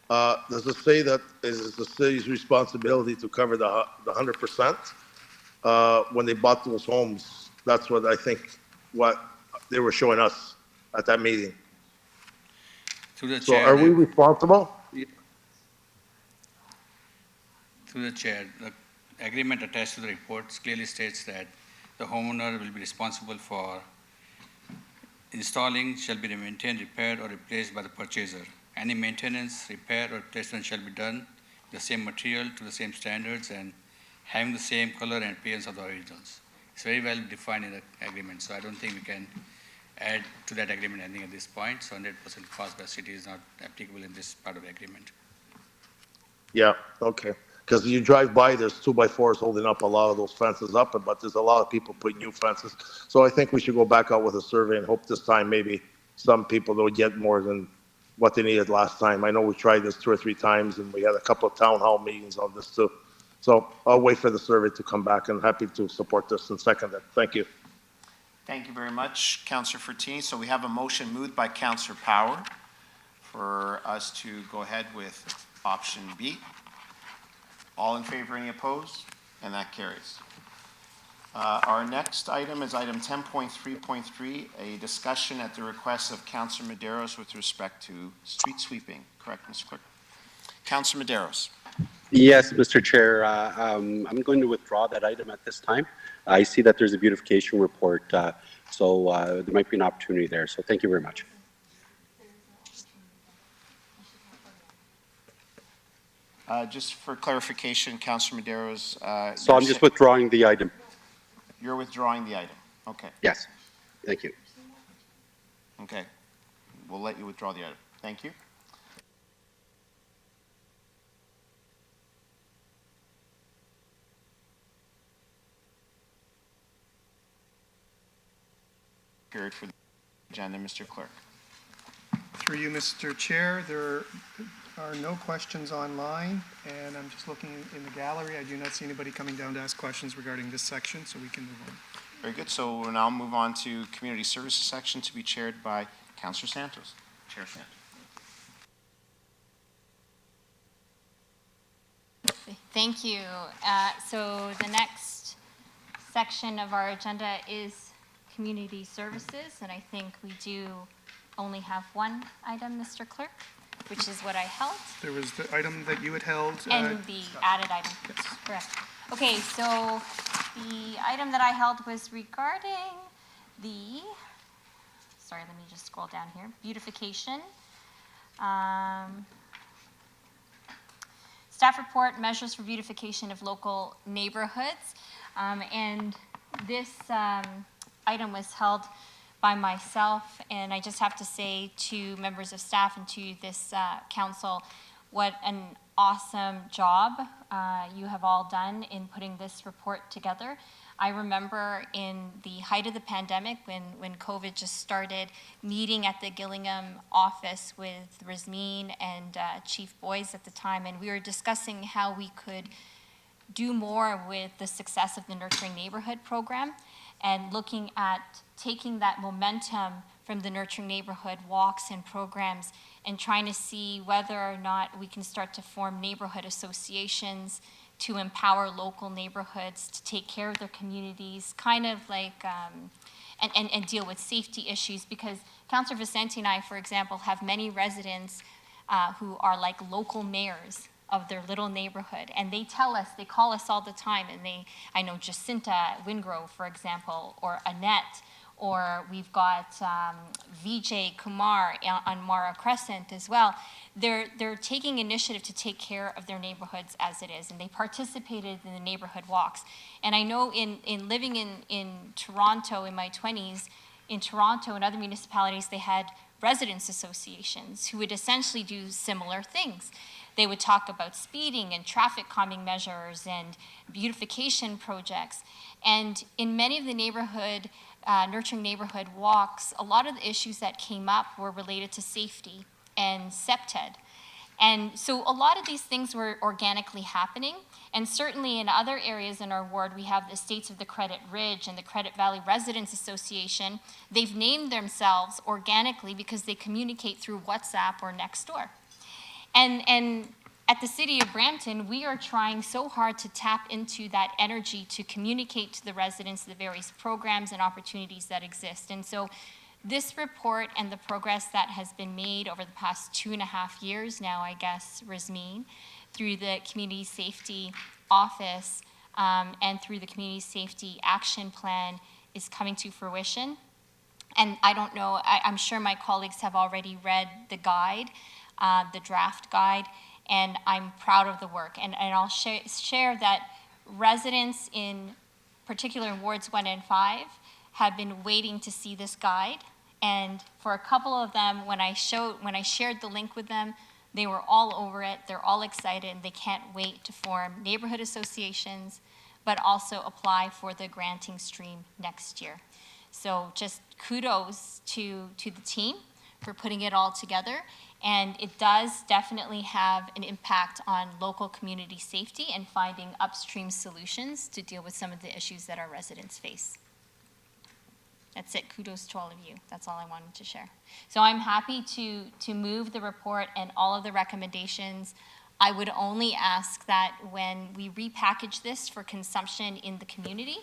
does it say that it is the city's responsibility to cover the 100% when they bought those homes? That's what I think, what they were showing us at that meeting. Through the So chair, are we responsible? Through the chair, the agreement attached to the report clearly states that the homeowner will be responsible for installing, shall be maintained, repaired, or replaced by the purchaser. Any maintenance, repair, or replacement shall be done with the same material, to the same standards, and having the same color and appearance of the originals. It's very well defined in the agreement, so I don't think we can add to that agreement anything at this point. So 100% cost by city is not applicable in this part of the agreement. Yeah, okay. Because you drive by, there's 2x4s holding up a lot of those fences up, but there's a lot of people putting new fences. So I think we should go back out with a survey and hope this time maybe some people will get more than what they needed last time. I know we tried this 2 or 3 times, and we had a couple of town hall meetings on this too. So I'll wait for the survey to come back, and happy to support this and second it. Thank you. Thank you very much, Councillor Fertini. So we have a motion moved by Councillor Power for us to go ahead with option B. All in favor, any opposed? And that carries. Our next item is item 10.3.3, a discussion at the request of Councillor Medeiros with respect to street sweeping. Correct, Mr. Clerk? Councillor Medeiros. Yes, Mr. Chair. I'm going to withdraw that item at this time. I see that there's a beautification report, so there might be an opportunity there. So thank you very much. Just for clarification, Councillor Medeiros. So I'm just withdrawing the item. You're withdrawing the item. Okay. Yes. Thank you. Okay. We'll let you withdraw the item. Thank you. Carried for the agenda, Mr. Clerk. Through you, Mr. Chair, there are no questions online, and I'm just looking in the gallery. I do not see anybody coming down to ask questions regarding this section, so we can move on. Very good. So we'll now move on to Community Services section to be chaired by Councillor Santos. Chair Santos. Thank you. So the next section of our agenda is Community Services, and I think we do only have one item, Mr. Clerk, which is what I held. There was the item that you had held. And the added item. Yes. Correct. Okay, so the item that I held was regarding the, sorry, let me just scroll down here, beautification. Staff report, measures for beautification of local neighborhoods. And this item was held by myself, and I just have to say to members of staff and to this council, what an awesome job you have all done in putting this report together. I remember in the height of the pandemic when COVID just started, meeting at the Gillingham office with Rasmeen and Chief Boyes at the time, and we were discussing how we could do more with the success of the Nurturing Neighborhood program, and looking at taking that momentum from the Nurturing Neighborhood walks and programs and trying to see whether or not we can start to form neighborhood associations to empower local neighborhoods to take care of their communities, kind of like, and deal with safety issues, because Councillor Vicente and I, for example, have many residents who are like local mayors of their little neighborhood, and they tell us, they call us all the time, and I know Jacinta Wingrove, for example, or Annette, or we've got Vijay Kumar on Mara Crescent as well. They're taking initiative to take care of their neighborhoods as it is, and they participated in the neighborhood walks. And I know in living in Toronto in my 20s, in Toronto and other municipalities, they had residents associations who would essentially do similar things. They would talk about speeding and traffic calming measures and beautification projects. And in many of the neighborhood, Nurturing Neighborhood walks, a lot of the issues that came up were related to safety and SEPTED. And so a lot of these things were organically happening. And certainly in other areas in our ward, we have the Estates of the Credit Ridge and the Credit Valley Residents Association. They've named themselves organically because they communicate through WhatsApp or Nextdoor. And at the City of Brampton, we are trying so hard to tap into that energy to communicate to the residents the various programs and opportunities that exist. And so this report and the progress that has been made over the past 2.5 years now, I guess, Rasmeen, through the Community Safety Office and through the Community Safety Action Plan is coming to fruition. And I don't know, I'm sure my colleagues have already read the guide, the draft guide, and I'm proud of the work. And I'll share that residents in particular in wards 1 and 5 have been waiting to see this guide. And for a couple of them, when I shared the link with them, they were all over it. They're all excited, and they can't wait to form neighborhood associations, but also apply for the granting stream next year. So just kudos to the team for putting it all together. And it does definitely have an impact on local community safety and finding upstream solutions to deal with some of the issues that our residents face. That's it. Kudos to all of you. That's all I wanted to share. So I'm happy to move the report and all of the recommendations I would only ask that when we repackage this for consumption in the community,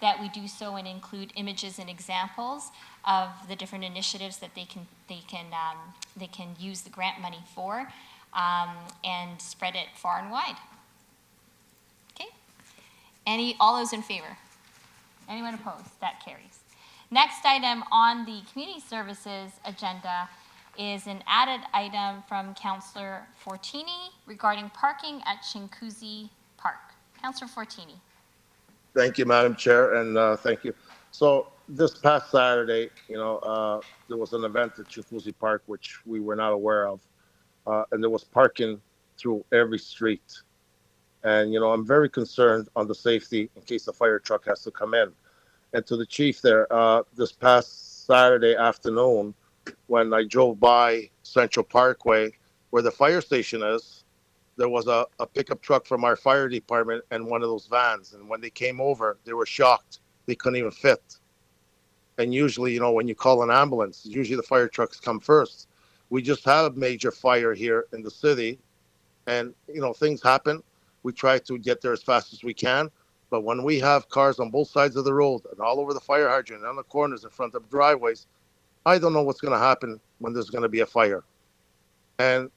that we do so and include images and examples of the different initiatives that they can use the grant money for, and spread it far and wide. Okay? All those in favor? Anyone opposed? That carries. Next item on the community services agenda is an added item from Councillor Fortini regarding parking at Chinguacousy Park. Councillor Fortini. Thank you, Madam Chair, and thank you. So this past Saturday, there was an event at Chinguacousy Park which we were not aware of, and there was parking through every street. And I'm very concerned on the safety in case the fire truck has to come in. And to the chief there, this past Saturday afternoon, when I drove by Central Parkway, where the fire station is, there was a pickup truck from our fire department and one of those vans. And when they came over, they were shocked. They couldn't even fit. And usually, when you call an ambulance, usually the fire trucks come first. We just had a major fire here in the city, and, things happen. We try to get there as fast as we can. But when we have cars on both sides of the road and all over the fire hydrant, on the corners in front of driveways, I don't know what's going to happen when there's going to be a fire. And,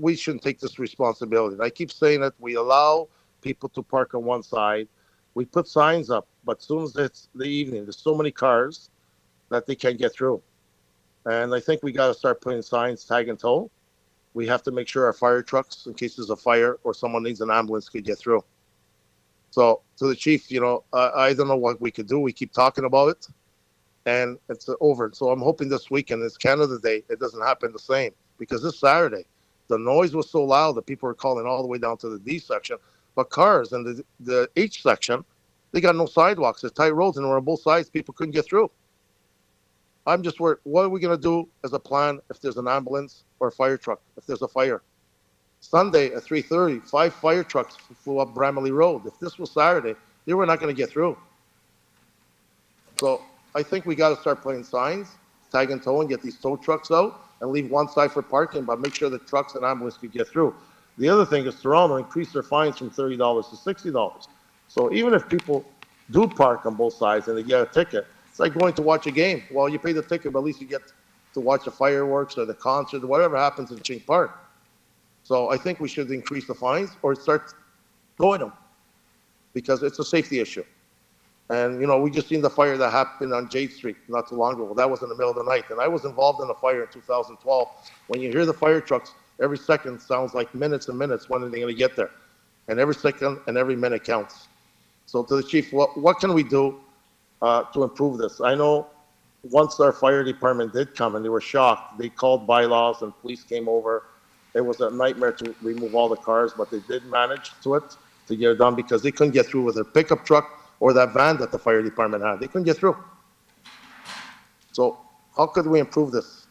we shouldn't take this responsibility. And I keep saying that we allow people to park on one side. We put signs up, but as soon as it's the evening, there's so many cars that they can't get through. And I think we got to start putting signs tag and tow. We have to make sure our fire trucks, in case there's a fire or someone needs an ambulance, could get through. So to the chief, I don't know what we could do. We keep talking about it, and it's over. So I'm hoping this weekend, it's Canada Day, it doesn't happen the same. Because this Saturday, the noise was so loud that people were calling all the way down to the D section. But cars in the H section, they got no sidewalks. They're tight roads, and we're on both sides. People couldn't get through. I'm just worried. What are we going to do as a plan if there's an ambulance or a fire truck, if there's a fire? Sunday at 3:30, 5 fire trucks flew up Bramley Road. If this was Saturday, they were not going to get through. So I think we got to start putting signs, tag and tow, and get these tow trucks out and leave one side for parking, but make sure the trucks and ambulance could get through. The other thing is Toronto increased their fines from $30 to $60. So even if people do park on both sides and they get a ticket, it's like going to watch a game. Well, you pay the ticket, but at least you get to watch the fireworks or the concert or whatever happens in Ching Park. So I think we should increase the fines or start towing them because it's a safety issue. And, we just seen the fire that happened on Jade Street not too long ago. That was in the middle of the night. And I was involved in a fire in 2012. When you hear the fire trucks, every second sounds like minutes and minutes when are they going to get there. And every second and every minute counts. So to the chief, what can we do to improve this? I know once our fire department did come and they were shocked, they called bylaws and police came over. It was a nightmare to remove all the cars, but they did manage to get it done because they couldn't get through with their pickup truck or that van that the fire department had. They couldn't get through. So how could we improve this?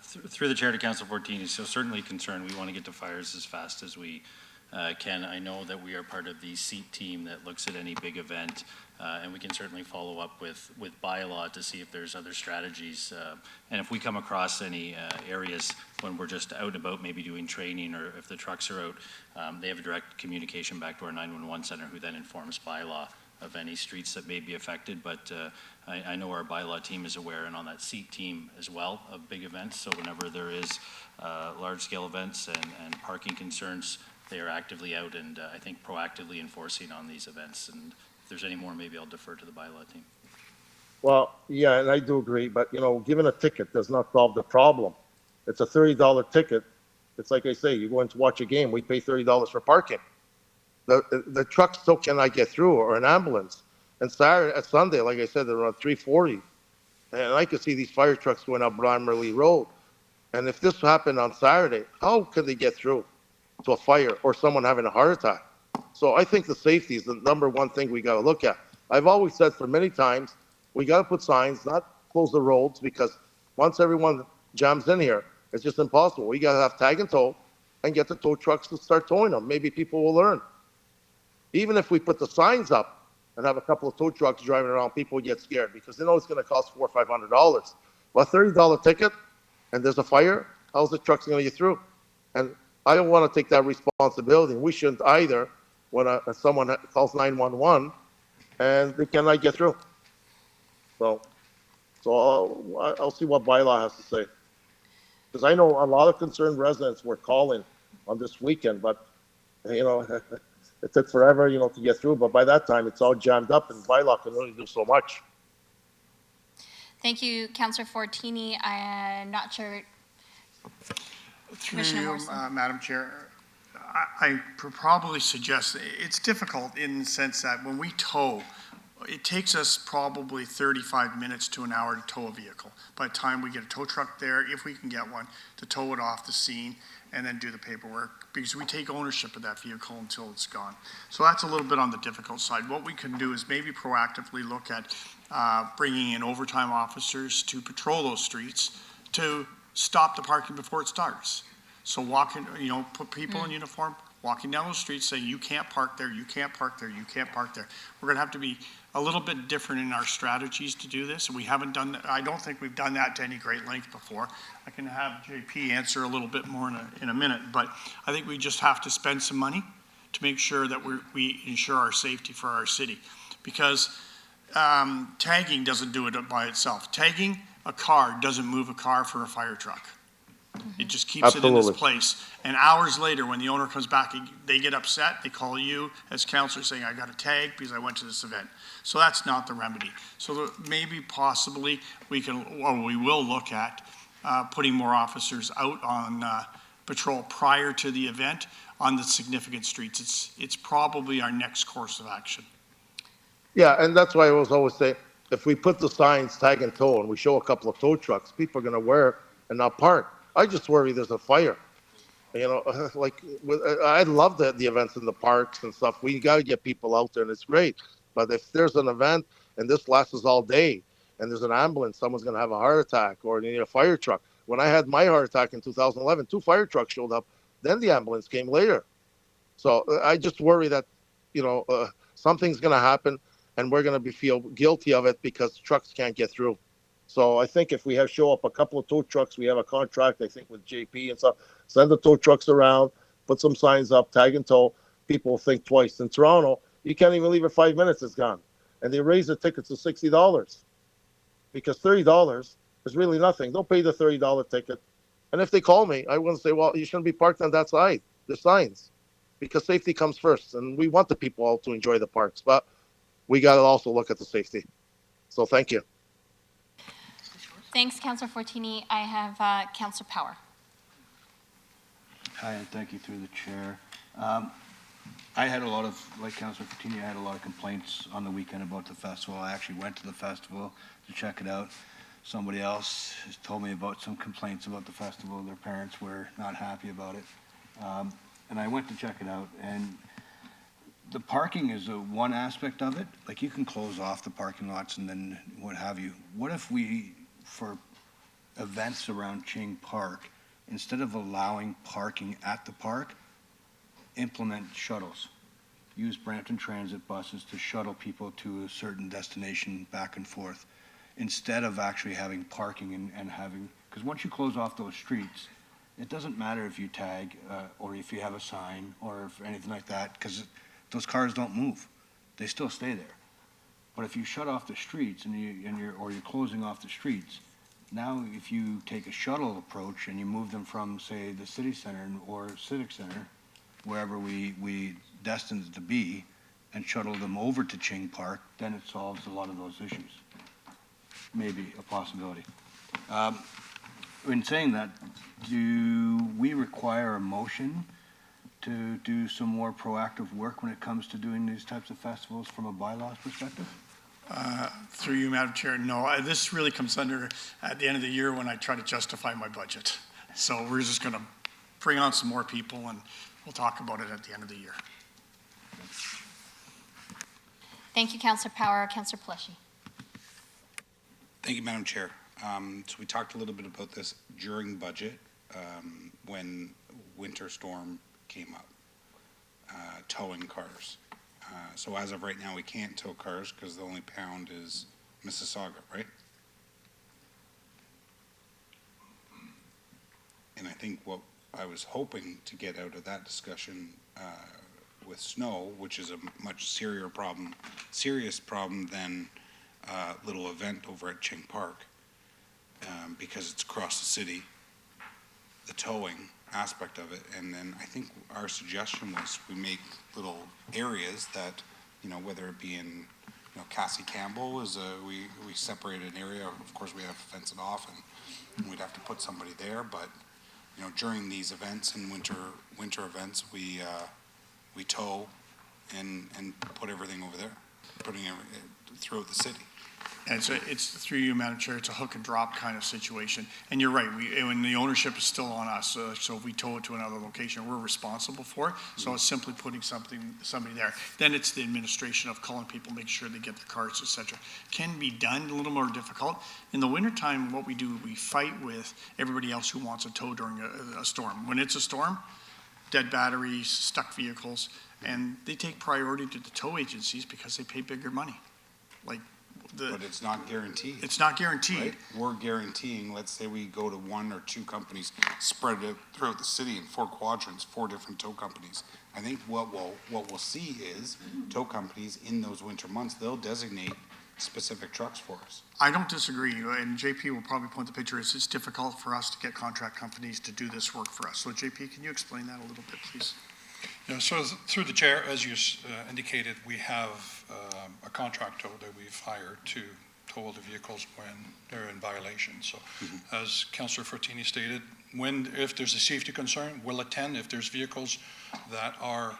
Through the chair to Council 14, so certainly concerned. We want to get to fires as fast as we can. I know that we are part of the SEAT team that looks at any big event, and we can certainly follow up with bylaw to see if there's other strategies. And if we come across any areas when we're just out and about, maybe doing training, or if the trucks are out, they have a direct communication back to our 911 center, who then informs bylaw of any streets that may be affected. But I know our bylaw team is aware, and on that SEAT team as well, of big events. So whenever there is large-scale events and parking concerns, they are actively out and I think proactively enforcing on these events. And if there's any more, maybe I'll defer to the bylaw team. Well, yeah, and I do agree, but giving a ticket does not solve the problem. It's a $30 ticket. It's like I say, you go in to watch a game, we pay $30 for parking. The truck still cannot get through, or an ambulance. And Sunday, like I said, they're around 3:40. And I could see these fire trucks going up Bramley Road. And if this happened on Saturday, how could they get through to a fire or someone having a heart attack? So I think the safety is the number one thing we got to look at. I've always said for many times, we got to put signs, not close the roads, because once everyone jams in here, it's just impossible. We got to have tag and tow and get the tow trucks to start towing them. Maybe people will learn. Even if we put the signs up and have a couple of tow trucks driving around, people would get scared because they know it's going to cost $400 or $500. Well, a $30 ticket and there's a fire, how's the trucks going to get through? And I don't want to take that responsibility. We shouldn't either when someone calls 911 and they cannot get through. So I'll see what bylaw has to say. Because I know a lot of concerned residents were calling on this weekend, but, you know, it took forever, you know, to get through. But by that time, it's all jammed up, and bylaw can only do so much. Thank you, Councillor Fortini. I'm not sure. Through you, Madam Chair, I probably suggest it's difficult in the sense that when we tow, it takes us probably 35 minutes to an hour to tow a vehicle. By the time we get a tow truck there, if we can get one, to tow it off the scene and then do the paperwork, because we take ownership of that vehicle until it's gone. So that's a little bit on the difficult side. What we can do is maybe proactively look at bringing in overtime officers to patrol those streets to stop the parking before it starts. So walking, you know, put people in uniform, walking down those streets saying, you can't park there, you can't park there, you can't park there. We're gonna have to be a little bit different in our strategies to do this. We haven't done that. I don't think we've done that to any great length before. I can have JP answer a little bit more in a minute, but I think we just have to spend some money to make sure that we ensure our safety for our city. Because tagging doesn't do it by itself. Tagging a car doesn't move a car for a fire truck. It just keeps it in its place. And hours later, when the owner comes back, they get upset. They call you as counselor saying, I got a tag because I went to this event. So that's not the remedy. So maybe possibly we can, or we will look at putting more officers out on patrol prior to the event on the significant streets. It's probably our next course of action. Yeah, and that's why I was always saying, if we put the signs tag and tow and we show a couple of tow trucks, people are going to wear and not park. I just worry there's a fire. You know, like I love the events in the parks and stuff. We got to get people out there, and it's great. But if there's an event and this lasts all day, and there's an ambulance, someone's going to have a heart attack, or they need a fire truck. When I had my heart attack in 2011, 2 fire trucks showed up. Then the ambulance came later. So I just worry that, you know, something's going to happen, and we're going to feel guilty of it because trucks can't get through. So I think if we show up a couple of tow trucks, we have a contract, I think, with JP and stuff, send the tow trucks around, put some signs up, tag and tow, people will think twice. In Toronto, you can't even leave it 5 minutes, it's gone. And they raise the tickets to $60 because $30 is really nothing. They'll pay the $30 ticket. And if they call me, I will say, well, you shouldn't be parked on that side, the signs, because safety comes first. And we want the people all to enjoy the parks, but we got to also look at the safety. So thank you. Thanks, Councillor Fortini. I have Councillor Power. Hi, and thank you through the chair. I had a lot of, like Councillor Fortini, I had a lot of complaints on the weekend about the festival. I actually went to the festival to check it out. Somebody else has told me about some complaints about the festival. Their parents were not happy about it. And I went to check it out, and the parking is one aspect of it. Like, you can close off the parking lots and then what have you. What if we, for events around Ching Park, instead of allowing parking at the park, implement shuttles? Use Brampton Transit buses to shuttle people to a certain destination back and forth, instead of actually having parking and having, because once you close off those streets, it doesn't matter if you tag or if you have a sign or if anything like that, because those cars don't move. They still stay there. But if you shut off the streets and you're closing off the streets, now if you take a shuttle approach and you move them from, say, the city center or civic center, wherever we destined it to be, and shuttle them over to Ching Park, then it solves a lot of those issues. Maybe a possibility. In saying that, do we require a motion to do some more proactive work when it comes to doing these types of festivals from a bylaws perspective? Through you, Madam Chair, no. This really comes under at the end of the year when I try to justify my budget. So we're just going to bring on some more people and we'll talk about it at the end of the year. Thank you, Councillor Power. Councillor Pleshy. Thank you, Madam Chair. So we talked a little bit about this during budget when winter storm came up, towing cars. So as of right now, we can't tow cars because the only pound is Mississauga, right? And I think what I was hoping to get out of that discussion with snow, which is a much serious problem than little event over at Ching Park, because it's across the city, the towing aspect of it. And then I think our suggestion was we make little areas that, whether it be in, Cassie Campbell we separate an area. Of course, we have to fence it off, and we'd have to put somebody there. But during these events and winter events, we tow and put everything over there, putting it throughout the city. And it's through you, Madam Chair, it's a hook and drop kind of situation. And you're right, when the ownership is still on us, so if we tow it to another location, we're responsible for it. So it's simply putting somebody there. Then it's the administration of calling people, make sure they get the carts, et cetera. Can be done, a little more difficult. In the wintertime, what we do, we fight with everybody else who wants a tow during a storm. When it's a storm, dead batteries, stuck vehicles, and they take priority to the tow agencies because they pay bigger money. But it's not guaranteed. It's not guaranteed. Right? We're guaranteeing, let's say we go to 1 or 2 companies, spread it throughout the city in 4 quadrants, 4 different tow companies. I think what we'll see is tow companies in those winter months, they'll designate specific trucks for us. I don't disagree, and JP will probably point the picture. It's difficult for us to get contract companies to do this work for us. So JP, can you explain that a little bit, please? Yeah, so through the chair, as you indicated, we have a contract tow that we've hired to tow the vehicles when they're in violation. So as Councillor Fortini stated, if there's a safety concern, we'll attend. If there's vehicles that are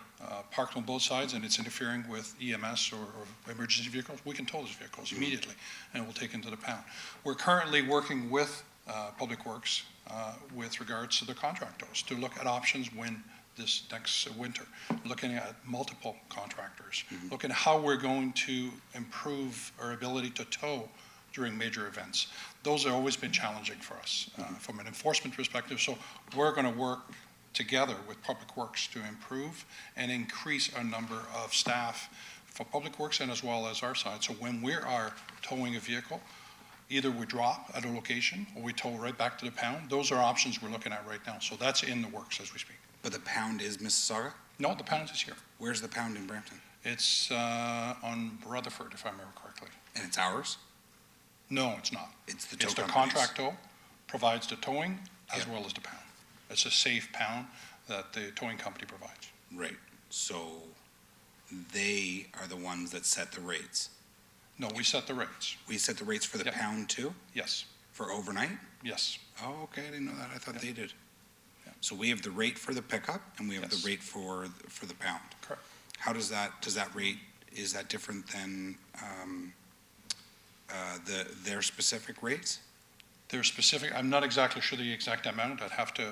parked on both sides and it's interfering with EMS or emergency vehicles, we can tow those vehicles immediately and we'll take them to the pound. We're currently working with Public Works with regards to the contract tows to look at options when this next winter, looking at multiple contractors, looking at how we're going to improve our ability to tow during major events. Those have always been challenging for us from an enforcement perspective. So we're going to work together with Public Works to improve and increase our number of staff for Public Works and as well as our side. So when we are towing a vehicle, either we drop at a location or we tow right back to the pound. Those are options we're looking at right now. So that's in the works as we speak. But the pound is Mississauga? No, the pound is here. Where's the pound in Brampton? It's on Rutherford, if I remember correctly. And it's ours? No, it's not. It's the tow It's the companies. contract tow, provides the towing as well as the pound. It's a safe pound that the towing company provides. Right. So they are the ones that set the rates? No, we set the rates. We set the rates for the pound too? Yes. For overnight? Yes. Oh, okay, I didn't know that. I thought they did. So we have the rate for the pickup and we have the rate for the pound. Correct. How does that rate, is that different than their specific rates? Their specific, I'm not exactly sure the exact amount. I'd have to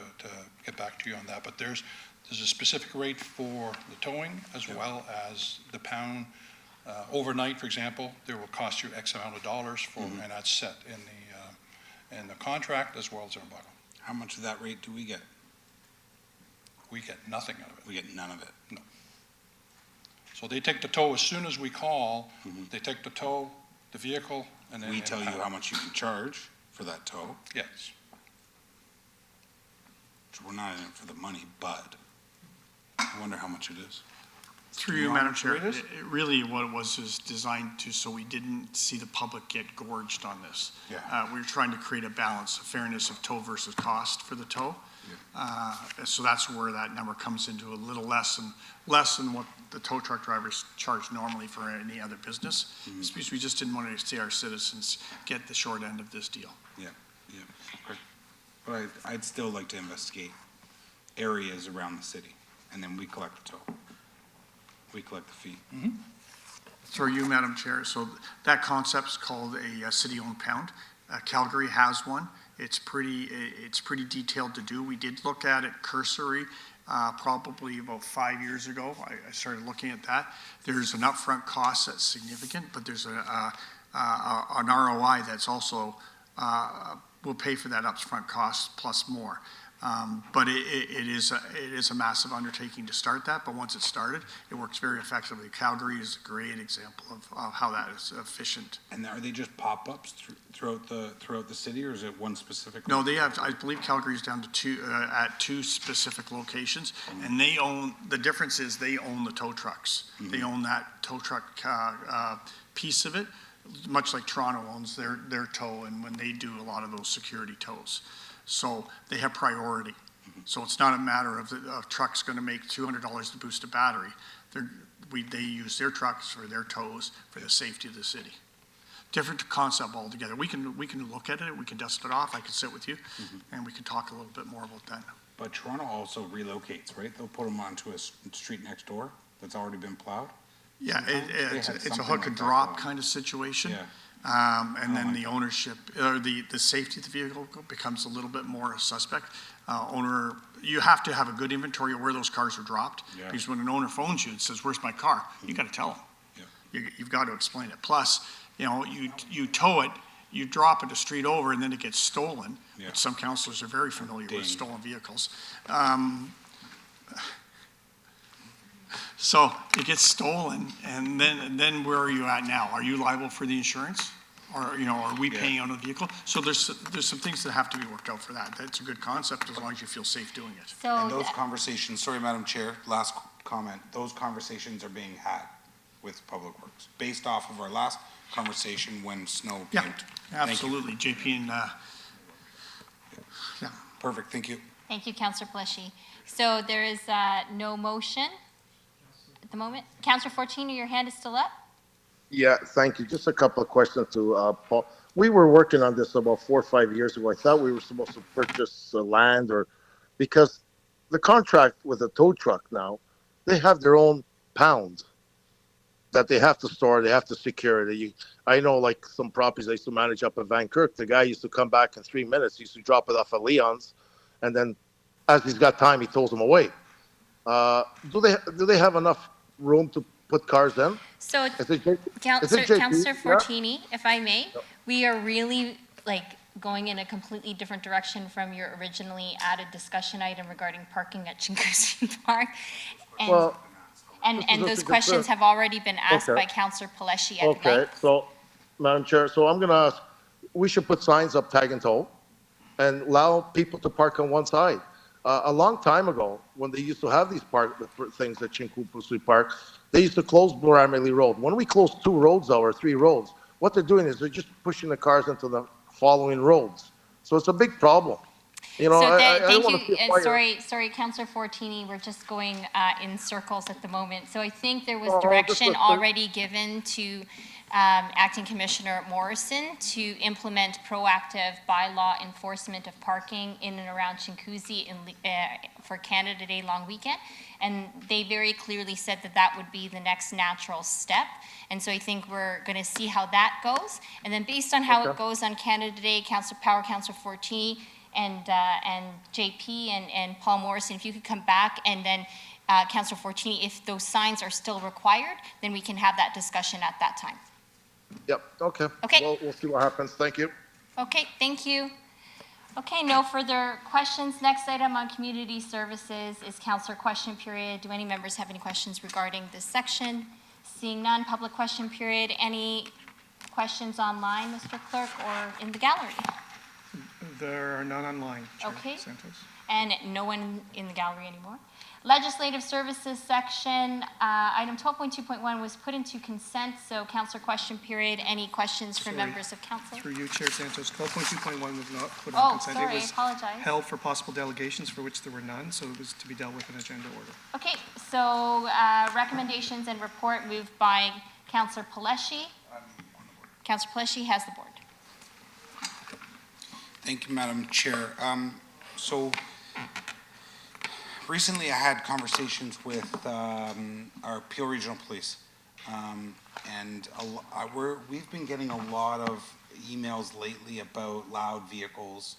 get back to you on that. But there's a specific rate for the towing as well as the pound. Overnight, for example, there will cost you X amount of dollars for, and that's set in the contract as well as in the bottom. How much of that rate do we get? We get nothing out of it. We get none of it? No. So they take the tow as soon as we call. They take the tow, the vehicle, and then we tell you how much you can charge for that tow. Yes. So we're not in it for the money, but I wonder how much it is. Through you, Madam Chair, really what it was is designed to, so we didn't see the public get gorged on this. Yeah. We were trying to create a balance, a fairness of tow versus cost for the tow. So that's where that number comes into a little less than what the tow truck drivers charge normally for any other business. Because we just didn't want to see our citizens get the short end of this deal. Yeah, yeah. Okay. But I'd still like to investigate areas around the city, and then we collect the tow. We collect the fee. Through you, Madam Chair, so that concept's called a city-owned pound. Calgary has one. It's pretty detailed to do. We did look at it cursory probably about 5 years ago. I started looking at that. There's an upfront cost that's significant, but there's an ROI that's also will pay for that upfront cost plus more. But it is a massive undertaking to start that, but once it's started, it works very effectively. Calgary is a great example of how that is efficient. And are they just pop-ups throughout the city, or is it one specific? No, they have, I believe Calgary's down to two specific locations, and they own, the difference is they own the tow trucks. They own that tow truck piece of it, much like Toronto owns their tow, and when they do a lot of those security tows. So they have priority. So it's not a matter of a truck's going to make $200 to boost a battery. They use their trucks or their tows for the safety of the city. Different concept altogether. We can look at it. We can dust it off. I can sit with you, and we can talk a little bit more about that. But Toronto also relocates, right? They'll put them onto a street next door that's already been plowed. Yeah, it's a hook and drop kind of situation. Yeah. And then the ownership, or the safety of the vehicle becomes a little bit more suspect. You have to have a good inventory of where those cars are dropped. Yeah. Because when an owner phones you and says, "Where's my car?" You got to tell them. Yeah. You've got to explain it. Plus, you tow it, you drop it a street over, and then it gets stolen. Yeah. Which some councillors are very familiar with stolen vehicles. So it gets stolen, and then where are you at now? Are you liable for the insurance? Or, are we paying out of the vehicle? So there's some things that have to be worked out for that. That's a good concept as long as you feel safe doing it. So And those conversations, sorry, Madam Chair, last comment, those conversations are being had with Public Works, based off of our last conversation when snow came. Absolutely, JP and, Perfect, thank you. Thank you, Councillor Pleshy. So there is no motion at the moment. Councillor Fortini, your hand is still up? Yeah, thank you. Just a couple of questions to Paul. We were working on this about 4 or 5 years ago. I thought we were supposed to purchase land because the contract with a tow truck now, they have their own pound that they have to store, they have to secure it. I know like some properties I used to manage up at Van Kirk, the guy used to come back in 3 minutes, he used to drop it off at Leon's, and then as he's got time, he tows them away. Do they have enough room to put cars in? So, Councillor Fortini, if I may, we are really going in a completely different direction from your originally added discussion item regarding parking at Chinguacousy Park. And those questions have already been asked by Councillor Pleshy at length. Okay, so, Madam Chair, so I'm going to ask, we should put signs up, tag and tow, and allow people to park on one side. A long time ago, when they used to have these things at Chinguacousy Park, they used to close Bloor Amelie Road. When we close 2 roads or 3 roads, what they're doing is they're just pushing the cars into the following roads. So it's a big problem. I don't want to see a fire. Sorry, Councillor Fortini, we're just going in circles at the moment. So I think there was direction already given to Acting Commissioner Morrison to implement proactive bylaw enforcement of parking in and around Chinguacousy for Canada Day long weekend. And they very clearly said that would be the next natural step. And so I think we're going to see how that goes. And then based on how it goes on Canada Day, Councillor Fortini, and JP and Paul Morrison, if you could come back, and then Councillor Fortini, if those signs are still required, then we can have that discussion at that time. Yep, okay. Okay. We'll see what happens. Thank you. Okay, thank you. Okay, no further questions. Next item on community services is councillor question period. Do any members have any questions regarding this section? Seeing none, public question period. Any questions online, Mr. Clerk, or in the gallery? There are none online, Chair Okay. Santos. And no one in the gallery anymore. Legislative services section, item 12.2.1 was put into consent, so councillor question period. Any questions from members of council? Through you, Chair Santos, 12.2.1 was not put on consent. Sorry, It I was apologize. held for possible delegations for which there were none, so it was to be dealt with in agenda order. Okay, so recommendations and report moved by councillor Pleshy. Councillor Pleshy has the board. Thank you, Madam Chair. So recently I had conversations with our Peel Regional Police, and we've been getting a lot of emails lately about loud vehicles,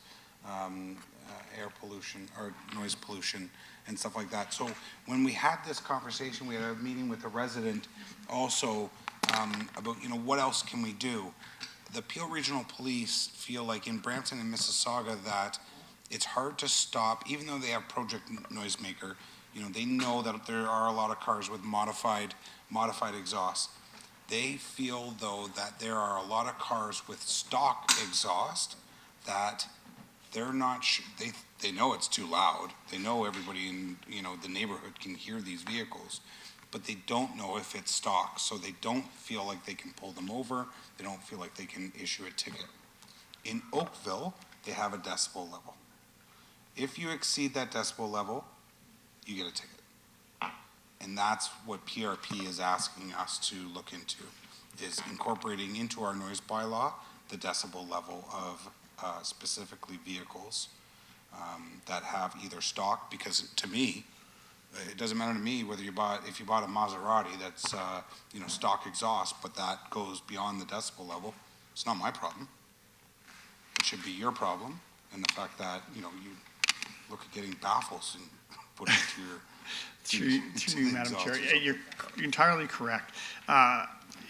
air pollution or noise pollution and stuff like that. So when we had this conversation, we had a meeting with a resident also about, what else can we do? The Peel Regional Police feel like in Brampton and Mississauga that it's hard to stop, even though they have Project Noisemaker, they know that there are a lot of cars with modified exhaust. They feel, though, that there are a lot of cars with stock exhaust that they're not, they know it's too loud. They know everybody in, the neighborhood can hear these vehicles, but they don't know if it's stock, so they don't feel like they can pull them over. They don't feel like they can issue a ticket. In Oakville, they have a decibel level. If you exceed that decibel level, you get a ticket. And that's what PRP is asking us to look into, is incorporating into our noise bylaw the decibel level of specifically vehicles that have either stock, because to me, it doesn't matter to me whether if you bought a Maserati that's stock exhaust, but that goes beyond the decibel level. It's not my problem. It should be your problem, and the fact that you look at getting baffles and put it into your Through you, Madam Chair. You're entirely correct.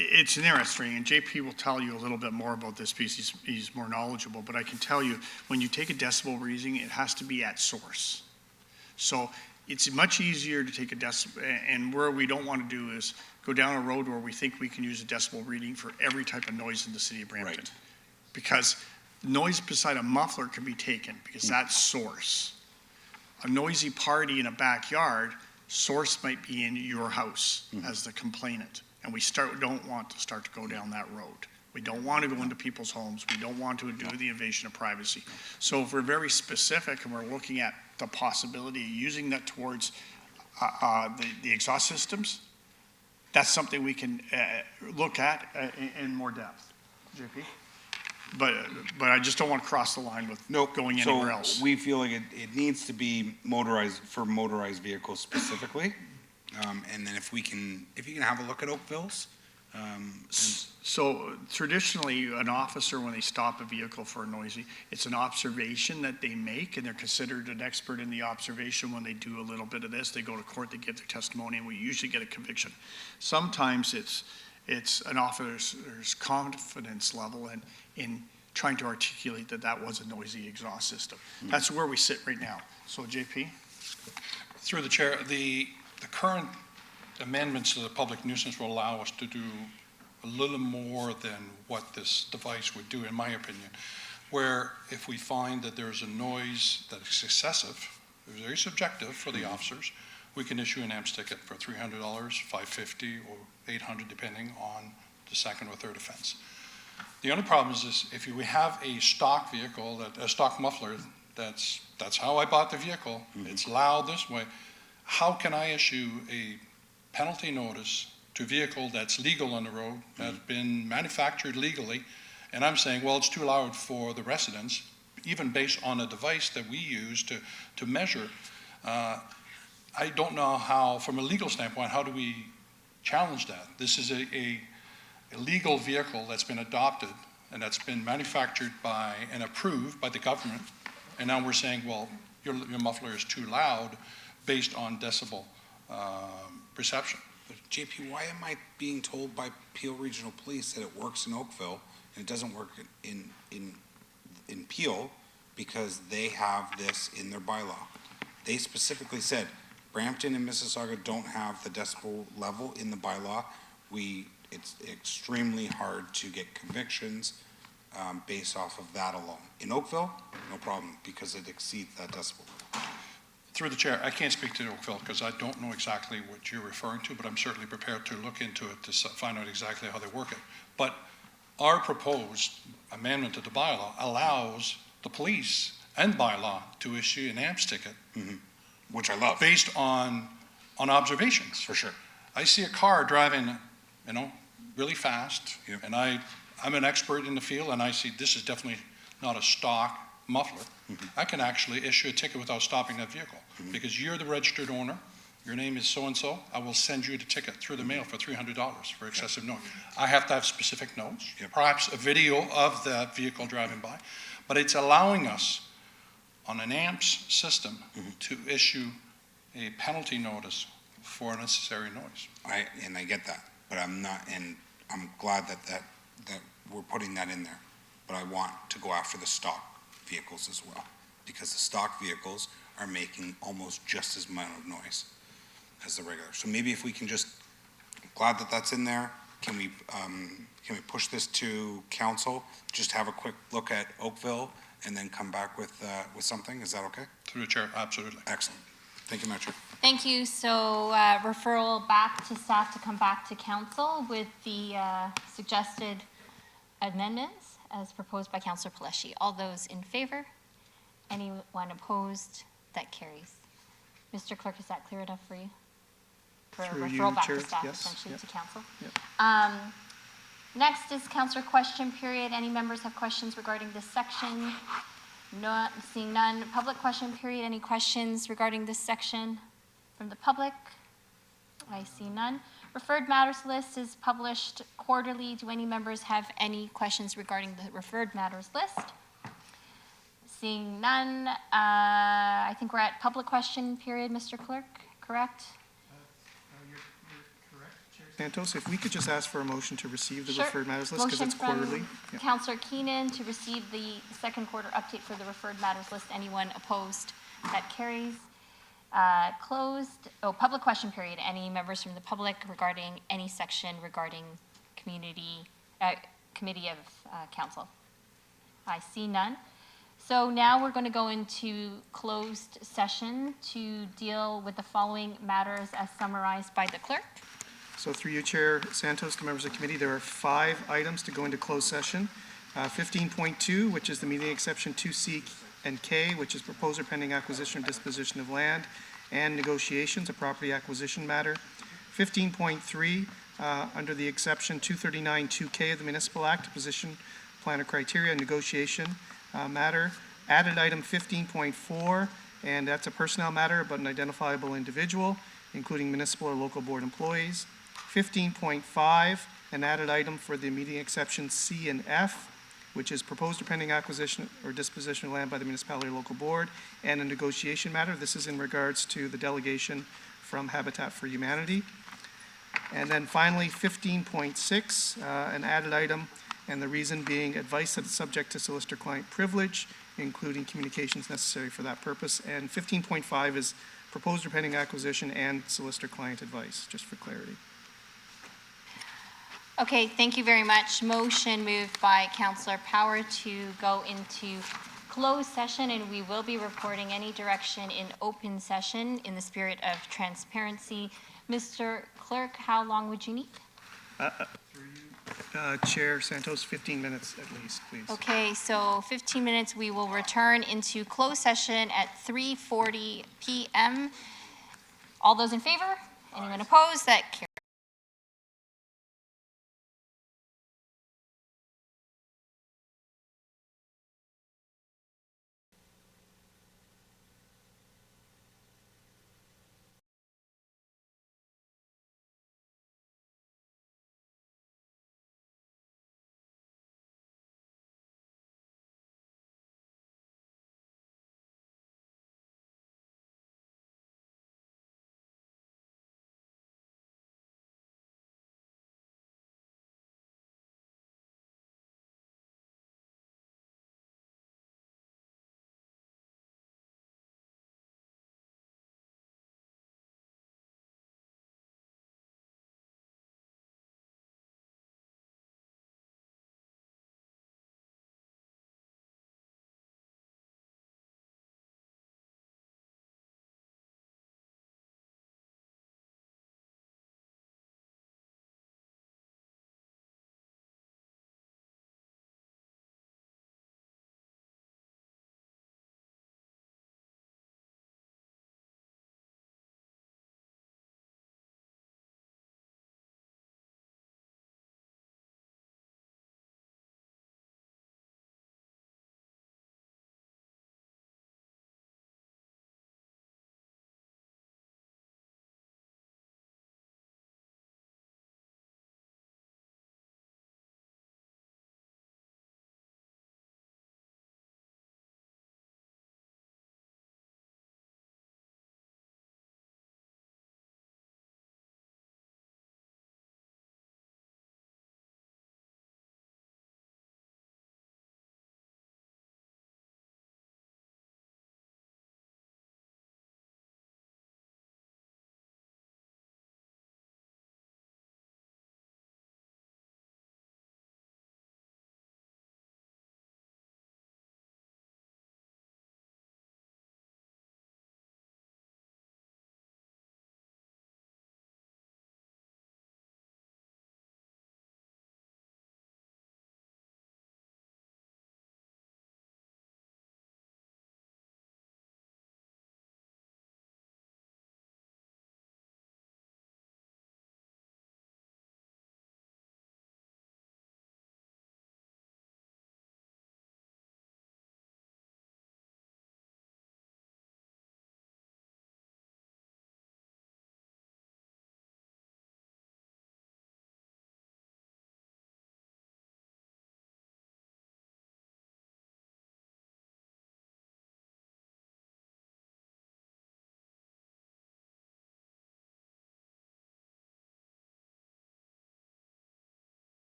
It's interesting, and JP will tell you a little bit more about this piece. He's more knowledgeable, but I can tell you, when you take a decibel reading, it has to be at source. So it's much easier to take a decibel, and where we don't want to do is go down a road where we think we can use a decibel reading for every type of noise in the city of Brampton. Right. Because noise beside a muffler can be taken, because that's source. A noisy party in a backyard, source might be in your house as the complainant. And we don't want to start to go down that road. We don't want to go into people's homes. We don't want to do the invasion of privacy. So if we're very specific and we're looking at the possibility of using that towards the exhaust systems, that's something we can look at in more depth. JP? But I just don't want to cross the line with going anywhere else. We feel like it needs to be motorized for motorized vehicles specifically. And then if you can have a look at Oakville's. So traditionally, an officer, when they stop a vehicle for a noisy, it's an observation that they make, and they're considered an expert in the observation. When they do a little bit of this, they go to court, they give their testimony, and we usually get a conviction. Sometimes it's an officer's confidence level in trying to articulate that was a noisy exhaust system. That's where we sit right now. So JP? Through the chair, the current amendments to the public nuisance will allow us to do a little more than what this device would do, in my opinion, where if we find that there's a noise that is excessive, very subjective for the officers, we can issue an AMPS ticket for $300, $550, or $800, depending on the second or third offense. The only problem is if we have a stock vehicle, a stock muffler, that's how I bought the vehicle, it's loud this way, how can I issue a penalty notice to a vehicle that's legal on the road, that's been manufactured legally, and I'm saying, well, it's too loud for the residents, even based on a device that we use to measure. I don't know how, from a legal standpoint, how do we challenge that? This is a legal vehicle that's been adopted and that's been manufactured by and approved by the government, and now we're saying, well, your muffler is too loud based on decibel perception. But JP, why am I being told by Peel Regional Police that it works in Oakville and it doesn't work in Peel, because they have this in their bylaw? They specifically said Brampton and Mississauga don't have the decibel level in the bylaw. It's extremely hard to get convictions based off of that alone. In Oakville, no problem, because it exceeds that decibel level. Through the chair, I can't speak to Oakville because I don't know exactly what you're referring to, but I'm certainly prepared to look into it to find out exactly how they work it. But our proposed amendment to the bylaw allows the police and bylaw to issue an AMPS ticket, which I love, based on observations. For sure. I see a car driving, really fast, and I'm an expert in the field, and I see this is definitely not a stock muffler. I can actually issue a ticket without stopping that vehicle, because you're the registered owner, your name is so-and-so, I will send you the ticket through the mail for $300 for excessive noise. I have to have specific notes, perhaps a video of that vehicle driving by, but it's allowing us on an AMPS system to issue a penalty notice for unnecessary noise. I get that, but I'm not, and I'm glad that we're putting that in there, but I want to go after the stock vehicles as well. because the stock vehicles are making almost just as amount of noise as the regular. So maybe if we can just, glad that that's in there, can we push this to council, just have a quick look at Oakville, and then come back with something? Is that okay? Through the chair, absolutely. Excellent. Thank you, Madam Chair. Thank you. So referral back to staff to come back to council with the suggested amendments as proposed by Councillor Paleshi. All those in favor? Anyone opposed? That carries. Mr. Clerk, is that clear enough for you? For Through you, referral back Chair. to staff, Yes. essentially, Yep. to council? Yep. Next is councillor question period. Any members have questions regarding this section? Not seeing none. Public question period. Any questions regarding this section from the public? I see none. Referred matters list is published quarterly. Do any members have any questions regarding the referred matters list? Seeing none, I think we're at public question period, Mr. Clerk, correct? Santos, if we could just ask for a motion to receive the Sure. referred matters list, because it's Motion from quarterly. Yeah. Councillor Keenan to receive the second quarter update for the referred matters list. Anyone opposed? That carries. Closed, public question period. Any members from the public regarding any section regarding committee of council? I see none. So now we're going to go into closed session to deal with the following matters as summarized by the clerk. So through you, Chair Santos, to members of the committee, there are 5 items to go into closed session. 15.2, which is the meeting exception 2C and K, which is proposed or pending acquisition or disposition of land and negotiations, a property acquisition matter. 15.3, under the exception 239 2K of the Municipal Act, position, plan or criteria, negotiation matter. Added item 15.4, and that's a personnel matter about an identifiable individual, including municipal or local board employees. 15.5, an added item for the meeting exception C and F, which is proposed or pending acquisition or disposition of land by the municipality or local board, and a negotiation matter. This is in regards to the delegation from Habitat for Humanity. And then finally, 15.6, an added item, and the reason being advice that is subject to solicitor-client privilege, including communications necessary for that purpose. And 15.5 is proposed or pending acquisition and solicitor-client advice, just for clarity. Okay, thank you very much. Motion moved by Councillor Power to go into closed session, and we will be reporting any direction in open session in the spirit of transparency. Mr. Clerk, how long would you need? Chair Santos, 15 minutes at least, please. Okay, so 15 minutes. We will return into closed session at 3:40 p.m. All those in favor? Anyone opposed? That carries.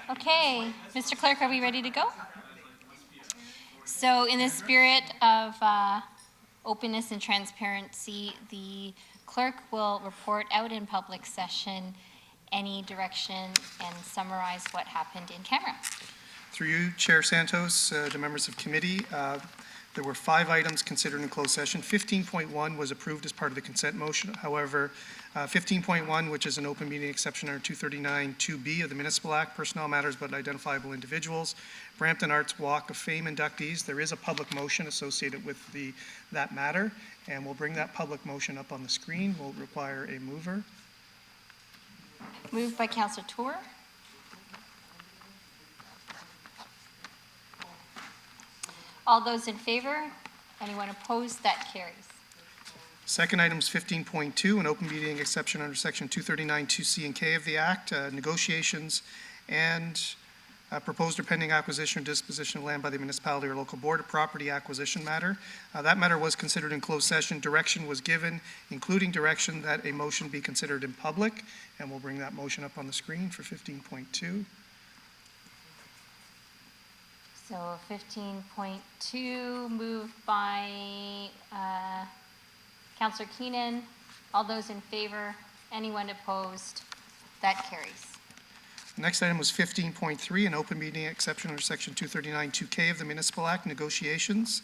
Okay, Mr. Clerk, are we ready to go? So in the spirit of openness and transparency, the clerk will report out in public session any direction and summarize what happened in camera. Through you, Chair Santos, to members of committee, there were 5 items considered in closed session. 15.1 was approved as part of the consent motion. However, 15.1, which is an open meeting exception under 239(2)B of the Municipal Act, personnel matters but identifiable individuals, Brampton Arts Walk of Fame inductees, there is a public motion associated with that matter, and we'll bring that public motion up on the screen. We'll require a mover. Moved by Councillor Tour. All those in favor? Anyone opposed? That carries. Second item is 15.2, an open meeting exception under section 239(2)C and K of the Act, negotiations and proposed or pending acquisition or disposition of land by the municipality or local board, a property acquisition matter. That matter was considered in closed session. Direction was given, including direction that a motion be considered in public, and we'll bring that motion up on the screen for 15.2. So 15.2, moved by Councillor Keenan. All those in favor? Anyone opposed? That carries. The next item was 15.3, an open meeting exception under section 239(2)K of the Municipal Act, negotiations.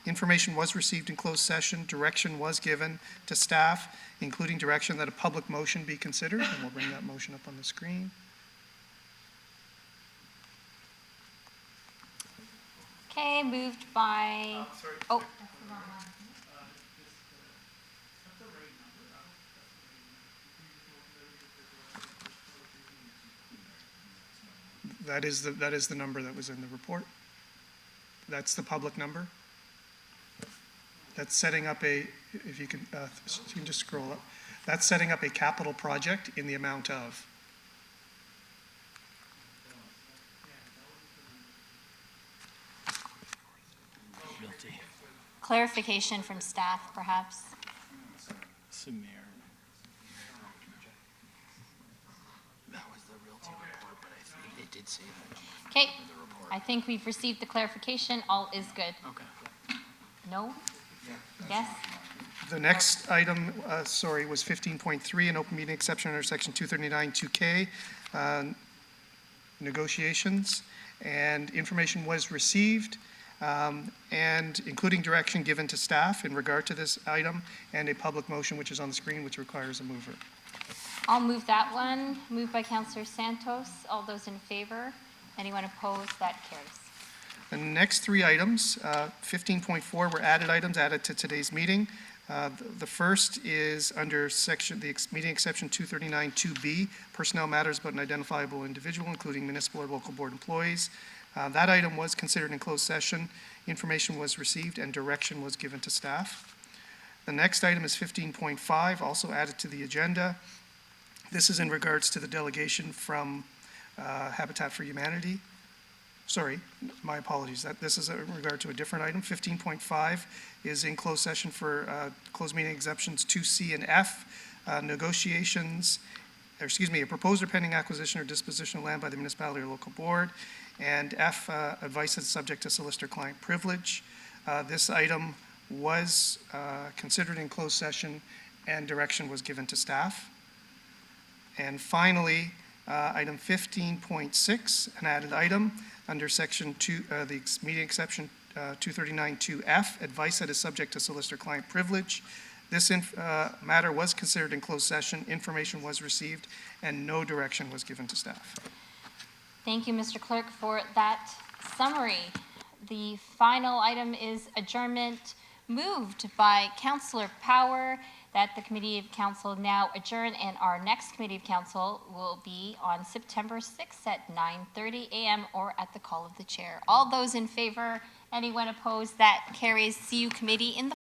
Information was received in closed session. Direction was given to staff, including direction that a public motion be considered, and we'll bring that motion up on the screen. Okay, moved by, oh. That is the number that was in the report. That's the public number. That's setting up a, if you can just scroll up. That's setting up a capital project in the amount of. Clarification from staff, perhaps. Samir. That was the realty report, but I think they did say that. Okay, I think we've received the clarification. All is good. Okay. No? Yes? The next item, was 15.3, an open meeting exception under section 239(2)K, negotiations, and information was received, and including direction given to staff in regard to this item, and a public motion which is on the screen, which requires a mover. I'll move that one. Moved by Councillor Santos. All those in favor? Anyone opposed? That carries. The next 3 items, 15.4, were added items added to today's meeting. The first is under the meeting exception 239(2)B, personnel matters but an identifiable individual, including municipal or local board employees. That item was considered in closed session. Information was received and direction was given to staff. The next item is 15.5, also added to the agenda. This is in regards to the delegation from Habitat for Humanity. Sorry, my apologies. This is in regard to a different item. 15.5 is in closed session for closed meeting exceptions 2C and F, negotiations, a proposed or pending acquisition or disposition of land by the municipality or local board, and F, advice that's subject to solicitor-client privilege. This item was considered in closed session and direction was given to staff. And finally, item 15.6, an added item under section 2, the meeting exception 239(2)F, advice that is subject to solicitor-client privilege. This matter was considered in closed session, information was received, and no direction was given to staff. Thank you, Mr. Clerk, for that summary. The final item is adjournment, moved by Councillor Power, that the Committee of Council now adjourn, and our next Committee of Council will be on September 6th at 9:30 a.m. or at the call of the Chair. All those in favor, anyone opposed, that carries. See you, Committee, in the